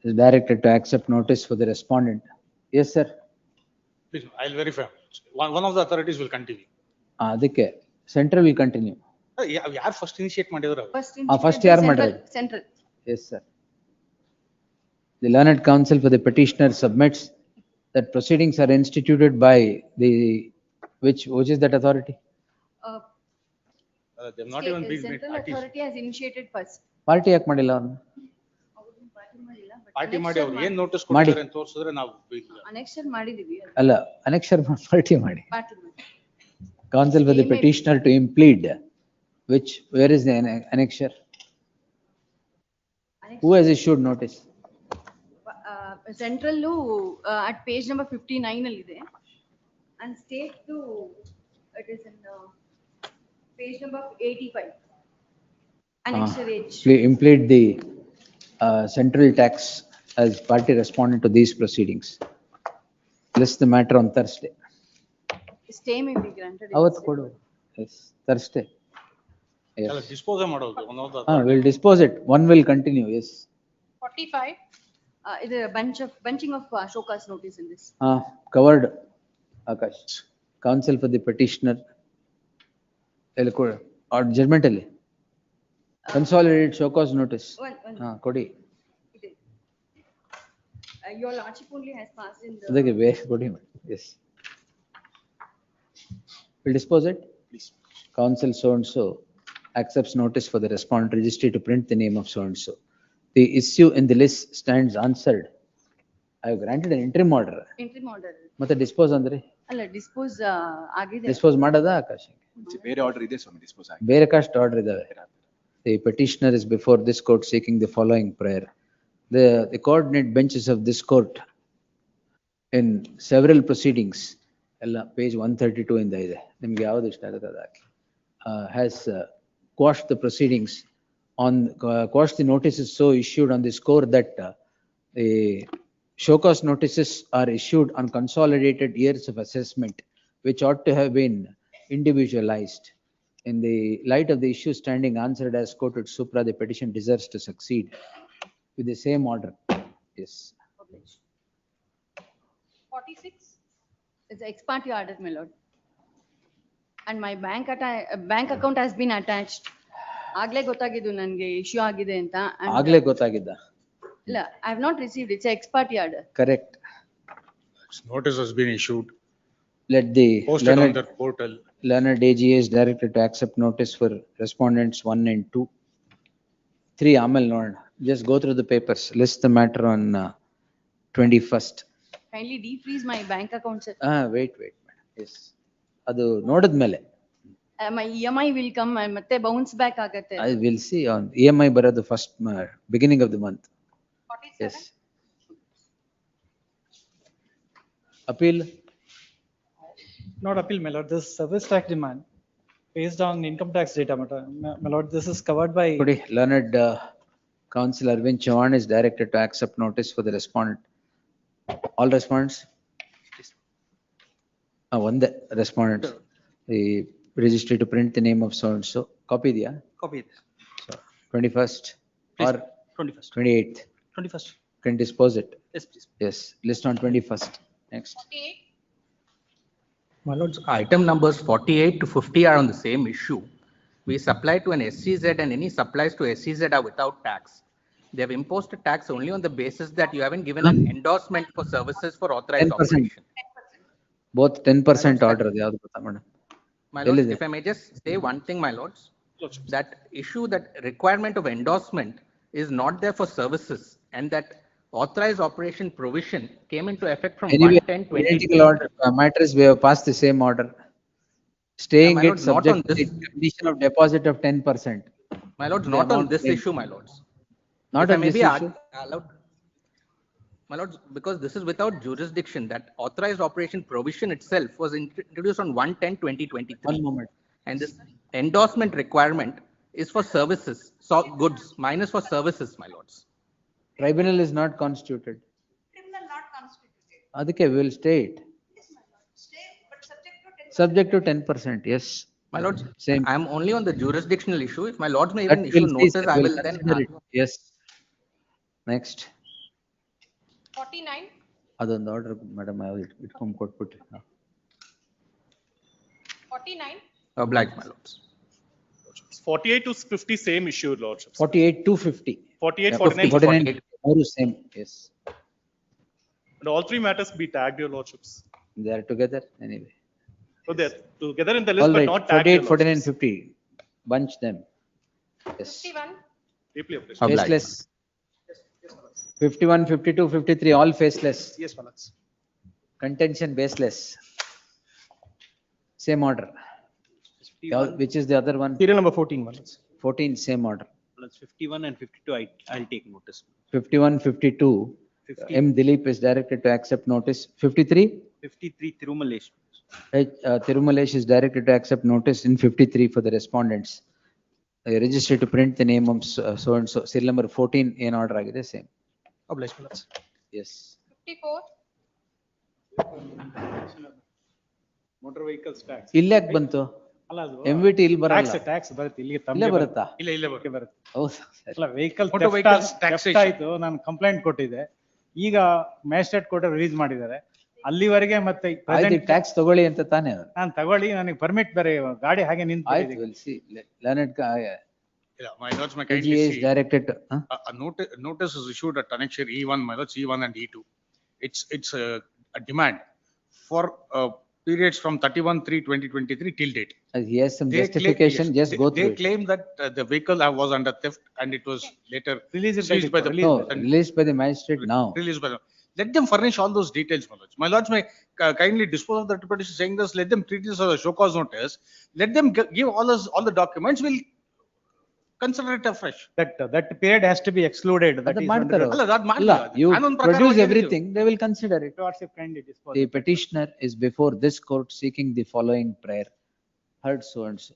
is directed to accept notice for the respondent. Yes, sir. Please, I'll verify. One of the authorities will continue. Adike, central will continue. ಯಾರು first initiate ಮಾಡಿದ್ರು First ಯಾರು ಮಾಡಿದ್ರು? Central. Yes, sir. The learned counsel for the petitioner submits that proceedings are instituted by the, which is that authority? They've not even been Central parties. authority has initiated first. Party ಯಾಕೆ ಮಾಡಿಲ್ಲ ಅವ್ರನ್ನ? Party ಮಾಡಿ ಅವ್ರು ಏನ್ notice ಮಾಡಿ. ಕೊಡ್ತಾರೆ ಅಂತ ತೋರಿಸಿದ್ರೆ ನಾವು Annexure ಮಾಡಿದೀವಿ. ಅಲ್ಲ, annexure party ಮಾಡಿ. Party ಮಾಡಿ. Counsel for the petitioner to implead, where is the annexure? Who has issued notice? Central at page number 59 alide. And state to, it is in page number 85. Annexure H. Implead the central tax as party respondent to these proceedings. List the matter on Thursday. Stay may be granted. Avat kodu. Yes, Thursday. Yes. Dispose ಮಾಡೋದು one of the We'll dispose it. One will continue, yes. 45. Is a bunching of show cause notice in this. Covered, Akash. Counsel for the petitioner. Or judgmentally. Consolidated show cause notice. One. Kodi. Your lordship only has passed in the. Adake way kodi. Yes. We'll dispose it. Please. Counsel so and so accepts notice for the respondent registry to print the name of so and so. The issue in the list stands answered. I have granted an interim order. Interim order. ಮತ್ತೆ dispose ಅಂದ್ರೆ? ಅಲ್ಲ dispose ಆಗಿದೆ. Dispose ಮಾಡದ ಆಕಾಶ? ಬೇರೆ order ಇದೆ ಸ್ವಾಮಿ dispose ಆಗಿದೆ. ಬೇರೆ cost order ಇದಾವೆ. The petitioner is before this court seeking the following prayer. The coordinate benches of this court in several proceedings, ಎಲ್ಲ page 132 ಇಂದ ಇದೆ. ನಿಮ್ಗೆ ಯಾವ್ದು ಇಷ್ಟ ಆಗುತ್ತೆ ಅದು ಹಾಕಿ. Has quashed the proceedings quashed the notices so issued on the score that the show cause notices are issued on consolidated years of assessment, which ought to have been individualized. In the light of the issue standing answered as quoted supra, the petition deserves to succeed with the same order. Yes. 46. It's ex parte order, my lord. And my bank account has been attached. ಆಗ್ಲೇ ಗೊತ್ತಾಗಿದ್ದು ನನಗೆ issue ಆಗಿದೆ ಅಂತ. ಆಗ್ಲೇ ಗೊತ್ತಾಗಿದ್ದ? ಇಲ್ಲ, I have not received. It's ex parte order. Correct. Notice has been issued. Let the Posted on the portal. learned AGA is directed to accept notice for respondents 1 and 2. 3 ಆಮೇಲೆ ನೋಡೋಣ. Just go through the papers. List the matter on 21st. Kindly defreeze my bank account, sir. Wait. Yes. ಅದು ನೋಡಿದ್ಮೇಲೆ My EMI will come and ಮತ್ತೆ bounce back ಆಗತ್ತೆ. I will see on EMI ಬರೋದು first beginning of the month. Yes. Appeal. Not appeal, my lord. This service tax demand based on income tax data, my lord. This is covered by. Today, learned counsel Arvind Chauhan is directed to accept notice for the respondent. All respondents? One the respondent. The registry to print the name of so and so. Copy the Copy it. So 21st Please, or 21st. 28th. 21st. Can dispose it. Yes, please. Yes, list on 21st. Next. My lords, item numbers 48 to 50 are on the same issue. We supply to an SCZ and any supplies to SCZ are without tax. They have imposed a tax only on the basis that you haven't given an endorsement for services for authorized 10%. operation. Both 10% order. ಯಾವ್ದು ಗೊತ್ತಾ madam? My lords, if I may just say one thing, my lords, that issue, that requirement of endorsement is not there for services, and that authorized operation provision came into effect from Anyway, 1/10/2020. identical order matters, we have passed the same order. Staying my it lord, not subject on to the this- condition of deposit of 10%. My lords, The not on amount this claimed. issue, my lords. Not If I on may this be issue. allowed, my lords, because this is without jurisdiction, that authorized operation provision itself was introduced on 1/10/2023. One moment. And this endorsement requirement is for services, so goods, minus for services, my lords. Tribunal is not constituted. Tribunal not constituted. ಅದಕ್ಕೆ we will stay it. Yes, my lord. Stay, but Subject to 10%, yes. My lords, Same. I am only on the jurisdictional issue. If my lords may That even issue we'll see, notice, sir. I We'll will then. consider it. Yes. Next. 49. ಅದೊಂದು order madam ಇಟ್ಕೊಂಡ್ ಕೊಟ್ಬಿಟ್ಟು. 49. Obliged, my lords. 48 to 50 same issue, lordships. 48 to 50. 48, Yeah, 49, 49, ಮೂರು same, yes. And all three matters be tagged, your lordships. They are together anyway. So they're together in the list, All but right, not tagged. 48, 49, 50. Bunch them. Yes. 51. Deeply appreciated. Faceless. 51, 52, 53, all faceless. Yes, my lords. Contention baseless. Same order. Which is the other one? Serial number 14, my lords. 14, same order. Plus 51 and 52, I'll take notice. 51, 52. 50. M. Dilip is directed to accept notice. 53. 53 Tirumalesh. Tirumalesh is directed to accept notice in 53 for the respondents. Registered to print the name of so and so. Serial number 14 in order agide same. Obliged, my lords. Yes. 54. Motor vehicles tax. ಇಲ್ಲಿ ಯಾಕೆ ಬಂತು? ಅಲ್ಲ ಅದು MVT ಇಲ್ಲಿ ಬರಲ್ಲ. Tax ಬರುತ್ತೆ ಇಲ್ಲಿಗೆ ಇಲ್ಲೇ ಬರುತ್ತಾ? ಇಲ್ಲೇ ಬರುತ್ತೆ. ಹೌದು. ಅಲ್ಲ ವೆಹಿಕಲ್ Motor vehicles taxation. ಆಯ್ತು, ನಾನು ಕಂಪ್ಲೇಂಟ್ ಕೊಟ್ಟಿದ್ದೆ. ಈಗ ಮ್ಯಾಜಿಸ್ಟ್ರೇಟ್ ಕೋರ್ಟ್ ರಿಲೀಸ್ ಮಾಡಿದ್ದಾರೆ. ಅಲ್ಲಿವರೆಗೆ ಮತ್ತೆ ಟ್ಯಾಕ್ಸ್ ತಗೊಳ್ಳಿ ಅಂತ ತಾನೇ ಅವರು. ನಾನು ತಗೊಳ್ಳಿ, ನನಗೆ ಪರ್ಮಿಟ್ ಬೇರೆ, ಗಾಡಿ ಹಾಗೆ ನಿಂತು. ಆಯ್ತು, we'll see. Learned Yeah, my lords, may kindly AGA is see, directed to, a notice is issued at annexure E1, my lords, E1 and E2. It's a demand for periods from 31/3/2023 till date. he has some They claim- justification, yes, just go they through it. claim that the vehicle was under theft and it was later Released seized by the No, released by the magistrate now. released by the. Let them furnish all those details, my lords. My lords may kindly dispose of the petition saying this, let them treat this as a show cause notice. Let them give all the documents, we'll consider it afresh. That period has to be excluded. That ಅದು is ಮಾಡ್ತಾರೆ under- ಅವ್ರು. ಅಲ್ಲ, that ಅಲ್ಲ, ಮಾಡ್ತಾರೆ. you ಕಾನೂನು ಪ್ರಕಾರ produce ಹೇಳಿದ್ದು. everything, they will consider it. Lordship kindly dispose. The petitioner is before this court seeking the following prayer. Heard so and so.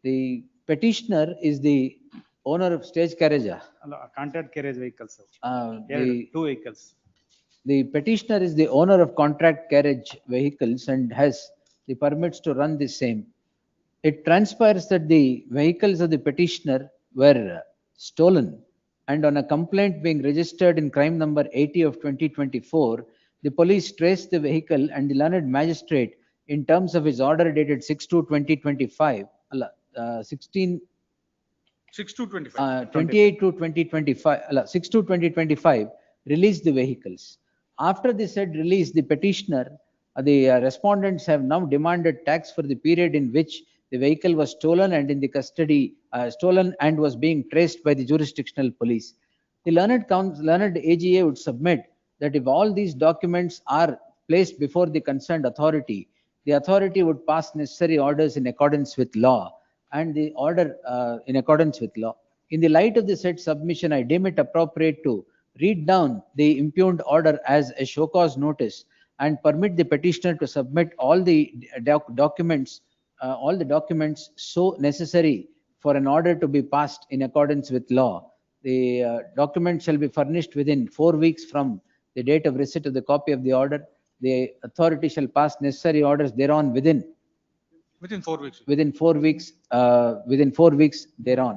The petitioner is the owner of stage carriage. ಅಲ್ಲ, contract carriage vehicles. The- Two vehicles. The petitioner is the owner of contract carriage vehicles and has the permits to run the same. It transpires that the vehicles of the petitioner were stolen, and on a complaint being registered in crime number 80 of 2024, the police traced the vehicle and the learned magistrate in terms of his order dated 6/2/2025, 16 6/2/25. 28 to 2025, 6/2/2025, released the vehicles. After the said release, the petitioner, the respondents have now demanded tax for the period in which the vehicle was stolen and in the custody, stolen and was being traced by the jurisdictional police. The learned AGA would submit that if all these documents are placed before the concerned authority, the authority would pass necessary orders in accordance with law and the order in accordance with law. In the light of the said submission, I deem it appropriate to read down the impugned order as a show cause notice and permit the petitioner to submit all the documents so necessary for an order to be passed in accordance with law. The document shall be furnished within 4 weeks from the date of receipt of the copy of the order. The authority shall pass necessary orders thereon within 4 weeks. within 4 weeks thereon.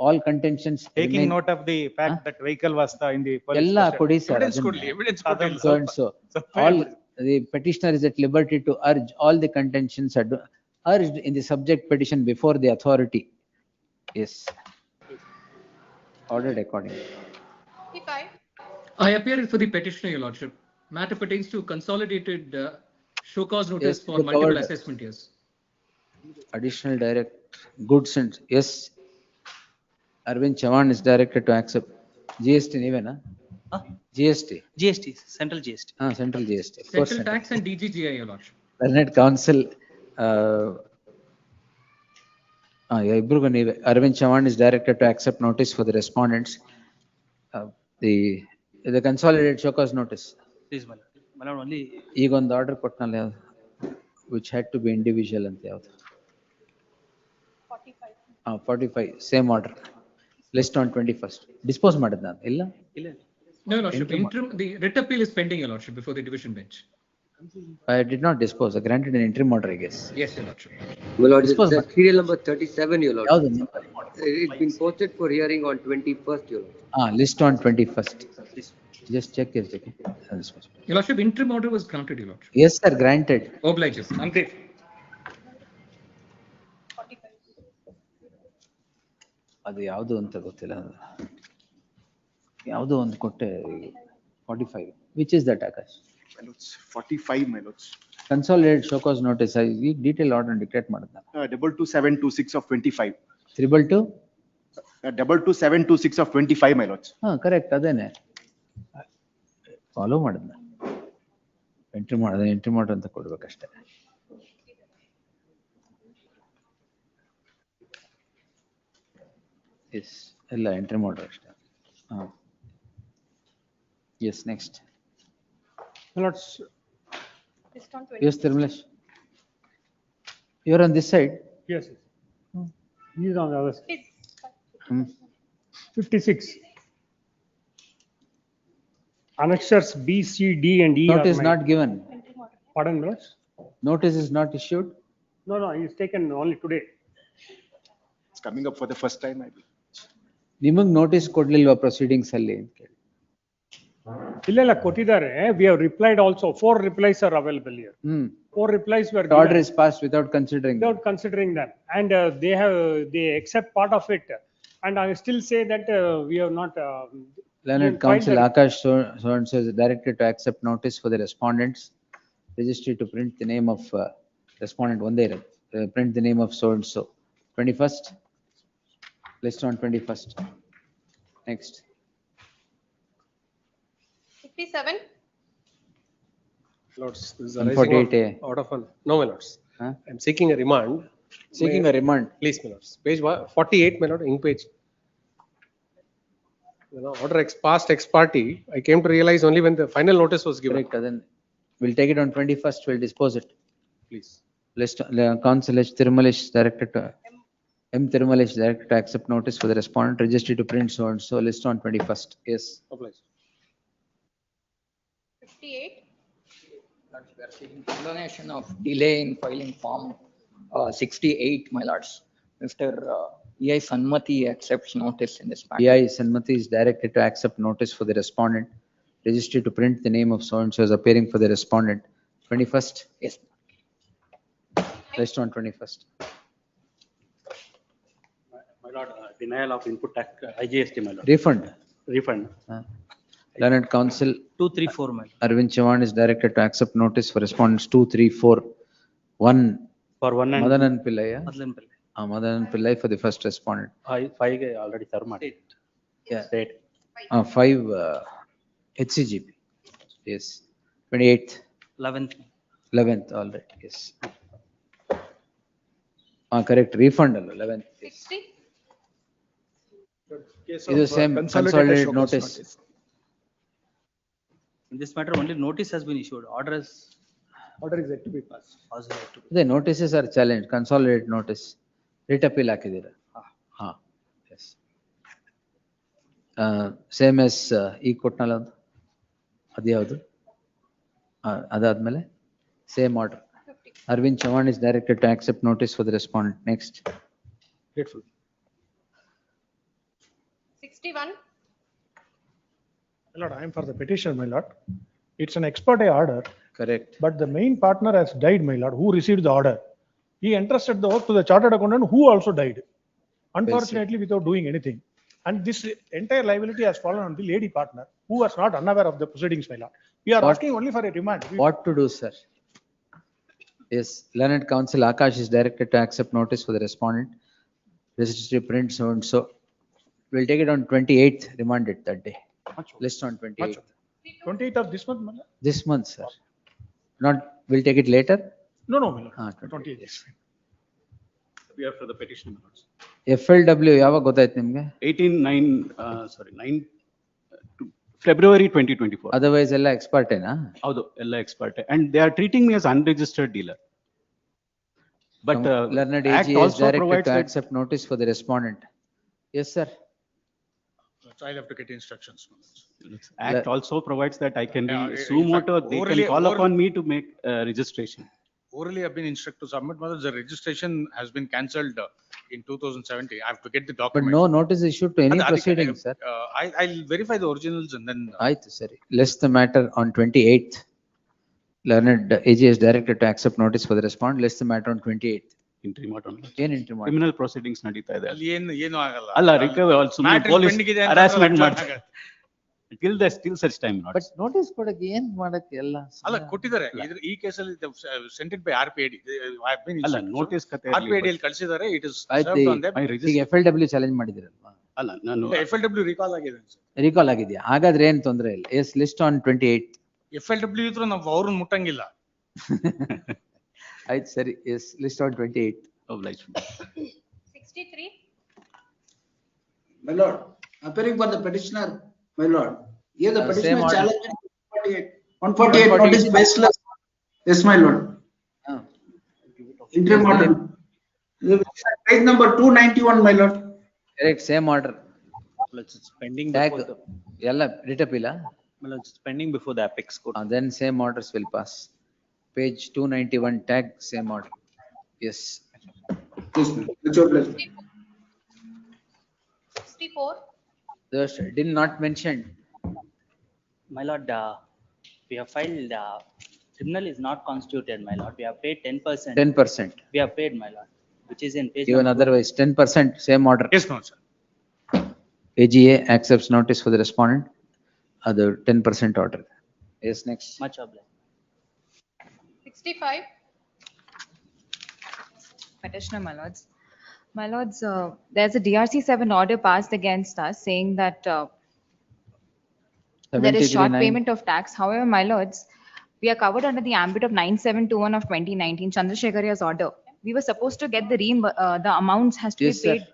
All contentions Taking remain. note of the fact that vehicle was in the police Ella custody. kodi sir, Evidence adನ್ನ. ಕೊಡ್ಲಿ, evidence ಕೊಡ್ಲಿ. So and so. All the petitioner is at liberty to urge all the contentions urged in the subject petition before the authority. Yes. Ordered accordingly. I appear for the petitioner, Your Lordship. Matter pertains to consolidated show cause notice Yes, for the multiple covered assessment years. Additional direct goods and yes. Arvind Chavan is directed to accept GST even, huh? GST. Central GST. Central GST. Of course, Central tax and DGGI, Your Lordship. Learned Council. Arvind Chavan is directed to accept notice for the respondents. The consolidated show cause notice. Please, my lord, only. ಈಗ ಒಂದು order ಕೊಟ್ಟನಲ್ಲ which had to be individual ಅಂತ ಯಾವುದು 45 same order list on 21st dispose ಮಾಡಿದ್ನ ಇಲ್ಲ No, Your Lordship. Interim, the writ appeal is pending, Your Lordship, before the division bench. I did not dispose. I granted an interim order, I guess. Yes, Your Lordship. My lord, Dispose the serial number 37, Your lord. ಯಾವುದು It's been posted for hearing on 21st, Your lord. list on 21st. Just check it. Your Lordship, interim order was granted, Your Lordship. Yes, sir, granted. Obliges. Unsafe. ಅದು ಯಾವುದು ಅಂತ ಗೊತ್ತಿಲ್ಲ. ಯಾವುದೋ ಒಂದು ಕೊಟ್ಟೆ 45. Which is that, Akash? 45, my lords. Consolidated show cause notice. ಈ detail order dictate ಮಾಡಿದ್ನ. 22726 of 25. 322? 22726 of 25, my lords. Correct. ಅದೇನೆ. Follow ಮಾಡಿದ್ನ. Entry ಮಾಡೋದು ಅಂತ ಕೊಡ್ಬೇಕಷ್ಟೇ. ಎಸ್ ಎಲ್ಲ ಎಂಟ್ರಿ ಮಾಡೋದು ಅಷ್ಟೇ. Yes, next. Lords. Yes, Tirumalesh. You're on this side? Yes. He's on the other side. 56. Annexures B, C, D and E. Notice not given. Pardon, Lords? Notice is not issued? No, he's taken only today. It's coming up for the first time, I believe. ನಿಮಗ್ notice ಕೊಡ್ಲಿಲ್ವಾ proceedings ಅಲ್ಲಿ ಅಂತ ಕೇಳಿ. ಇಲ್ಲ ಕೊಟ್ಟಿದ್ದಾರೆ. We have replied also. 4 replies are available here. 4 replies were given. Order is passed without considering them. And they accept part of it. And I still say that we have not. Learned Counsel Akash so and so is directed to accept notice for the respondents. Registry to print the name of respondent one day. Print the name of so and so. 21st. List on 21st. Next. 57. Lords, this is 148A. Out of one. No, my lords. I'm seeking a remand. Seeking a remand. Please, my lords. Page 48, my lord, ink page. Order past ex parte. I came to realize only when the final notice was given. Correct. Then we'll take it on 21st. We'll dispose it. Please. List Counsel H. Tirumalesh directed to M. Tirumalesh directed to accept notice for the respondent. Registry to print so and so. List on 21st. Yes. Obliged. 58. We are seeking explanation of delay in filing form 68, my lords. Mr. E.I. Sanmati accepts notice in this matter. E.I. Sanmati is directed to accept notice for the respondent. Registry to print the name of so and so as appearing for the respondent. 21st? Yes. List on 21st. My lord, denial of input tax, IGST, my lord. Refund. Learned Counsel 234, my lord. Arvind Chavan is directed to accept notice for respondents 234. 1. For 1 and Madanan Pillai. Madanan Pillai. Madanan Pillai for the first respondent. 5 already served. Yeah. State. 5 HCGP. Yes. 28th. 11th. 11th, all right, yes. Correct, refund ಅಲ್ಲ 11th. 60. Case ಇದು of, same consolidated consolidated show cause notice. In this matter, only notice has been issued. Order is yet to be passed. The notices are challenged, consolidated notice. Writ appeal ಹಾಕಿದ್ದೀರಾ? ಹಾ, yes. Same as ಈ ಕೊಟ್ನಲ್ಲ ಒಂದು, ಅದು ಯಾವುದು? ಅದಾದ್ಮೇಲೆ same order. Arvind Chavan is directed to accept notice for the respondent. Next. Grateful. 61. My lord, I am for the petition, my lord. It's an ex parte order. Correct. But the main partner has died, my lord, who received the order. He entrusted the work to the chartered accountant who also died, unfortunately without doing anything. And this entire liability has fallen on the lady partner who was not unaware of the proceedings, my lord. We are asking only for a remand. What to do, sir? Yes, learned counsel Akash is directed to accept notice for the respondent. Registry print so and so. We'll take it on 28th, remand it that day. List on 28th. 28th of this month, my lord? This month, sir. Not, we'll take it later? No, no, my lord. 28th. Yes. We are for the petition. FLW ಯಾವಾಗ ಗೊತ್ತಾಯ್ತು ನಿಮ್ಗೆ? 9 February 2024. Otherwise ಎಲ್ಲ ಎಕ್ಸ್ಪರ್ಟೇನಾ? ಹೌದು, ಎಲ್ಲ expert. And they are treating me as unregistered dealer. But Learned Act AG is also directed provides to that. accept notice for the respondent. Yes, sir. So I'll have to get instructions. Act also provides that I can be Yeah, suo in fact, moto, they can call upon me to make registration. Orally, I've been instructed to submit, but the registration has been cancelled in 2017. I have to get the But document. no notice issued to any proceedings, sir. I'll verify the originals and then. ಆಯ್ತು ಸರಿ. List the matter on 28th. Learned AG is directed to accept notice for the respondent. List the matter on 28th. Interim order. ಏನ್ interim order? Criminal proceedings ನಡೀತಾ ಇದೆ. ಅಲ್ಲಿ ಏನು ಆಗಲ್ಲ. ಅಲ್ಲ, recover also Matter police pending ಇದೆ ಅಂತ harassment ಅಂದ್ರೆ ಮಾಡ್ತಾರೆ. Till such time not. But notice ಕೊಡಕ್ಕೆ ಏನ್ ಮಾಡಕ್ಕೆ ಎಲ್ಲ? ಅಲ್ಲ ಕೊಟ್ಟಿದ್ದಾರೆ. ಈ ಕೇಸಲ್ಲಿ sent it by RPID. I've been ಅಲ್ಲ, instructed. notice ಕತೆ RPID ಅಲ್ಲಿ ಕಳಿಸಿದ್ದಾರೆ. It is ಆಯ್ತು, served on them. ಈಗ FLW ಚಾಲೆಂಜ್ ಮಾಡಿದಿರಲ್ವಾ? ಅಲ್ಲ, ನಾನು FLW recall ಆಗಿದೆ. Recall ಆಗಿದೆಯಾ? ಹಾಗಾದ್ರೆ ಏನ್ ತೊಂದ್ರೆ ಇಲ್ಲ. Yes, list on 28th. FLW ಇದ್ರು ನಾವು ಅವ್ರನ್ನ ಮುಟ್ಟಂಗಿಲ್ಲ. ಆಯ್ತು ಸರಿ. Yes, list on 28th. Obliged. 63. My lord, appearing for the petitioner, my lord. Here the petitioner order. challenged 148 notice baseless. Yes, my lord. Interim order. Page number 291, my lord. Correct, same order. It's pending Tag before the, ಎಲ್ಲ writ appeal ಆ? it's pending before the apex court. Then same orders will pass. Page 291 tag same order. Yes. Yes, ma'am. It's your pleasure. 64. Those did not mention. My lord, we have filed, criminal is not constituted, my lord. We have paid 10%. 10%. We have paid, my lord, which is in page Even number otherwise 10% same order. Yes, no, sir. AGA accepts notice for the respondent. Other 10% order. Yes, next. Much obliged. 65. Petitioner, my lords. My lords, there's a DRC 7 order passed against us saying that there is short 73-9. payment of tax. However, my lords, we are covered under the ambit of 9721 of 2019, Chandrasekharia's order. We were supposed to get the amounts has to Yes, be sir. paid,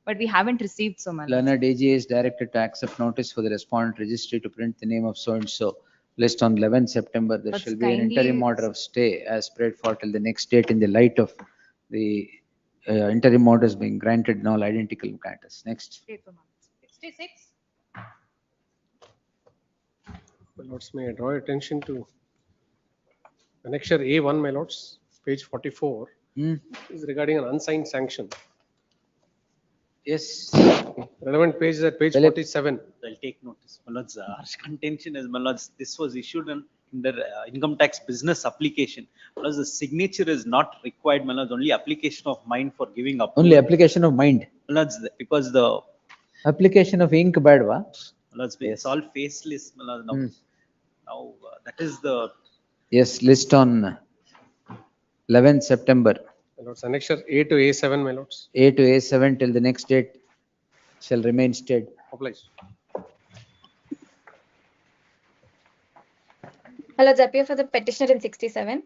but we haven't received so, my lords. Learned AGA is directed to accept notice for the respondent registry to print the name of so and so. List on 11th September. There But shall be an kindly- interim order of stay as prayed for till the next date in the light of the interim orders being granted in all identical matters. Next. 66. My lords, may I draw attention to annexure A1, my lords, page 44, is regarding an unsigned sanction. Yes. Relevant page is at page 47. I'll take notice. My lords, harsh contention is, my lords, this was issued in the income tax business application. My lords, the signature is not required, my lords, only application of mind for giving up. Only application of mind. My lords, because the, Application of ink badwa? my lords, it's all faceless, my lords, now that is the, Yes, list on 11th September. My lords, annexure A to A7, my lords. A to A7 till the next date shall remain stayed. Obliged. My lords, appear for the petitioner in 67.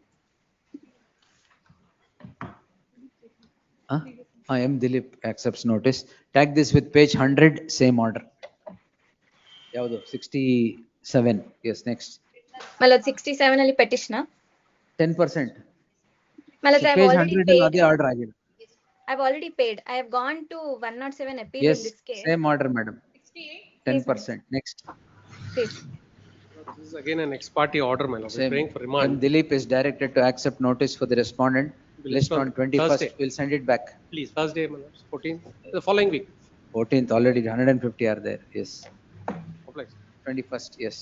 M. Dilip accepts notice. Tag this with page 100, same order. Yavadu 67. Yes, next. My lord, 67 ಅಲ್ಲಿ petitioner. 10%. My lord, So I've page already 100 paid. ಅದೇ order ಆಗಿದೆ. I've already paid. I have gone to 107 appeal Yes, in this case. same order, madam. 10%. Next. Please. This is again an ex parte order, my lord. We're Same. praying for M. remand. Dilip is directed to accept notice for the respondent. List on 21st. Thursday. We'll send it back. Please, Thursday, my lord. 14th, the following week. 14th already 150 are there. Yes. Obliged. 21st. Yes.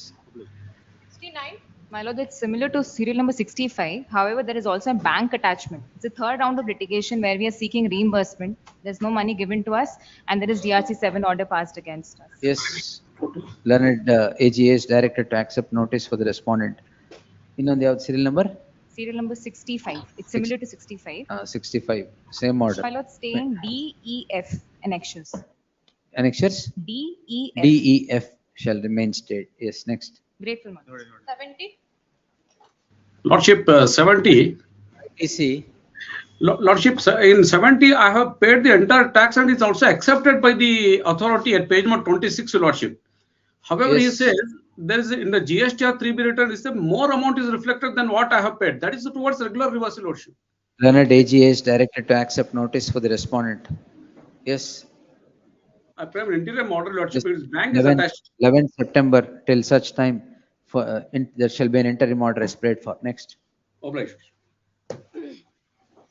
69. My lord, it's similar to serial number 65. However, there is also a bank attachment. It's the third round of litigation where we are seeking reimbursement. There's no money given to us, and there is DRC 7 order passed against us. Yes. Learned AGA is directed to accept notice for the respondent. Innondu yav serial number? Serial number 65. It's similar to 65. 65. Same order. My lord, staying DEF annexures. Annexures? DEF. DEF shall remain stayed. Yes. Next. Grateful, my lord. 70. Lordship, 70. ITC. Lordship, in 70, I have paid the entire tax and it's also accepted by the authority at page number 26, Lordship. However, he Yes. says there is in the GSTR 3B return, is the more amount is reflected than what I have paid. That is towards regular reversal, Lordship. Learned AGA is directed to accept notice for the respondent. Yes. I pray an interim order, Lordship. Its bank is 11th, attached. 11th September till such time for there shall be an interim order as prayed for. Next. Obliged.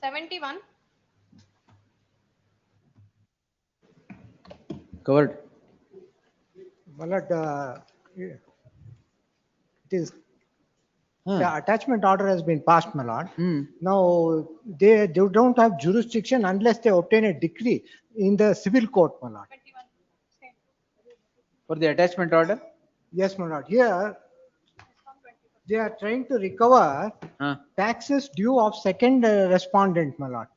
71. Covered. My lord, it is the attachment order has been passed, my lord. Now they don't have jurisdiction unless they obtain a decree in the civil court, my lord. For the attachment order? Yes, my lord. Here they are trying to recover taxes due of second respondent, my lord.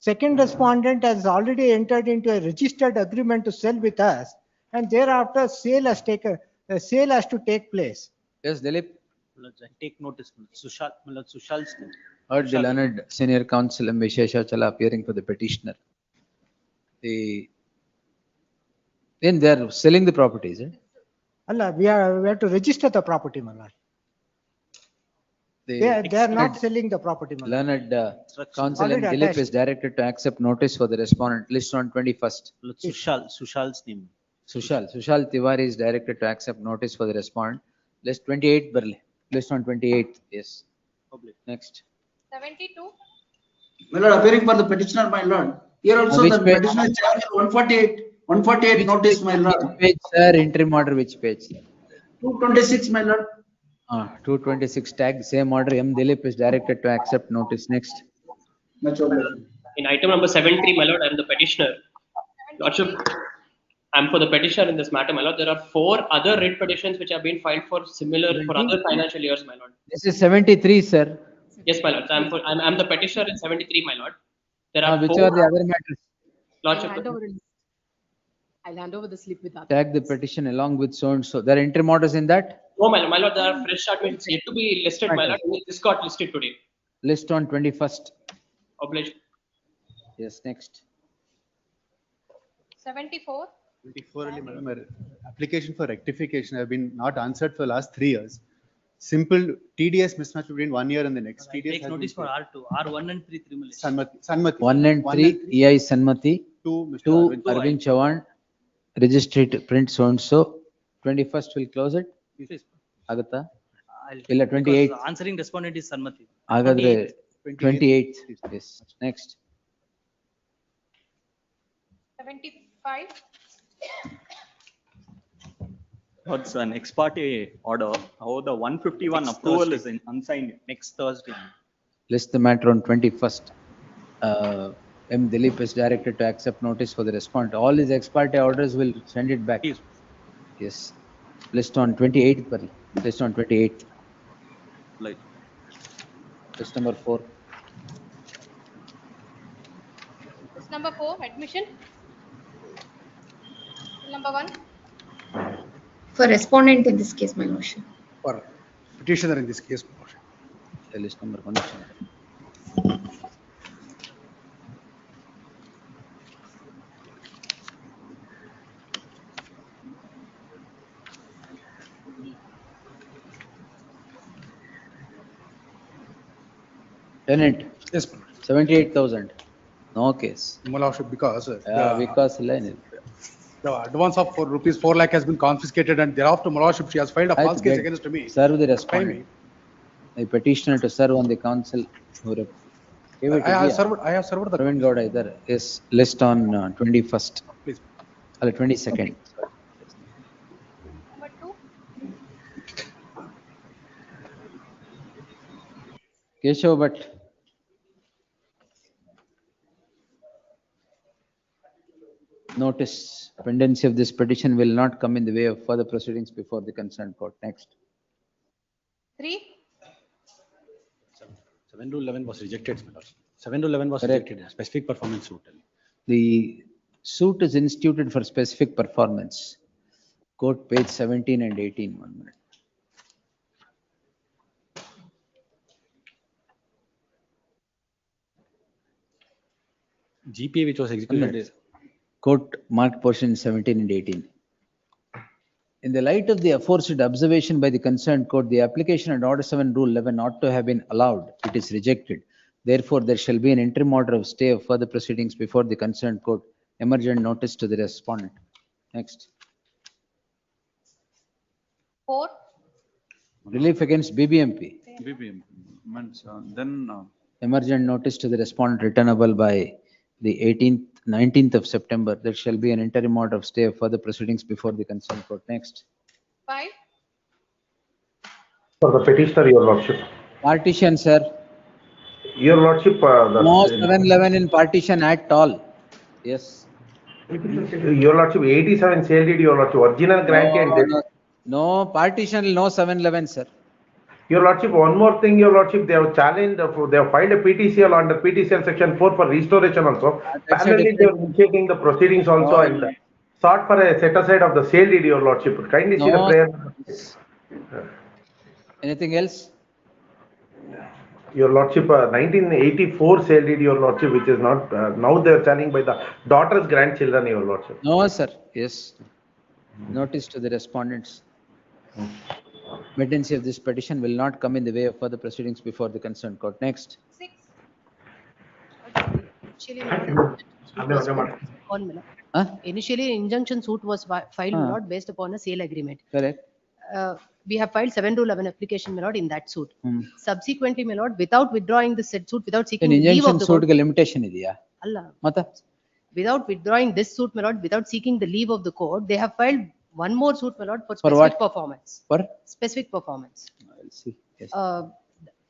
Second respondent has already entered into a registered agreement to sell with us, and thereafter sale has to take place. Yes, Dilip. My lord, I take notice. Sushal, my lord, Sushal's name. Heard the learned senior counsel M. Visheshachala appearing for the petitioner. Then they are selling the properties. Allah, we have to register the property, my lord. They are not selling the property, my lord. Learned counsel M. Already Dilip attached. is directed to accept notice for the respondent. List on 21st. My lord, Sushal's name. Sushal Tiwari is directed to accept notice for the respondent. List 28 Burley. List on 28th. Yes. Next. 72. My lord, appearing for the petitioner, my lord. Here also Which the page? petitioner is charged 148 notice, my lord. Which page, sir? Interim order, which page? 226, my lord. 226 tag, same order. M. Dilip is directed to accept notice. Next. Much obliged. In item number 73, my lord, I am the petitioner. Lordship, I am for the petitioner in this matter, my lord. There are 4 other writ petitions which have been filed for similar for other financial years, my lord. This is 73, sir. Yes, my lord. So I'm the petitioner in 73, my lord. There are Which 4 are the other matters? Lordship. I'll hand over the slip with that. Tag the petition along with so and so. There are interim orders in that? No, my lord, there are fresh statements yet to be listed, my lord. This got listed today. List on 21st. Obliged. Yes, next. 74. 24 only, madam. Application for rectification have been not answered for last 3 years. Simple TDS mismatch between 1 year and the next. TDS Take has notice been for R2, R1 and 3, 3 Sanmati. 1 and 3, EI Sanmati. 2, 2, Arvind Chavan. Registry to print so and so. 21st will close it. Agata. Illa 28. Answering respondent is Sanmati. Agadre 28th. Yes. Next. 75. What's an ex parte order? How the 151 approval is unsigned next Thursday. List the matter on 21st. M. Dilip is directed to accept notice for the respondent. All his ex parte orders will send it back. Yes. List on 28th. Buddy. List on 28th. Like. List number 4. List number 4, admission. Number 1. For respondent in this case, my lordship. For petitioner in this case, my lordship. List number 1. Tenant, Yes, 78,000. No case. my lordship, because Because line. the advance of rupees 4 lakh has been confiscated, and thereafter, my lordship, she has filed a false case against me. Serve the Timely. respondent. The petitioner to serve on the council. I have served the. Praveen Gowda either is list on 21st. Please. 22nd. Number 2. Keshav Bhatt. Notice pendency of this petition will not come in the way of further proceedings before the concerned court. Next. 3. 7 to 11 was rejected, my lordship. 7 to 11 was Correct. rejected, specific performance suit. The suit is instituted for specific performance. Court page 17 and 18. 1 minute. GPA which was executed is. Court marked portion 17 and 18. In the light of the aforesaid observation by the concerned court, the application under Order 7 Rule 11 ought to have been allowed. It is rejected. Therefore, there shall be an interim order of stay of further proceedings before the concerned court. Emergent notice to the respondent. Next. 4. Relief against BBMP. BBM. Then Emergent notice to the respondent returnable by the 19th of September. There shall be an interim order of stay of further proceedings before the concerned court. Next. 5. For the petitioner, your lordship. Partition, sir. Your lordship. No 711 in partition at all. Yes. Your lordship, 87 sale deed, your lordship, original grantee and. No partition, no 711, sir. Your lordship, one more thing, your lordship, they have challenged, they have filed a PTCL under PTCL section 4 for restoration also. Parallelly, they are initiating the proceedings also and sought for a set aside of the sale deed, your lordship. Kindly see the prayer. Anything else? Your lordship, 1984 sale deed, your lordship, which is not, now they are challenging by the daughter's grandchildren, your lordship. No, sir. Yes. Notice to the respondents. Pendency of this petition will not come in the way of further proceedings before the concerned court. Next. 6. Initially, injunction suit was filed not based upon a sale agreement. Correct. We have filed 7 to 11 application, my lord, in that suit. Subsequently, my lord, without withdrawing the said suit, without seeking leave injunction of the suit court. ke limitation idiya. Allah. Mata. Without withdrawing this suit, my lord, without seeking the leave of the court, they have filed one more suit, my lord, for For specific what? performance. For? Specific performance. I'll see. Yes.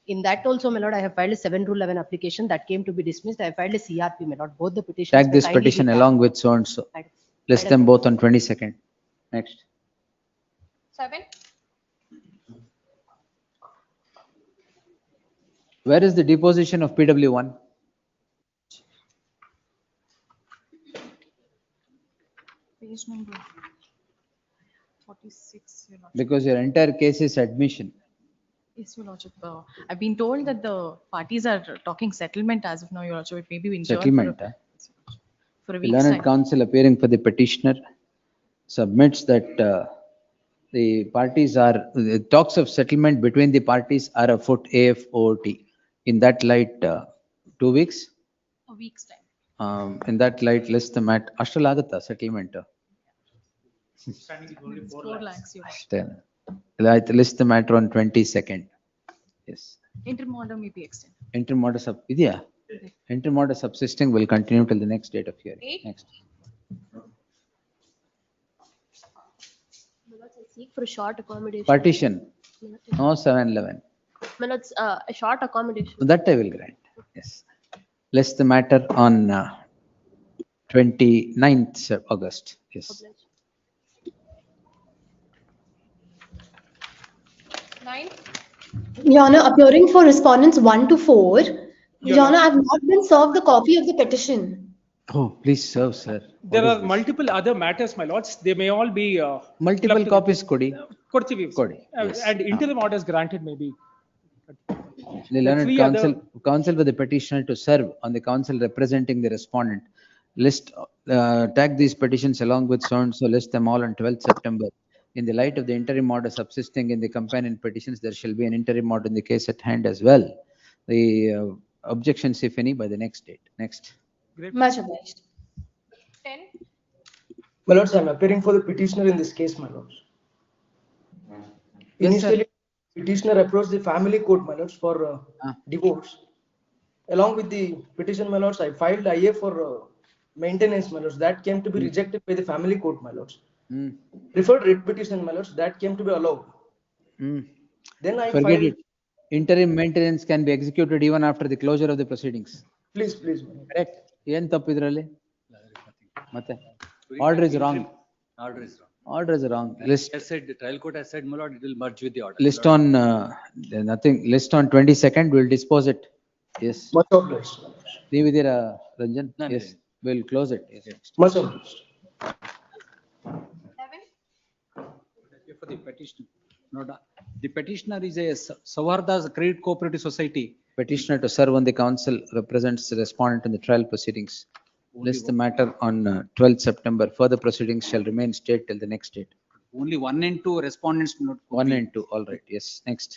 In that also, my lord, I have filed a 7 to 11 application that came to be dismissed. I have filed a CRP, my lord. Both the petitions. Tag were this kindly petition retagged. along with so and so. List them both on 22nd. Next. 7. Where is the deposition of PW1? Page number 46. Your Lordship. Because your entire case is admission. Yes, Your Lordship. I've been told that the parties are talking settlement as of now, Your Lordship. It may be adjourned Settlement. for a The week's learned time. counsel appearing for the petitioner submits that the parties are, the talks of settlement between the parties are afoot AFOT. In that light, 2 weeks? A week's time. In that light, list the mat. Ashtalagata settlement. 4 lakhs, Your Lordship. Then, list the matter on 22nd. Yes. Interim order may be extended. Interim order Interim order subsisting will continue till the next date of hearing. 8. Next. Seek for a short accommodation. Partition. No 711. It's a short accommodation. That I will grant. Yes. List the matter on 29th August. Yes. 9. Your Honor, appearing for respondents 1 to 4. Your Honor, I have not been served the copy of the petition. Oh, please serve, sir. There are multiple other matters, my lords. They may all be. Multiple copies, Kodi. Kodi. And interim orders granted may be. The learned counsel with the petitioner to serve on the counsel representing the respondent. List, tag these petitions along with so and so, list them all on 12th September. In the light of the interim order subsisting in the companion petitions, there shall be an interim order in the case at hand as well. The objections if any by the next date. Next. Much obliged. 10. My lords, I am appearing for the petitioner in this case, my lords. Yes, sir. Initially, petitioner approached the family court, my lords, for divorce. Along with the petition, my lords, I filed IA for maintenance, my lords. That came to be rejected by the family court, my lords. Preferred writ petition, my lords. That came to be allowed. Then I Forget filed. it. Interim maintenance can be executed even after the closure of the proceedings. Please, please. My lord. Correct. ಏನ್ ತಪ್ಪು ಇದ್ರಲ್ಲಿ? ಮತ್ತೆ order is wrong. Order is wrong. Order is wrong. List. As said, the trial court has said, my lord, it will merge with the order. List on nothing. List on 22nd. We'll dispose it. Yes. Much obliged. ನೀವಿದ್ದೀರಾ Ranjan? No, Yes. We'll close it. Yes. Much obliged. 11. For the petitioner. No, the petitioner is a Savarda Credit Cooperative Society. Petitioner to serve on the council represents the respondent in the trial proceedings. List the matter on 12th September. Further proceedings shall remain stayed till the next date. Only 1 and 2 respondents. 1 and 2. All right. Yes. Next.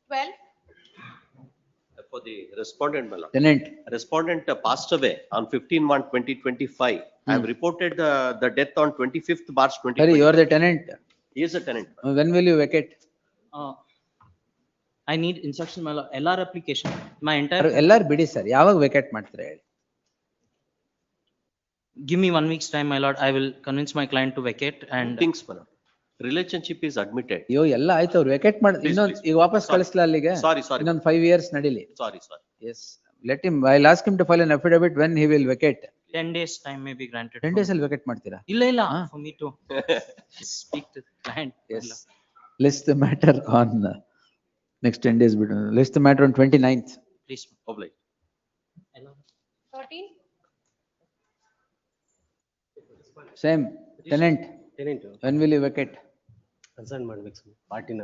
12. For the respondent, my lord. Tenant. Respondent passed away on 15/1/2025. I have reported the death on 25th March 2025. Sorry, you are the tenant. He is a tenant. When will you vacate? I need instruction, my lord. LR application. My entire. ಎಲ್ಲಾರು ಬಿಡಿ sir. ಯಾವಾಗ vacate ಮಾಡ್ತೀರಾ ಹೇಳಿ? Give me 1 week's time, my lord. I will convince my client to vacate and. Things, my lord. Relationship is admitted. ಅಯ್ಯೋ ಎಲ್ಲ ಆಯ್ತು ಅವ್ರು vacate ಮಾಡಿ ಇನ್ನೊಂದು ಈಗ ವಾಪಸ್ ಕಳಿಸ್ಲಾ ಅಲ್ಲಿಗೆ? Sorry. ಇನ್ನೊಂದು 5 years ನಡೀಲಿ. Sorry. Yes. Let him. I'll ask him to file an affidavit when he will vacate. 10 days time may be granted. 10 days ಅಲ್ಲಿ ವೇಕೆಟ್ ಮಾಡ್ತೀರಾ? ಇಲ್ಲ for me to speak to the client. Yes. List the matter on next 10 days. List the matter on 29th. Please. Obliged. 13. Same. Tenant. Tenant. When will you vacate? Concern ಮಾಡ್ಬೇಕು sir ಪಾರ್ಟಿನ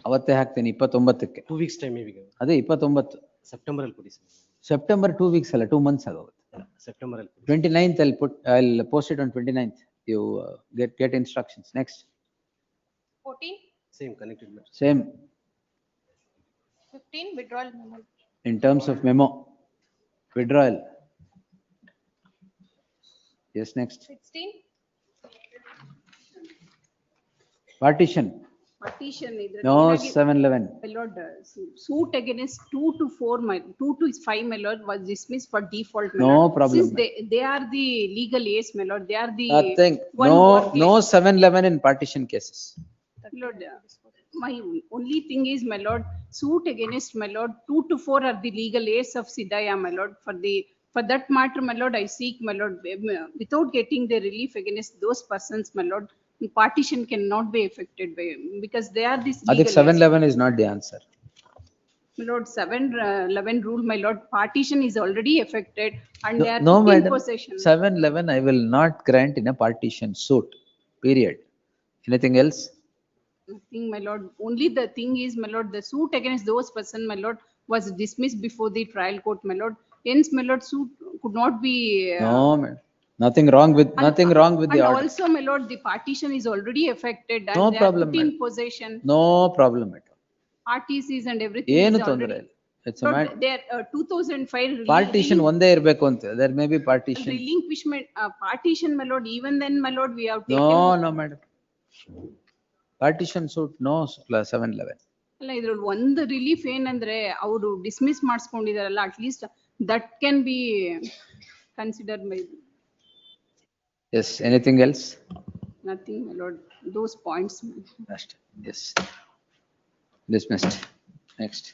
ಅವತ್ತೇ ಹಾಕ್ತೀನಿ 29ಕ್ಕೆ. 2 weeks time maybe. ಅದೇ 29 September ಅಲ್ಲಿ ಕೊಡಿ sir. September 2 weeks ಅಲ್ಲ 2 months ಆಗೋಗುತ್ತೆ. September ಅಲ್ಲಿ. 29th I'll post it on 29th. You get instructions. Next. 14. Same connected matter. Same. 15. Withdrawal memo. In terms of memo. Withdrawal. Yes, next. 16. Partition. Partition. No, 711. My lord, suit against 2 to 5, my lord, was dismissed for default. My No lord. problem. Since they are the legal heirs, my lord, they are the. Nothing. one No 711 in partition cases. Lord, my only thing is, my lord, suit against, my lord, 2 to 4 are the legal heirs of Sidaya, my lord. For that matter, my lord, I seek, my lord, without getting the relief against those persons, my lord, partition cannot be affected by, because they are this I think legal heirs. 711 is not the answer. My lord, 711 rule, my lord, partition is already affected and they are No, in madam. possession. 711 I will not grant in a partition suit. Period. Anything else? Nothing, my lord. Only the thing is, my lord, the suit against those person, my lord, was dismissed before the trial court, my lord. Hence, my lord, suit could not be. No, madam. Nothing wrong with the And order. also, my lord, the partition is already affected and No they problem, are put in madam. possession. No problem at all. RTCs and everything ಏನು is ತೊಂದರೆ already. ಇಲ್ಲ. It's a matter. They are 2005 Partition ಒಂದೇ ಇರಬೇಕು ಅಂತ. There may be partition. relinquishment, partition, my lord. Even then, my lord, we have taken. No, madam. Partition suit, no 711. ಅಲ್ಲ ಇದ್ರಲ್ಲಿ ಒಂದು relief ಏನಂದ್ರೆ ಅವರು ಡಿಸ್ಮಿಸ್ ಮಾಡಿಸ್ಕೊಂಡಿದಾರಲ್ಲ at least that can be consider by. Yes, anything else? Nothing, my lord. Those points. Yes. Dismissed. Next.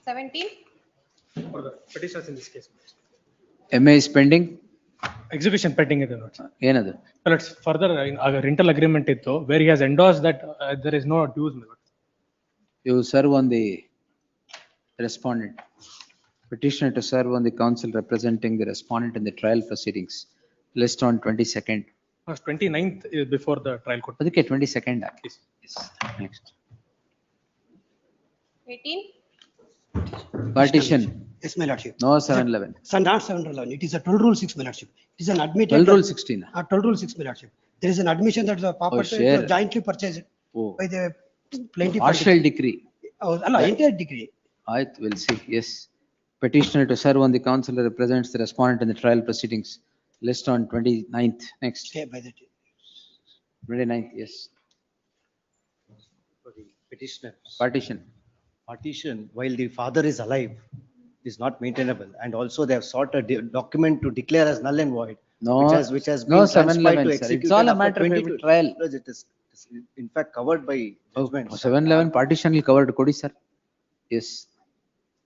17. For the petitioners in this case. MA is pending. Execution pending ಇದೆ ನೋಡಿ. ಏನದು? Let's further rental agreement ಇತ್ತು where he has endorsed that there is no dues. You serve on the respondent. Petitioner to serve on the counsel representing the respondent in the trial proceedings. List on 22nd. 29th is before the trial court. ಅದಕ್ಕೆ 22nd. Yes. Next. 18. Partition. Yes, my lordship. No 711. So not 711. It is a 12 rule 6, my lordship. It is an admitted. 12 rule 16. 12 rule 6, my lordship. There is an admission that the property share. is jointly purchased by the plaintiff. Partial decree. Entire decree. We'll see, yes. Petitioner to serve on the counsel who represents the respondent in the trial proceedings. List on 29th, next. Okay, by the 29th, yes. For the petitioner. Partition. Partition, while the father is alive, is not maintainable. And also they have sought a document to declare as null and void. No, which has no been transferred 711, to sir. execute. It's all a after matter of 22 trial. Because it is in fact covered by judgment. 711 partition will cover Kodi, sir. Yes.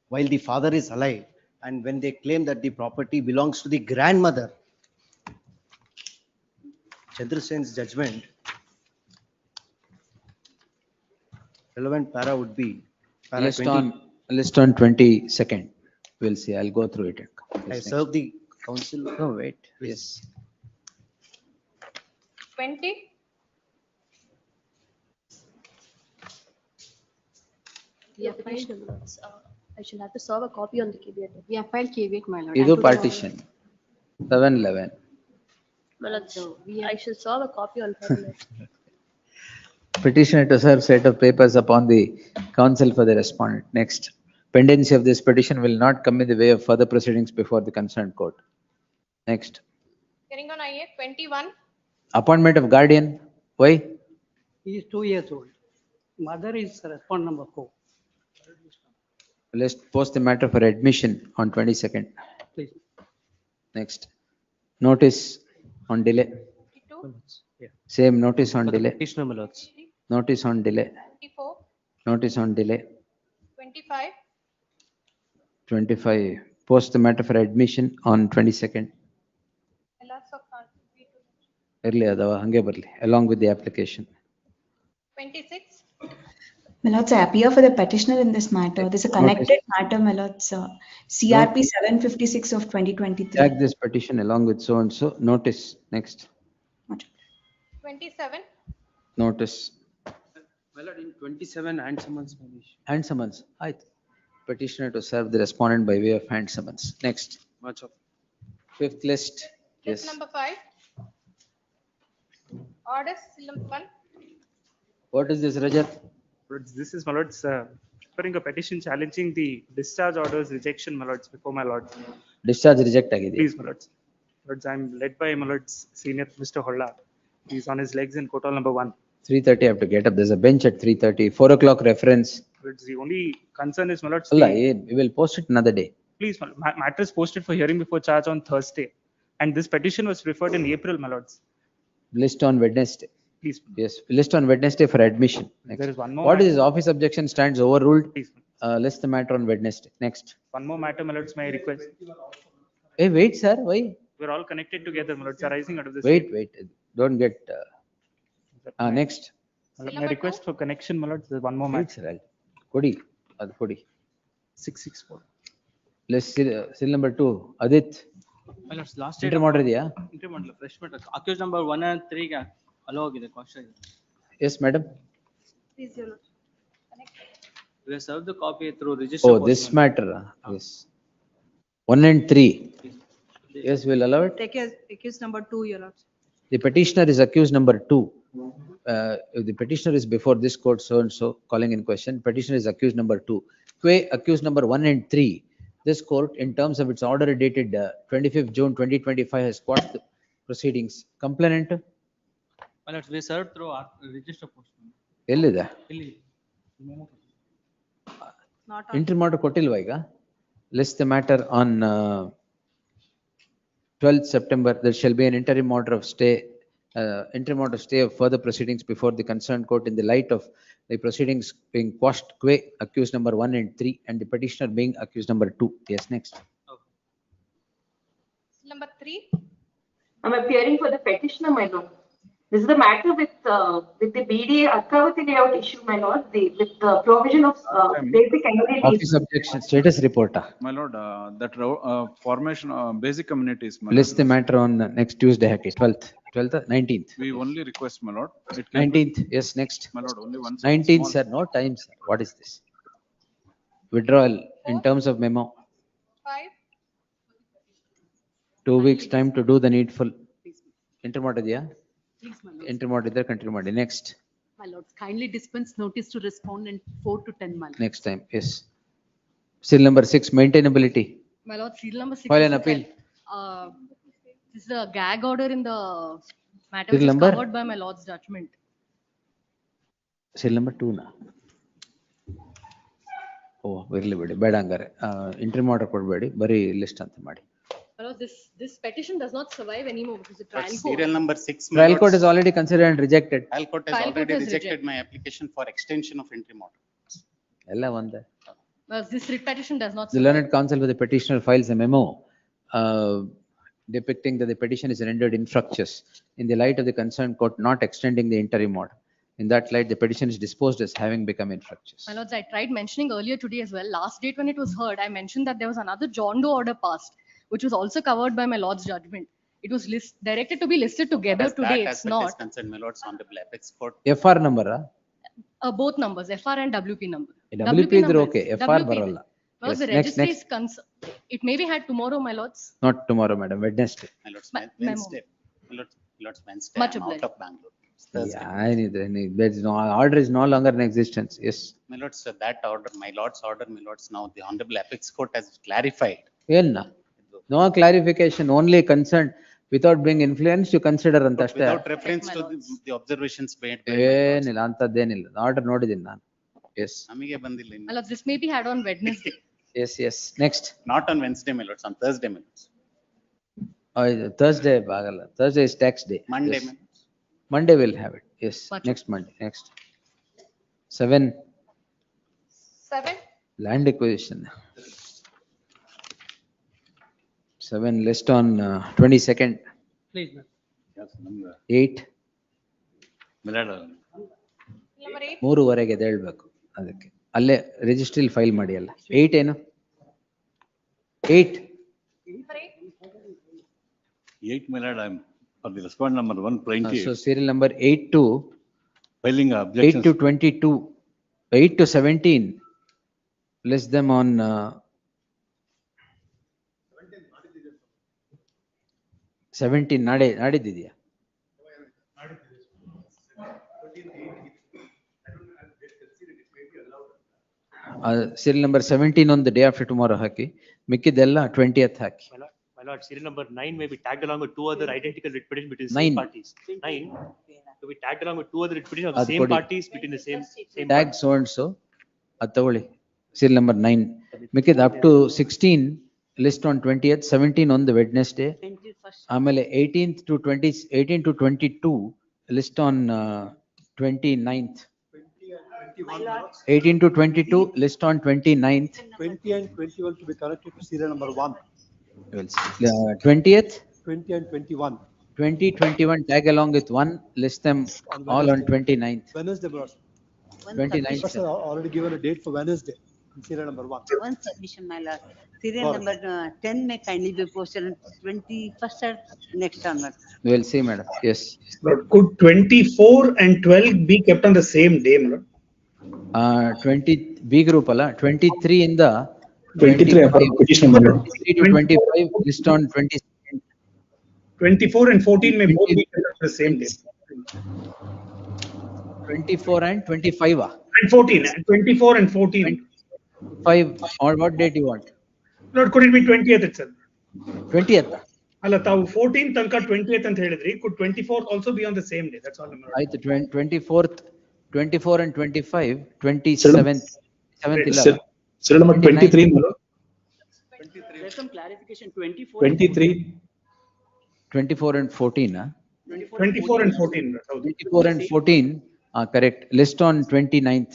While the father is alive, and when they claim that the property belongs to the grandmother, Chandrasen's judgment, relevant para would be para List 20. on 22nd. We'll see. I'll go through it. I Yes, serve the council. No, wait. Yes. 20. Yeah, Petitioner, my lords, I shall have to serve a copy on the caveat. We have filed caveat, my lord. Idu partition. 711. My lords, I shall serve a copy on her. Petitioner to serve set of papers upon the counsel for the respondent. Next. Pendency of this petition will not come in the way of further proceedings before the concerned court. Next. Hearing on IA 21. Appointment of guardian. Why? He is 2 years old. Mother is respondent number 4. Let's post the matter for admission on 22nd. Please. Next. Notice on delay. Same notice on delay. Petitioner, my lords. Notice on delay. 24. Notice on delay. 25. 25. Post the matter for admission on 22nd. Early adava hange barli along with the application. 26. My lords, I appear for the petitioner in this matter. This is a connected matter, my lords. CRP 756 of 2023. Tag this petition along with so and so. Notice. Next. 27. Notice. My lord, in 27 hand summons. Hand summons. Petitioner to serve the respondent by way of hand summons. Next. Much of. Fifth list. List Yes. number 5. Orders, number 1. What is this, Rajat? This is, my lords, preparing a petition challenging the discharge orders rejection, my lords, before my lord. Discharge reject agide. Please, my lords. Lords, I'm led by my lords, senior Mr. Holla. He's on his legs in court hall number 1. 3:30 I have to get up. There's a bench at 3:30. 4 o'clock reference. Lords, the only concern is, my lords, Allah, we will post it another day. please, matter is posted for hearing before charge on Thursday. And this petition was referred in April, my lords. List on Wednesday. Please. Yes, list on Wednesday for admission. Next. There is one more What is matter. his office objection stands overruled? Please. List the matter on Wednesday. Next. One more matter, my lords, may I request. Hey, wait, sir. Why? We're all connected together, my lords, arising out of this. Wait. Don't get. Next. My request for connection, my lords, there's one more Wait, matter. sir. Kodi. Kodi. 664. List seal number 2. Adit. My lords, last Interim order ಇದೆಯಾ? Interim order, fresh matter. Accused number 1 and 3 allow ಆಗಿದೆ question. Yes, madam. Please, your lord. We have served the copy through register. Oh, this matter. Yes. 1 and 3. Yes, we'll allow it. Take accused number 2, your lord. The petitioner is accused number 2. If the petitioner is before this court so and so calling in question, petitioner is accused number 2. Accused number 1 and 3. This court, in terms of its order dated 25th June 2025, has quashed the proceedings. Complainant? My lords, we served through our register post. ಎಲ್ಲಿದೆ? ಇಲ್ಲಿ. Interim order ಕೊಟ್ಟಿಲ್ವಾ ಈಗ? List the matter on 12th September. There shall be an interim order of stay of further proceedings before the concerned court in the light of the proceedings being quashed, accused number 1 and 3, and the petitioner being accused number 2. Yes, next. Number 3. I'm appearing for the petitioner, my lord. This is the matter with the BD Akkavati layout issue, my lord, with the provision of basic amenities. Office objection, status report. My lord, that formation, basic amenities. My List the matter on next Tuesday, 12th, 19th. We only request, my lord. It can 19th, yes, next. My lord, only one. 19th, sir, no time, sir. What is this? Withdrawal in terms of memo. 5. 2 weeks time to do the needful. Interim order ಇದೆಯಾ? Please, my lord. Interim order ಇದೆ, continue ಮಾಡಿ. Next. My lords, kindly dispense notice to respondent 4 to 10 months. Next time, yes. Serial number 6, maintainability. My lord, serial number 6. File is an the appeal. This is a gag order in the matter Serial which is number? covered by my lord's judgment. Serial number 2 na. Oh, ಇರ್ಲಿ ಬಿಡಿ ಬೇಡ ಹಂಗಾರೆ entry order ಕೊಡಬೇಡಿ ಬರೀ list ಅಂತ ಮಾಡಿ. My lord, this petition does not survive anymore because the trial court. Serial number 6. my Trial court lords, is already considered and rejected. Trial court has Trial court already has rejected rejected. my application for extension of interim order. ಎಲ್ಲ ಒಂದೇ. Well, this writ petition does not The survive. learned counsel with the petitioner files a memo depicting that the petition is rendered infructuous in the light of the concerned court not extending the interim order. In that light, the petition is disposed as having become infructuous. My lords, I tried mentioning earlier today as well. Last date when it was heard, I mentioned that there was another John Doe order passed, which was also covered by my lord's judgment. It was directed to be listed together As today. that It's aspect is not. concerned, my lords, honorable apex court. FR number, Both numbers, FR and WP number. WP is number okay, is- FR WP. ಬರಲ್ಲ. My lords, Yes, the next, registry next. is it may be had tomorrow, my lords. Not tomorrow, madam, Wednesday. My lords, Memo. Wednesday. My lords, Wednesday. Much I'm out obliged. of Bangalore. It's Thursday. Yeah, there is no order is no longer in existence. Yes. My lords, that order, my lords order, my lords, now the honorable apex court has clarified. Yenna? No clarification, only concern without being influenced, you consider ಅಂತ But ಅಷ್ಟೇ. without reference to the observations made by my lords. ಏನಿಲ್ಲ ಅಂತದ್ದೇನಿಲ್ಲ. Order ನೋಡಿದ್ದೀನಿ ನಾನು. Yes. ನಮಗೆ ಬಂದಿಲ್ಲ ಇನ್ನು. My lords, this may be had on Wednesday. Yes, yes. Next. Not on Wednesday, my lords, on Thursday, my lords. Thursday ಆಗಲ್ಲ. Thursday is tax day. Monday, Yes. my lords. Monday we'll have it. Yes. Much Next Monday. Next. 7. 7. Land acquisition. 7 list on 22nd. Please, ma'am. 8. Number 8. 3:15 ಎದ್ದೇಳ್ಬೇಕು ಅದಕ್ಕೆ. ಅಲ್ಲೇ ರಿಜಿಸ್ಟ್ರಿಲ್ file ಮಾಡಿ ಅಲ್ಲ. 8 ಏನು? 8. Number 8. 8, my lord, I'm for the respondent number 128. So serial number 8 to Filing 8 objections. to 22, 8 to 17. List them on 17 ನಾಡಿದ್ದಿದೆಯಾ? Serial number 17 on the day after tomorrow hockey, ಮಿಕ್ಕಿದೆಲ್ಲ 20th hockey. My lord, serial number 9 may be tagged along with two other identical writ petitions between the 9. same parties. 9 to be tagged along with two other writ petitions of the ಅದು same ಕೊಡಿ. parties between the same Tag parties. so and so, ಅದು ತಗೊಳ್ಳಿ. Serial number 9. ಮಿಕ್ಕಿದ up to 16 list on 20th, 17 on the Wednesday. ಆಮೇಲೆ 18th to 20, 18 to 22 list on 29th. 18 to 22 list on 29th. 20 and 21 to be connected to serial number 1. 20th, 20 and 21. 20, 21 tag along with 1, list them all on 29th. Wednesday, boss. 29th. First, already given a date for Wednesday, in serial number 1. One submission, my lord. Serial Got it. number 10 may kindly be posted on 21st or next onward. We'll see, madam. Yes. But could 24 and 12 be kept on the same day, my lord? 20 B group alla 23 in the 23 upon petition, my lord. 23 to 25 list on 20. 24 and 14 may both be kept on the same day. 24 and 25 And 14, and 24 and 14. 5 or what date you want? Lord, could it be 20th itself? 20th. ಅಲ್ಲ ತಾವು 14 ತನಕ 20th ಅಂತ ಹೇಳಿದ್ರಿ, could 24th also be on the same day? That's all I'm asking. ಆಯ್ತು 24th 24 and 25 27th 7th ಇಲ್ಲ Serial number 23, my lord. There's some clarification, 24. 23. 24 and 14 24 and 14. that's how- 24 and 14 correct list on 29th.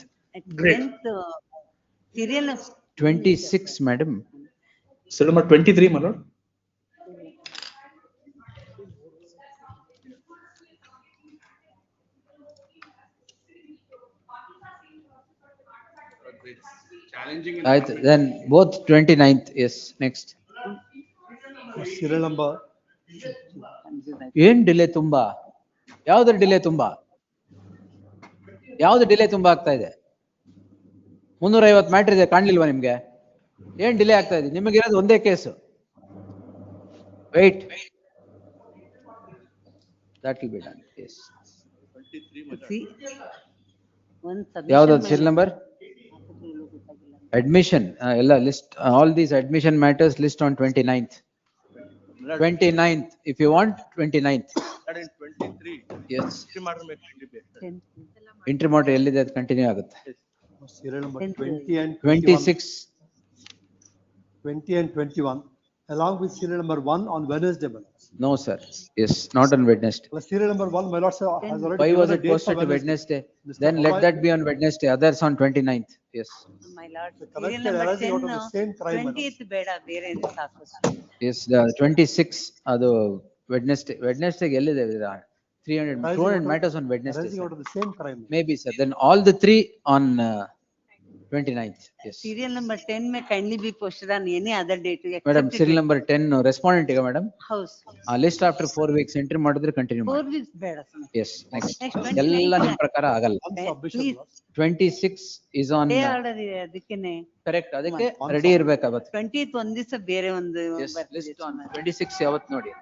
Great. 10th, serial 26 madam. Serial number 23, my lord. ಆಯ್ತು then both 29th. Yes, next. Serial number. ಏನ್ delay ತುಂಬಾ? ಯಾವ್ದ್ರ delay ತುಂಬಾ? ಯಾವ್ದು delay ತುಂಬಾ ಆಗ್ತಾ ಇದೆ? 350 matter ಇದೆ, ಕಾಣ್ಲಿಲ್ವಾ ನಿಮ್ಗೆ? ಏನ್ ಡಿಲೇ ಆಗ್ತಾ ಇದೆ? ನಿಮಗಿರೋದು ಒಂದೇ case. Wait. That will be done. Yes. See, One ಯಾವ್ದು submission. serial number? Admission, ಎಲ್ಲ list, all these admission matters list on 29th. 29th, if you want 29th. 23. Yes. Entry matter may kindly be accepted. Interim order ಎಲ್ಲಿದೆ ಅದು continue ಆಗುತ್ತೆ. Serial number 20 and 26. 20 and 21, along with serial number 1 on Wednesday, my lords. No, sir. Yes, not on Wednesday. Well, serial number 1, my lords, has already Why given was a it date for posted to Wednesday? Mr. Then let Pawai- that be on Wednesday, others on 29th. Yes. My lord, The serial convicted number arising 10, out of the same crime, my lord. 20th ಬೇಡ ಬೇರೆ ಏನು ಸಾಕು. Yes, the 26, ಅದು Wednesday ಎಲ್ಲಿದೆ? 300 matters on Wednesday. Arising out Sir. of the same crime. Maybe, sir. Then all the three on 29th. Yes. Serial number 10 may kindly be posted on any other date. Madam, serial number 10, respondent ಈಗ madam. House. List after 4 weeks entry ಮಾಡಿದ್ರೆ continue 4 ಮಾಡಿ. weeks ಬೇಡ. Yes, next. Next, ಎಲ್ಲ ನಿಮ್ ಪ್ರಕಾರ ಆಗಲ್ಲ. Please. 26 is on. Day order ಇದೆ ಅದಕ್ಕೇನೆ. Correct, ಅದಕ್ಕೆ ರೆಡಿ ಇರ್ಬೇಕಾಗತ್ತೆ. 20th ಒಂದ್ ದಿವಸ ಬೇರೆ ಒಂದು Yes, list on 26 ಯಾವತ್ತು ನೋಡಿ.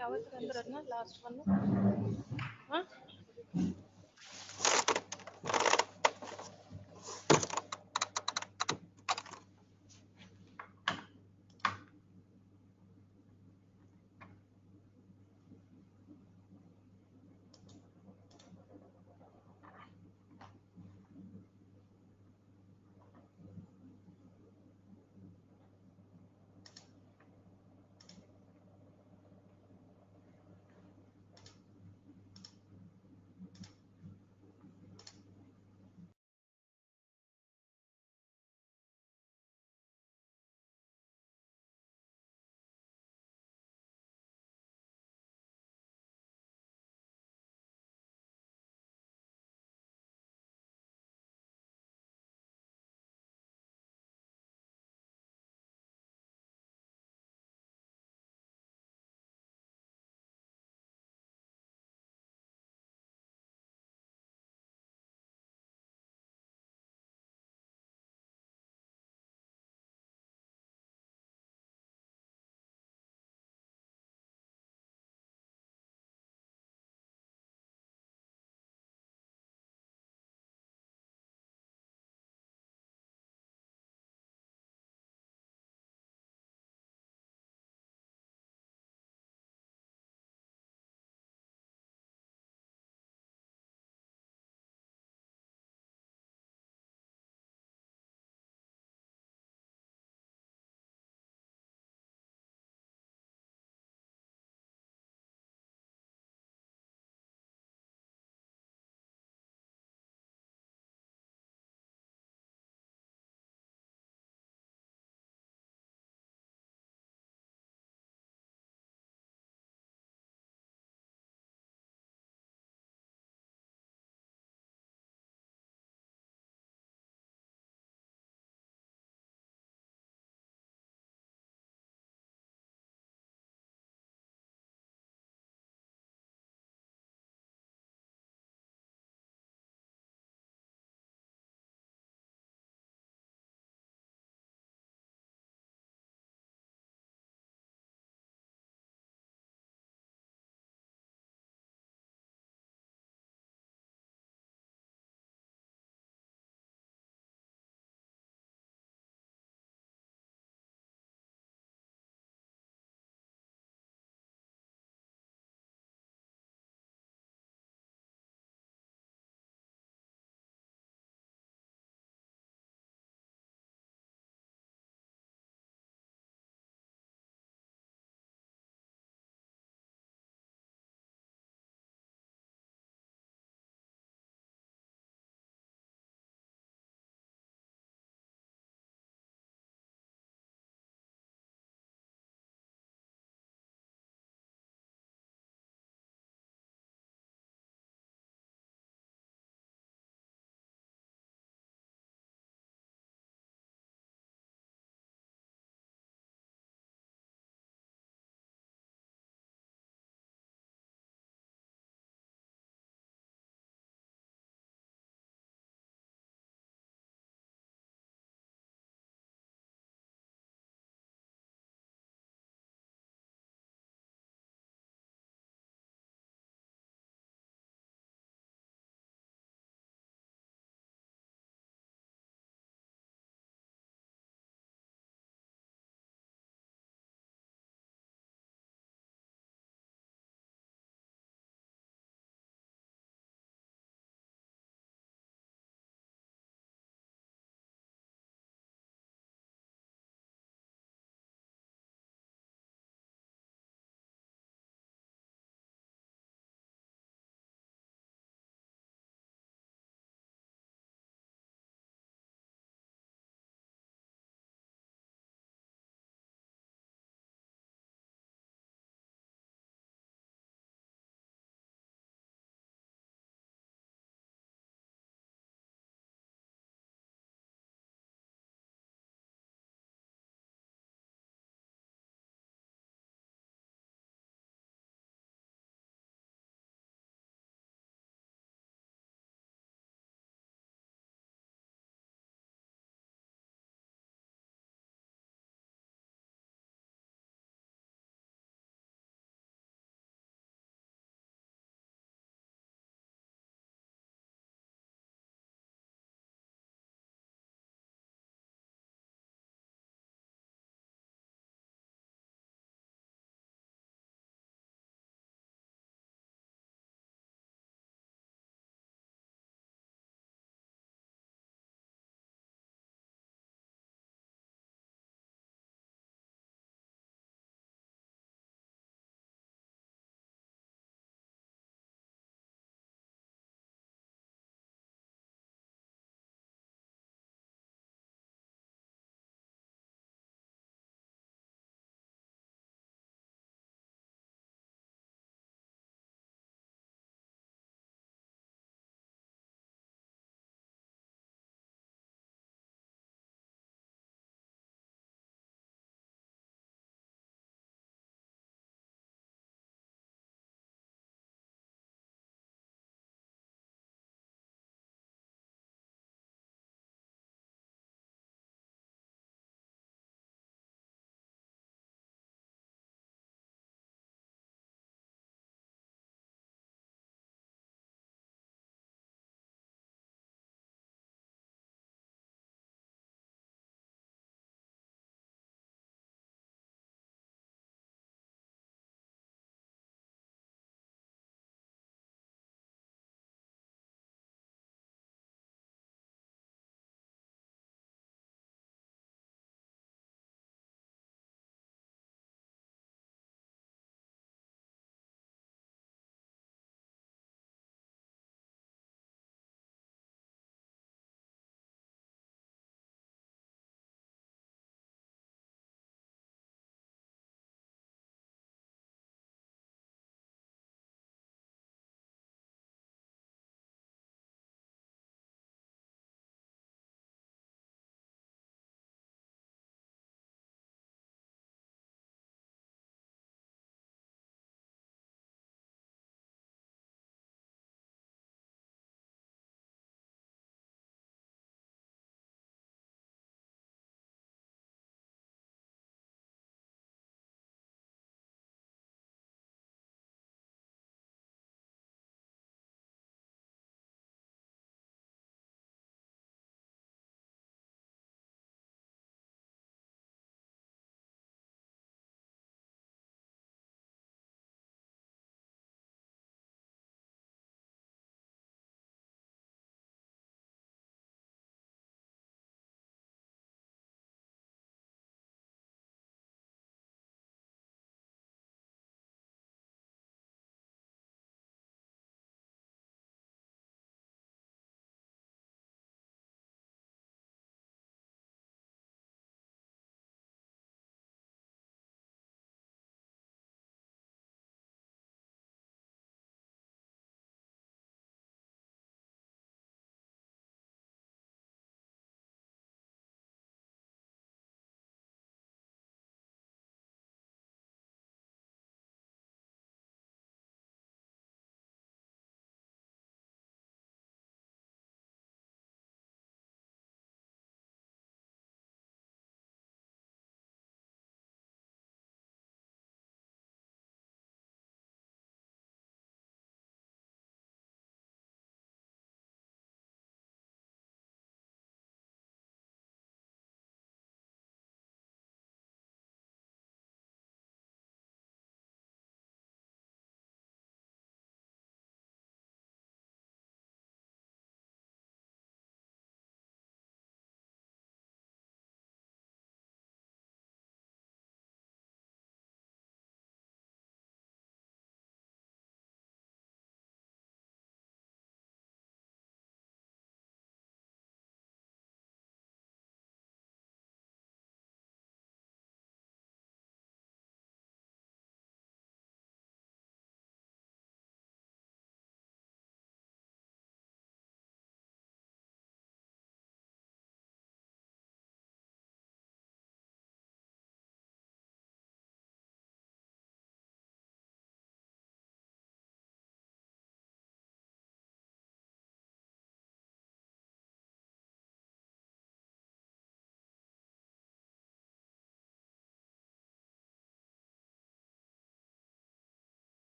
ಯಾವತ್ತು ಬಂದಿರೋದ್ನ ಲಾಸ್ಟ್ ಒನ್